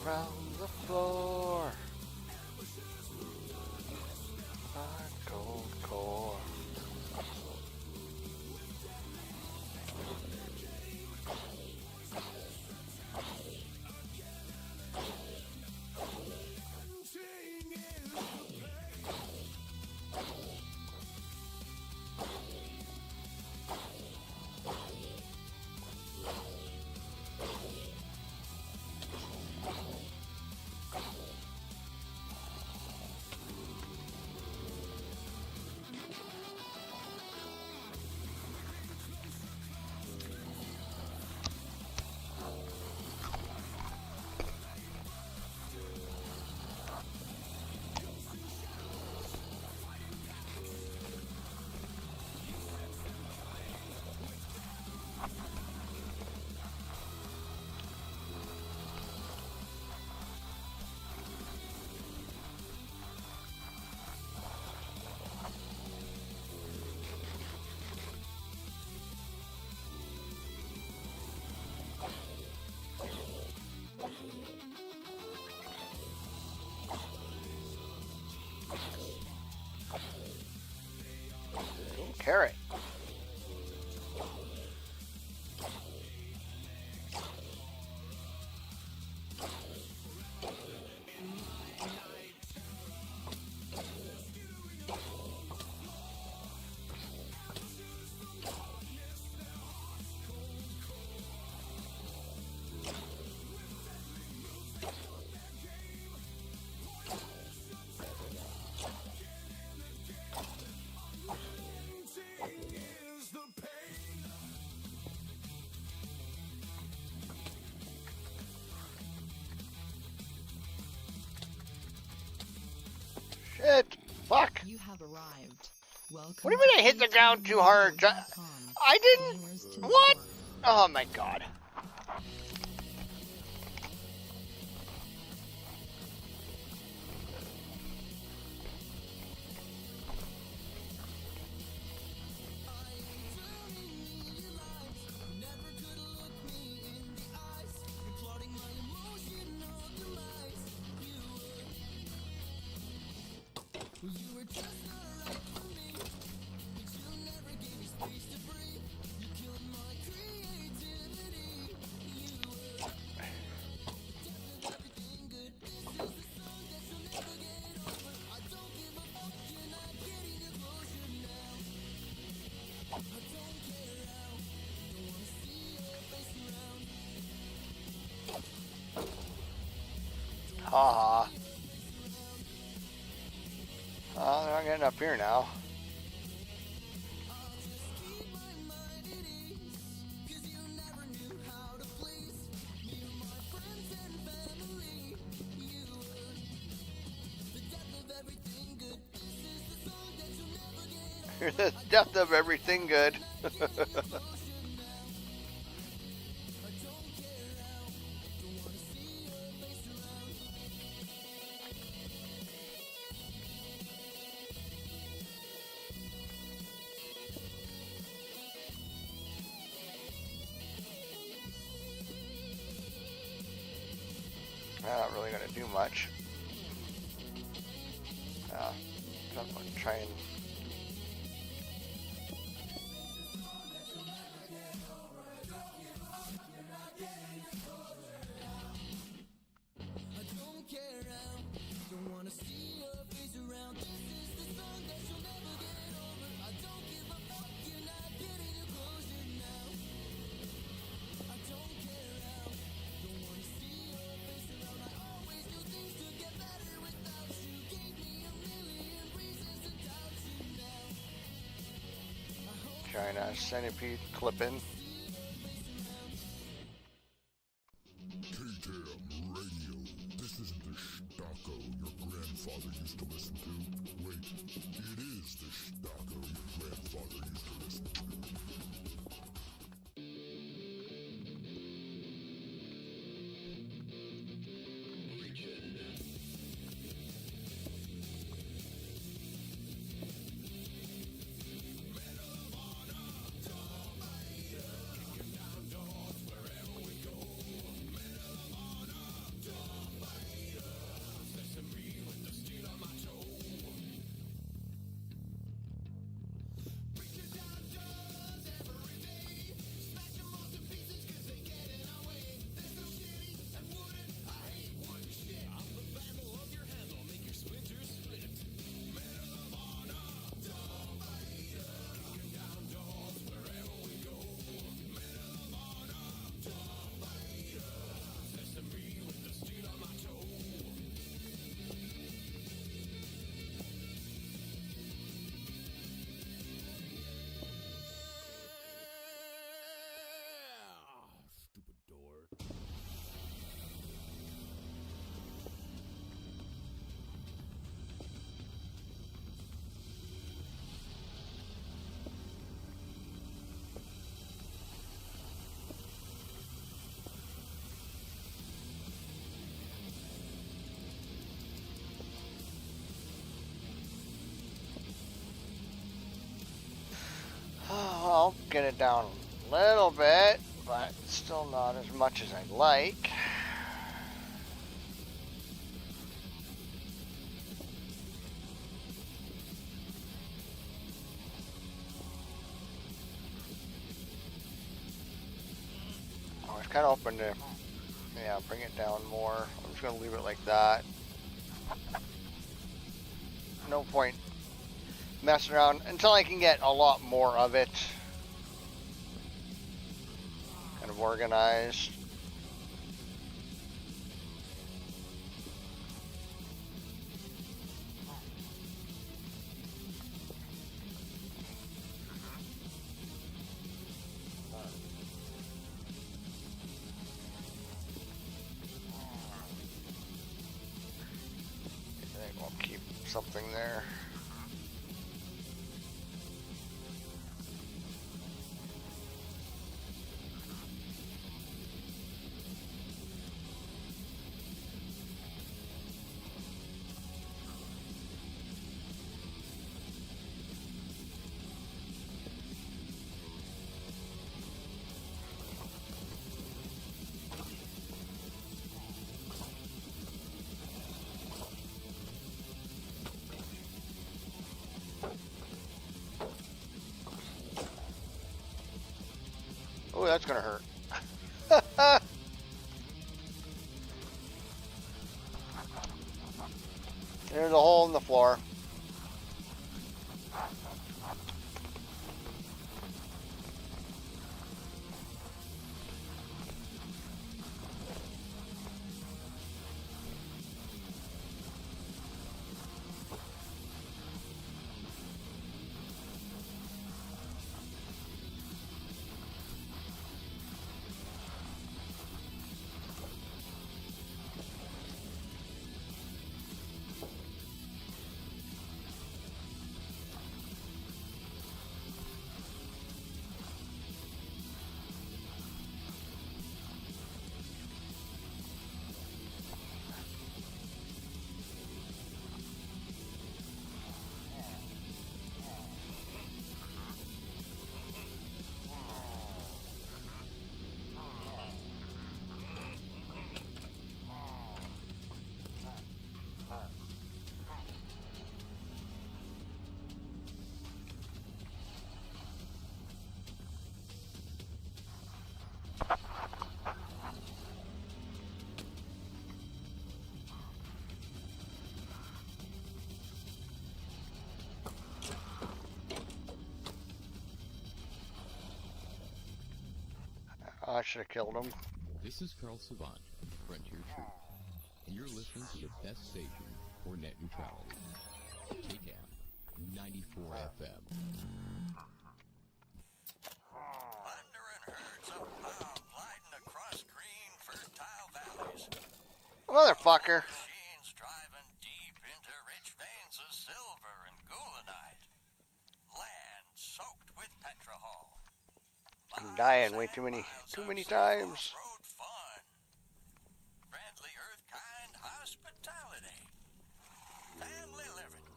Around the floor, a cold core. Carrot. Shit. Fuck. You have arrived. Welcome. What do you mean I hit the ground too hard? I didn't. What? Oh my god. Haha. Oh, they're not getting up here now. You're the death of everything good. Not really going to do much. I'm going to try and... China centipede clipping. KTAMRadio. This isn't the Stacco your grandfather used to listen to. Wait, it is the Stacco your grandfather used to listen to. I'll get it down a little bit, but still not as much as I'd like. I was kind of hoping to, bring it down more. I'm just going to leave it like that. No point messing around until I can get a lot more of it kind of organized. I think we'll keep something there. Oh, that's gonna hurt. There's a hole in the floor. I should have killed him. This is Carl Savant, Frontier Truth, and you're listening to the best station for net neutrality. KTAM 94 FM. Thundering herds of pound gliding across green, fertile valleys. Motherfucker. Machines driving deep into rich veins of silver and goulanite. Land soaked with petrol. I'm dying way too many times. Road fun. Friendly earth-kind hospitality. Family living.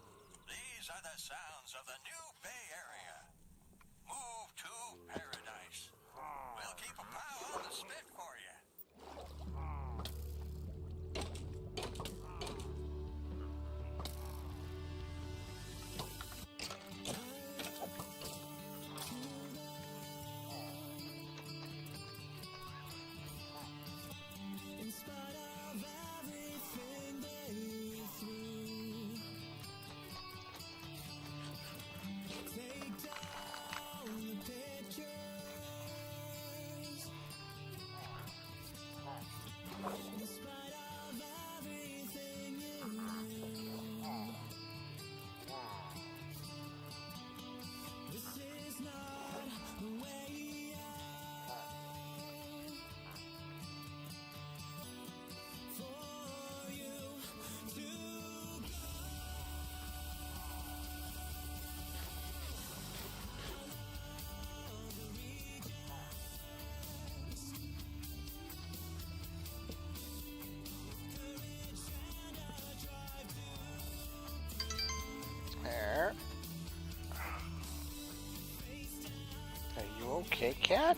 These are the sounds of the new Bay Area. Move to paradise. We'll keep a pile on the spit for you. In spite of everything they threw, take down the pictures. In spite of everything you knew, this is not the way out. For you to go. There. Are you okay, cat?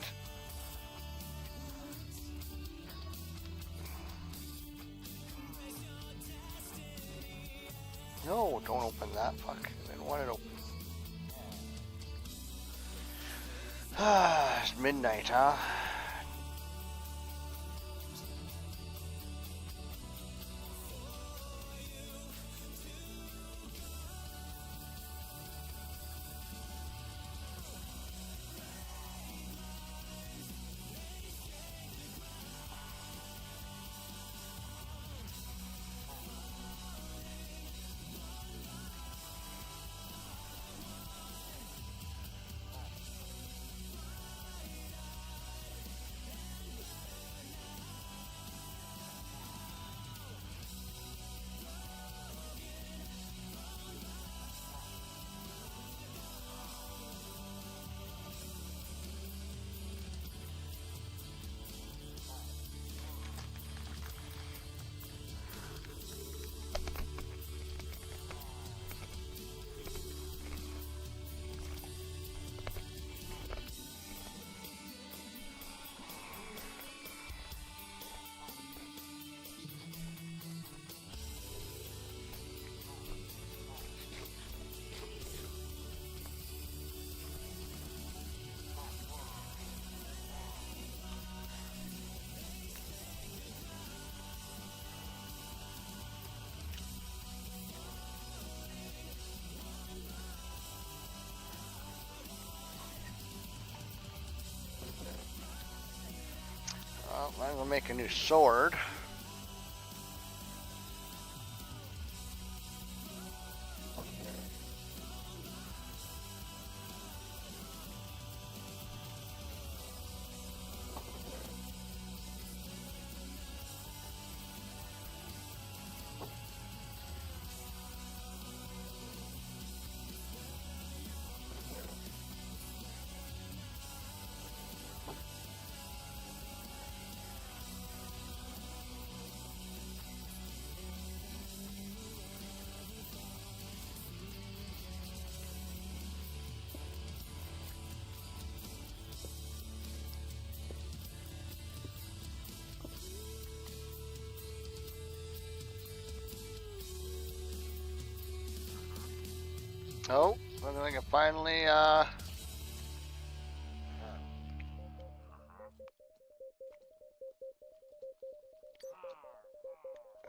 No, don't open that. Fuck. I didn't want it open. It's midnight, huh? I'm gonna make a new sword. Oh, looks like I finally,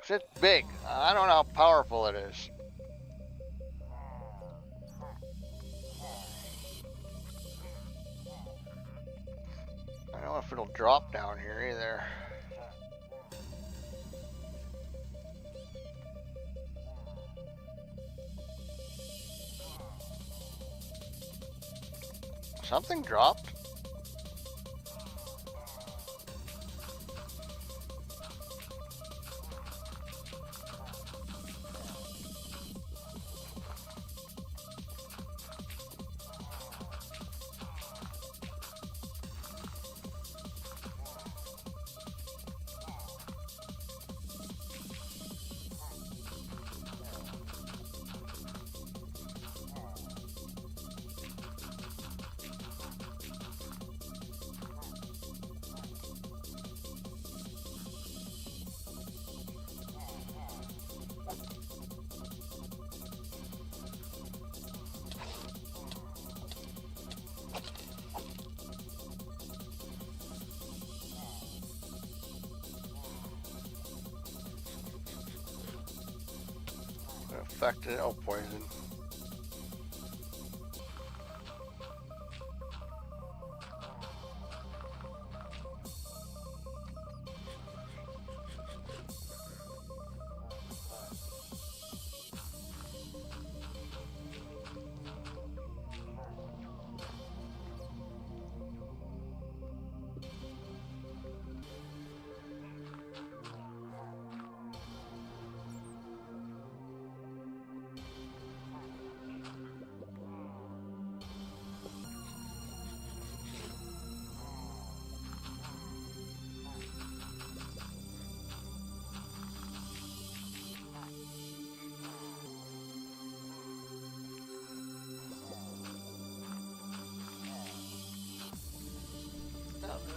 it's big. I don't know how powerful it is. I don't know if it'll drop down here either. Something dropped. Affected. Oh, poison.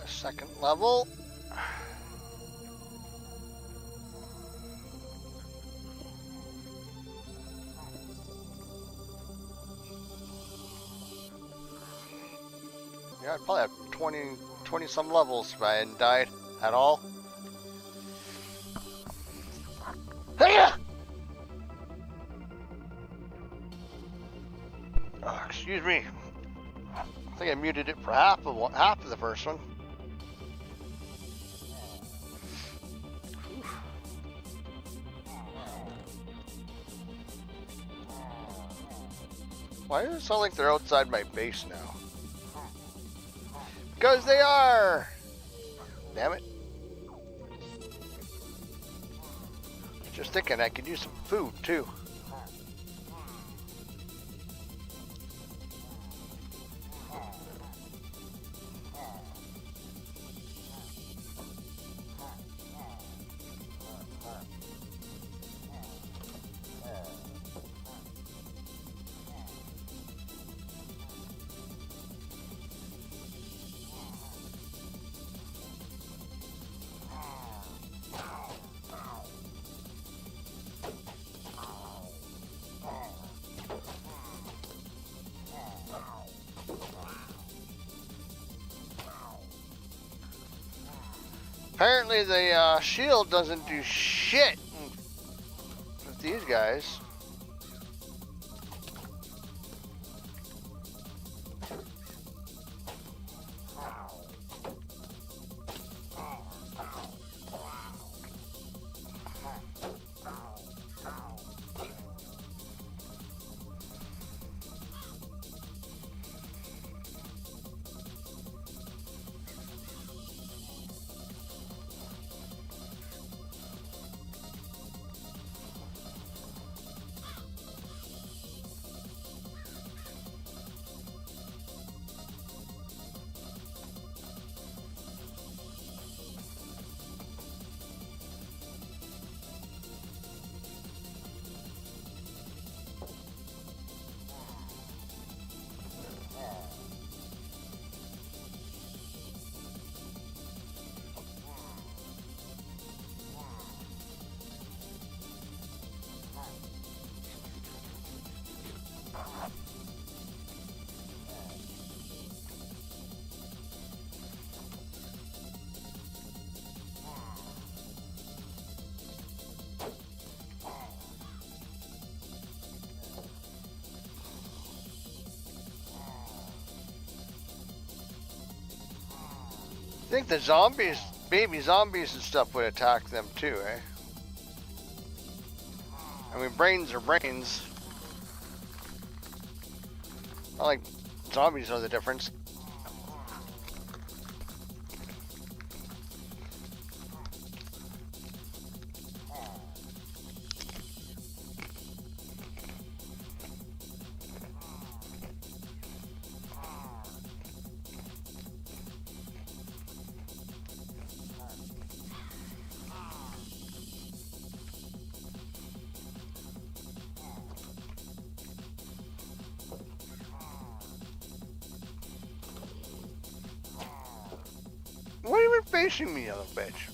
Second level. Yeah, I'd probably have 20 some levels if I hadn't died at all. Oh, excuse me. I think I muted it for half of the first one. Why does it sound like they're outside my base now? Because they are! Damn it. Just thinking I could use some food too. Apparently the shield doesn't do shit with these guys. think the zombies, baby zombies and stuff would attack them too, eh? I mean, brains are brains. Not like zombies know the difference. Why are you even facing me, you little bitch?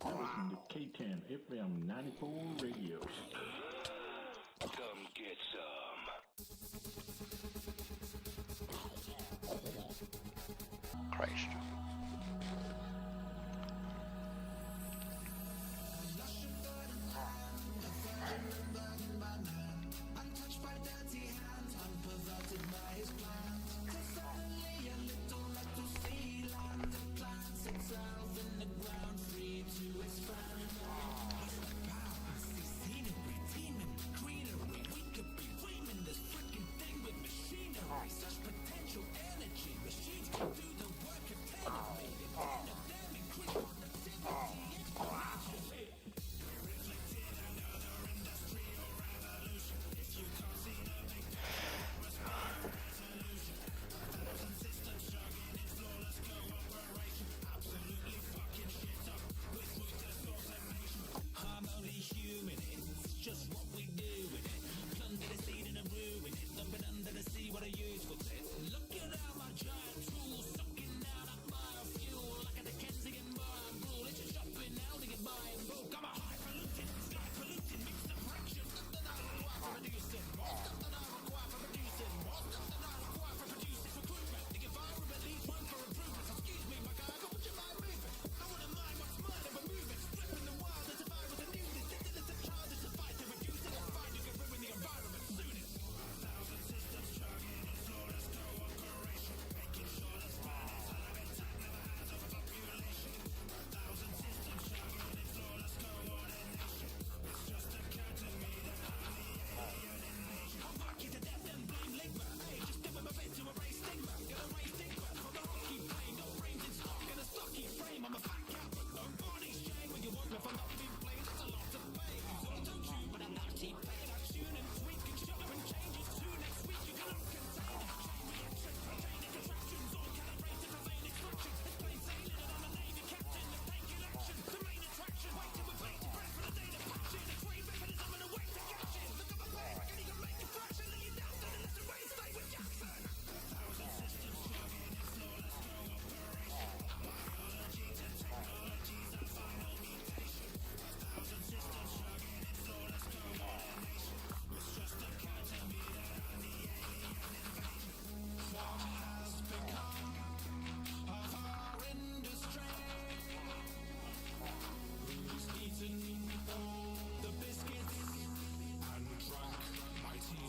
Listen to KTAMRadio 94 Radio. Come get some. Christ.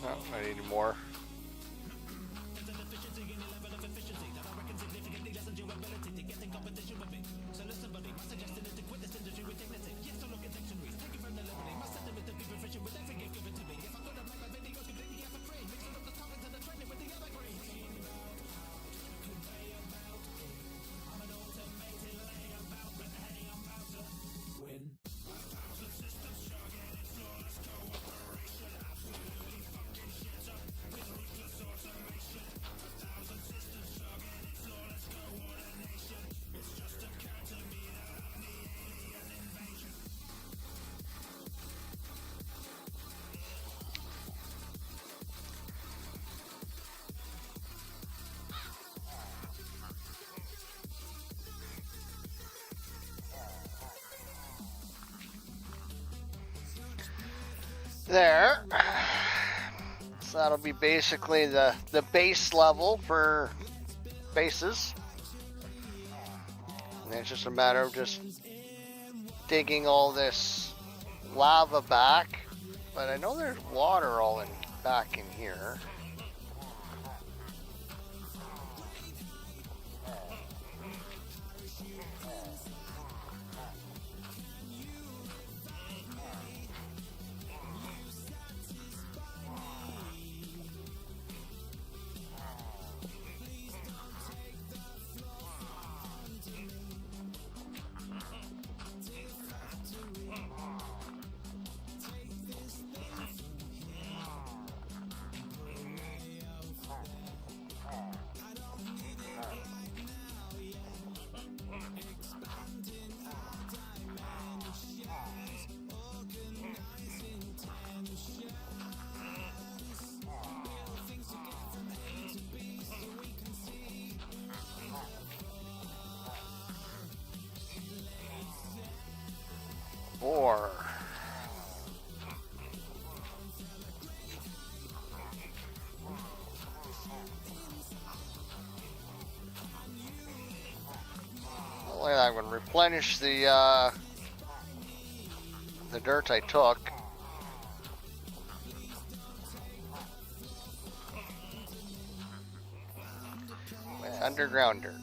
Oh, I need more. There. So that'll be basically the base level for bases. And And it's just a matter of just digging all this lava back. But I know there's water all back in here. Or look at that, I'm going to replenish the dirt I took. With underground dirt.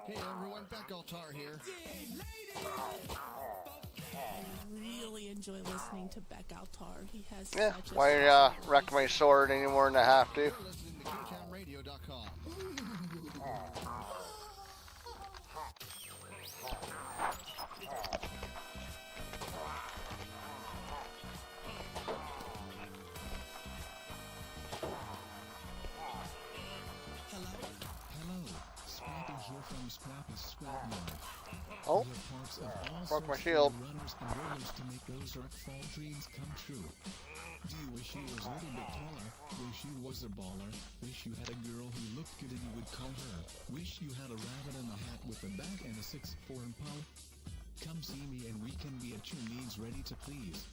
Hey everyone, Beck Altar here. I really enjoy listening to Beck Altar. He has Yeah, such a why wreck my sword any more than I have to? You're listening to KTAMRadio.com. From Scrappy's Scrapyard. Oh, We have parts of all broke my sorts shield. of runners and rollers to make those dark fall dreams come true. Do you wish you was a little bit taller? Wish you was a baller? Wish you had a girl who looked good and you would call her? Wish you had a rabbit in a hat with a bat and a 6'4" paw? Come see me and we can be at your needs ready to please.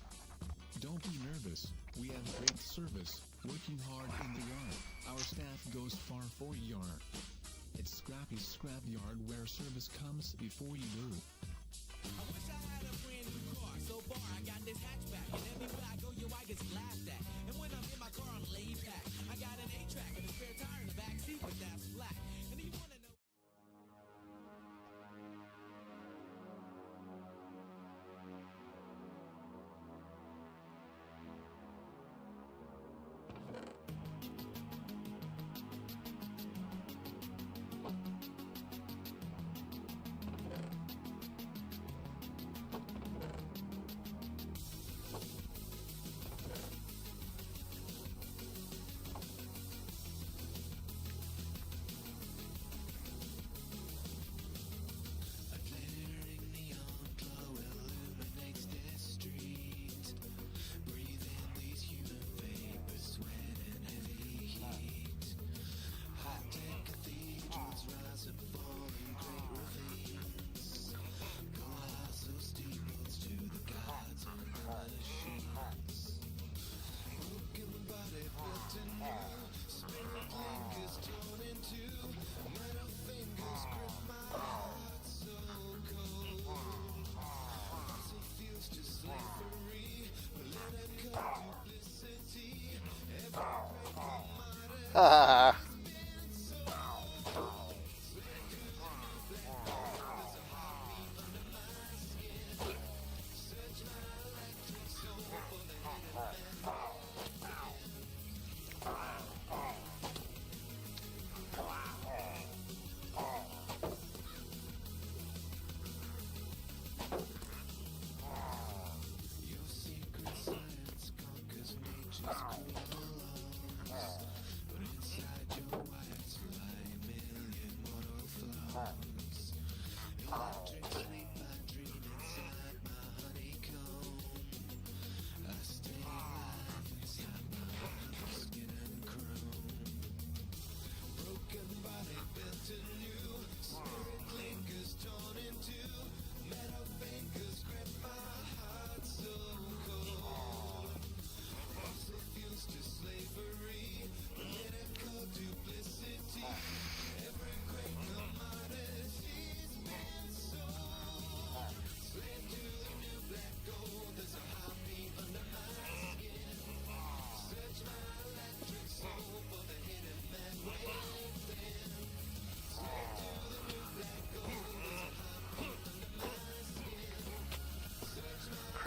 Don't be nervous. We have great service. Working hard in the yard. Our staff goes far for yarn. It's Scrappy's Scrapyard where service comes before you do. I wish I had a brand new car. So far, I got this hatchback. And everywhere I go, I get laughed at. And when I'm in my car, I'm laid back. I got an 8-track and a spare tire in the back seat, but that's flat. And you wanna know.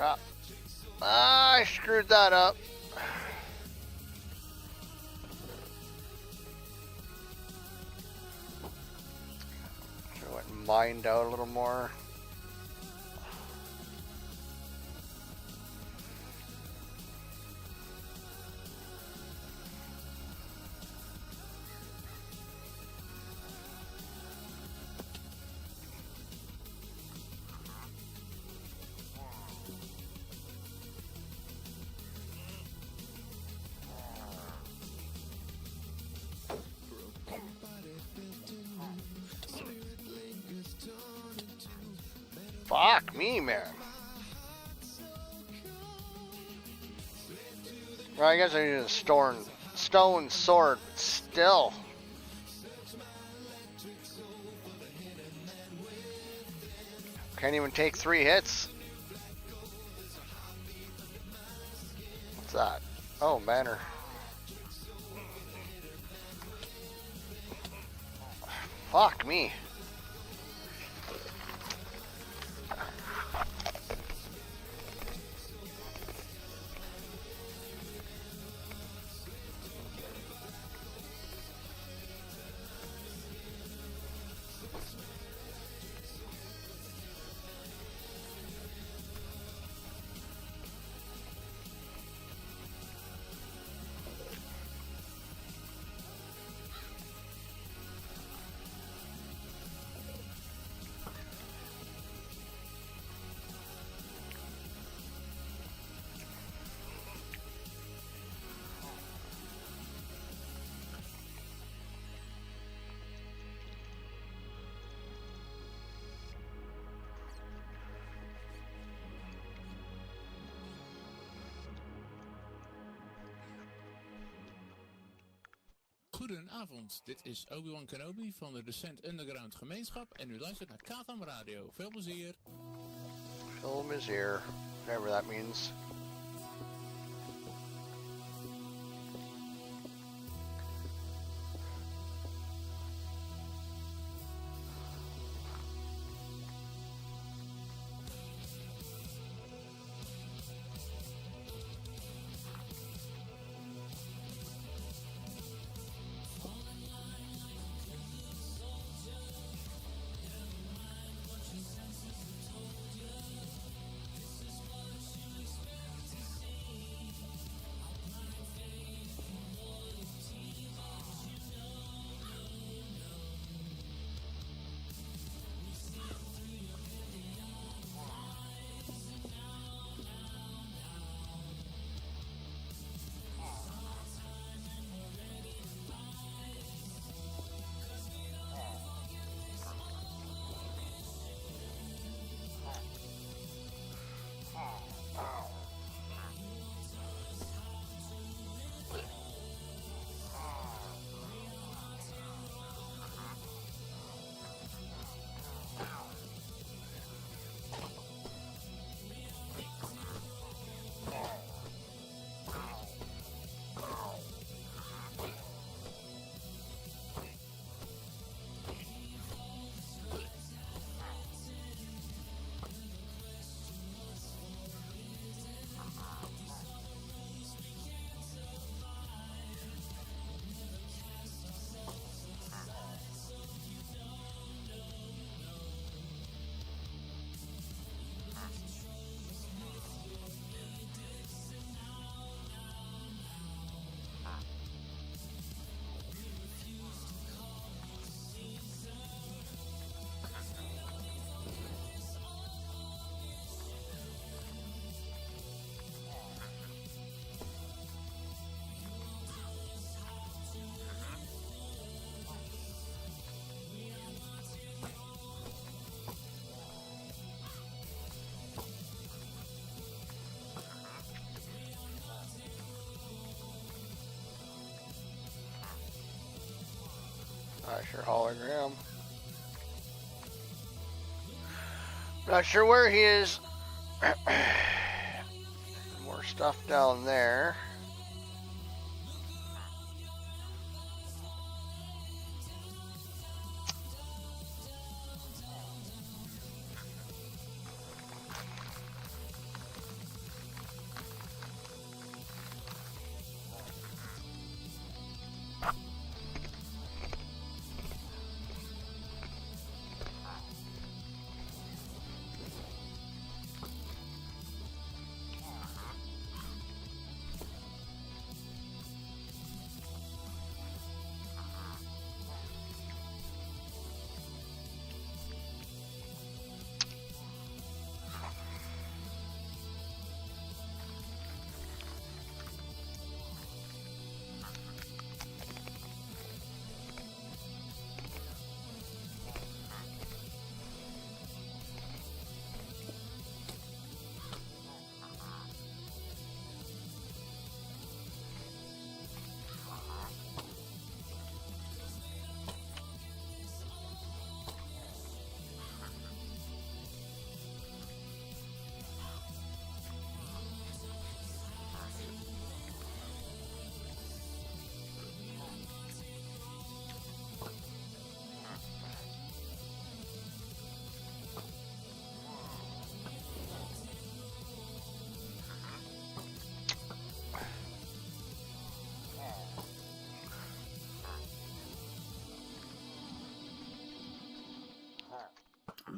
Crap. Ah, I screwed that up. Should have went mined out a little more. Fuck me, man. Well, I guess I need a stone sword, but still. Can't even take 3 hits. What's that? Oh, banner. Fuck me. Goedenavond, dit is Obi-Wan Kenobi van de Descent Underground Gemeenschap en u luistert naar KTAMRadio. Veel plezier. Film is here, whatever that means. Flasher hologram. Not sure where he is. More stuff down there.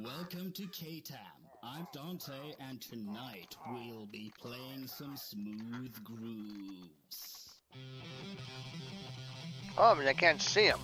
Welcome to KTAM. I'm Dante, and tonight we'll be playing some smooth grooves. Oh, I mean, I can't see him.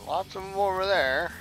Lots of them over there.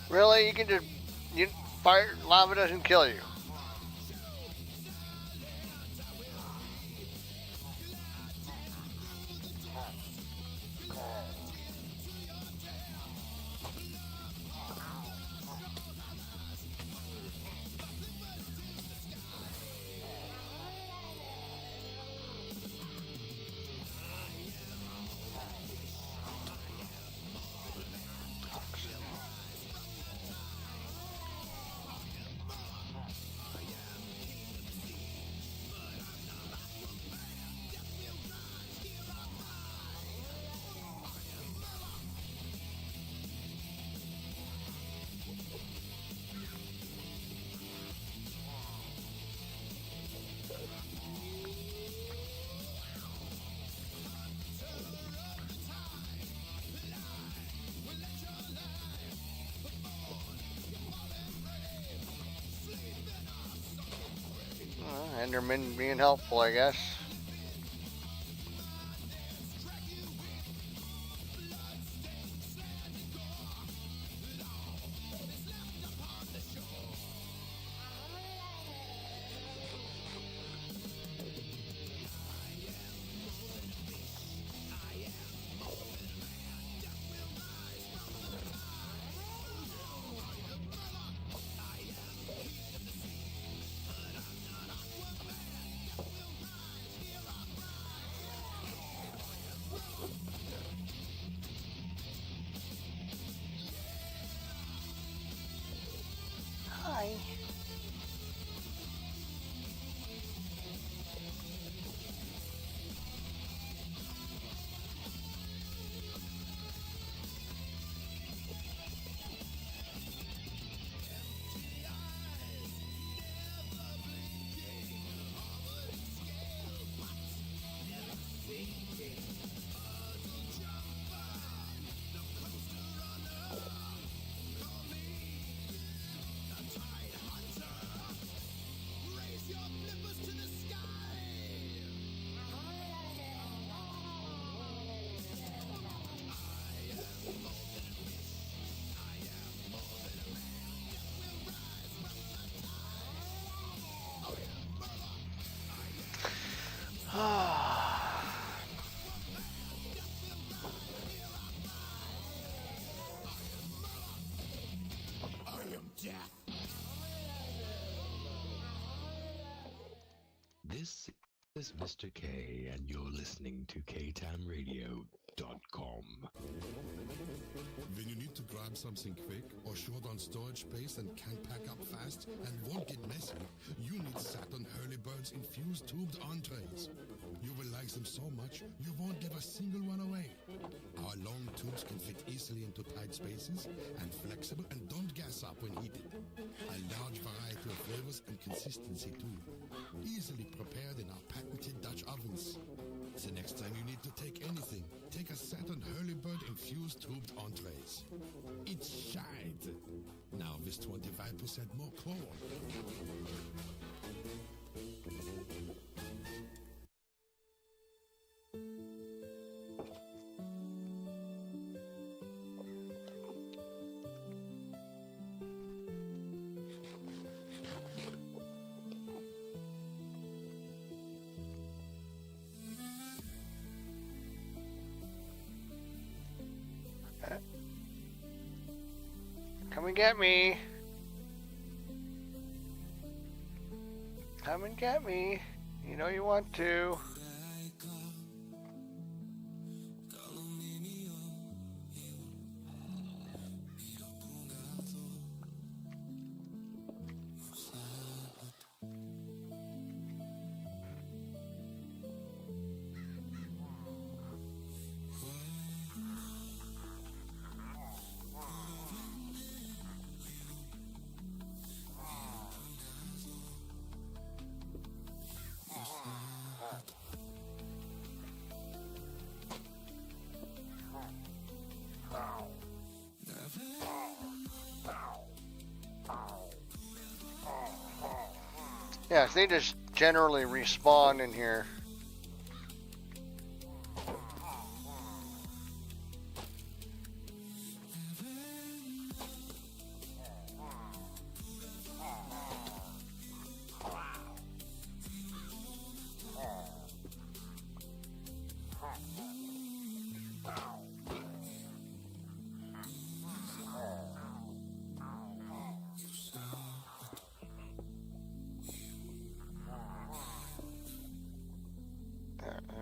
Really? You can just fire lava doesn't kill you. Enderman being helpful, I guess. Hi. This is Mr. K, and you're listening to KTAMRadio.com. When you need to grab something quick or short on storage space and can't pack up fast and won't get messy, you need Saturn Hurlybird's infused tubed entrees. You will like them so much, you won't give a single one away. Our long tubes can fit easily into tight spaces and flexible and don't gas up when heated. A large variety of flavors and consistency too. Easily prepared in our patented Dutch ovens. The next time you need to take anything, take a Saturn Hurlybird infused tubed entrees. It's shite. Now with 25% more core. Come and get me. Come and get me. You know you want to. Yes, they just generally respawn in here.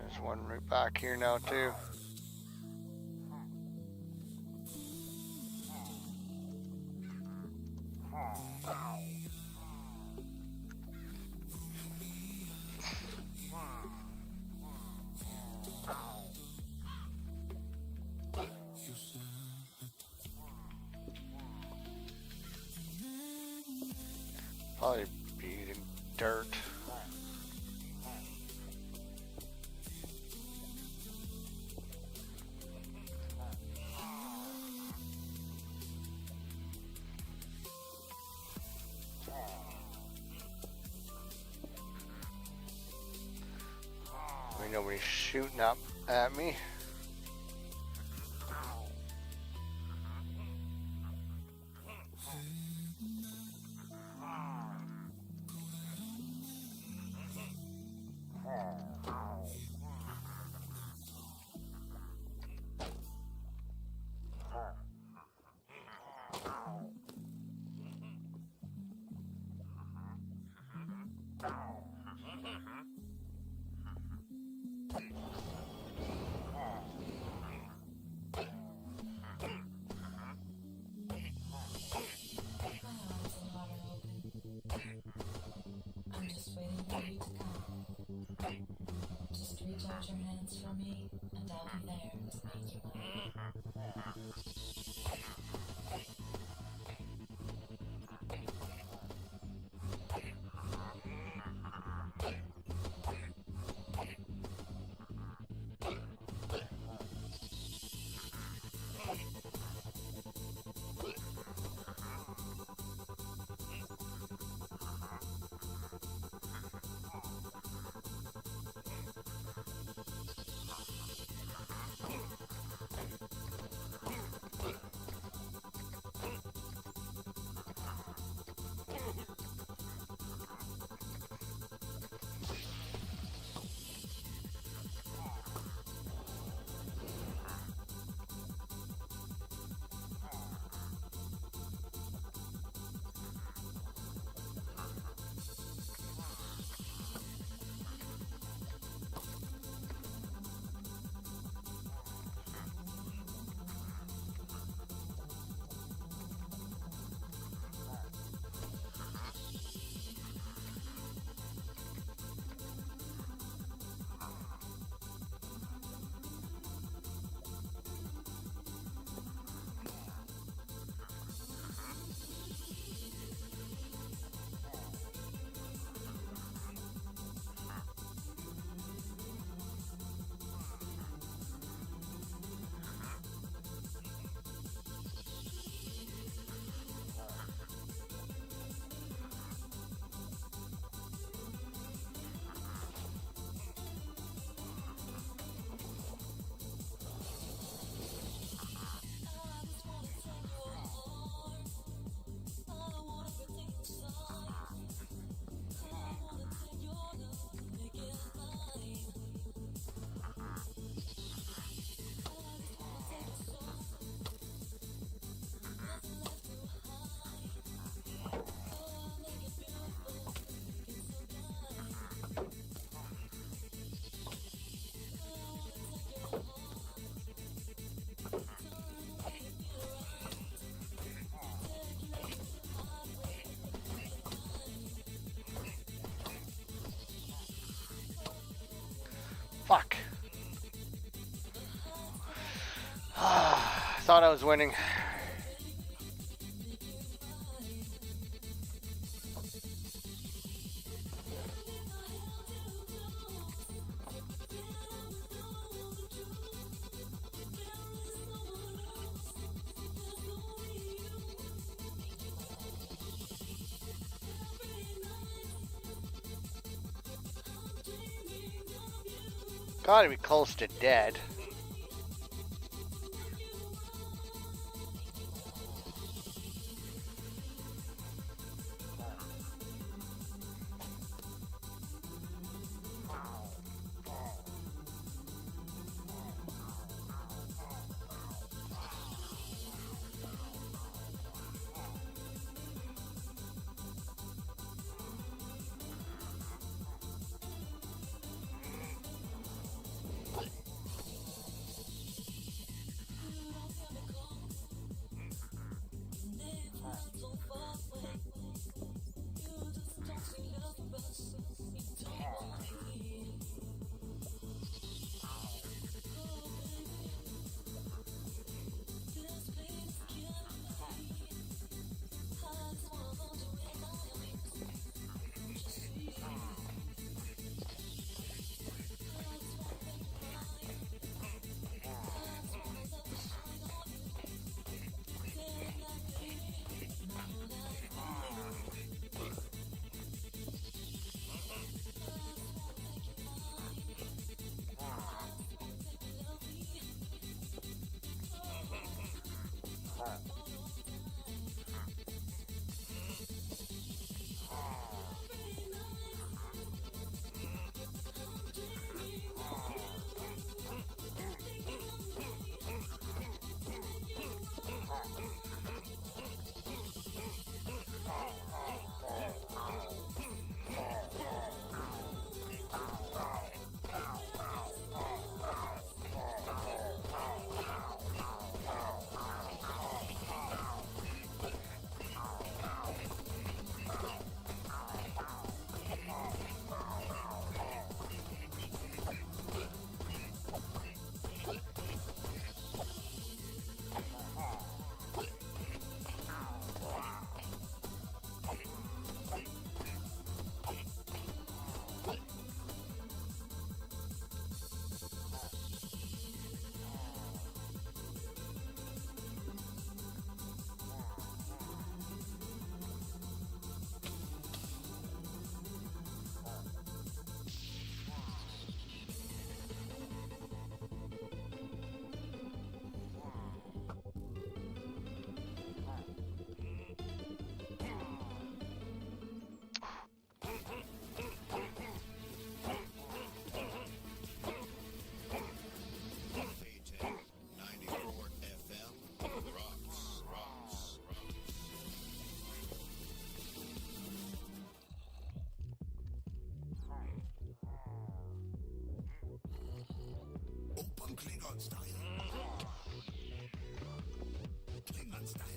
There's one right back here now too. Probably be eating dirt. nobody's shooting up at me. I'm just waiting for you to come. Just reach out your hands for me, and I'll be there to make you mine. Fuck. Thought I was winning. Gotta be close to dead. Klingon style. Klingon style. Klingon style.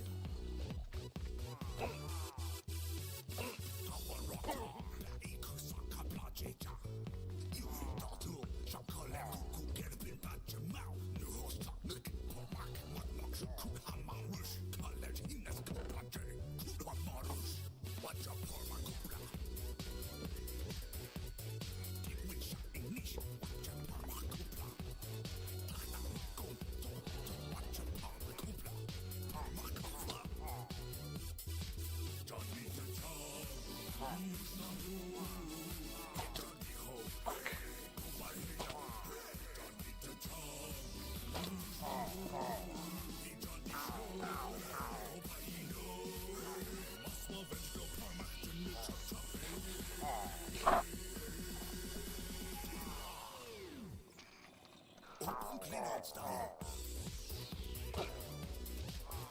Klingon style.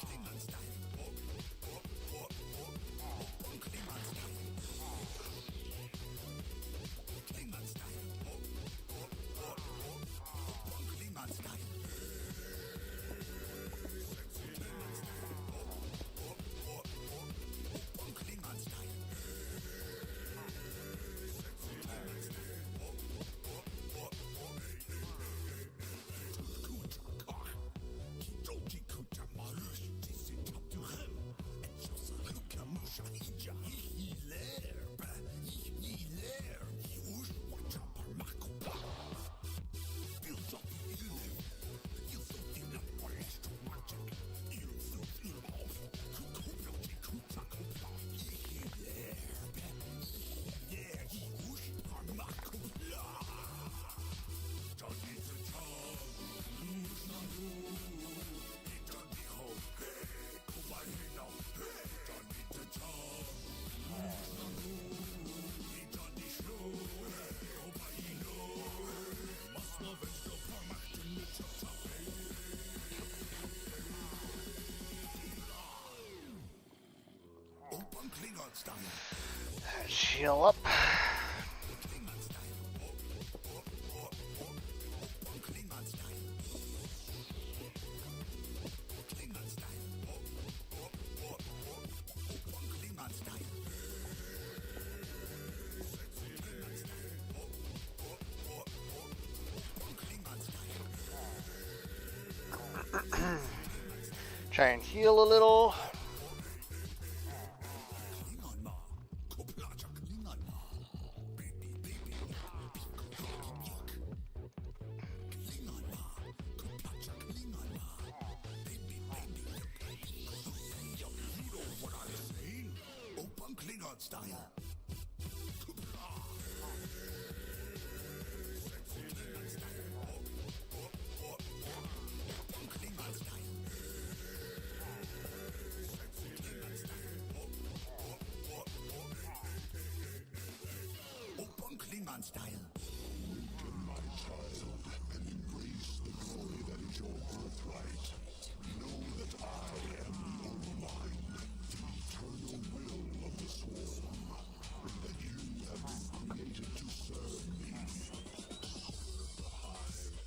Klingon style. Klingon style. Klingon style. Klingon style. Klingon style. Heal up. Klingon style. Klingon style. Klingon style. Klingon style. Try and heal a little. Klingon style. Klingon style. Awaken, my child, and embrace the glory that is your birthright. Know that I am the Overmind, the eternal will of the Swarm, and that you have been created to serve me. The Hive.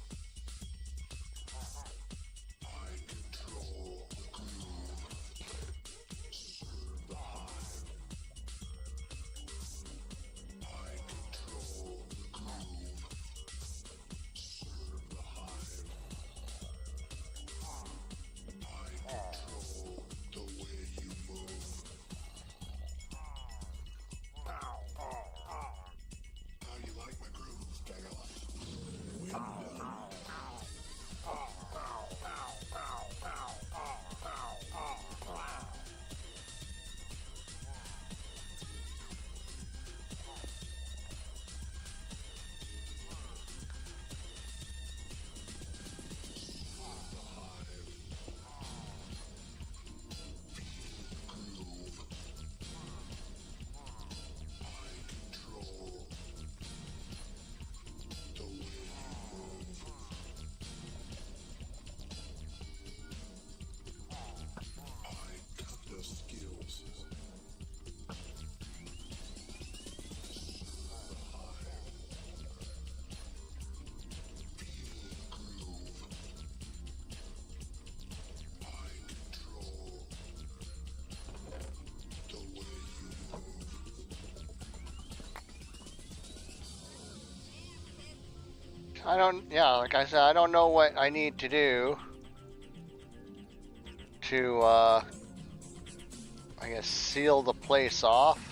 I control the gloom. Serve the Hive. I control the gloom. I don't, yeah, like I said, I don't know what I need to do to, I guess, seal the place off.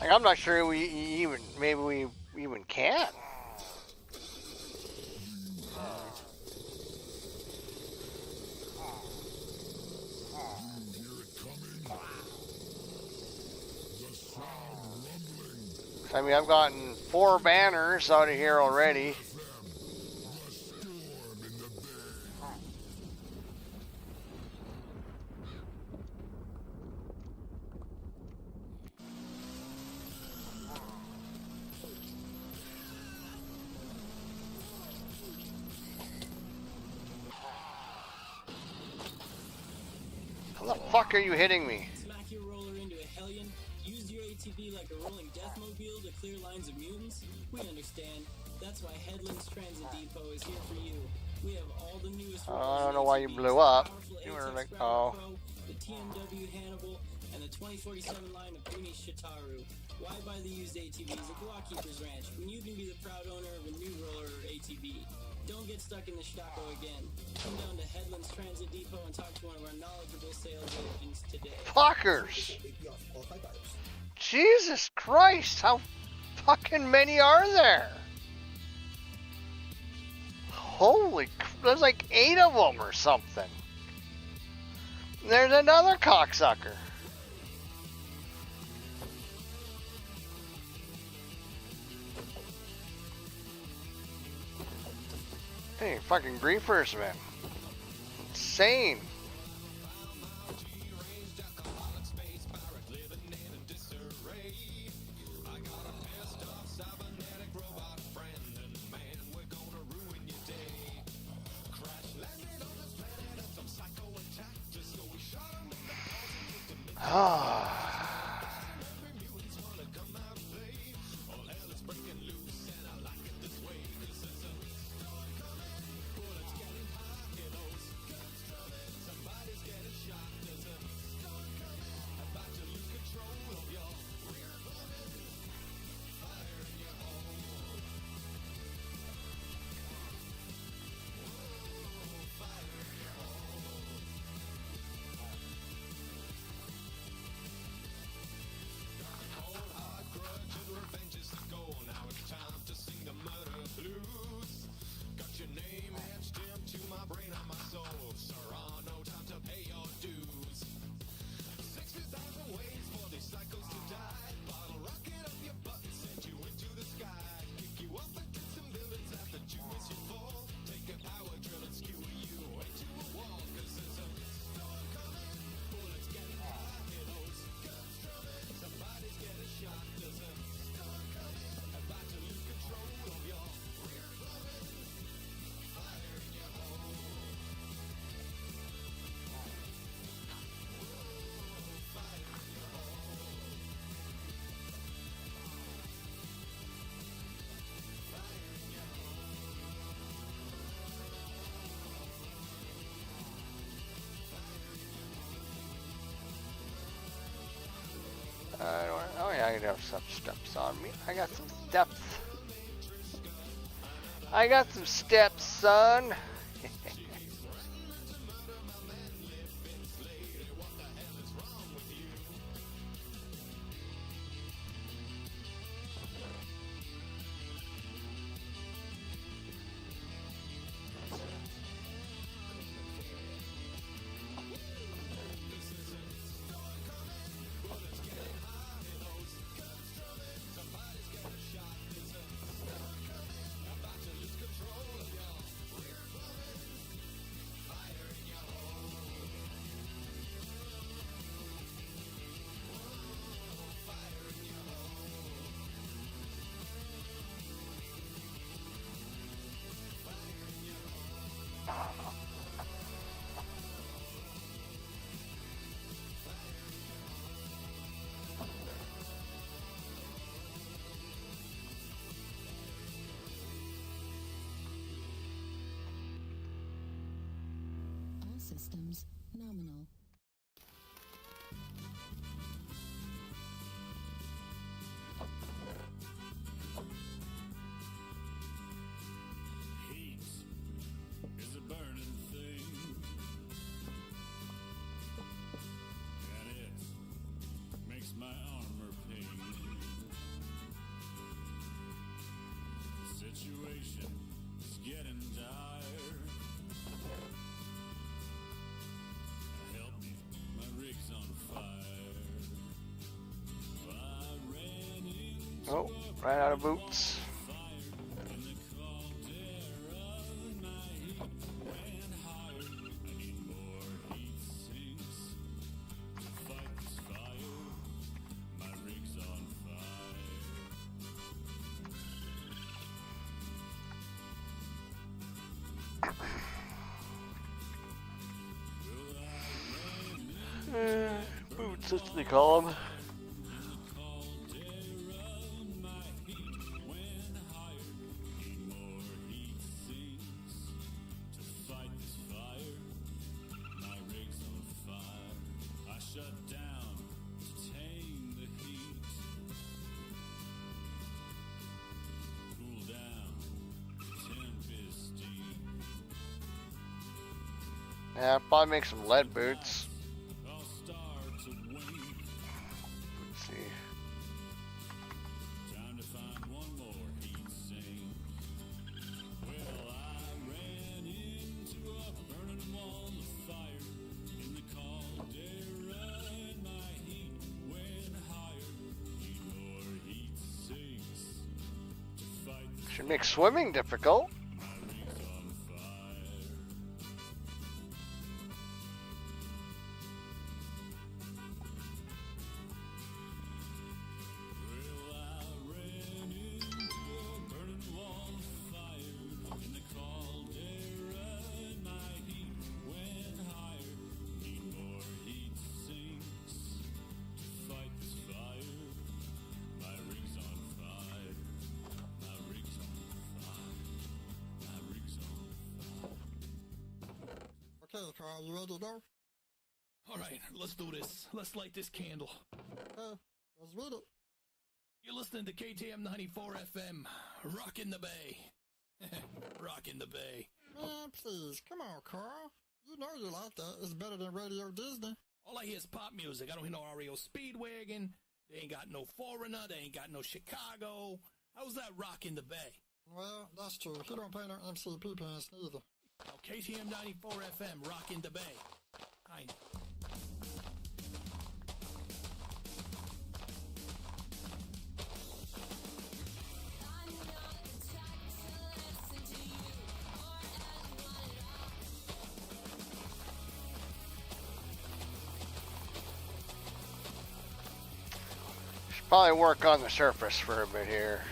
Like, I'm not sure maybe we even can. I mean, I've gotten 4 banners out of here already. How the fuck are you hitting me? Smack your roller into a hellion. Use your ATV like a rolling deathmobile to clear lines of mutants. We understand. That's why Headlands Transit Depot is here for you. We have all the newest. I don't know why you blew up. You were like, oh. The TMW Hannibal and the 2047 line of Puni Shitaru. Why buy the used ATVs at Blockkeeper's Ranch when you can be the proud owner of a new roller or ATV? Don't get stuck in the Stocko again. Come down to Headlands Transit Depot and talk to one of our knowledgeable sales agents today. Fuckers! Jesus Christ, how fucking many are there? Holy, there's like 8 of them or something. There's another cocksucker. Hey, fucking griefers, man. Insane. Oh yeah, I have some steps on me. I got some steps. I got some steps, son. systems nominal. Heat is a burning thing, and it makes my armor ping. The situation is getting dire. Help me, my rig's on fire. I ran into Oh, ran out of boots. Boots, that's what they call them. Yeah, probably make some lead boots. Let's see. Time to find one more heat sink. Well, I ran into a burning wall of fire in the caldera, and my heat went higher. Need more heat sinks to fight the Should make swimming difficult. Okay, Carl, you ready to go? All right, let's do this. Let's light this candle. Okay, let's read it. You're listening to KTM 94 FM, rockin' the Bay. Rockin' the Bay. Man, please, come on, Carl. You know you like that. It's better than Radio Disney. All I hear is pop music. I don't hear no REO Speedwagon. They ain't got no Foreigner. They ain't got no Chicago. How's that rockin' the Bay? Well, that's true. He don't pay no MCP pants neither. Oh, KTM 94 FM, rockin' the Bay. Hi. Should probably work on the surface for a bit here.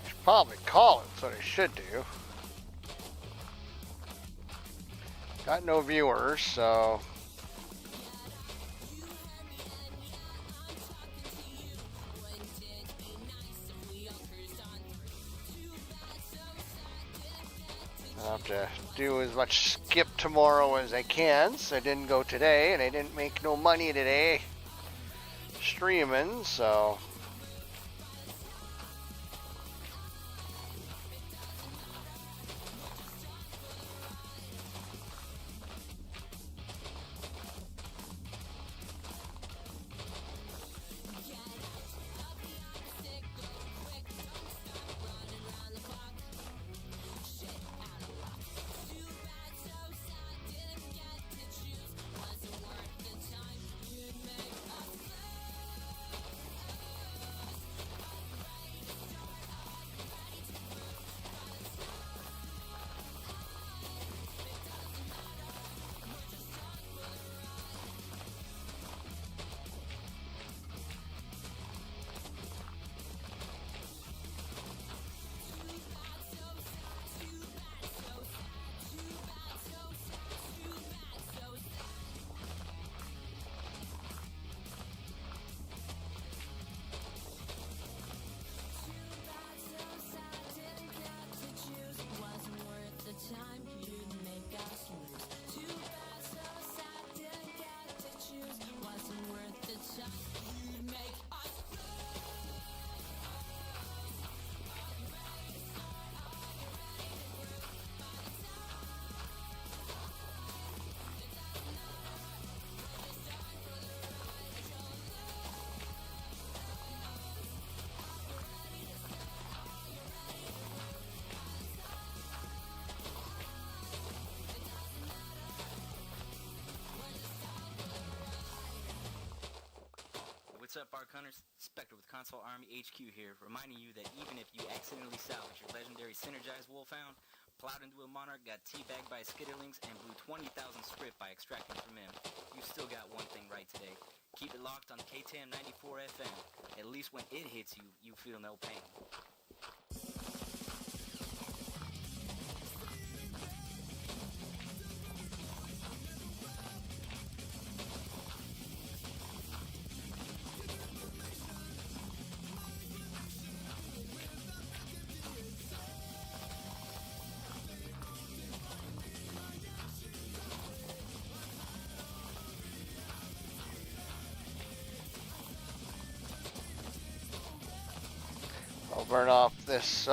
Should probably call it. That's what I should do. Got no viewers, so. I'll have to do as much skip tomorrow as I can, so I didn't go today, and I didn't make no money today streaming, so. Spectre with Console Army HQ here, reminding you that even if you accidentally salvaged your legendary Synergized Wolfhound, plowed into a Monarch, got teabagged by Skitterlings, and blew 20,000 script by extracting from him, you still got one thing right today. Keep it locked on KTAM 94 FM. At least when it hits you, you feel no pain. I'll burn off this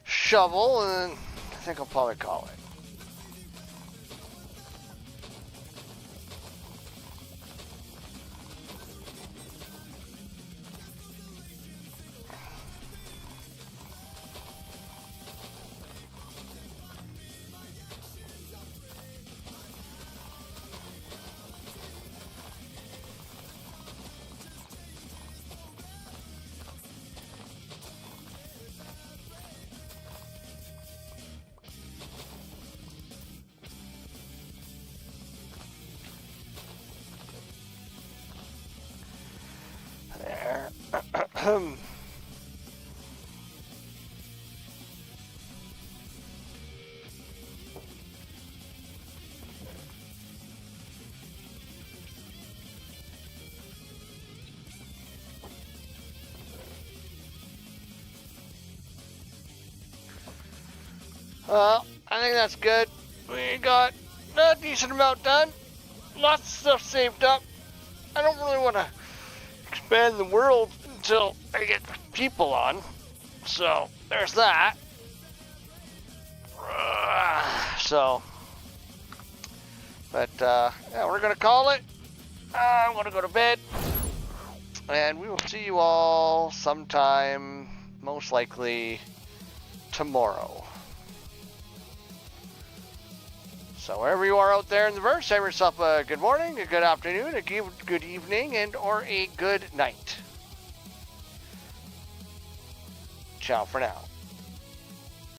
shovel, and I think I'll probably call it. There. Well, I think that's good. We got a decent amount done. Lots of stuff saved up. I don't really want to expand the world until I get people on. So, there's that. Yeah, we're going to call it. I'm going to go to bed. And we will see you all sometime, most likely tomorrow. So wherever you are out there in the verse, have yourself a good morning, a good afternoon, a good evening, and or a good night. Ciao for now.